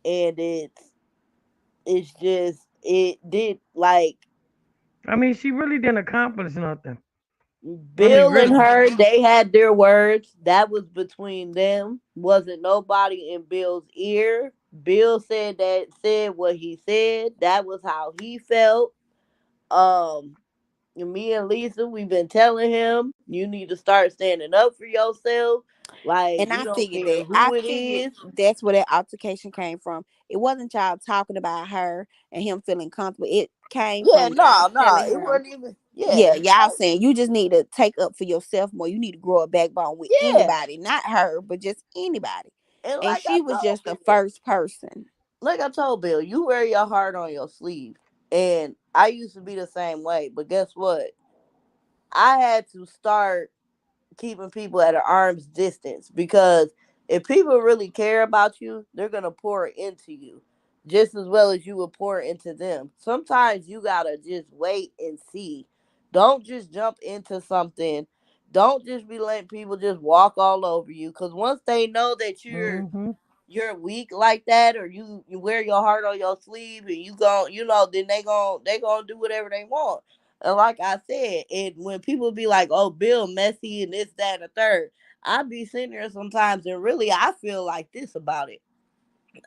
S6: and it's just it did like
S1: I mean, she really didn't accomplish nothing. I mean,
S6: Bill and
S1: really.
S6: her, they had their words. That was between them. Wasn't nobody in Bill's ear. Bill said what he said. That was how he felt. Um, Me and Lisa, we've been telling him you need to start standing up for yourself. Like
S5: And
S6: we
S5: I
S6: don't
S5: figured
S6: care
S5: that. I
S6: who it
S5: figured
S6: is.
S5: that's where that altercation came from. It wasn't y'all talking about her and him feeling comfortable. It came
S6: Yeah,
S5: from y'all
S6: no, no,
S5: telling
S6: it
S5: him,
S6: wasn't even. Yeah,
S5: yeah, y'all saying you just need to take up for yourself more. You need to grow a backbone with
S6: yeah.
S5: anybody, not her, but just anybody.
S6: And
S5: And
S6: like I
S5: she was
S6: told
S5: just the
S6: Bill,
S5: first person.
S6: you wear your heart on your sleeve. And I used to be the same way, but guess what? I had to start keeping people at an arm's distance because if people really care about you, they're gonna pour into you just as well as you will pour into them. Sometimes you gotta just wait and see. Don't just jump into something. Don't just be letting people just walk all over you. Cause once they know that
S1: Hmm.
S6: you're weak like that, or you wear your heart on your sleeve, and you gon' then they gonna do whatever they want. And like I said, and when people be like, "Oh, Bill messy and this, that, and the third," I be sitting there sometimes, and really, I feel like this about it.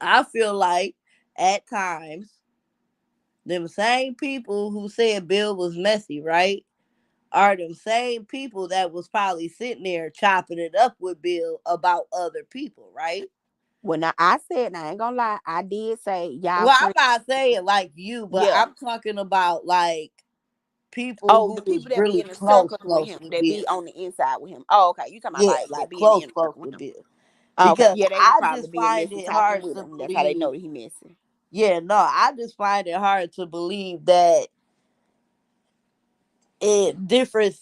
S6: I feel like at times them same people who said Bill was messy, right, are them same people that was probably sitting there chopping it up with Bill about other people, right?
S5: When I said, and I ain't gonna lie, I did say y'all
S6: Well, I'm
S5: friends.
S6: not saying like you, but
S5: Yeah.
S6: I'm talking about like people
S5: Oh,
S6: who
S5: the
S6: was
S5: people that be
S6: really
S5: in the
S6: close,
S5: circle with
S6: close
S5: him,
S6: with
S5: that be
S6: Bill.
S5: on the inside with him. Oh, okay. You talking about
S6: Yeah,
S5: like that
S6: like
S5: be in the
S6: close,
S5: inner
S6: close
S5: circle with
S6: with
S5: him.
S6: Bill.
S5: Oh, okay.
S6: Because
S5: Yeah, they was
S6: I
S5: probably
S6: just
S5: being
S6: find
S5: messy
S6: it
S5: talking
S6: hard
S5: with
S6: to
S5: him. That's how they know
S6: believe.
S5: that he messy.
S6: Yeah, no, I just find it hard to believe that in different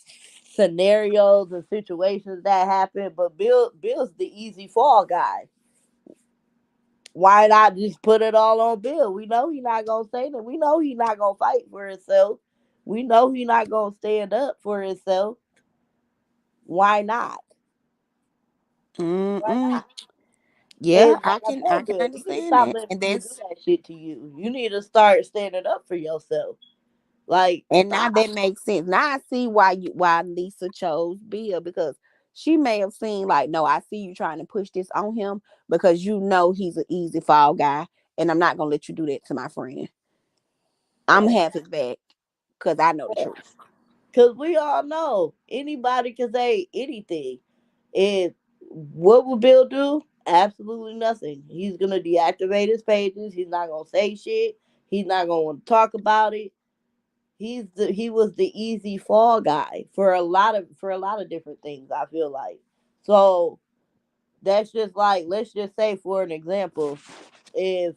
S6: scenarios and situations that happen, but Bill's the easy fall guy. Why not just put it all on Bill? We know he not gonna say that. We know he not gonna fight for himself. We know he not gonna stand up for himself. Why not? Why
S5: Mm-mm.
S6: not?
S5: Yeah,
S6: And like I
S5: I
S6: told
S5: can
S6: Bill, you need to
S5: understand
S6: stop
S5: that.
S6: letting
S5: And
S6: people do
S5: that's
S6: that shit to you. You need to start standing up for yourself. Like,
S5: and now
S6: stop.
S5: that makes sense. Now I see why Lisa chose Bill, because she may have seen like, no, I see you trying to push this on him because you know he's an easy fall guy, and I'm not gonna let you do that to my friend. I'm
S6: Yeah,
S5: gonna have his back because I know the truth.
S6: because we all know anybody can say anything. And what will Bill do? Absolutely nothing. He's gonna deactivate his pages. He's not gonna say shit. He's not gonna want to talk about it. He was the easy fall guy for a lot of different things. I feel like so that's just like, let's just say for an example, if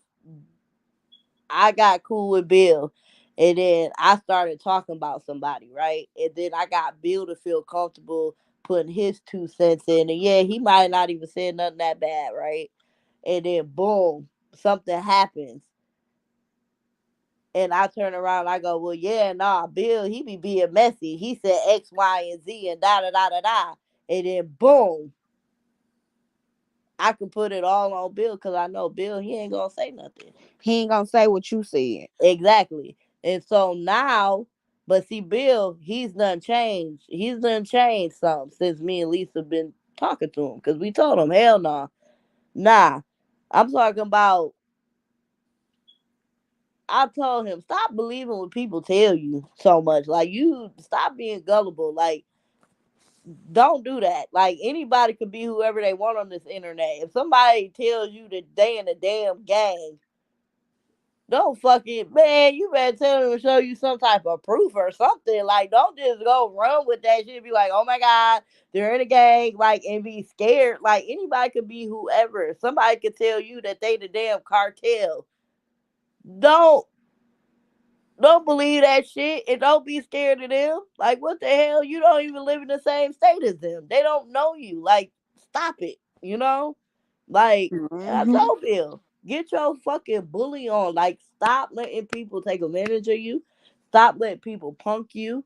S6: I got cool with Bill and then I started talking about somebody, right? And then I got Bill to feel comfortable putting his 2 cents in. And yeah, he might not even say nothing that bad, right? And then boom, something happens. And I turn around, I go, well, yeah, nah, Bill, he be being messy. He said X, Y, and Z and da da da da da. And then boom, I can put it all on Bill because I know Bill, he ain't gonna say nothing.
S5: He ain't gonna say what you said.
S6: Exactly. And so now, but see, Bill, he's done changed. He's done changed some since me and Lisa been talking to him because we told him, hell no. Nah. I'm talking about, I told him, stop believing what people tell you so much. Like, you stop being gullible. Like, don't do that. Like, anybody could be whoever they want on this internet. If somebody tells you that they in a damn gang, don't fucking, man, you better tell them to show you some type of proof or something. Like, don't just go run with that shit and be like, oh my God, they're in a gang, like, and be scared. Like, anybody could be whoever. Somebody could tell you that they the damn cartel. Don't Don't believe that shit and don't be scared of them. Like, what the hell? You don't even live in the same state as them. They don't know you. Like, stop it. You know? Like, I
S5: Mm-hmm.
S6: told Bill, get your fucking bully on. Like, stop letting people take advantage of you. Stop letting people punk you.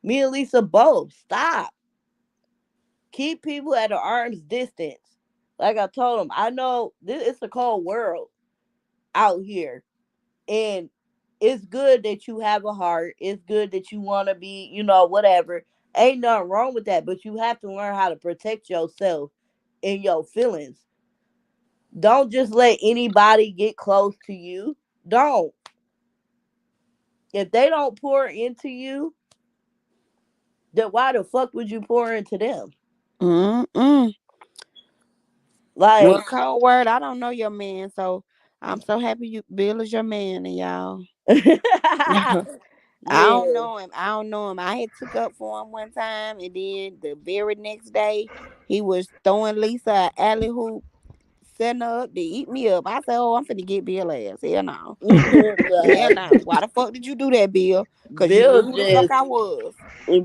S6: Me and Lisa both. Stop. Keep people at an arm's distance. Like I told him, I know this it's a cold world out here. And it's good that you have a heart. It's good that you want to be, whatever. Ain't nothing wrong with that, but you have to learn how to protect yourself and your feelings. Don't just let anybody get close to you. Don't. If they don't pour into you, then why the fuck would you pour into them?
S5: Mm-mm. Well,
S6: Like,
S5: cold word, I don't know your man, so I'm so happy you Bill is your man and y'all. I
S6: yeah.
S5: don't know him. I don't know him. I had took up for him one time, and then the very next day, he was throwing Lisa a alley hoop, setting her up to eat me up. I said, "Oh, I'm finna get Bill ass. Hell no, hell
S6: Nah,
S5: no. Why the fuck did you do that, Bill? Cause you
S6: Bill
S5: knew who the fuck
S6: just
S5: I was."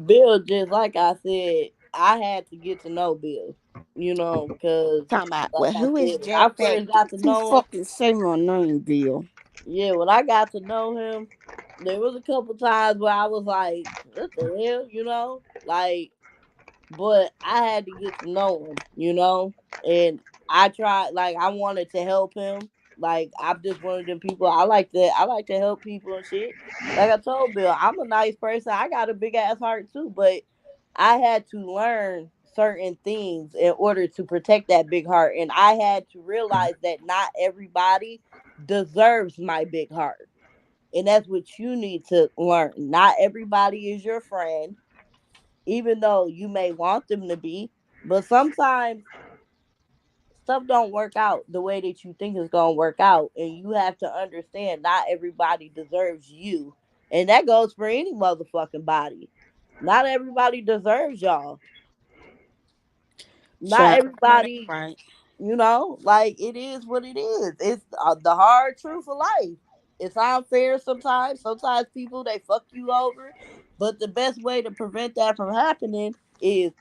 S6: Bill just like I said, I had to get to know Bill, because
S5: Talking about,
S6: like
S5: well,
S6: I
S5: who is
S6: said, when I
S5: Jack Fat?
S6: first got to
S5: Don't you
S6: know him,
S5: fucking say my name, Bill.
S6: yeah, when I got to know him, there was a couple times where I was like, what the hell, like, but I had to get to know him, and I tried, like, I wanted to help him. Like, I'm just one of them people. I like to help people and shit. Like I told Bill, I'm a nice person. I got a big ass heart too, but I had to learn certain things in order to protect that big heart, and I had to realize that not everybody deserves my big heart, and that's what you need to learn. Not everybody is your friend, even though you may want them to be. But sometimes stuff don't work out the way that you think it's gonna work out, and you have to understand not everybody deserves you, and that goes for any motherfucking body. Not everybody deserves y'all. Not
S5: Child, I know that's
S6: everybody,
S5: right.
S6: like it is what it is. It's the hard truth of life. It's unfair sometimes. Sometimes people they fuck you over, but the best way to prevent that from happening is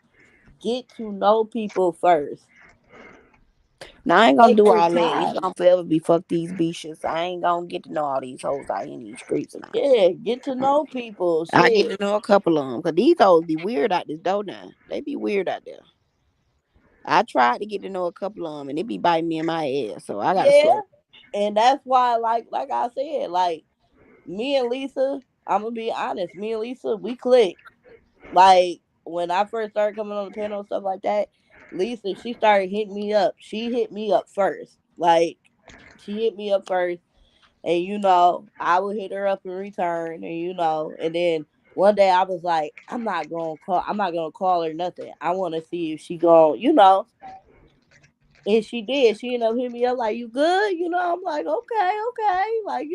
S6: get to know people first.
S5: Now I ain't gonna
S6: Take
S5: do
S6: your
S5: all that. It's
S6: time.
S5: gonna forever be fuck these bitches. I ain't gonna get to know all these hoes out here in these streets now.
S6: Yeah, get to know people.
S5: I get to
S6: Shit.
S5: know a couple of them, cause these hoes be weird out this door now. They be weird out there. I tried to get to know a couple of them, and they be biting me in my ass. So I gotta
S6: Yeah.
S5: slow.
S6: And that's why, like I said, like me and Lisa, I'm gonna be honest, me and Lisa, we click. Like when I first started coming on the panel and stuff like that, Lisa, she started hitting me up. She hit me up first. Like she hit me up first. And I would hit her up in return, and and then one day I was like, I'm not gonna call her nothing. I wanna see if she going, and she did. She ended up hitting me up like, you good? I'm like, okay, okay. Like,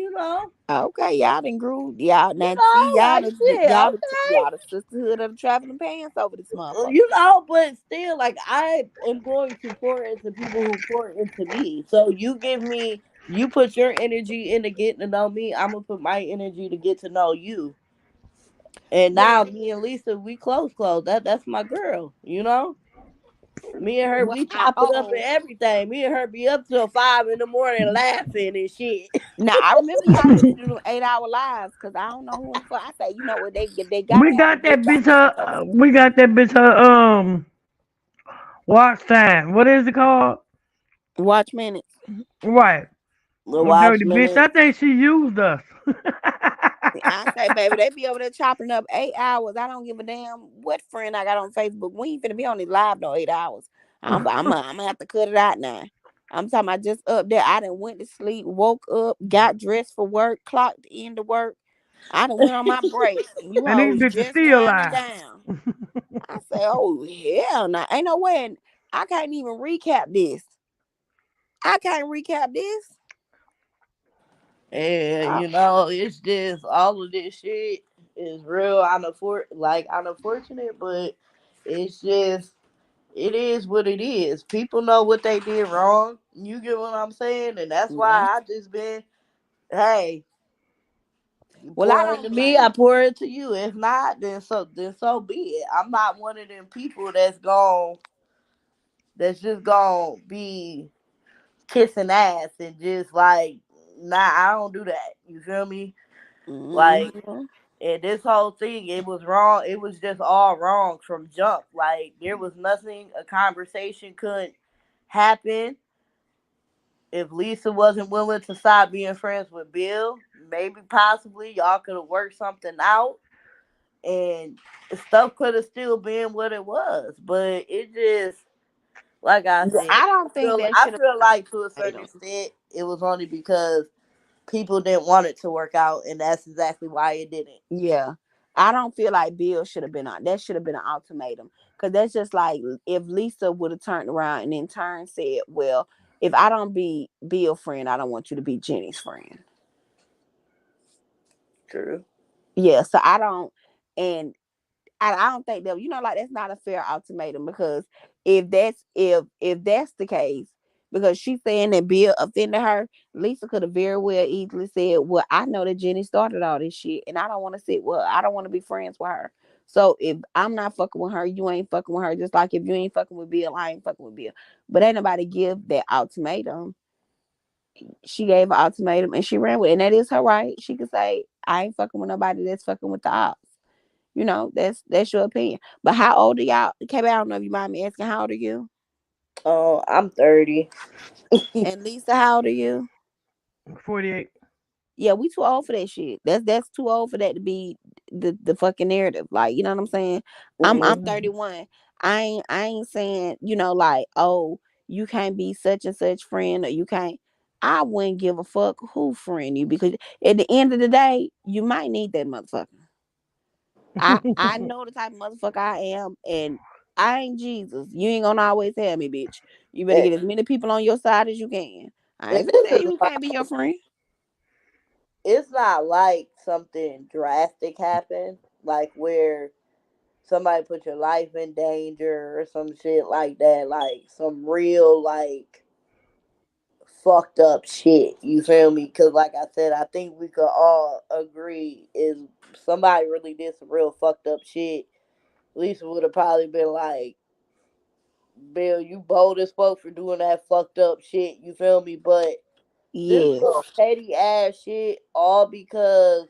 S5: Okay, y'all done grew. Y'all now see y'all
S6: like shit,
S5: y'all
S6: okay.
S5: the sisterhood of the traveling pants over this motherfucker.
S6: But still, like, I am going to pour into people who pour into me. So you put your energy into getting to know me. I'm gonna put my energy to get to know you. And
S5: Yeah.
S6: now me and Lisa, we close. That's my girl. Me and her,
S5: Well,
S6: we chop it up and everything. Me and her be up till 5 in the morning laughing and shit.
S5: now I remember y'all used to do them 8 hour lives, cause I don't know who in the fuck. I say, you know what, they gotta
S1: We
S5: have
S1: got
S5: a good
S1: that bitch
S5: dynamic over
S1: her. We got that bitch her. Watch time. What is it called?
S5: there. Watch minutes.
S1: Right.
S6: The
S1: Oh, dirty
S6: watch
S1: bitch. I
S6: minutes.
S1: think she used us.
S5: I say, baby, they be over there chopping up 8 hours. I don't give a damn what friend I got on Facebook. We ain't finna be on this live no 8 hours. I'm gonna have to cut it out now. I'm talking about just up there. I done went to sleep, woke up, got dressed for work, clocked in to work. I done went on my break. And you
S1: And these
S5: hoes
S1: bitches
S5: just
S1: still
S5: winding
S1: lie.
S5: down. I say, oh hell no. Ain't no way. I can't even recap this. I can't recap this.
S6: And
S5: Uh,
S6: it's just all of this shit is real unfortunate, but it's just it is what it is. People know what they did wrong. You get what I'm saying? And that's why
S5: yeah.
S6: I just been, hey, You
S5: Well, I
S6: pour
S5: don't
S6: into me, I
S5: blame.
S6: pour into you. If not, then so be it. I'm not one of them people that's just gonna be kissing ass and just like, nah, I don't do that. You feel me? Like,
S5: Mm-hmm.
S6: and this whole thing, it was wrong. It was just all wrong from jump. Like, there was nothing. A conversation couldn't happen if Lisa wasn't willing to stop being friends with Bill. Maybe possibly y'all could have worked something out, and stuff could have still been what it was. But it just, like I said,
S5: I don't think that
S6: I
S5: should have
S6: feel like to a
S5: made
S6: certain
S5: them.
S6: extent it was only because people didn't want it to work out, and that's exactly why it didn't.
S5: Yeah. I don't feel like Bill should have been on. That should have been an ultimatum. Because that's just like if Lisa would have turned around and in turn said, well, if I don't be Bill's friend, I don't want you to be Jenny's friend.
S6: True.
S5: Yeah. So I don't. And I don't think that like that's not a fair ultimatum because if that's the case, because she's saying that Bill offended her, Lisa could have very well easily said, "Well, I know that Jenny started all this shit, and I don't want to sit. Well, I don't want to be friends with her. So if I'm not fucking with her, you ain't fucking with her. Just like if you ain't fucking with Bill, I ain't fucking with Bill. But ain't nobody give that ultimatum. She gave an ultimatum and she ran with it, and that is her right. She could say, I ain't fucking with nobody that's fucking with the ops. That's your opinion. But how old are y'all? KB, I don't know if you mind me asking, how old are you?
S6: Oh, I'm 30.
S5: And Lisa, how old are you?
S1: 48.
S5: Yeah, we too old for that shit. That's too old for that to be the fucking narrative. Like, you know what I'm saying? I'm
S6: Mhm.
S5: 31. I ain't saying, like, oh, you can't be such and such friend or you can't. I wouldn't give a fuck who friend you because at the end of the day, you might need that motherfucker. I know the type of motherfucker I am, and I ain't Jesus. You ain't gonna always have me, bitch. You better
S6: And,
S5: get as many people on your side as you can. I ain't
S6: and
S5: gonna
S6: this
S5: tell
S6: is
S5: you who
S6: like,
S5: can't be your friend.
S6: it's not like something drastic happened, like where somebody put your life in danger or some shit like that, like some real like fucked up shit. You feel me? Because like I said, I think we could all agree is somebody really did some real fucked up shit. Lisa would have probably been like, Bill, you bold as fuck for doing that fucked up shit. You feel me? But this little
S5: Yes.
S6: petty ass shit, all because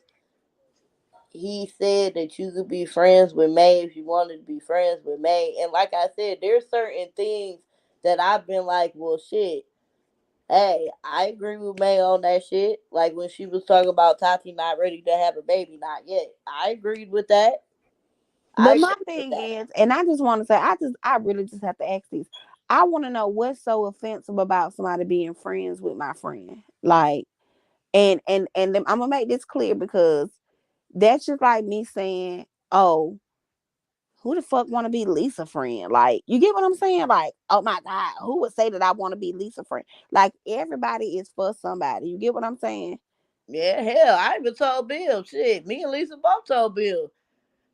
S6: he said that you could be friends with May if you wanted to be friends with May. And like I said, there's certain things that I've been like, well, shit. Hey, I agree with May on that shit. Like when she was talking about Tati not ready to have a baby, not yet. I agreed with that. I
S5: But my
S6: agreed with
S5: thing
S6: that.
S5: is, and I just want to say, I really just have to ask this. I want to know what's so offensive about somebody being friends with my friend. Like, and I'm gonna make this clear because that's just like me saying, oh, who the fuck want to be Lisa friend? Like, you get what I'm saying? Like, oh my God, who would say that I want to be Lisa friend? Like, everybody is for somebody. You get what I'm saying?
S6: Yeah, hell, I even told Bill, shit, me and Lisa both told Bill,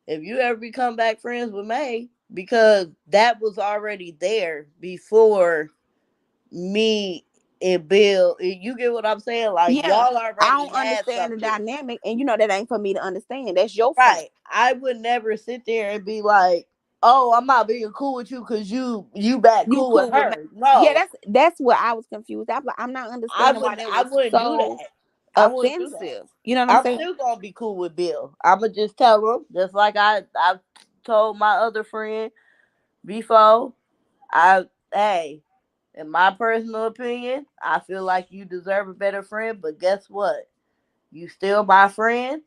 S6: if you ever become back friends with May, because that was already there before me and Bill. You get what I'm saying? Like
S5: Yeah.
S6: y'all
S5: I
S6: already
S5: don't
S6: had
S5: understand the
S6: something.
S5: dynamic, and that ain't for me to understand. That's your friend.
S6: Right. I would never sit there and be like, oh, I'm not being cool with you because you back
S5: You
S6: cool with
S5: cool with me?
S6: her.
S5: Yeah,
S6: No.
S5: that's what I was confused. I'm not understanding why that
S6: I
S5: was
S6: wouldn't do
S5: so
S6: that. I wouldn't do that.
S5: offensive. You know what I'm
S6: I'm
S5: saying?
S6: still gonna be cool with Bill. I'ma just tell him, just like I told my other friend before. I hey, in my personal opinion, I feel like you deserve a better friend, but guess what? You still my friend,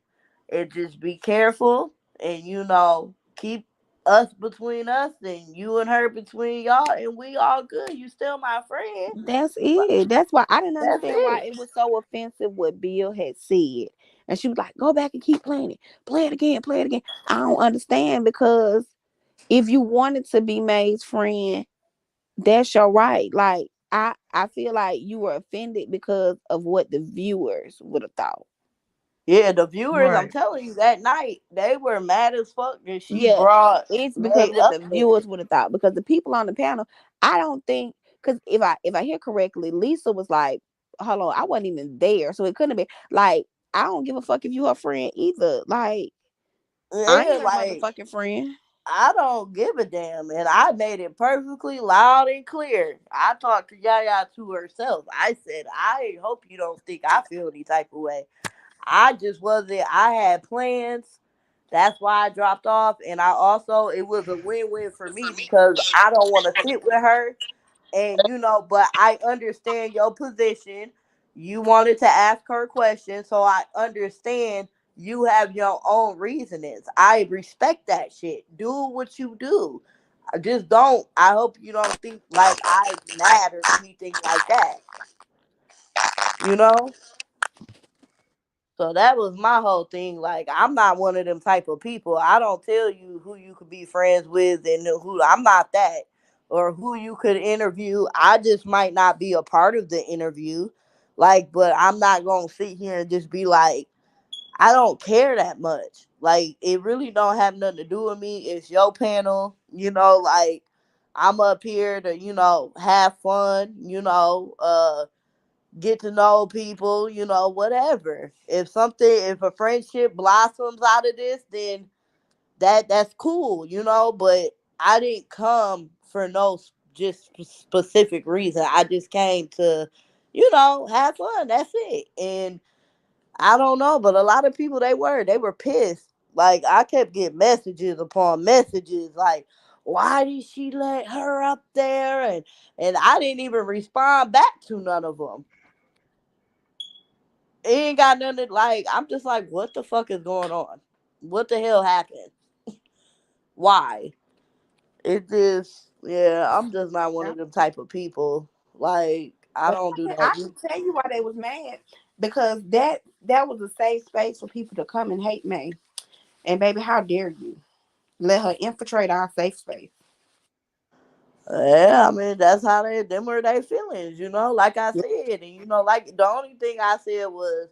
S6: and just be careful and keep us between us and you and her between y'all, and we all good. You still my friend.
S5: That's it. That's why I didn't
S6: That's
S5: understand why
S6: it.
S5: it was so offensive what Bill had said. And she was like, "Go back and keep playing it. Play it again. Play it again." I don't understand because if you wanted to be May's friend, that's your right. Like I feel like you were offended because of what the viewers would have thought.
S6: Yeah, the viewers, I'm
S1: Right.
S6: telling you, that night they were mad as fuck that she
S5: Yeah,
S6: brought
S5: it's because
S6: May
S5: what
S6: up
S5: the
S6: there.
S5: viewers would have thought. Because the people on the panel, I don't think, because if I hear correctly, Lisa was like, "Hold on, I wasn't even there, so it couldn't have been like." I don't give a fuck if you her friend either. Like, I
S6: Yeah,
S5: ain't her
S6: like
S5: motherfucking friend.
S6: I don't give a damn, and I made it perfectly loud and clear. I talked to Yaya to herself. I said, I hope you don't think I feel any type of way. I just wasn't. I had plans. That's why I dropped off, and I also it was a win-win for me because I don't want to sit with her, and but I understand your position. You wanted to ask her questions, so I understand you have your own reasonings. I respect that shit. Do what you do. I just don't. I hope you don't think like I'm mad or anything like that. You know. So that was my whole thing. Like, I'm not one of them type of people. I don't tell you who you could be friends with and who I'm not that, or who you could interview. I just might not be a part of the interview. Like, but I'm not gonna sit here and just be like, I don't care that much. Like, it really don't have nothing to do with me. It's your panel, like I'm up here to, have fun, get to know people, whatever. If a friendship blossoms out of this, then that's cool, but I didn't come for no just specific reason. I just came to, have fun. That's it. And I don't know, but a lot of people they were pissed. Like, I kept getting messages upon messages like, why did she let her up there? And I didn't even respond back to none of them. It ain't got nothing to, like, I'm just like, what the fuck is going on? What the hell happened? Why? It just, yeah, I'm just not one
S5: Yeah.
S6: of them type of people. Like, I
S5: But
S6: don't do
S5: I
S6: that.
S5: can tell you why they was mad. Because that was a safe space for people to come and hate me. And baby, how dare you let her infiltrate our safe space?
S6: Yeah, I mean, that's how them were their feelings, like I
S5: Yeah.
S6: said. And, like, the only thing I said was,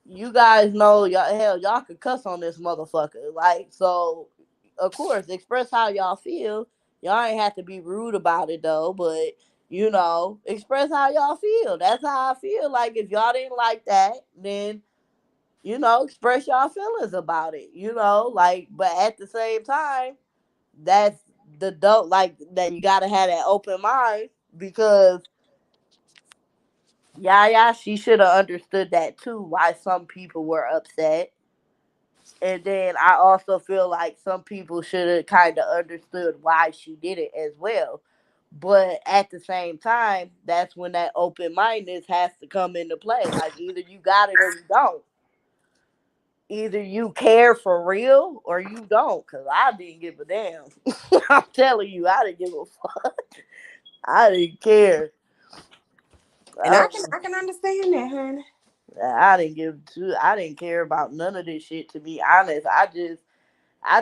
S6: you guys know, y'all could cuss on this motherfucker. Like, so, of course, express how y'all feel. Y'all ain't have to be rude about it, though, but, express how y'all feel. That's how I feel. Like, if y'all didn't like that, then, express y'all feelings about it, like, but at the same time, that's the dope, like, that you gotta have that open mind because, yeah, she should have understood that too, why some people were upset. And then I also feel like some people should have kind of understood why she did it as well. But at the same time, that's when that open mindedness has to come into play. Like, either you got it or you don't. Either you care for real or you don't. Cause I didn't give a damn. I'm telling you, I didn't give a fuck. I didn't care.
S5: And I
S6: Oh,
S5: can understand that, honey.
S6: I didn't care about none of this shit, to be honest. I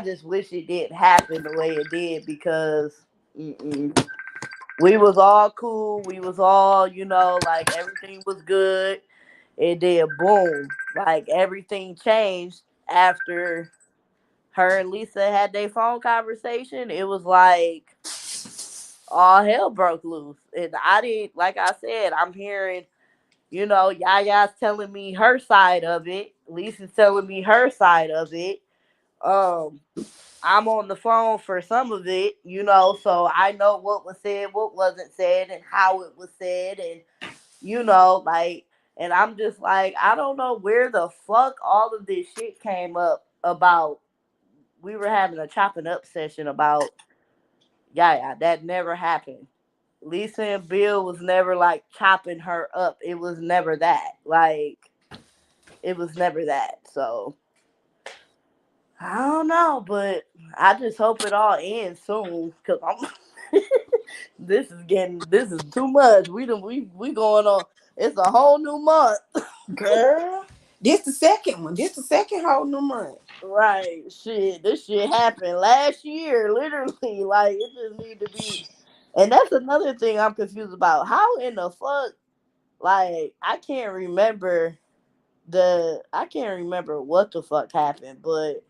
S6: just wish it didn't happen the way it did because mm-mm. We was all cool. We was all, like, everything was good. And then boom, like, everything changed after her and Lisa had their phone conversation. It was like all hell broke loose. And I didn't, like I said, I'm hearing, Yaya's telling me her side of it. Lisa's telling me her side of it. Um, I'm on the phone for some of it, so I know what was said, what wasn't said, and how it was said, and like, and I'm just like, I don't know where the fuck all of this shit came up about. We were having a chopping up session about, yeah, that never happened. Lisa and Bill was never like chopping her up. It was never that. Like, it was never that. So I don't know, but I just hope it all ends soon because I'm. this is too much. We going on. It's a whole new month,
S5: Girl. This the second one. This the second whole new month.
S6: right? Shit, this shit happened last year, literally. Like, it just need to be. And that's another thing I'm confused about. How in the fuck? Like, I can't remember what the fuck happened, but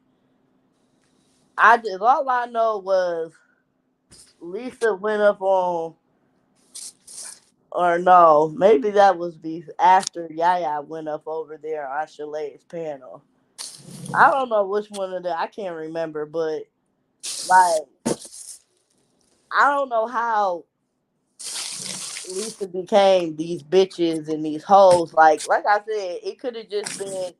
S6: all I know was Lisa went up on Or no, maybe that was after Yaya went up over there on Shalea's panel. I don't know which one of them. I can't remember, but like I don't know how Lisa became these bitches and these hoes. Like I said, it could have just been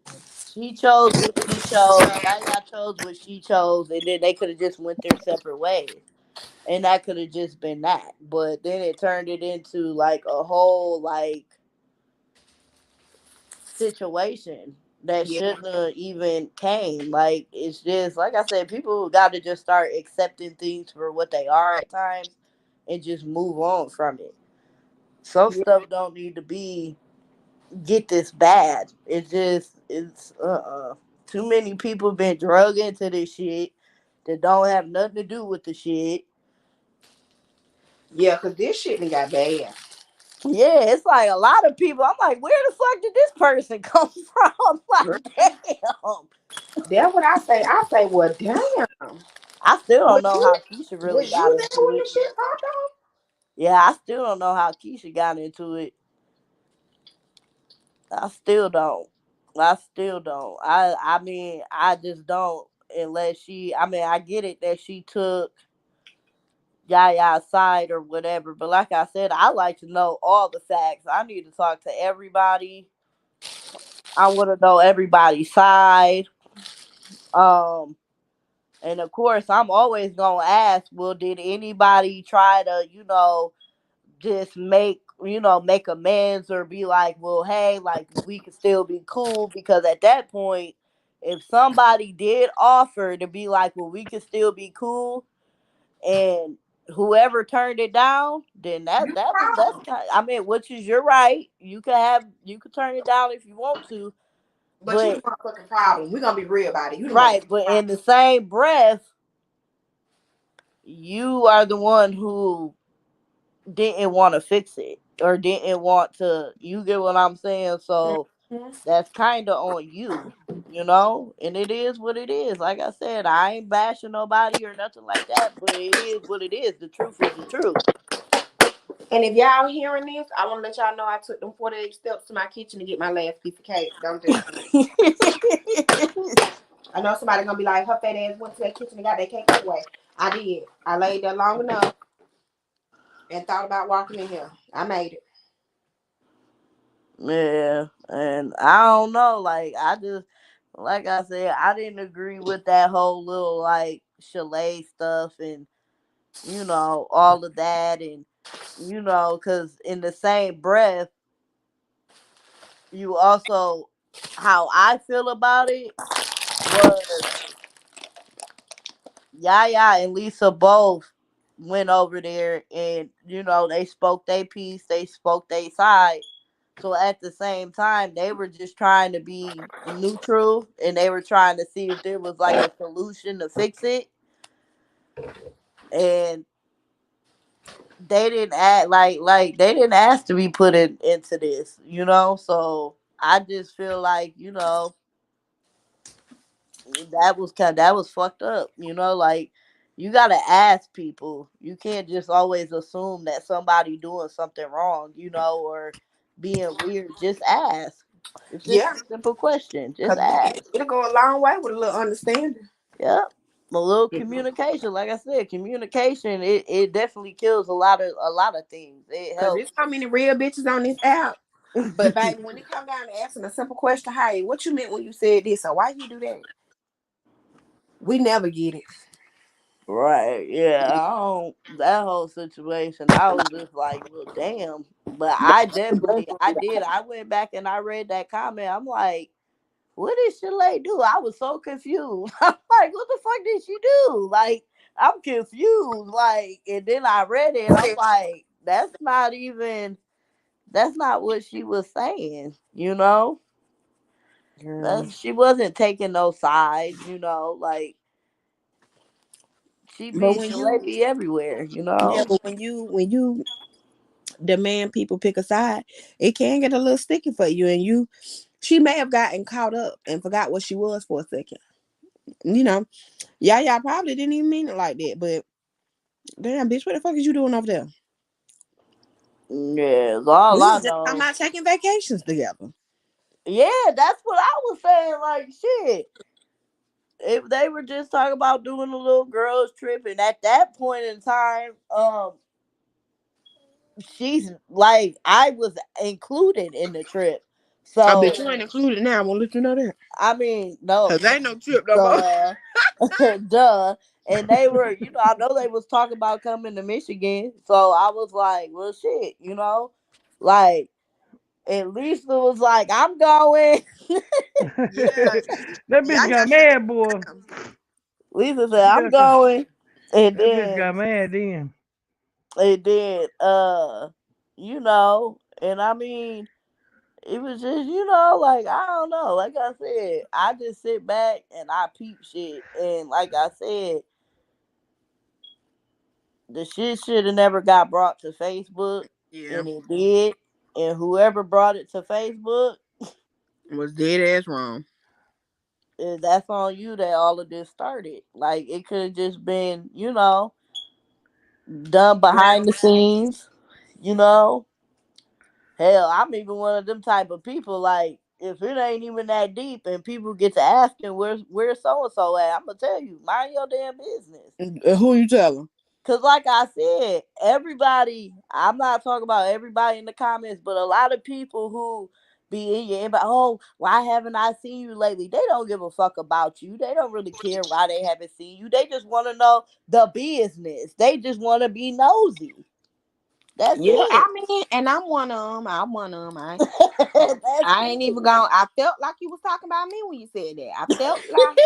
S6: she chose what she chose, Yaya chose what she chose, and then they could have just went their separate ways. And that could have just been that. But then it turned it into like a whole like situation that
S7: Yeah.
S6: shouldn't have even came. Like it's just like I said, people got to just start accepting things for what they are at times and just move on from it. Some
S7: Yeah.
S6: stuff don't need to be get this bad. It's too many people been drug into this shit that don't have nothing to do with the shit.
S7: Yeah, because this shit done got bad.
S6: Yeah, it's like a lot of people. I'm like, where the fuck did this person come from?
S7: Girl,
S6: Like, damn.
S7: that's what I say. I say, well, damn.
S6: I still don't
S7: Was
S6: know
S7: you
S6: how Keisha really
S7: was
S6: got
S7: you there
S6: into
S7: when
S6: it.
S7: the shit popped off?
S6: Yeah, I still don't know how Keisha got into it. I still don't. I still don't. I mean, I just don't unless she. I mean, I get it that she took Yaya's side or whatever, but like I said, I like to know all the facts. I need to talk to everybody. I want to know everybody's side. Um, and of course, I'm always gonna ask, well, did anybody try to, just make amends or be like, well, hey, like we could still be cool? Because at that point, if somebody did offer to be like, well, we could still be cool, and whoever turned it down, then
S7: You
S6: that's
S7: problem.
S6: kind. I mean, which is your right. You could turn it down if you want to,
S7: But you the
S6: but
S7: motherfucking problem. We're gonna be real about it. You the
S6: right.
S7: motherfucking
S6: But in
S7: problem.
S6: the same breath, you are the one who didn't want to fix it or didn't want to. You get what I'm saying? So
S7: Mhm.
S6: that's kind of on you, and it is what it is. Like I said, I ain't bashing nobody or nothing like that, but it is what it is. The truth is the truth.
S7: And if y'all hearing this, I want to let y'all know I took them 48 steps to my kitchen to get my last piece of cake. Don't do it. I know somebody gonna be like, her fat ass went to that kitchen and got that cake anyway. I did. I laid there long enough and thought about walking in here. I made it.
S6: Yeah, and I don't know. Like I just, like I said, I didn't agree with that whole little like chalet stuff and all of that, and because in the same breath, you also how I feel about it was Yaya and Lisa both went over there and they spoke their piece, they spoke their side. So at the same time, they were just trying to be neutral and they were trying to see if there was like a solution to fix it. And they didn't act like they didn't ask to be put into this. So I just feel like, that was fucked up. Like you gotta ask people. You can't just always assume that somebody doing something wrong, or being weird. Just ask. It's just
S7: Yeah,
S6: a simple question. Just
S7: because
S6: ask.
S7: it'll go a long way with a little understanding.
S6: Yep. A little communication. Like I said, communication it definitely kills a lot of things. It
S7: Because there's
S6: helps.
S7: so many real bitches on this app. But baby, when it come down to asking a simple question, hey, what you meant when you said this? Or why you do that? We never get it.
S6: Right. Yeah. I don't. That whole situation, I was just like, well, damn. But I definitely, I did. I went back and I read that comment. I'm like, what did Shalay do? I was so confused. I'm like, what the fuck did she do? Like, I'm confused. Like, and then I read it. I'm like, that's not what she was saying.
S7: Girl.
S6: She wasn't taking no sides. Like
S7: But when
S6: Shalay
S7: you
S6: be everywhere.
S7: yeah, but when you demand people pick a side, it can get a little sticky for you. And she may have gotten caught up and forgot what she was for a second. You know, y'all probably didn't even mean it like that. But damn, bitch, what the fuck is you doing over there?
S6: Yeah, all
S7: We
S6: I
S7: was just talking
S6: know.
S7: about taking vacations together.
S6: Yeah, that's what I was saying. Like, shit. If they were just talking about doing a little girls trip, and at that point in time, she's like, I was included in the trip.
S7: I bet
S6: So
S7: you ain't included now. I won't let you know that.
S6: I mean, no,
S7: Cause ain't no trip no more.
S6: duh, duh. And they were, I know they was talking about coming to Michigan. So I was like, well, shit, like at least it was like I'm going.
S7: Yeah.
S1: That
S7: Yeah,
S1: bitch
S7: I
S1: got
S7: got shit
S1: mad, boy.
S7: down.
S6: Lisa said
S1: She
S6: I'm
S1: got the,
S6: going, and
S1: that bitch
S6: then
S1: got mad then.
S6: and then and I mean it was just like I don't know, like I said, I just sit back and I peep shit, and like I said, the shit should have never got brought to Facebook,
S7: Yeah.
S6: and it did, and whoever brought it to Facebook,
S7: Was dead ass wrong.
S6: that's on you that all of this started. Like it could have just been done behind the scenes, you know. Hell, I'm even one of them type of people. Like, if it ain't even that deep, and people get to asking where's so and so at, I'm gonna tell you, mind your damn business.
S7: Who you telling?
S6: Cause, like I said, everybody. I'm not talking about everybody in the comments, but a lot of people who be in your inbox. Oh, why haven't I seen you lately? They don't give a fuck about you. They don't really care why they haven't seen you. They just want to know the business. They just want to be nosy. That's
S7: Yeah,
S6: it.
S7: I mean, and I'm one of them. I'm one of them.
S6: That's
S7: I ain't
S6: it.
S7: even gone. I felt like you was talking about me when you said that. I felt like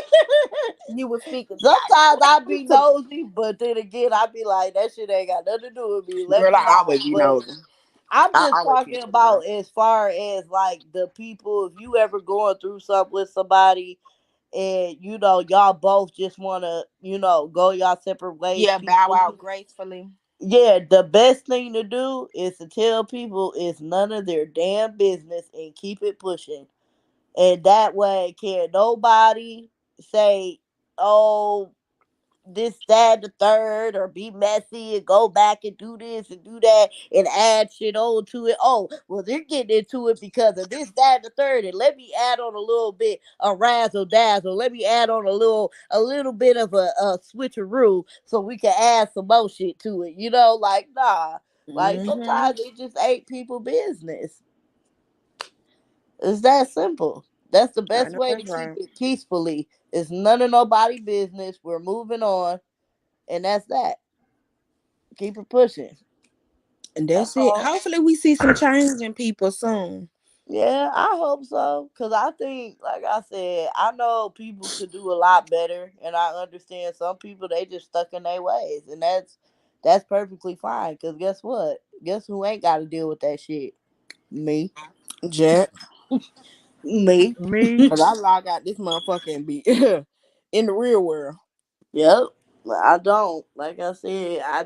S7: you was speaking
S6: Sometimes I be
S7: directly to me.
S6: nosy, but then again, I be like, that shit ain't got nothing to do with me. Let
S7: Girl,
S6: me
S7: I
S6: not.
S7: always be
S6: But
S7: nosy.
S6: I'm
S7: I
S6: just
S7: always be
S6: talking
S7: nosy,
S6: about
S7: girl.
S6: as far as like the people, if you ever going through something with somebody and y'all both just want to, go y'all separate ways
S7: Yeah, bow
S6: peacefully.
S7: out gracefully.
S6: Yeah, the best thing to do is to tell people it's none of their damn business and keep it pushing. And that way, can nobody say, oh, this, that, the third, or be messy and go back and do this and do that and add shit on to it. Oh, well, they're getting into it because of this, that, the third, and let me add on a little bit of razzle dazzle. Let me add on a little bit of a switcheroo so we can add some more shit to it. Like nah. Like
S7: Mm-hmm.
S6: sometimes it just ain't people business. It's that simple. That's the
S7: I
S6: best
S7: know
S6: way to
S7: that's
S6: keep
S7: right.
S6: it peacefully. It's none of nobody business. We're moving on, and that's that. Keep it pushing.
S7: And
S6: That's
S7: that's it.
S6: all.
S7: Hopefully we see some change in people soon.
S6: Yeah, I hope so. Cause I think, like I said, I know people could do a lot better, and I understand some people they just stuck in their ways, and that's perfectly fine. Cause guess what? Guess who ain't got to deal with that shit? Me.
S7: Jack.
S6: Me.
S1: Me,
S7: Cause I log out this motherfucker and be in the real world.
S6: Yep. I don't. Like I said, I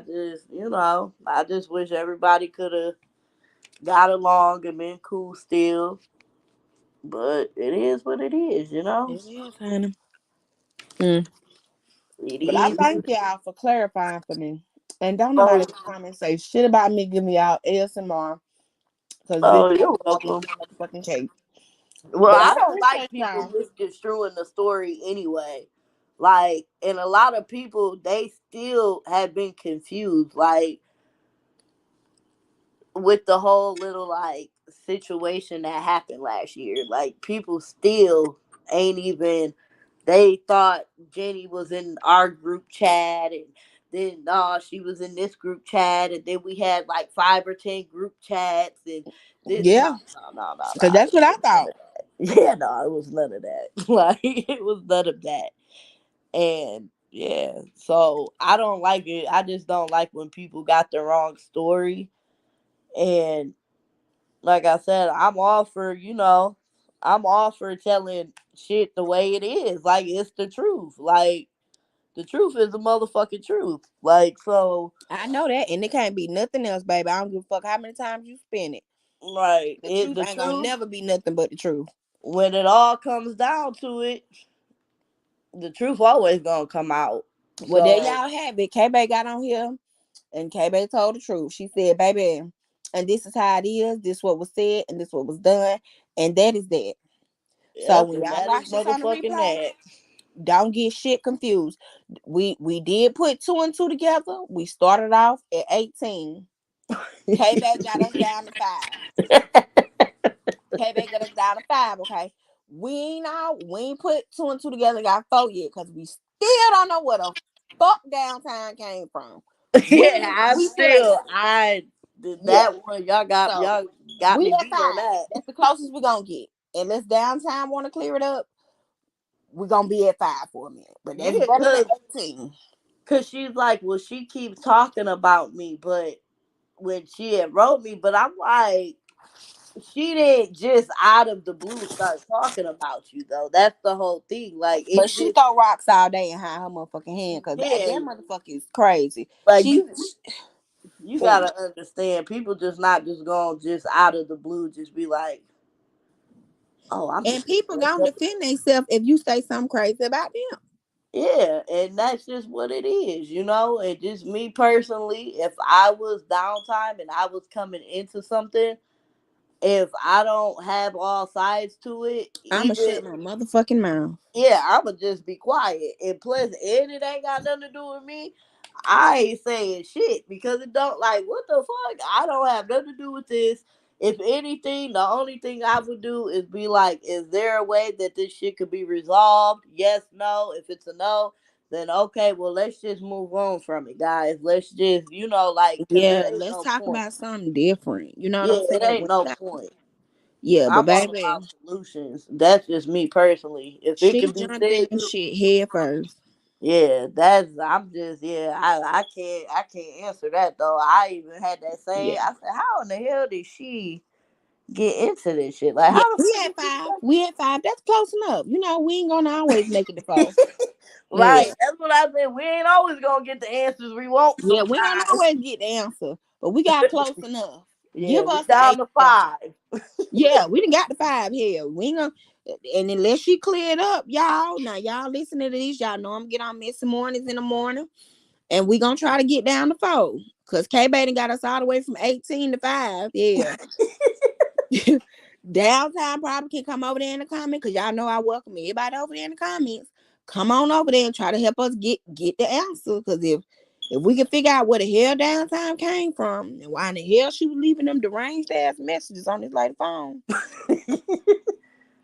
S6: just wish everybody could have got along and been cool still. But it is what it is.
S7: It is, honey. Mm.
S6: It
S7: But I
S6: is.
S7: thank y'all for clarifying for me. And don't nobody
S6: Oh,
S7: come and say shit about me giving y'all ASMR. Cause bitch,
S6: oh,
S7: I
S6: you're
S7: just ate
S6: welcome.
S7: the motherfucking cake.
S6: Well,
S7: But
S6: I
S7: I
S6: don't like
S7: appreciate
S6: people
S7: y'all.
S6: misconstruing the story anyway. Like, and a lot of people, they still have been confused. Like, with the whole little like situation that happened last year. Like people still ain't even they thought Jenny was in our group chat, and then she was in this group chat, and then we had like 5 or 10 group chats, and this no
S7: Yeah.
S6: no no no
S7: Cause
S6: no
S7: that's what
S6: it
S7: I
S6: was none
S7: thought.
S6: of that. Yeah, no, it was none of that. Like it was none of that. And yeah, so I don't like it. I just don't like when people got the wrong story. And like I said, I'm all for telling shit the way it is. Like it's the truth. Like the truth is the motherfucking truth. Like so,
S7: I know that. And it can't be nothing else, baby. I don't give a fuck how many times you spin it.
S6: like
S7: The
S6: it
S7: truth
S6: the
S7: ain't gonna
S6: truth
S7: never be nothing but the truth.
S6: when it all comes down to it, the truth always gonna come out.
S7: Well, there
S6: So
S7: y'all have it. K Bay got on here and K Bay told the truth. She said, baby, and this is how it is. This what was said, and this what was done, and that is that. So
S6: Yep,
S7: when
S6: and
S7: y'all
S6: that is
S7: watch this on the
S6: motherfucking
S7: replay,
S6: that.
S7: don't get shit confused. We did put 2 and 2 together. We started off at 18. K-Bay got us down to 5. K-Bay got us down to 5, okay? We ain't put 2 and 2 together and got 4 yet, because we still don't know where the fuck downtown came from.
S6: Yeah,
S7: We still ain't know. Yeah.
S6: that one. Y'all got
S7: So
S6: me
S7: we at
S6: beat on
S7: 5.
S6: that.
S7: That's the closest we're gonna get. Unless downtown wanna clear it up, we're gonna be at 5 for a minute. But that's
S6: Yeah,
S7: better than 18.
S6: cause she's like, well, she keeps talking about me, but when she had wrote me, but I'm like, she didn't just out of the blue start talking about you though. That's the whole thing. Like
S7: But
S6: it
S7: she
S6: just
S7: throw rocks all day and hide her motherfucking hand, because that
S6: yeah,
S7: motherfucker is crazy.
S6: like
S7: She
S6: you gotta understand, people just not just going just out of the blue, just be like, oh, I'm
S7: and
S6: just
S7: people
S6: wake
S7: gonna
S6: up.
S7: defend themselves if you say something crazy about them.
S6: Yeah, and that's just what it is, you know. And just me personally, if I was downtime and I was coming into something, if I don't have all sides to it,
S7: I'ma
S6: even
S7: shut my motherfucking mouth.
S6: yeah, I'ma just be quiet. And plus, and it ain't got nothing to do with me. I ain't saying shit because it don't like what the fuck. I don't have nothing to do with this. If anything, the only thing I would do is be like, is there a way that this shit could be resolved? Yes, no. If it's a no, then okay, well let's just move on from it, guys. Let's just, like, cause it
S7: Yeah,
S6: ain't
S7: let's
S6: no
S7: talk
S6: point.
S7: about something different. You know what
S6: Yeah,
S7: I'm
S6: it
S7: saying?
S6: ain't no point.
S7: Yeah, but
S6: I'm all
S7: baby,
S6: about solutions. That's just me personally. If it
S7: she
S6: can be
S7: jumped in
S6: fixed,
S7: shit head first.
S6: yeah, I'm just I can't answer that though. I even had that same.
S7: Yeah.
S6: I said, how in the hell did she get into this shit? Like,
S7: Yeah,
S6: how the
S7: we
S6: fuck
S7: at
S6: did she
S7: 5. We at 5. That's close enough. You know, we ain't gonna always make it to 4.
S6: right?
S7: Yeah.
S6: That's what I said. We ain't always gonna get the answers we want
S7: Yeah, we don't
S6: sometimes.
S7: always get the answer, but we got close enough.
S6: Yeah,
S7: Give
S6: we
S7: us the
S6: down
S7: 8
S6: to
S7: answer.
S6: 5.
S7: Yeah, we done got the 5 here. We ain't gonna, and unless she cleared up, y'all. Now y'all listen to this. Y'all know I'm getting on messy mornings in the morning, and we gonna try to get down to 4. Cause K-Bay got us all the way from 18 to 5. Yeah. Downtime probably can come over there in the comments, because y'all know I welcome everybody over there in the comments. Come on over there and try to help us get the answer. Because if we can figure out where the hell downtime came from and why in the hell she was leaving them deranged ass messages on this lady phone,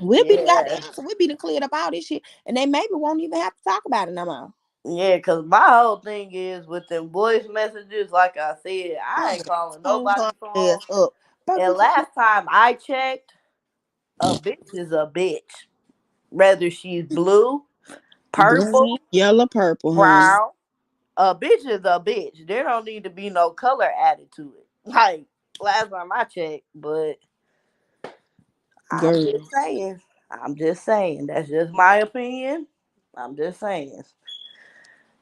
S7: we'll be the got the
S6: Yeah.
S7: answer. We'll be the cleared up all this shit, and they maybe won't even have to talk about it no more.
S6: Yeah, cause my whole thing is with them voice messages, like I said, I ain't calling
S7: Phone her
S6: nobody's phone.
S7: ass up.
S6: And last time I checked, a bitch is a bitch. Whether she's blue,
S7: Green,
S6: purple,
S7: yellow, purple, honey.
S6: brown, a bitch is a bitch. There don't need to be no color added to it. Like last time I checked, but I'm
S7: Girl.
S6: just saying. I'm just saying. That's just my opinion. I'm just saying.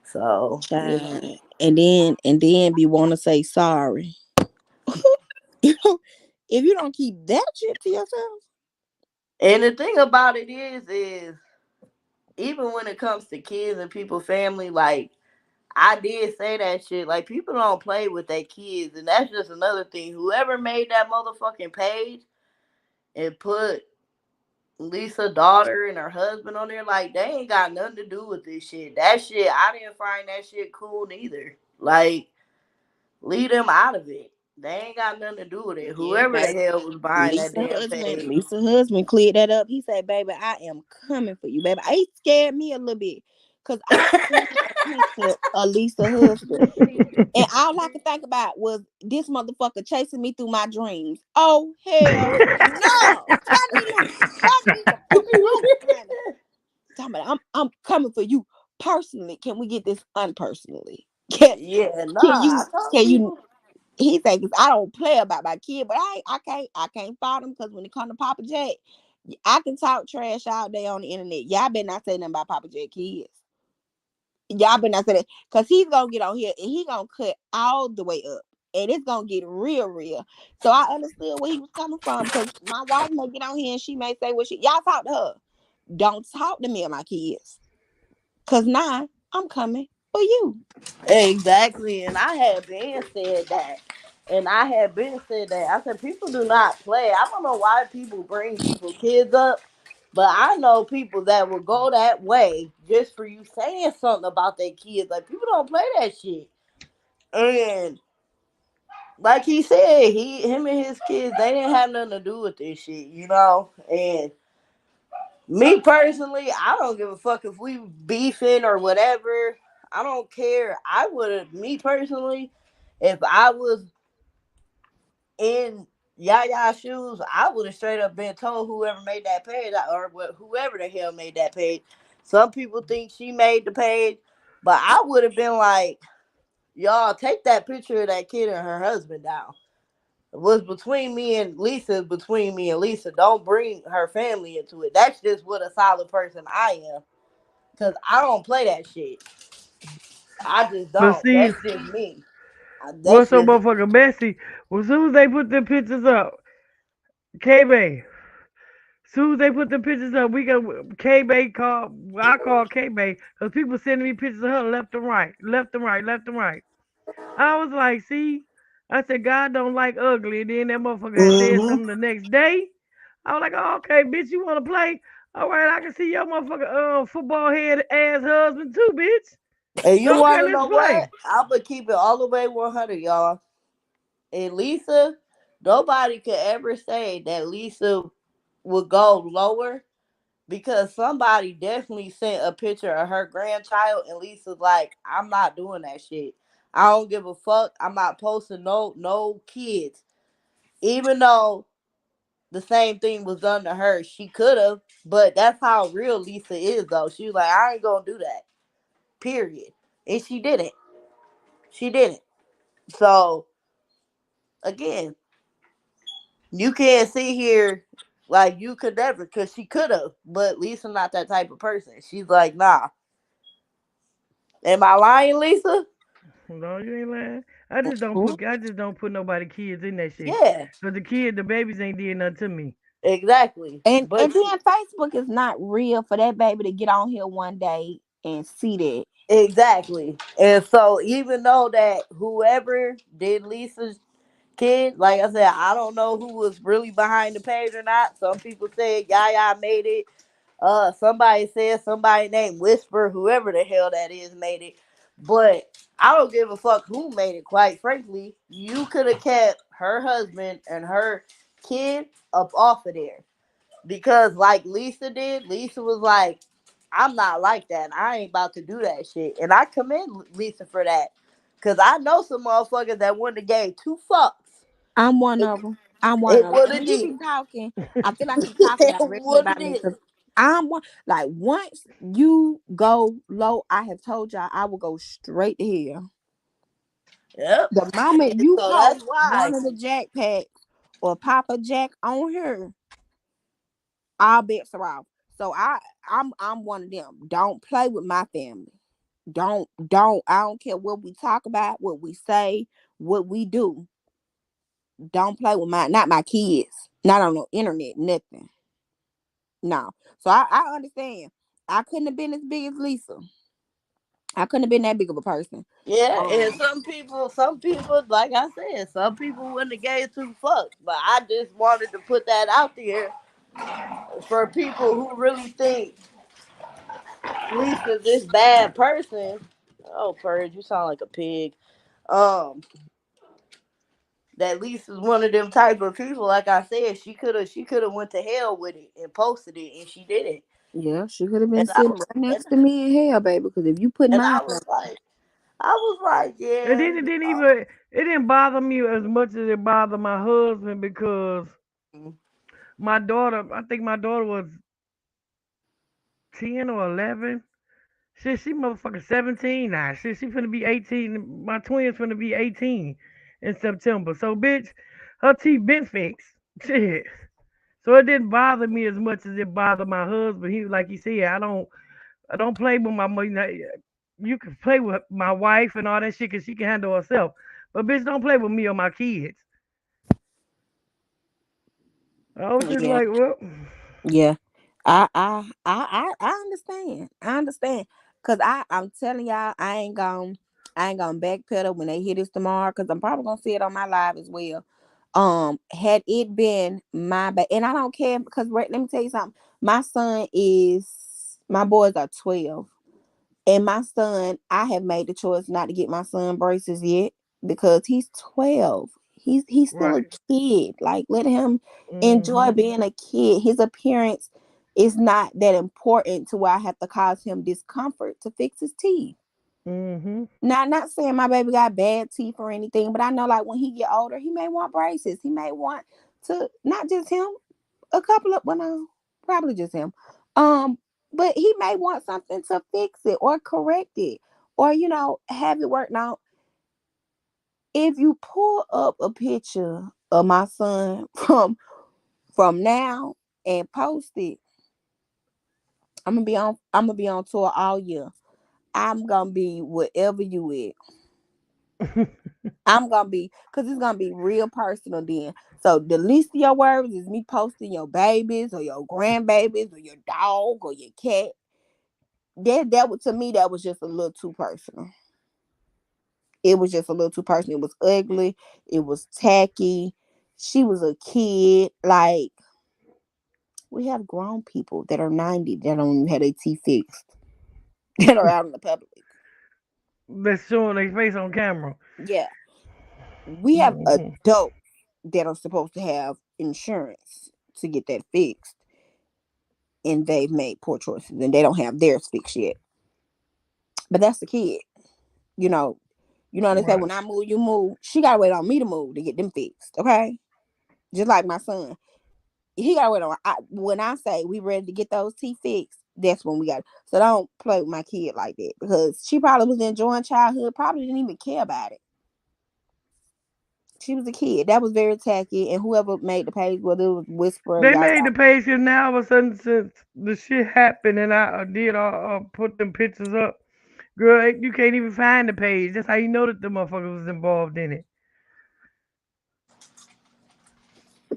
S6: So,
S7: Child. And then be want to say sorry. You know, if you don't keep that shit to yourself.
S6: And the thing about it is even when it comes to kids and people family, like I did say that shit. Like people don't play with their kids, and that's just another thing. Whoever made that motherfucking page and put Lisa's daughter and her husband on there, like they ain't got nothing to do with this shit. That shit, I didn't find that shit cool neither. Like, leave them out of it. They ain't got nothing to do with it.
S7: Yeah,
S6: Whoever the
S7: baby.
S6: hell was buying that damn page.
S7: Lisa husband cleared that up. He said, baby, I am coming for you, baby. It scared me a little bit. Cause I seen a picture of Lisa husband. And all I could think about was this motherfucker chasing me through my dreams. Oh hell no. Tell me Luke. Tell me the fuck Luke, honey. Talking about, I'm coming for you personally. Can we get this unpersonally? Can
S6: Yeah, nah,
S7: you
S6: I told
S7: can you
S6: people.
S7: he said, cause I don't play about my kid, but I can't fault him, because when it comes to Papa Jack, I can talk trash all day on the internet. Y'all better not say nothing about Papa Jack kids. Y'all better not say that, cause he's gonna get on here and he gonna cut all the way up, and it's gonna get real. So I understood where he was coming from, because my wife may get on here and she may say what y'all talk to her. Don't talk to me or my kids, cause I'm coming for you.
S6: Exactly, and I had been said that. And I had been said that. I said people do not play. I don't know why people bring people kids up, but I know people that will go that way just for you saying something about their kids. Like people don't play that shit. And like he said, him and his kids, they didn't have nothing to do with this shit, you know? And me personally, I don't give a fuck if we beefing or whatever. I don't care. I would have, me personally, if I was in Yaya's shoes, I would have straight up been told whoever made that page or whoever the hell made that page. Some people think she made the page, but I would have been like, y'all take that picture of that kid and her husband down. It was between me and Lisa, between me and Lisa. Don't bring her family into it. That's just what a solid person I am. Cause I don't play that shit. I just
S1: But
S6: don't.
S1: see,
S6: That's just me. That's
S1: what's so
S6: just
S1: motherfucking messy? Well, as soon as they put the pictures up, K-Bay, soon as they put the pictures up, we got K-Bay call. I call K-Bay because people sending me pictures of her left and right, left and right, left and right. I was like, see, I said God don't like ugly. And then that motherfucker had said
S6: hmm
S1: something the next day. I was like, oh, okay, bitch, you want to play? All right, I can see your motherfucker football head ass husband too, bitch.
S6: And you
S1: Okay,
S6: wanna
S1: let's
S6: know what?
S1: play.
S6: I'm gonna keep it all the way 100, y'all. And Lisa, nobody could ever say that Lisa would go lower because somebody definitely sent a picture of her grandchild, and Lisa's like, I'm not doing that shit. I don't give a fuck. I'm not posting no kids. Even though the same thing was done to her, she could have, but that's how real Lisa is though. She was like, I ain't gonna do that. Period. And she didn't. She didn't. So again, you can't sit here like you could never, because she could have, but Lisa not that type of person. She's like, nah. Am I lying, Lisa?
S1: No, you ain't lying. I just don't put nobody kids in that shit.
S6: Yeah,
S1: Cause the babies ain't did nothing to me.
S6: exactly.
S5: And
S6: But
S5: and then Facebook is not real for that baby to get on here one day and see that.
S6: exactly. And so even though that whoever did Lisa's kid, like I said, I don't know who was really behind the page or not. Some people said Yaya made it. Somebody said somebody named Whisper, whoever the hell that is, made it. But I don't give a fuck who made it. Quite frankly, you could have kept her husband and her kid up off of there because, like Lisa did, Lisa was like, "I'm not like that. I ain't about to do that shit." And I commend Lisa for that because I know some motherfuckers that wouldn't have gave two fucks.
S5: I'm one
S6: It,
S5: of them. I'm one
S6: it
S5: of them.
S6: would
S5: And
S6: have
S5: when you
S6: did.
S5: be talking, I feel like you talking
S6: It
S5: directly
S6: would have
S5: about me
S6: did.
S5: because I'm one. Like once you go low, I have told y'all I will go straight to hell.
S6: Yep.
S5: The moment you
S6: So
S5: post
S6: that's
S5: one
S6: why.
S5: of the Jack packs or Papa Jack on here, all bets are off. So I'm one of them. Don't play with my family. Don't I don't care what we talk about, what we say, what we do. Don't play with my not my kids. Not on the internet, nothing. No. So I understand. I couldn't have been as big as Lisa. I couldn't have been that big of a person.
S6: Yeah, and
S5: Um,
S6: some people, like I said, some people wouldn't have gave two fucks. But I just wanted to put that out there for people who really think Lisa's this bad person. Oh, Purge, you sound like a pig. Um, that Lisa's one of them type of people. Like I said, she could have went to hell with it and posted it, and she didn't.
S5: yeah, she could have been
S6: And I
S5: sitting right
S6: and,
S5: next to me in hell, baby. Because if you put
S6: and
S5: mine
S6: I was
S5: up,
S6: like,
S1: And
S6: yeah,
S1: then it didn't bother me as much as it bothered my husband because my daughter, I think my daughter was 10 or 11. Shit, she motherfucking 17 now. Shit, she finna be 18. My twins finna be 18 in September. So, bitch, her teeth been fixed. Shit. So it didn't bother me as much as it bothered my husband. He like he said, I don't play with my money. You can play with my wife and all that shit because she can handle herself. But bitch, don't play with me or my kids. I was just
S5: yeah,
S1: like, well,
S5: yeah. I understand. I understand. Cause I'm telling y'all, I ain't gone. I ain't gonna backpedal when they hear this tomorrow because I'm probably gonna see it on my live as well. Had it been and I don't care because let me tell you something. My boys are 12. And my son, I have made the choice not to get my son braces yet because he's 12. He's still a
S1: Right.
S5: kid. Like let him enjoy
S1: Mm-hmm.
S5: being a kid. His appearance is not that important to where I have to cause him discomfort to fix his teeth.
S1: Mm-hmm.
S5: Now, not saying my baby got bad teeth or anything, but I know like when he get older, he may want braces. He may want to not just him, a couple of well no, probably just him. Um, but he may want something to fix it or correct it. Or, have it worked out. If you pull up a picture of my son from now and post it, I'm gonna be on tour all year. I'm gonna be wherever you at. I'm gonna be, cause it's gonna be real personal then. So the least of your worries is me posting your babies or your grandbabies or your dog or your cat. That was to me, that was just a little too personal. It was just a little too personal. It was ugly. It was tacky. She was a kid. Like we have grown people that are 90 that don't even have their teeth fixed that are out in the public.
S1: That's showing their face on camera.
S5: Yeah, we have
S1: Mm-hmm.
S5: adults that are supposed to have insurance to get that fixed, and they've made poor choices and they don't have theirs fixed yet. But that's the kid, you know. You know what they say?
S1: Right.
S5: When I move, you move. She gotta wait on me to move to get them fixed. Okay, just like my son, he gotta wait on. When I say we ready to get those teeth fixed, that's when we got. So don't play with my kid like that because she probably was enjoying childhood. Probably didn't even care about it. She was a kid. That was very tacky. And whoever made the page, whether it was Whisper,
S1: They
S5: Yaya.
S1: made the page here now. All of a sudden, since the shit happened, and I did put them pictures up, girl, you can't even find the page. That's how you know that the motherfucker was involved in it.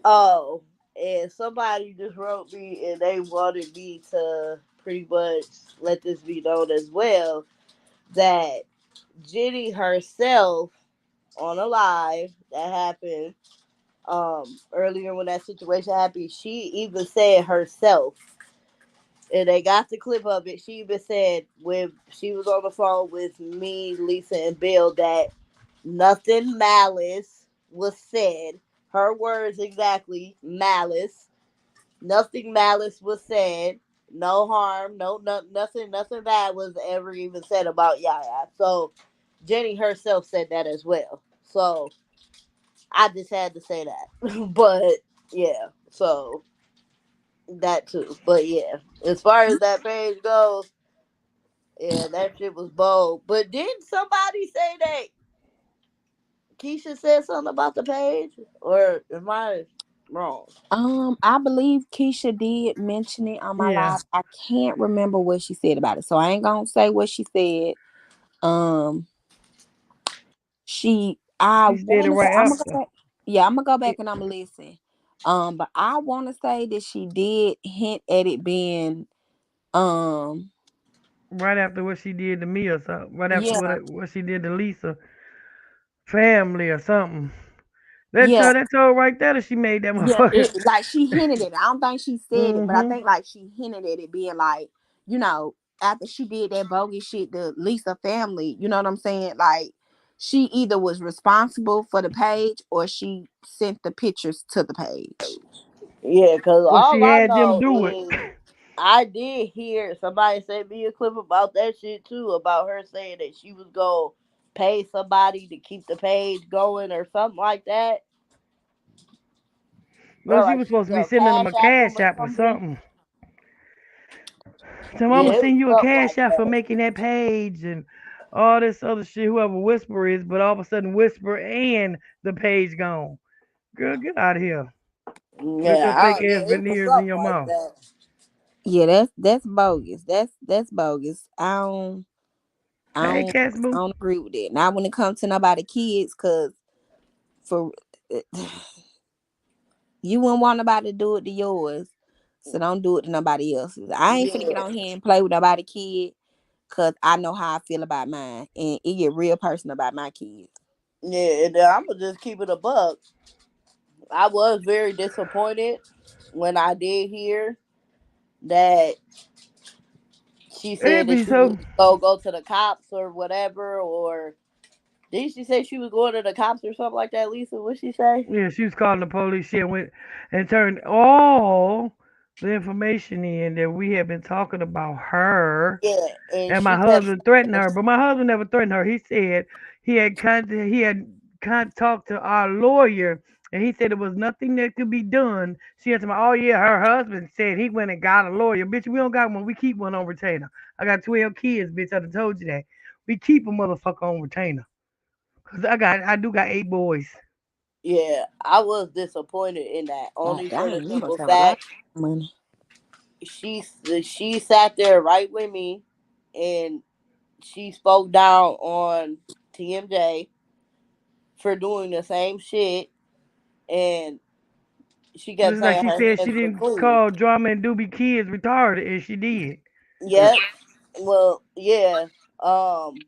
S6: Oh, and somebody just wrote me and they wanted me to pretty much let this be known as well that Jenny herself on a live that happened earlier when that situation happened, she even said herself, and they got the clip of it. She even said when she was on the phone with me, Lisa, and Bill that nothing malice was said. Her words exactly, malice. Nothing malice was said. No harm, nothing bad was ever even said about Yaya. So Jenny herself said that as well. So I just had to say that. But yeah, so that too. But yeah, as far as that page goes, yeah, that shit was bold. But didn't somebody say that Keisha said something about the page? Or am I wrong?
S5: I believe Keisha did mention it on my
S1: Yeah,
S5: live. I can't remember what she said about it, so I ain't gonna say what she said. Um, I
S1: she said
S5: want
S1: it
S5: to say,
S1: right
S5: I'm gonna go
S1: after.
S5: back. Yeah, I'm gonna go back and I'm gonna listen. But I want to say that she did hint at it being, um,
S1: Right after what she did to me or something. Right after
S5: yeah,
S1: what she did to Lisa family or something.
S5: yeah,
S1: That told right there that she made that
S5: yeah.
S1: motherfucker.
S5: It like she hinted at it. I don't think she said it, but I
S1: Mm-hmm.
S5: think like she hinted at it being like, you know, after she did that bogus shit to Lisa family. You know what I'm saying? Like she either was responsible for the page or she sent the pictures to the page.
S6: Yeah, because
S1: Or she
S6: all I
S1: had them
S6: know
S1: do it.
S6: is I did hear somebody send me a clip about that shit too, about her saying that she was going to pay somebody to keep the page going or something like that.
S1: No,
S6: Or
S1: she
S6: like
S1: was
S6: she was
S1: supposed to be
S6: going to
S1: sending them
S6: cash
S1: a
S6: app them
S1: cash
S6: or
S1: app or
S6: something.
S1: something. So I'm
S6: Yeah,
S1: gonna
S6: it was
S1: send you a
S6: something
S1: cash
S6: like
S1: app for
S6: that.
S1: making that page and all this other shit, whoever Whisper is, but all of a sudden Whisper and the page gone. Girl, get out of here. With your fake
S6: Yeah,
S1: ass
S6: it was
S1: veneers in
S6: something
S1: your
S6: like
S1: mouth.
S6: that.
S5: Yeah, that's bogus. That's bogus. I
S1: Hey,
S5: don't
S1: Cats
S5: I
S1: Boo.
S5: don't agree with it. Not when it comes to nobody kids, cause for you wouldn't want nobody to do it to yours, so don't do it to nobody else's. I ain't finna get
S6: Yeah.
S5: on here and play with nobody kid.
S7: Cause I know how I feel about mine, and it get real personal about my kids.
S6: Yeah, and I'm gonna just keep it a buck. I was very disappointed when I did hear that she said
S1: It'd
S6: that
S1: be
S6: she was
S1: so.
S6: go to the cops or whatever, or did she say she was going to the cops or something like that? Lisa, what she say?
S1: Yeah, she was calling the police. She went and turned all the information in that we had been talking about her,
S6: Yeah, and
S1: and my
S6: she kept
S1: husband threatened
S6: saying,
S1: her. But my husband never threatened her. He said he had talked to our lawyer, and he said there was nothing that could be done. She had to, oh yeah, her husband said he went and got a lawyer. Bitch, we don't got one. We keep one on retainer. I got 12 kids, bitch. I done told you that. We keep a motherfucker on retainer. Cause I do got 8 boys.
S6: yeah, I was disappointed in that
S7: God
S6: only for the
S7: dang, you must
S6: simple
S7: have a lot
S6: fact
S7: of money.
S6: she she sat there right with me and she spoke down on TMJ for doing the same shit, and she kept
S1: Just like
S6: saying
S1: she
S6: her
S1: said she
S6: hands were
S1: didn't
S6: clean.
S1: call Drama and Doobie Kids retarded, and she did.
S6: Yep. Well, yeah. Um,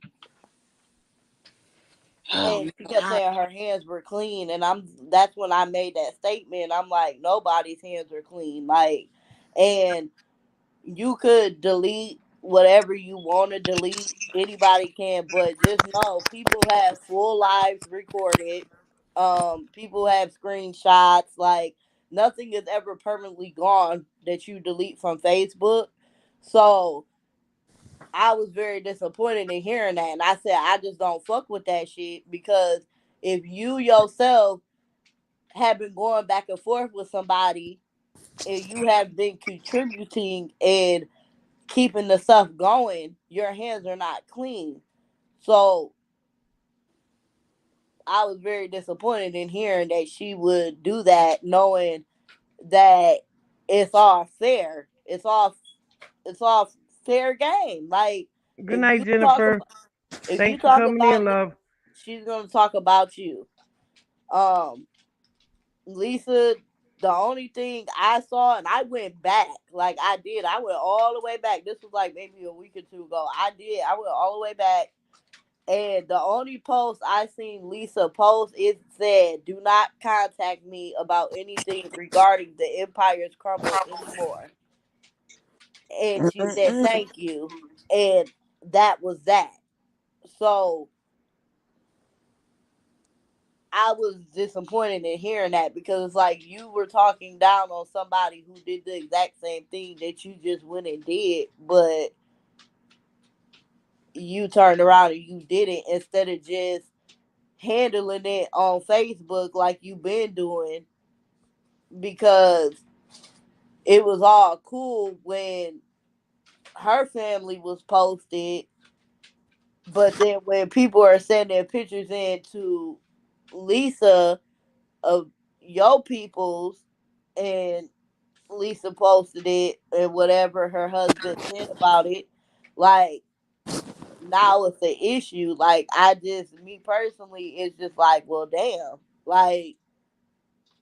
S7: Oh
S6: and
S7: my
S6: she kept
S7: God.
S6: saying her hands were clean, and that's when I made that statement. I'm like, nobody's hands are clean. Like, and you could delete whatever you want to delete. Anybody can, but just know people have full lives recorded. People have screenshots. Like nothing is ever permanently gone that you delete from Facebook. So I was very disappointed in hearing that, and I said I just don't fuck with that shit because if you yourself have been going back and forth with somebody and you have been contributing and keeping the stuff going, your hands are not clean. So I was very disappointed in hearing that she would do that, knowing that it's all fair. It's all fair game. Like
S1: Good
S6: if
S1: night,
S6: you talk
S1: Jennifer.
S6: about if you
S1: Thanks for
S6: talk
S1: coming in,
S6: about,
S1: love.
S6: she's gonna talk about you. Um, Lisa, the only thing I saw, and I went back, like I did, I went all the way back. This was like maybe a week or two ago. I went all the way back, and the only post I seen Lisa post, it said, "Do not contact me about anything regarding the Empire's Crumble anymore." And she said,
S7: Mm-mm.
S6: "Thank you," and that was that. So I was disappointed in hearing that because it's like you were talking down on somebody who did the exact same thing that you just went and did, but you turned around and you did it instead of just handling it on Facebook like you've been doing, because it was all cool when her family was posted, but then when people are sending pictures in to Lisa of your peoples, and Lisa posted it and whatever her husband said about it, like now it's an issue. Like me personally, it's just like, well, damn. Like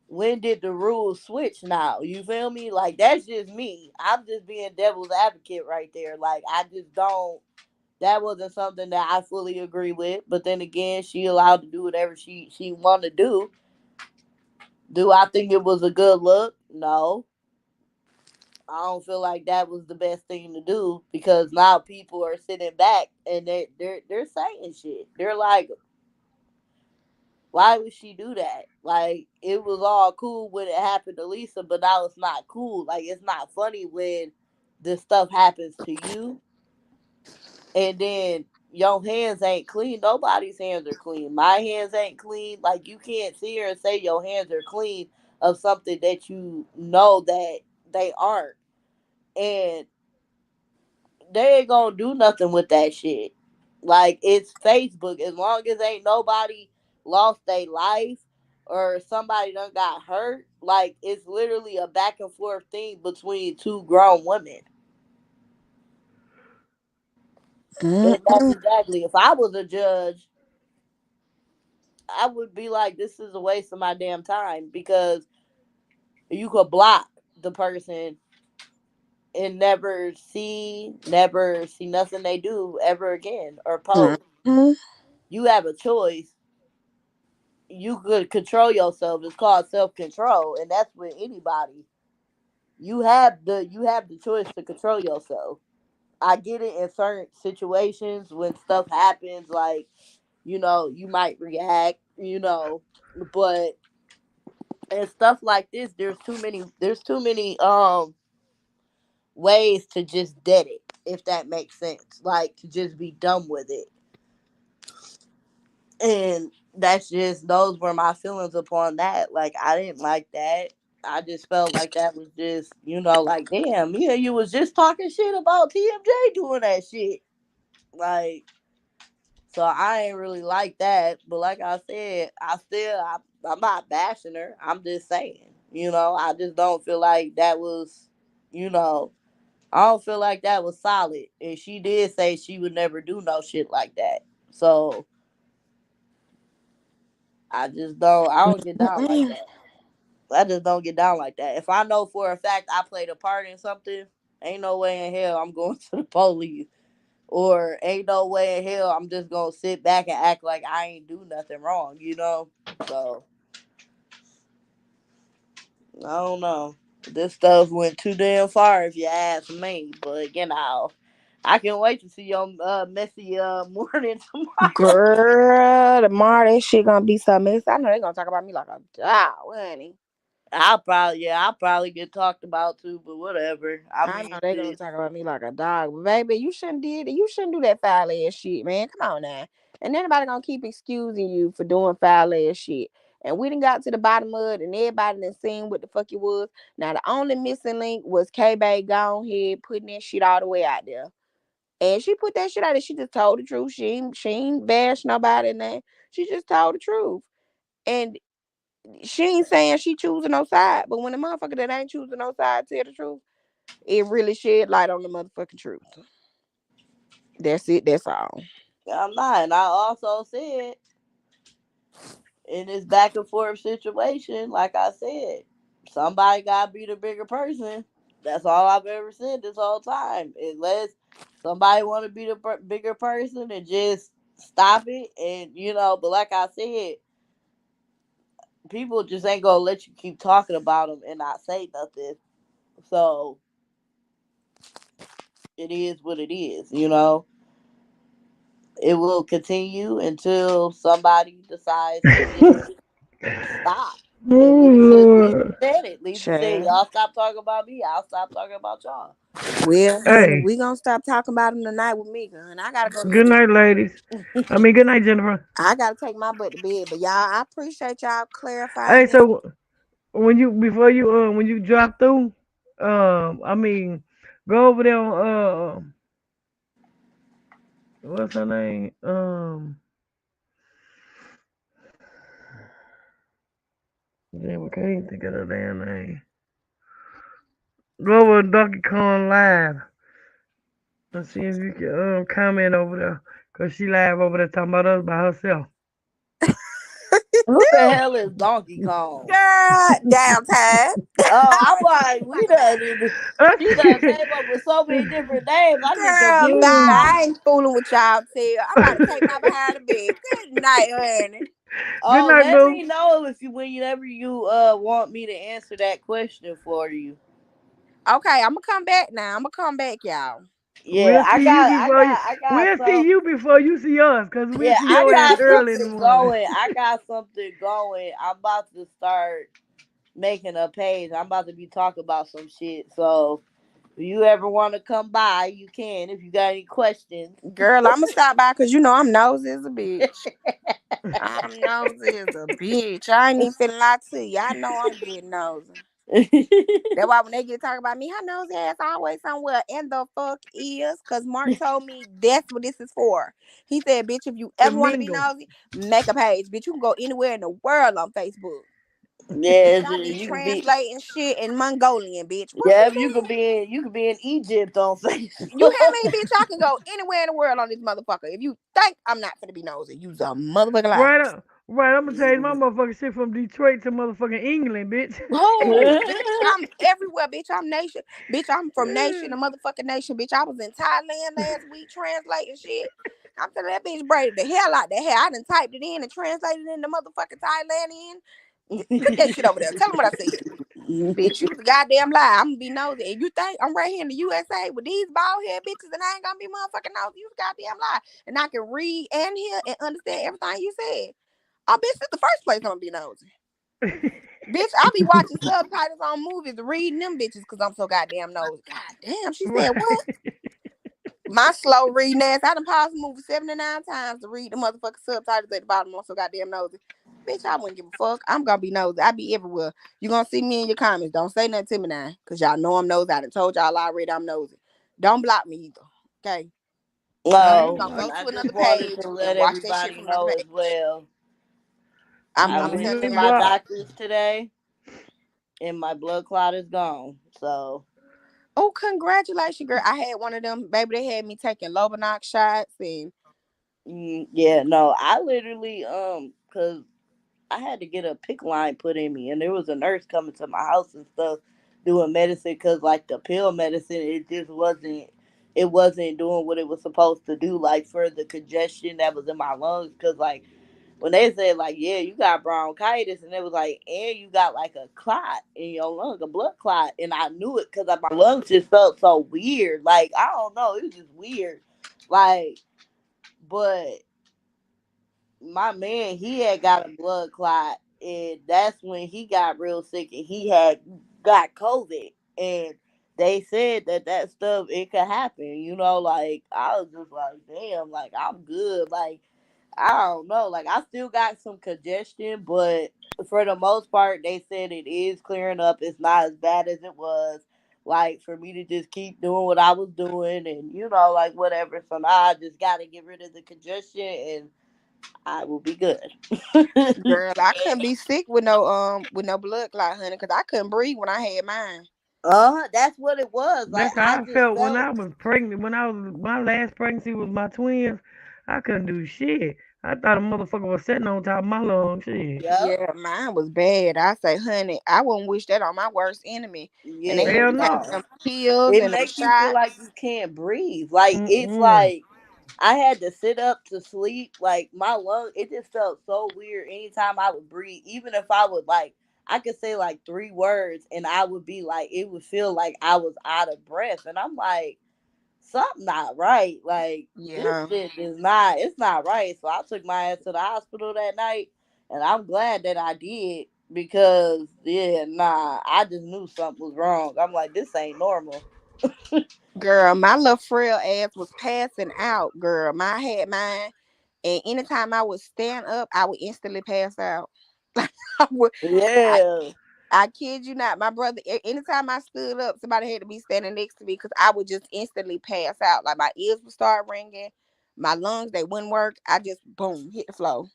S6: when did the rules switch? Now you feel me? Like that's just me. I'm just being devil's advocate right there. Like I just don't. That wasn't something that I fully agree with. But then again, she allowed to do whatever she wanted to do. Do I think it was a good look? No. I don't feel like that was the best thing to do because now people are sitting back and they're saying shit. They're like, why would she do that? Like it was all cool when it happened to Lisa, but now it's not cool. Like it's not funny when this stuff happens to you and then your hands ain't clean. Nobody's hands are clean. My hands ain't clean. Like you can't sit here and say your hands are clean of something that you know that they aren't. And they ain't gonna do nothing with that shit. Like it's Facebook. As long as ain't nobody lost their life or somebody done got hurt, like it's literally a back and forth thing between two grown women. And that's
S7: Mm-mm.
S6: exactly, if I was a judge, I would be like, this is a waste of my damn time because you could block the person and never see nothing they do ever again or post.
S5: Mm-hmm.
S6: You have a choice. You could control yourself. It's called self control, and that's with anybody. You have the choice to control yourself. I get it in certain situations when stuff happens, like you might react, but and stuff like this, there's too many ways to just dead it, if that makes sense. Like to just be done with it. And that's just those were my feelings upon that. Like I didn't like that. I just felt like that was just, like damn, you was just talking shit about TMJ doing that shit. Like so I ain't really like that. But like I said, I'm not bashing her. I'm just saying. I just don't feel like that was, you know, I don't feel like that was solid. And she did say she would never do no shit like that. So I don't get down like that. I just don't get down like that. If I know for a fact I played a part in something, ain't no way in hell I'm going to the police. Or ain't no way in hell I'm just gonna sit back and act like I ain't do nothing wrong. So I don't know. This stuff went too damn far if you ask me. But I can't wait to see your messy morning tomorrow.
S5: Girl, tomorrow that shit gonna be so messy. I know they gonna talk about me like a dog, honey.
S6: I'll probably get talked about too, but whatever. I
S5: I
S6: mean,
S5: know they gonna
S6: shit.
S5: talk about me like a dog, but baby, you shouldn't do that foul ass shit, man. Come on now. And anybody gonna keep excusing you for doing foul ass shit. And we done got to the bottom of it, and everybody done seen what the fuck it was. Now the only missing link was K-Bay gone ahead putting that shit all the way out there. And she put that shit out there. She just told the truth. She ain't bashed nobody in there. She just told the truth. And she ain't saying she choosing no side. But when the motherfucker that ain't choosing no side tell the truth, it really shed light on the motherfucking truth. That's it. That's all.
S6: I'm not. And I also said in this back and forth situation, like I said, somebody gotta be the bigger person. That's all I've ever said this whole time. Unless somebody want to be the bigger person and just stop it, But like I said, people just ain't gonna let you keep talking about them and not say nothing. So it is what it is. It will continue until somebody decides to just stop. And
S1: Oh
S6: Lisa
S1: Lord.
S6: said it. Lisa said,
S5: Sure.
S6: y'all stop talking about me. I'll stop talking about y'all.
S5: Well, honey,
S1: Hey,
S5: we gonna stop talking about him tonight with me, honey. I gotta go to
S1: good
S5: sleep.
S1: night, ladies. I mean, good night, Jennifer.
S5: I gotta take my butt to bed. But y'all, I appreciate y'all
S1: Hey,
S5: clarifying that.
S1: so when you drop through, I mean, go over there on what's her name? Damn, I can't even think of her damn name. Go over to Donkey Kong Live and see if you can comment over there, cause she live over there talking about us by herself.
S6: Who the hell is Donkey Kong?
S5: Girl, downtime.
S6: Oh,
S5: I
S6: I'm
S5: already know what
S6: like,
S5: you're talking about.
S6: she done came up with so many different names. I get
S5: Girl, bye.
S6: confused now.
S5: I ain't fooling with y'all. Tell I'm about to take my behind the bed. Good night, honey.
S1: Good
S6: Oh,
S1: night,
S6: let
S1: boo.
S6: me know if whenever you want me to answer that question for you.
S5: Okay, I'm gonna come back now. I'm gonna come back, y'all.
S6: Yeah,
S1: We'll see you before you.
S6: I got
S1: We'll see
S6: some.
S1: you before you see us, cause we'll
S6: Yeah,
S1: see
S6: I
S1: your ass
S6: got
S1: early in the
S6: something
S1: morning.
S6: going. I got something going. I'm about to start making a page. I'm about to be talking about some shit. So if you ever want to come by, you can. If you got any questions.
S5: Girl, I'm gonna stop by because you know I'm nosy as a bitch. I'm nosy as a bitch. I ain't even finna lie to you. I know I'm getting nosy. That's why when they get talking about me, her nosy ass always somewhere in the fuck is. Cause Mark told me that's what this is for. He said, bitch, if you
S1: To
S5: ever want to be
S1: mingle.
S5: nosy, make a page. Bitch, you can go anywhere in the world on Facebook.
S6: Yeah,
S5: Bitch, I be
S6: you could be.
S5: translating shit in Mongolian, bitch. What
S6: Yeah,
S5: you
S6: you could be in Egypt on
S5: You hear
S6: Facebook.
S5: me, bitch? I can go anywhere in the world on this motherfucker. If you think I'm not gonna be nosy, you's a motherfucker lie.
S1: Right up. Right, I'm gonna change my motherfucking shit from Detroit to motherfucking England, bitch.
S5: Oh, bitch, I'm everywhere, bitch. I'm nation. Bitch, I'm from nation, a motherfucking nation, bitch. I was in Thailand last week translating shit. I'm telling that bitch braided the hell out that hair. I done typed it in and translated it into motherfucking Thailandian. Put that shit over there. Tell them what I said. Bitch, you was a goddamn lie. I'm gonna be nosy. And you think I'm right here in the USA with these bald head bitches and I ain't gonna be motherfucking nosy. You was a goddamn lie. And I can read and hear and understand everything you said. Oh, bitch, this the first place I'm gonna be nosy. Bitch, I'll be watching subtitles on movies, reading them bitches because I'm so goddamn nosy. Goddamn, she said
S1: Right.
S5: what? My slow reading ass. I done paused the movie 79 times to read the motherfucking subtitles at the bottom. I'm so goddamn nosy. Bitch, I wouldn't give a fuck. I'm gonna be nosy. I be everywhere. You gonna see me in your comments. Don't say nothing to me now. Cause y'all know I'm nosy. I done told y'all already I'm nosy. Don't block me either. Okay. You
S6: No,
S5: gonna go
S6: I
S5: to
S6: just
S5: another
S6: wanted
S5: page
S6: to
S5: and
S6: let
S5: watch that shit
S6: everybody
S5: from another
S6: know as
S5: page.
S6: well.
S5: I'm
S6: I
S1: No,
S5: gonna
S6: went
S1: you
S5: tell
S6: to
S1: ain't
S6: my
S5: everybody.
S1: blocked.
S6: doctor's today, and my blood clot is gone. So,
S5: Oh, congratulations, girl. I had one of them, baby. They had me taking Lovenox shots and
S6: yeah, no, I literally, cause I had to get a pick line put in me, and there was a nurse coming to my house and stuff doing medicine, cause like the pill medicine, it wasn't doing what it was supposed to do, like for the congestion that was in my lungs, cause like when they said like, yeah, you got bronchitis, and it was like, and you got like a clot in your lung, a blood clot, and I knew it because my lungs just felt so weird. Like I don't know, it was just weird. Like, but my man, he had got a blood clot, and that's when he got real sick, and he had got COVID, and they said that stuff it could happen. Like I was just like, damn, like I'm good, like I don't know. Like I still got some congestion, but for the most part, they said it is clearing up. It's not as bad as it was. Like for me to just keep doing what I was doing, and like whatever. So now I just gotta get rid of the congestion, and I will be good.
S5: girl, I couldn't be sick with no blood clot, honey, because I couldn't breathe when I had mine.
S6: That's what it was. Like
S1: That's
S6: I
S1: how I
S6: just
S1: felt when
S6: felt.
S1: I was pregnant. When I was my last pregnancy was my twins. I couldn't do shit. I thought a motherfucker was sitting on top of my lungs. Shit.
S6: Yep.
S5: Yeah, mine was bad. I say, honey, I wouldn't wish that on my worst enemy. And they had
S6: Yeah.
S1: Hell
S5: me taking
S1: no.
S6: No.
S5: them pills
S6: It
S5: and them
S6: makes you feel like
S5: shots.
S6: you can't breathe. Like it's
S1: Mm-mm.
S6: like I had to sit up to sleep. Like my lung, it just felt so weird. Anytime I would breathe, even if I would like, I could say like 3 words, and I would be like, it would feel like I was out of breath, and I'm like, something not right. Like this
S5: Yeah,
S6: shit is not. It's not right. So I took my ass to the hospital that night, and I'm glad that I did because yeah, nah, I just knew something was wrong. I'm like, this ain't normal.
S5: girl, my little frail ass was passing out, girl. I had mine, and anytime I would stand up, I would instantly pass out. I would, I,
S6: Yeah.
S5: I kid you not. My brother, anytime I stood up, somebody had to be standing next to me because I would just instantly pass out. Like my ears would start ringing, my lungs they wouldn't work. I just boom hit the floor.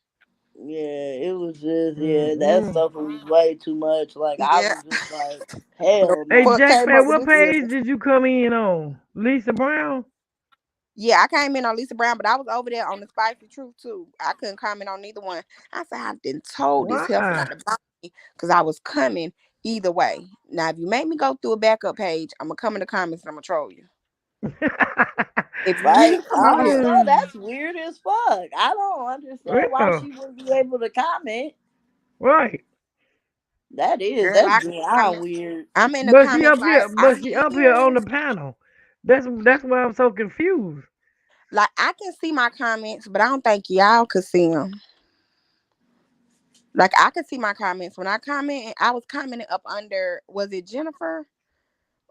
S6: Yeah, it was just that
S1: Mm-mm.
S6: stuff was way too much. Like I
S5: Yeah,
S6: was just like,
S5: no
S6: hell
S1: Hey,
S6: no.
S5: fuck
S1: Jack
S5: came
S1: Fat,
S5: up with
S1: what
S5: this
S1: page
S5: illness.
S1: did you come in on? Lisa Brown?
S5: Yeah, I came in on Lisa Brown, but I was over there on the Spicy Truth too. I couldn't comment on neither one. I said I didn't told this heifer not
S1: Why?
S5: to bother me because I was coming either way. Now, if you make me go through a backup page, I'm gonna come in the comments and I'm gonna troll you. If you
S6: Like
S5: really come
S6: I
S5: over
S6: don't
S5: here,
S6: know. That's weird as fuck. I don't understand why
S1: Yeah,
S6: she wouldn't be able to comment.
S1: right.
S5: girl,
S6: That's
S5: I can
S6: beyond
S5: comment.
S6: weird.
S5: I'm in the
S1: But she
S5: comments
S1: up
S5: like
S1: here, but
S5: I'm
S1: she up here on
S5: here.
S1: the panel. That's why I'm so confused.
S5: Like I can see my comments, but I don't think y'all could see them. Like I could see my comments when I comment. I was commenting up under. Was it Jennifer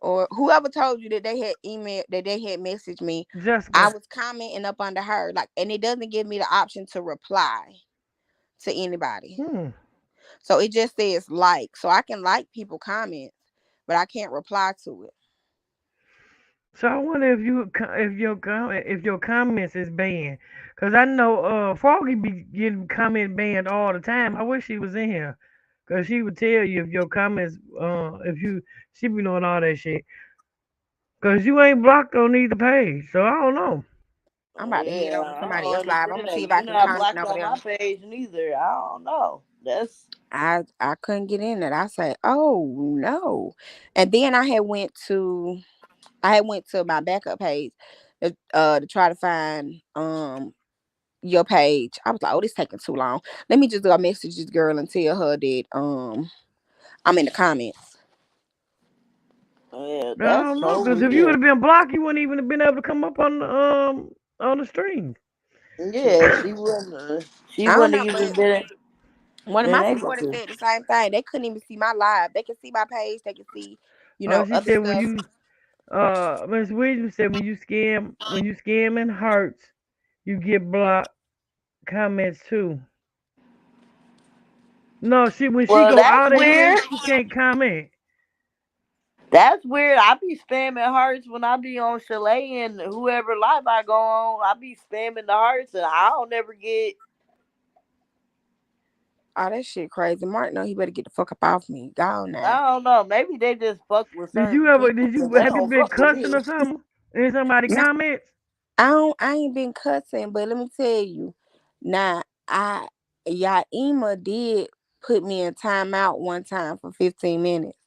S5: or whoever told you that they had emailed that they had messaged me? I
S1: Jessica.
S5: was commenting up under her. Like, and it doesn't give me the option to reply to anybody.
S1: Hmm.
S5: So it just says like. So I can like people comments, but I can't reply to it.
S1: So I wonder if your comments is banned, cause I know Froggy be getting comment banned all the time. I wish she was in here, cause she would tell you if your comments if you she be doing all that shit, cause you ain't blocked on either page. So I don't know.
S2: I'm about to head
S6: Yeah,
S2: over to
S6: I
S2: somebody
S6: don't
S2: else live. I'm gonna see
S6: understand.
S2: if I
S6: You're
S2: can
S6: not
S2: comment
S6: blocked
S2: over
S6: on
S2: there.
S6: my page neither. I don't know. That's
S2: I couldn't get in it. I say, oh no. And then I had went to my backup page to try to find your page. I was like, oh, this taking too long. Let me just go message this girl and tell her that I'm in the comments.
S6: yeah,
S1: I
S6: that's
S1: don't know,
S6: so
S1: because if you would
S6: weird.
S1: have been blocked, you wouldn't even have been able to come up on the stream.
S6: Yeah, she
S2: I don't
S6: wouldn't
S2: know,
S6: even
S2: but one of
S6: been
S2: my
S6: able
S2: supporters
S6: to.
S2: said the same thing. They couldn't even see my live. They can see my page. They can see,
S1: She
S2: other
S1: said when
S2: stuff.
S1: you Miss Williams said when you scam and hurts, you get blocked comments too. No, when she
S6: Well,
S1: go
S6: that's
S1: out of here,
S6: weird.
S1: she can't comment.
S6: That's weird. I be spamming hearts when I be on Chalet and whoever live I go on. I be spamming the hearts and I don't never get.
S2: Oh, that shit crazy. Mark, no, he better get the fuck up off me. Go now.
S6: I don't know. Maybe they just fuck with
S1: Did
S6: certain
S1: you ever?
S6: people
S1: Did
S6: because
S1: you
S6: they
S1: have you
S6: don't
S1: been
S6: fuck with
S1: cussing
S6: me.
S1: or something in somebody
S2: No,
S1: comments?
S2: I ain't been cussing, but let me tell you. Now, Yaima did put me in timeout one time for 15 minutes.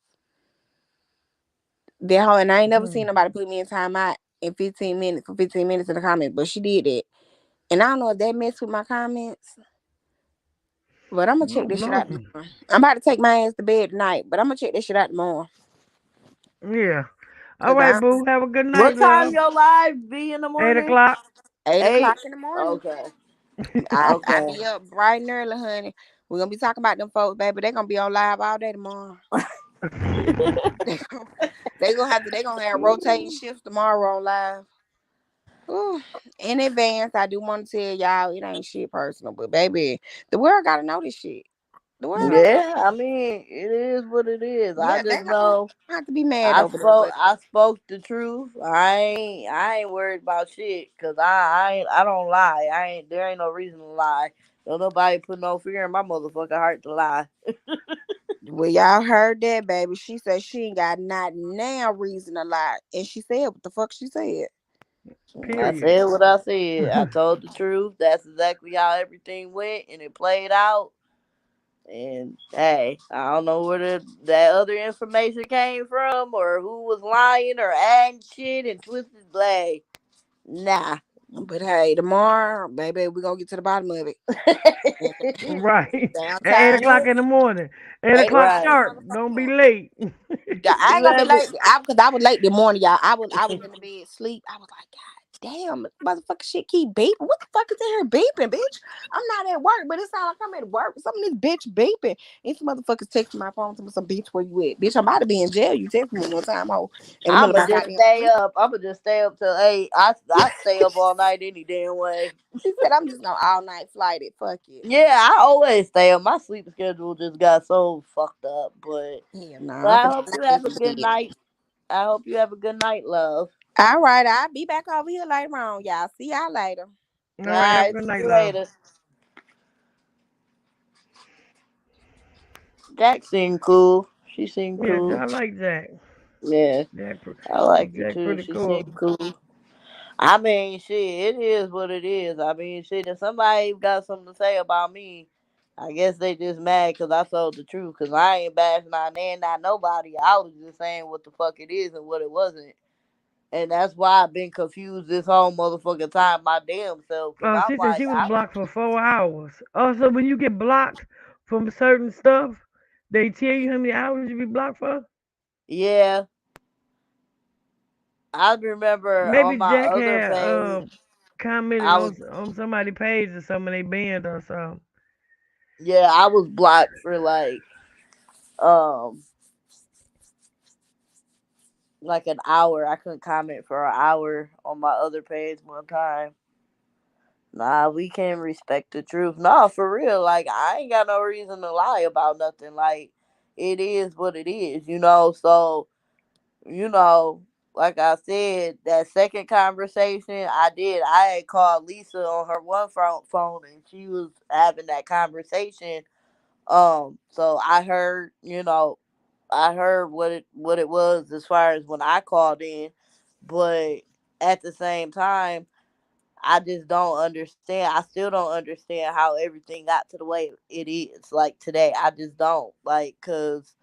S2: That whole, and I ain't never seen
S1: Hmm.
S2: nobody put me in timeout in 15 minutes for 15 minutes in the comments, but she did that. And I don't know if that messed with my comments, but I'm gonna
S1: I
S2: check
S1: don't
S2: this shit out
S1: know.
S2: tomorrow. I'm about to take my ass to bed tonight, but I'm gonna check this shit out tomorrow.
S1: Yeah. All
S2: Cause
S1: right, boo. Have a good night,
S6: What time
S1: love.
S6: your live be in the
S1: Eight
S6: morning?
S1: o'clock.
S6: 8.
S2: 8 o'clock in the morning.
S6: Okay.
S2: I
S6: Okay.
S2: be up bright and early, honey. We're gonna be talking about them folks, baby. They gonna be on live all day tomorrow. They gonna, they gonna have rotating shifts tomorrow on live. Ooh. In advance, I do want to tell y'all it ain't shit personal, but baby, the world gotta know this shit. The world don't know.
S6: Yeah, I mean, it is what it is. I
S2: Yeah,
S6: just know
S2: don't have to be mad over there, but
S6: I spoke the truth. I ain't worried about shit because I don't lie. There ain't no reason to lie. Don't nobody put no fear in my motherfucking heart to lie.
S2: well, y'all heard that, baby. She said she ain't got not now reason to lie, and she said what the fuck she said.
S6: I
S1: Period.
S6: said what I said. I told the truth. That's exactly how everything went, and it played out. And hey, I don't know where that other information came from, or who was lying or adding shit and twisted blade. Nah.
S2: But hey, tomorrow, baby, we gonna get to the bottom of it.
S1: Right. At eight
S2: Downtime,
S1: o'clock in the morning. 8 o'clock
S6: Right.
S1: sharp. Don't be late.
S2: yeah, I ain't
S6: You
S2: gonna be
S6: ever?
S2: late. Cause I was late this morning, y'all. I was in the bed sleep. I was like, God damn, motherfucker, shit keep beeping. What the fuck is in here beeping, bitch? I'm not at work, but it sounds like I'm at work. Some of this bitch beeping. And some motherfuckers texting my phone to me, some bitch, where you at? Bitch, I'm about to be in jail. You text me one time, oh, in the middle of
S6: I'ma
S2: my
S6: just
S2: goddamn
S6: stay
S2: sleep.
S6: up. I'ma just stay up till 8. I stay up all night any damn way.
S2: She said I'm just gonna all night flight it. Fuck it.
S6: Yeah, I always stay up. My sleep schedule just got so fucked up.
S2: Yeah,
S6: But
S2: nah, I'm
S6: I
S2: finna
S6: hope you
S2: go
S6: have a
S2: to
S6: good
S2: bed.
S6: night. I hope you have a good night, love.
S2: All right, I'll be back over here later on, y'all. See y'all later.
S1: All
S6: All
S1: right. Have a
S6: right,
S1: good
S6: see
S1: night,
S6: you
S1: love.
S6: later. Jack seemed cool. She seemed
S1: Yeah,
S6: cool.
S1: I like Jack.
S6: Yeah,
S1: Jack,
S6: I like her
S1: Jack
S6: too.
S1: pretty
S6: She
S1: cool.
S6: seemed cool. I mean, shit, it is what it is. I mean, shit, if somebody got something to say about me, I guess they just mad because I told the truth. Because I ain't bashing not man, not nobody. I was just saying what the fuck it is and what it wasn't. And that's why I've been confused this whole motherfucking time, my damn self. Because
S1: Oh,
S6: I'm
S1: she said
S6: like,
S1: she was blocked for 4 hours. Also, when you get blocked from certain stuff, they tell you how many hours you be blocked for.
S6: yeah, I remember on
S1: Maybe
S6: my
S1: Jack
S6: other
S1: had
S6: page,
S1: commented
S6: I was,
S1: on somebody's page or something they banned or something.
S6: yeah, I was blocked for um, like an hour. I couldn't comment for an hour on my other page one time. Nah, we can respect the truth. Nah, for real. Like, I ain't got no reason to lie about nothing. Like, it is what it is, you know? So, you know, like I said, that second conversation I did, I had called Lisa on her one phone and she was having that conversation. So I heard, I heard what it was as far as when I called in, but at the same time, I just don't understand. I still don't understand how everything got to the way it is. Like today, I just don't like because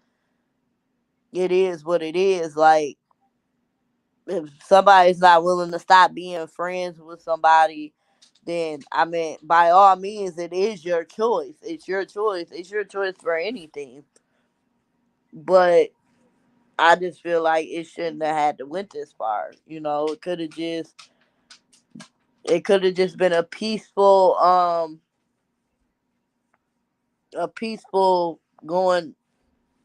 S6: it is what it is. Like if somebody's not willing to stop being friends with somebody, then I mean, by all means, it is your choice. It's your choice. It's your choice for anything. But I just feel like it shouldn't have had to went this far. You know, it could have just been a peaceful going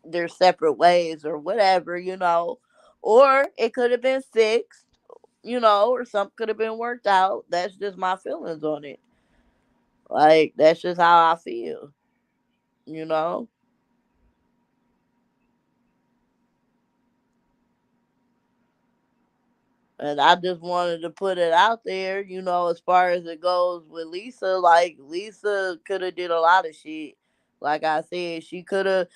S6: their separate ways or whatever, you know. Or it could have been fixed, you know, or something could have been worked out. That's just my feelings on it. Like that's just how I feel, you know. And I just wanted to put it out there, you know, as far as it goes with Lisa. Like Lisa could have did a lot of shit. Like I said, she could have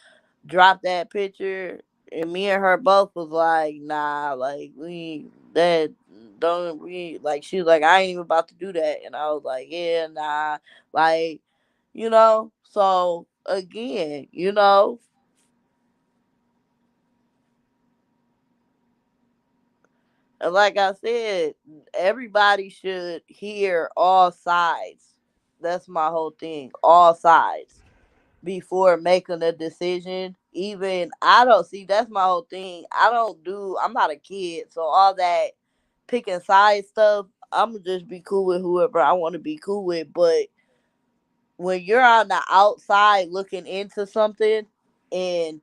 S6: dropped that picture, and me and her both was like, nah, like we that don't we like. She was like, I ain't even about to do that, and I was like, yeah, nah, like you know. So again, you know, and like I said, everybody should hear all sides. That's my whole thing, all sides before making a decision. Even I don't see that's my whole thing. I'm not a kid, so all that picking side stuff, I'm just be cool with whoever I want to be cool with. But when you're on the outside looking into something and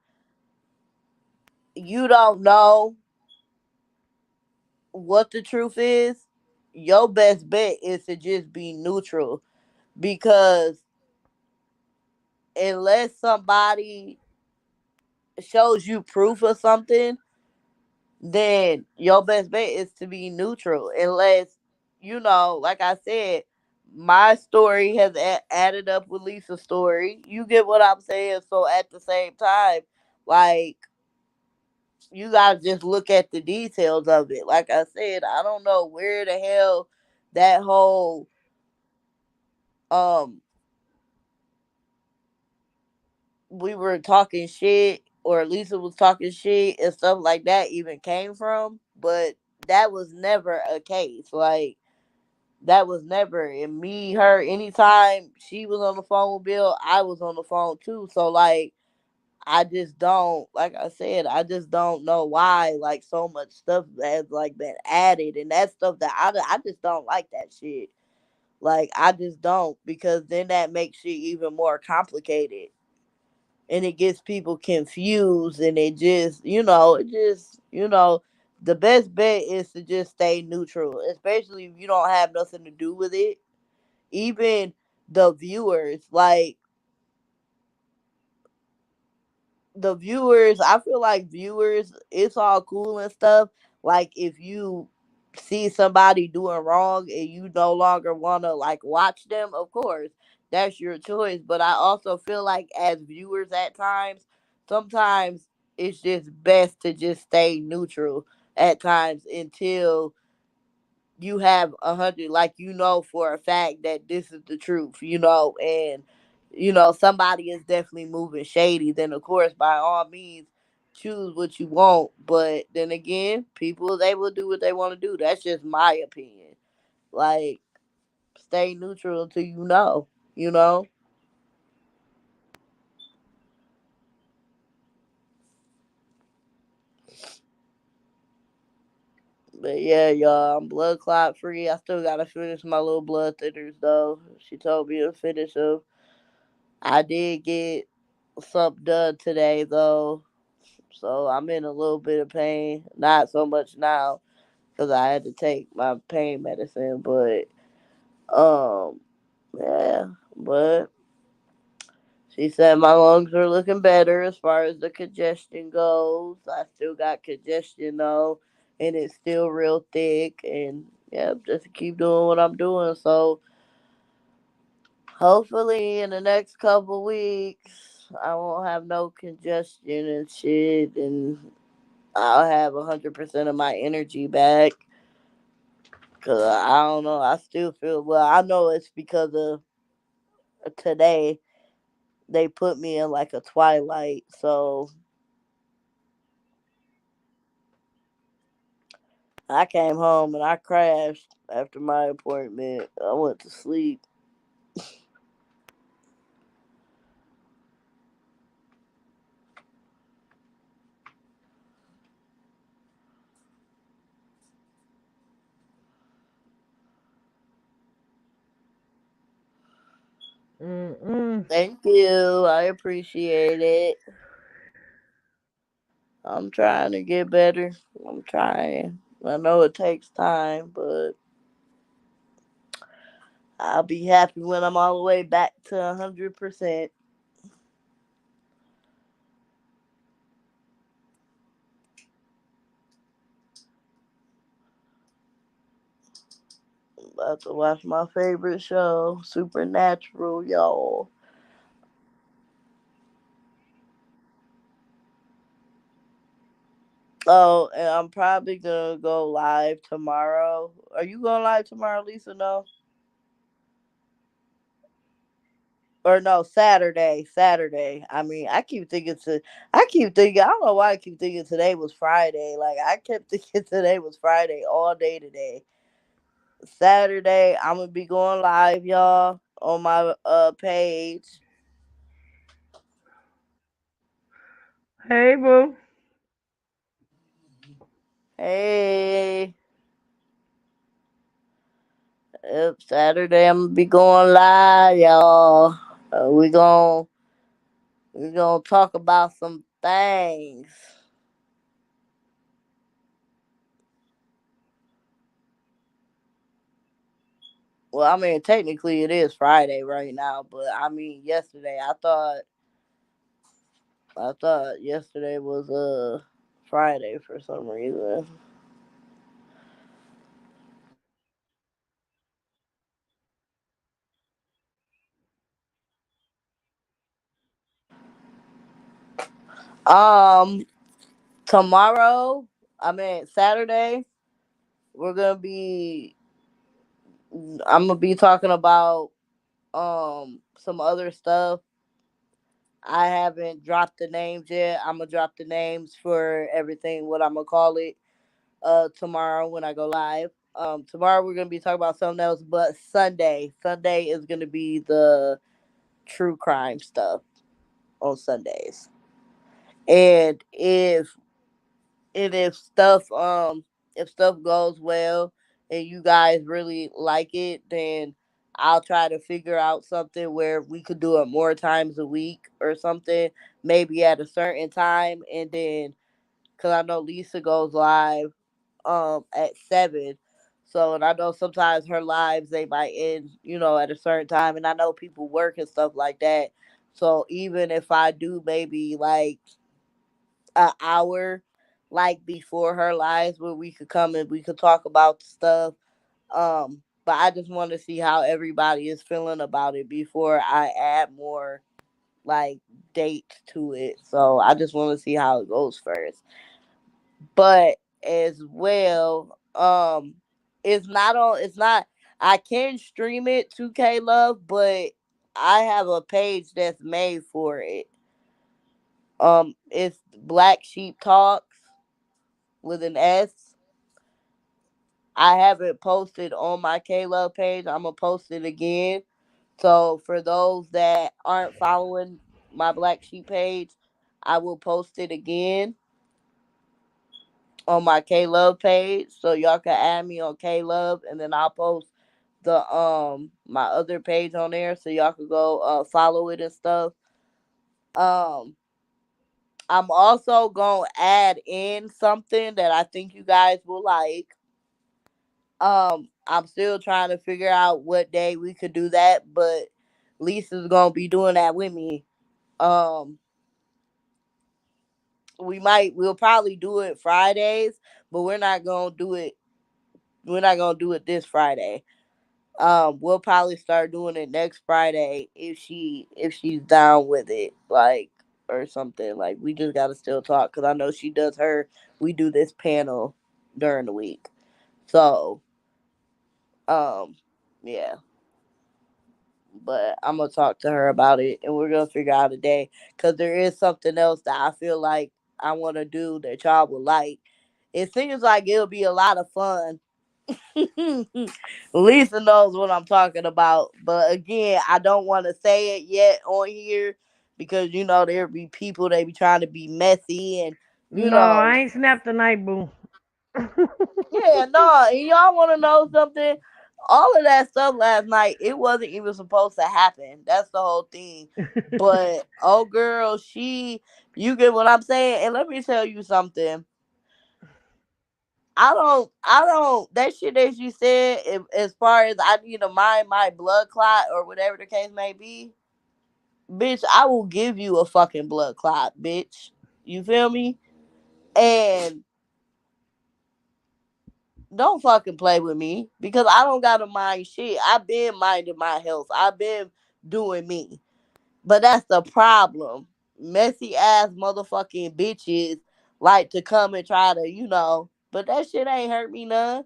S6: you don't know what the truth is, your best bet is to just be neutral because unless somebody shows you proof of something, then your best bet is to be neutral. Unless, you know, like I said, my story has added up with Lisa's story. You get what I'm saying? So at the same time, like, you gotta just look at the details of it. Like I said, I don't know where the hell that whole um we were talking shit or Lisa was talking shit and stuff like that even came from, but that was never a case. Like that was never in me, her, anytime she was on the phone with Bill, I was on the phone too. So like I just don't like I said, I just don't know why like so much stuff has like been added and that stuff that I just don't like that shit. Like I just don't because then that makes shit even more complicated and it gets people confused and it just the best bet is to just stay neutral, especially if you don't have nothing to do with it. Even the viewers, like the viewers, I feel like viewers, it's all cool and stuff. Like if you see somebody doing wrong and you no longer want to like watch them, of course, that's your choice. But I also feel like as viewers at times, sometimes it's just best to just stay neutral at times until you have 100 like you know for a fact that this is the truth, and somebody is definitely moving shady, then of course by all means choose what you want. But then again, people they will do what they want to do. That's just my opinion. Like stay neutral until you know. But yeah, y'all, I'm blood clot free. I still gotta finish my little blood thinners though. She told me to finish them. I did get something done today though, so I'm in a little bit of pain. Not so much now because I had to take my pain medicine, but um, yeah. But she said my lungs are looking better as far as the congestion goes. I still got congestion though, and it's still real thick. And yeah, just keep doing what I'm doing. So hopefully in the next couple weeks I won't have no congestion and shit, and I'll have 100% of my energy back. Cause I don't know. I still feel well. I know it's because of today. They put me in like a twilight, so I came home and I crashed after my appointment. I went to sleep.
S1: Mm-mm.
S6: Thank you. I appreciate it. I'm trying to get better. I'm trying. I know it takes time, but I'll be happy when I'm all the way back to 100%. About to watch my favorite show, Supernatural, y'all. Oh, and I'm probably gonna go live tomorrow. Are you going live tomorrow, Lisa? No, or no, Saturday. Saturday. I mean, I keep thinking. I don't know why I keep thinking today was Friday. Like I kept thinking today was Friday all day today. Saturday, I'm gonna be going live, y'all, on my page.
S1: Hey, boo.
S6: Hey, yep, Saturday I'm gonna be going live, y'all. We gonna talk about some things. Well, I mean, technically it is Friday right now, but I mean, yesterday I thought yesterday was Friday for some reason. Um, tomorrow, I mean Saturday, we're gonna be. I'm gonna be talking about some other stuff. I haven't dropped the names yet. I'm gonna drop the names for everything. What I'm gonna call it tomorrow when I go live. Tomorrow we're gonna be talking about something else, but Sunday is gonna be the true crime stuff on Sundays. And if stuff goes well and you guys really like it, then I'll try to figure out something where we could do it more times a week or something, maybe at a certain time, and then because I know Lisa goes live at 7. So, and I know sometimes her lives they might end, at a certain time, and I know people work and stuff like that. So even if I do maybe like an hour like before her lives where we could come and we could talk about stuff. But I just want to see how everybody is feeling about it before I add more like dates to it. So I just want to see how it goes first. But as well, it's not I can stream it to K Love, but I have a page that's made for it. It's Black Sheep Talks with an S. I haven't posted on my K Love page. I'm gonna post it again. So for those that aren't following my Black Sheep page, I will post it again on my K Love page. So y'all can add me on K Love, and then I'll post the my other page on there so y'all can go follow it and stuff. Um I'm also gonna add in something that I think you guys will like. I'm still trying to figure out what day we could do that, but Lisa's gonna be doing that with me. Um, we'll probably do it Fridays, but we're not gonna do it. We're not gonna do it this Friday. We'll probably start doing it next Friday if she's down with it, like or something. Like we just gotta still talk because I know she does her. We do this panel during the week, so Um, yeah, but I'm gonna talk to her about it, and we're gonna figure out a day. Cause there is something else that I feel like I want to do that y'all would like. It seems like it'll be a lot of fun. Lisa knows what I'm talking about, but again, I don't want to say it yet on here because there'll be people they be trying to be messy and you
S1: No,
S6: know
S1: I ain't snapped tonight, boo.
S6: Yeah, no, and y'all want to know something? All of that stuff last night, it wasn't even supposed to happen. That's the whole thing. But oh, girl, you get what I'm saying? And let me tell you something. That shit that you said, as far as I need to mind my blood clot or whatever the case may be, bitch, I will give you a fucking blood clot, bitch. You feel me? And don't fucking play with me because I don't gotta mind shit. I've been minding my health. I've been doing me. But that's the problem. Messy ass motherfucking bitches like to come and try to, but that shit ain't hurt me none.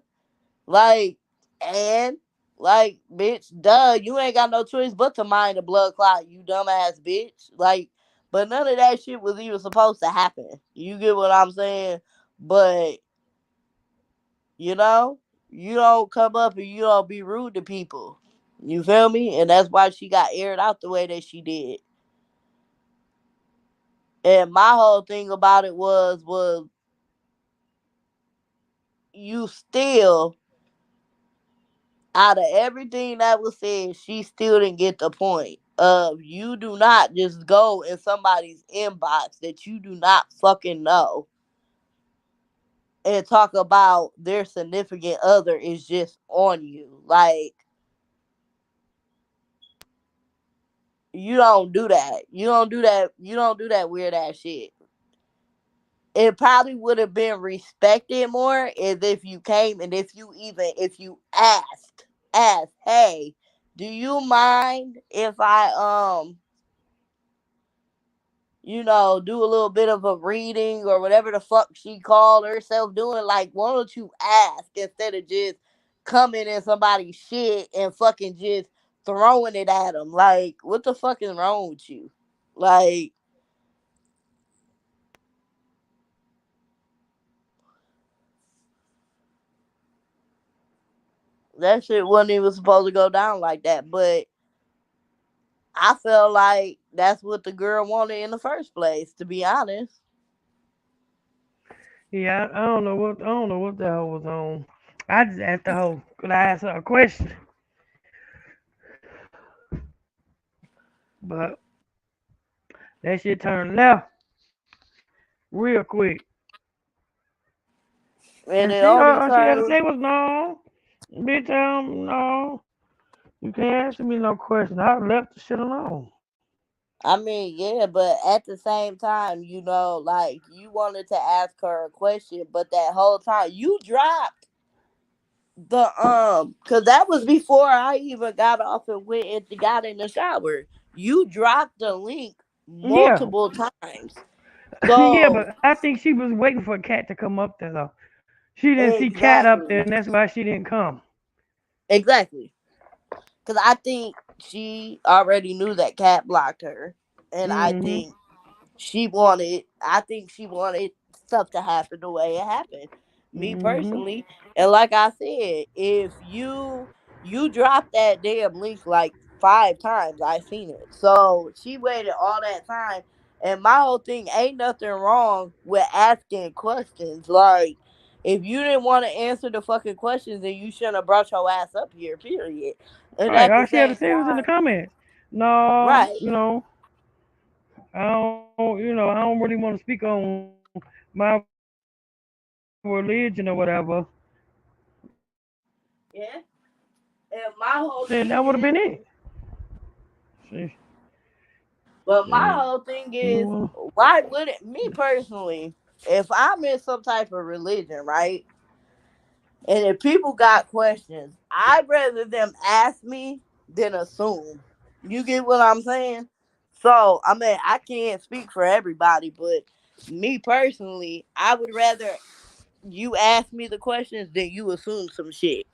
S6: Like, and bitch, duh, you ain't got no choice but to mind the blood clot, you dumbass bitch. Like, but none of that shit was even supposed to happen. You get what I'm saying? But you know, you don't come up and you don't be rude to people. You feel me? And that's why she got aired out the way that she did. And my whole thing about it was you still out of everything that was said, she still didn't get the point of you do not just go in somebody's inbox that you do not fucking know and talk about their significant other is just on you. Like, you don't do that. You don't do that. You don't do that weird ass shit. It probably would have been respected more is if you came and if you asked, hey, do you mind if I do a little bit of a reading or whatever the fuck she called herself doing? Like, why don't you ask instead of just coming in somebody's shit and fucking just throwing it at them? Like, what the fuck is wrong with you? Like, that shit wasn't even supposed to go down like that. But I felt like that's what the girl wanted in the first place, to be honest.
S1: Yeah, I don't know what the hell was on. I just asked the hoe. Could I ask her a question? But that shit turned left real quick.
S6: And
S1: And
S6: it
S1: she
S6: only
S1: all she had to
S6: turned.
S1: say was no. Bitch, no. You can't ask me no question. I left the shit alone.
S6: I mean, yeah, but at the same time, like you wanted to ask her a question, but that whole time you dropped cause that was before I even got off and went and got in the shower. You dropped the link
S1: Yeah.
S6: multiple times.
S1: Yeah,
S6: So
S1: but I think she was waiting for Cat to come up there though. She didn't see Cat up there
S6: exactly,
S1: and that's why she didn't come.
S6: exactly. Cause I think she already knew that Cat blocked her, and
S1: Mm-hmm.
S6: I think she wanted stuff to happen the way it happened. Me
S1: Mm-hmm.
S6: personally, and like I said, if you dropped that damn link like 5 times, I seen it. So she waited all that time, and my whole thing ain't nothing wrong with asking questions. Like, if you didn't want to answer the fucking questions, then you shouldn't have brought your ass up here. Period. And
S1: Right.
S6: at the
S1: All she had to
S6: same
S1: say was in the
S6: time,
S1: comments. No,
S6: right?
S1: I don't really want to speak on my religion or whatever.
S6: Yeah. And
S1: Then
S6: my
S1: that would have
S6: whole
S1: been
S6: thing
S1: it.
S6: is,
S1: See,
S6: but my
S1: see,
S6: whole thing
S1: you
S6: is,
S1: know,
S6: why would it, me personally, if I'm in some type of religion, right? And if people got questions, I'd rather them ask me than assume. You get what I'm saying? So, I mean, I can't speak for everybody, but me personally, I would rather you ask me the questions than you assume some shit.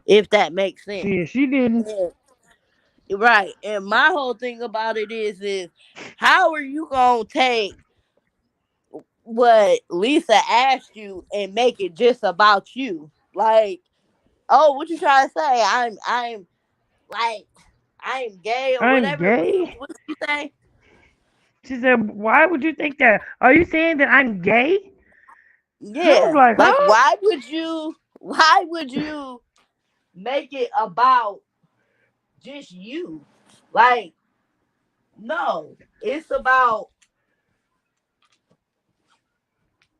S6: if that makes sense.
S1: Shit, she didn't.
S6: And, right. And my whole thing about it is how are you gonna take what Lisa asked you and make it just about you? Like, oh, what you trying to say? I'm like I'm gay or
S1: I'm
S6: whatever.
S1: gay?
S6: What did you say?
S1: She said, why would you think that? Are you saying that I'm gay? I was
S6: Yeah.
S1: like,
S6: Like
S1: huh?
S6: why would you make it about just you? Like, no. It's about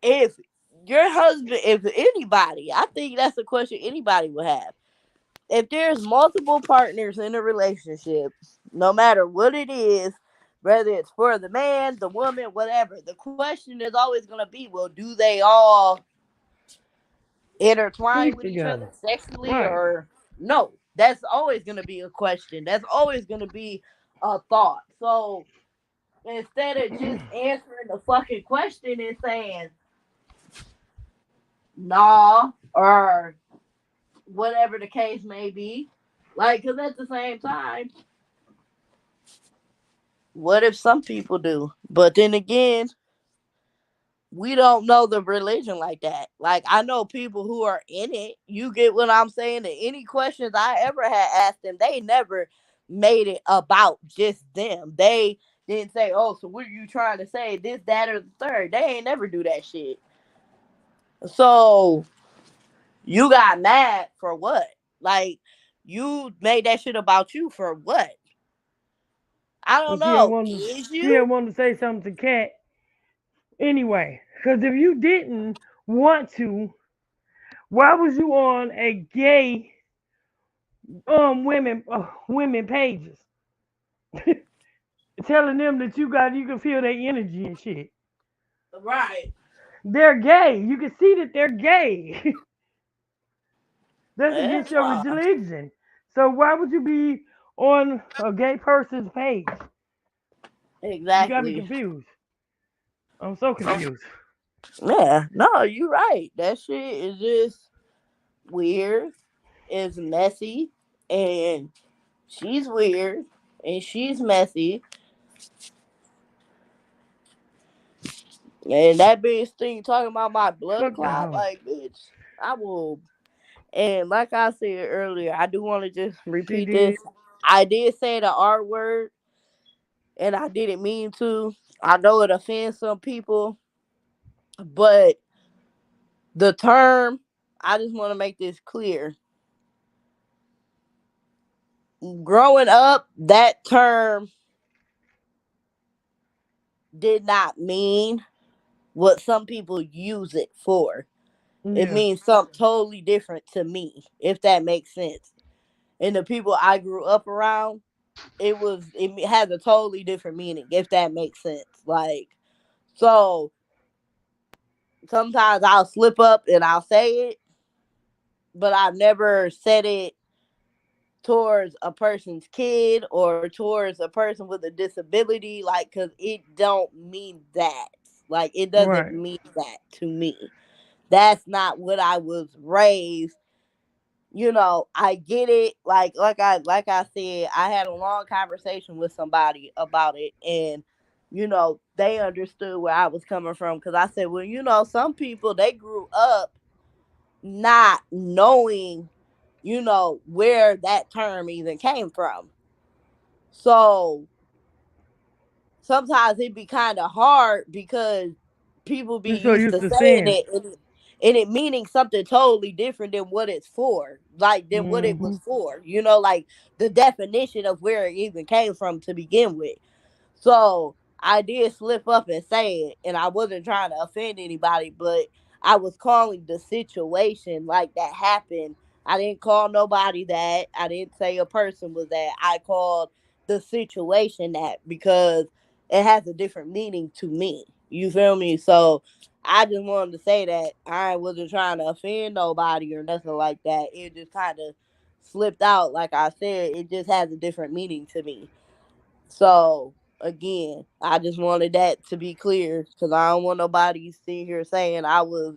S6: if your husband, if anybody, I think that's a question anybody would have. If there's multiple partners in a relationship, no matter what it is, whether it's for the man, the woman, whatever, the question is always going to be, well, do they all intertwine
S1: Sleep
S6: with each other
S1: together.
S6: sexually
S1: Right.
S6: or no? That's always going to be a question. That's always going to be a thought. So instead of just answering the fucking question and saying, nah, or whatever the case may be, like, because at the same time, what if some people do? But then again, we don't know the religion like that. Like I know people who are in it. You get what I'm saying? And any questions I ever had asked them, they never made it about just them. They didn't say, "Oh, so what are you trying to say? This, that, or the third." They ain't never do that shit. So you got mad for what? Like you made that shit about you for what? I don't
S1: Cause she had
S6: know.
S1: wanted to,
S6: Is
S1: she had
S6: you?
S1: wanted to say something to Kat anyway. Cause if you didn't want to, why was you on a gay women pages telling them that you can feel their energy and shit?
S6: Right.
S1: They're gay. You can see that they're gay. That's
S6: Yeah,
S1: against your religion. So why would you be on a gay person's page? You got me
S6: exactly.
S1: confused. I'm so confused.
S6: Yeah, no, you're right. That shit is just weird. It's messy, and she's weird, and she's messy, and that bitch thing talking about my blood
S1: Fuck that
S6: clot,
S1: hoe.
S6: like bitch, I will. And like I said earlier, I do want to just
S1: She
S6: repeat
S1: did.
S6: this. I did say the R word, and I didn't mean to. I know it offends some people, but the term. I just want to make this clear. Growing up, that term did not mean what some people use it for. It
S1: Yeah.
S6: means something totally different to me, if that makes sense. And the people I grew up around, it has a totally different meaning, if that makes sense. Like so sometimes I'll slip up and I'll say it, but I've never said it towards a person's kid or towards a person with a disability, like because it don't mean that. Like it doesn't
S1: Right.
S6: mean that to me. That's not what I was raised. I get it. Like I said, I had a long conversation with somebody about it, and they understood where I was coming from because I said, well, some people they grew up not knowing, where that term even came from. So sometimes it be kind of hard because people be
S1: You're so
S6: used
S1: used
S6: to
S1: to
S6: saying
S1: saying.
S6: it and it meaning something totally different than what it's for, like than what it
S1: Mm-hmm.
S6: was for. Like the definition of where it even came from to begin with. So I did slip up and say it, and I wasn't trying to offend anybody, but I was calling the situation like that happened. I didn't call nobody that. I didn't say a person was that. I called the situation that because it has a different meaning to me. You feel me? So I just wanted to say that I wasn't trying to offend nobody or nothing like that. It just kind of slipped out. Like I said, it just has a different meaning to me. So again, I just wanted that to be clear because I don't want nobody sitting here saying I was,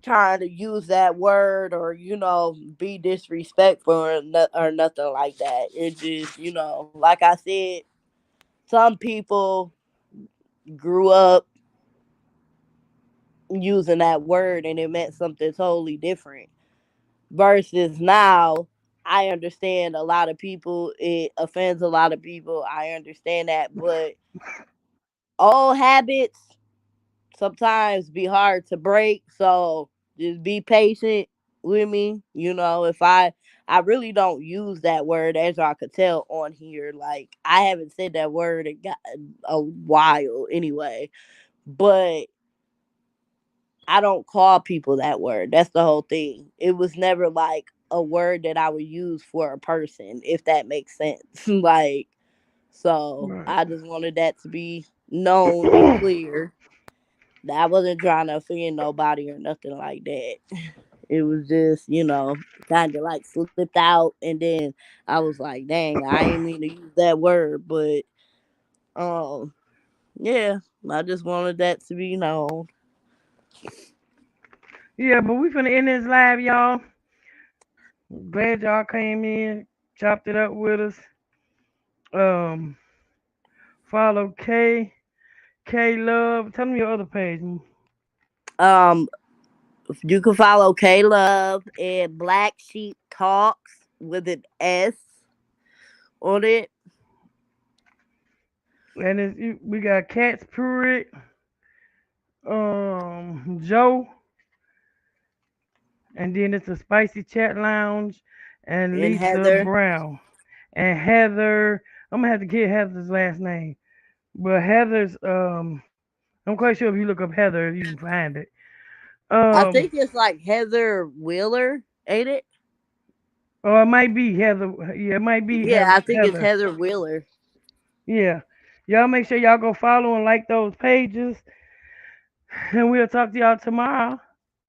S6: trying to use that word or be disrespectful or nothing like that. It just like I said, some people grew up using that word and it meant something totally different. Versus now, I understand a lot of people, it offends a lot of people. I understand that, but old habits sometimes be hard to break. So just be patient with me. If I really don't use that word, as y'all could tell on here. Like I haven't said that word in a while anyway. But I don't call people that word. That's the whole thing. It was never like a word that I would use for a person, if that makes sense. Like, so
S1: Right.
S6: I just wanted that to be known and clear. That I wasn't trying to offend nobody or nothing like that. It was just, kind of like slipped out. And then I was like, dang, I ain't mean to use that word. But, um, yeah, I just wanted that to be known.
S1: Yeah, but we finna end this live, y'all. Glad y'all came in, chopped it up with us. Um, follow K Love. Tell me your other page.
S6: Um, You can follow K Love and Black Sheep Talks with an S on it.
S1: And we got Cats Pruitt, Joe, and then it's a Spicy Chat Lounge, and
S6: And
S1: Lisa
S6: Heather.
S1: Brown, and Heather. I'm gonna have to get Heather's last name, but Heather's I'm quite sure if you look up Heather, you can find it.
S6: I
S1: Um,
S6: think it's like Heather Wheeler, ain't it?
S1: or it might be Heather. Yeah, it might be
S6: Yeah, I think it's
S1: Heather.
S6: Heather Wheeler.
S1: Yeah, y'all make sure y'all go follow and like those pages, and we'll talk to y'all tomorrow.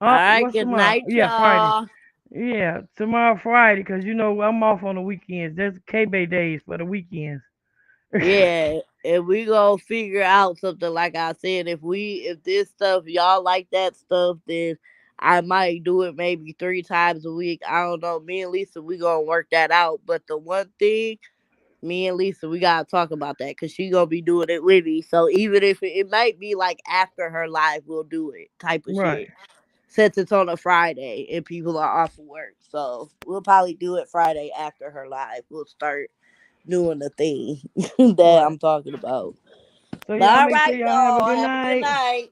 S6: All right,
S1: What's
S6: good
S1: tomorrow?
S6: night,
S1: Yeah, Friday.
S6: y'all.
S1: Yeah, tomorrow Friday, cause I'm off on the weekends. There's K-Bay days for the weekends.
S6: Yeah, and we gonna figure out something. Like I said, if this stuff y'all like that stuff, then I might do it maybe 3 times a week. I don't know. Me and Lisa, we gonna work that out. But the one thing, me and Lisa, we gotta talk about that because she gonna be doing it with me. So even if it might be like after her live, we'll do it type of
S1: Right,
S6: shit. Since it's on a Friday and people are off of work, so we'll probably do it Friday after her live. We'll start doing the thing that
S1: right.
S6: I'm talking about.
S1: So
S6: But
S1: y'all
S6: all
S1: make sure
S6: right,
S1: y'all have a
S6: y'all,
S1: good
S6: have a good
S1: night.
S6: night.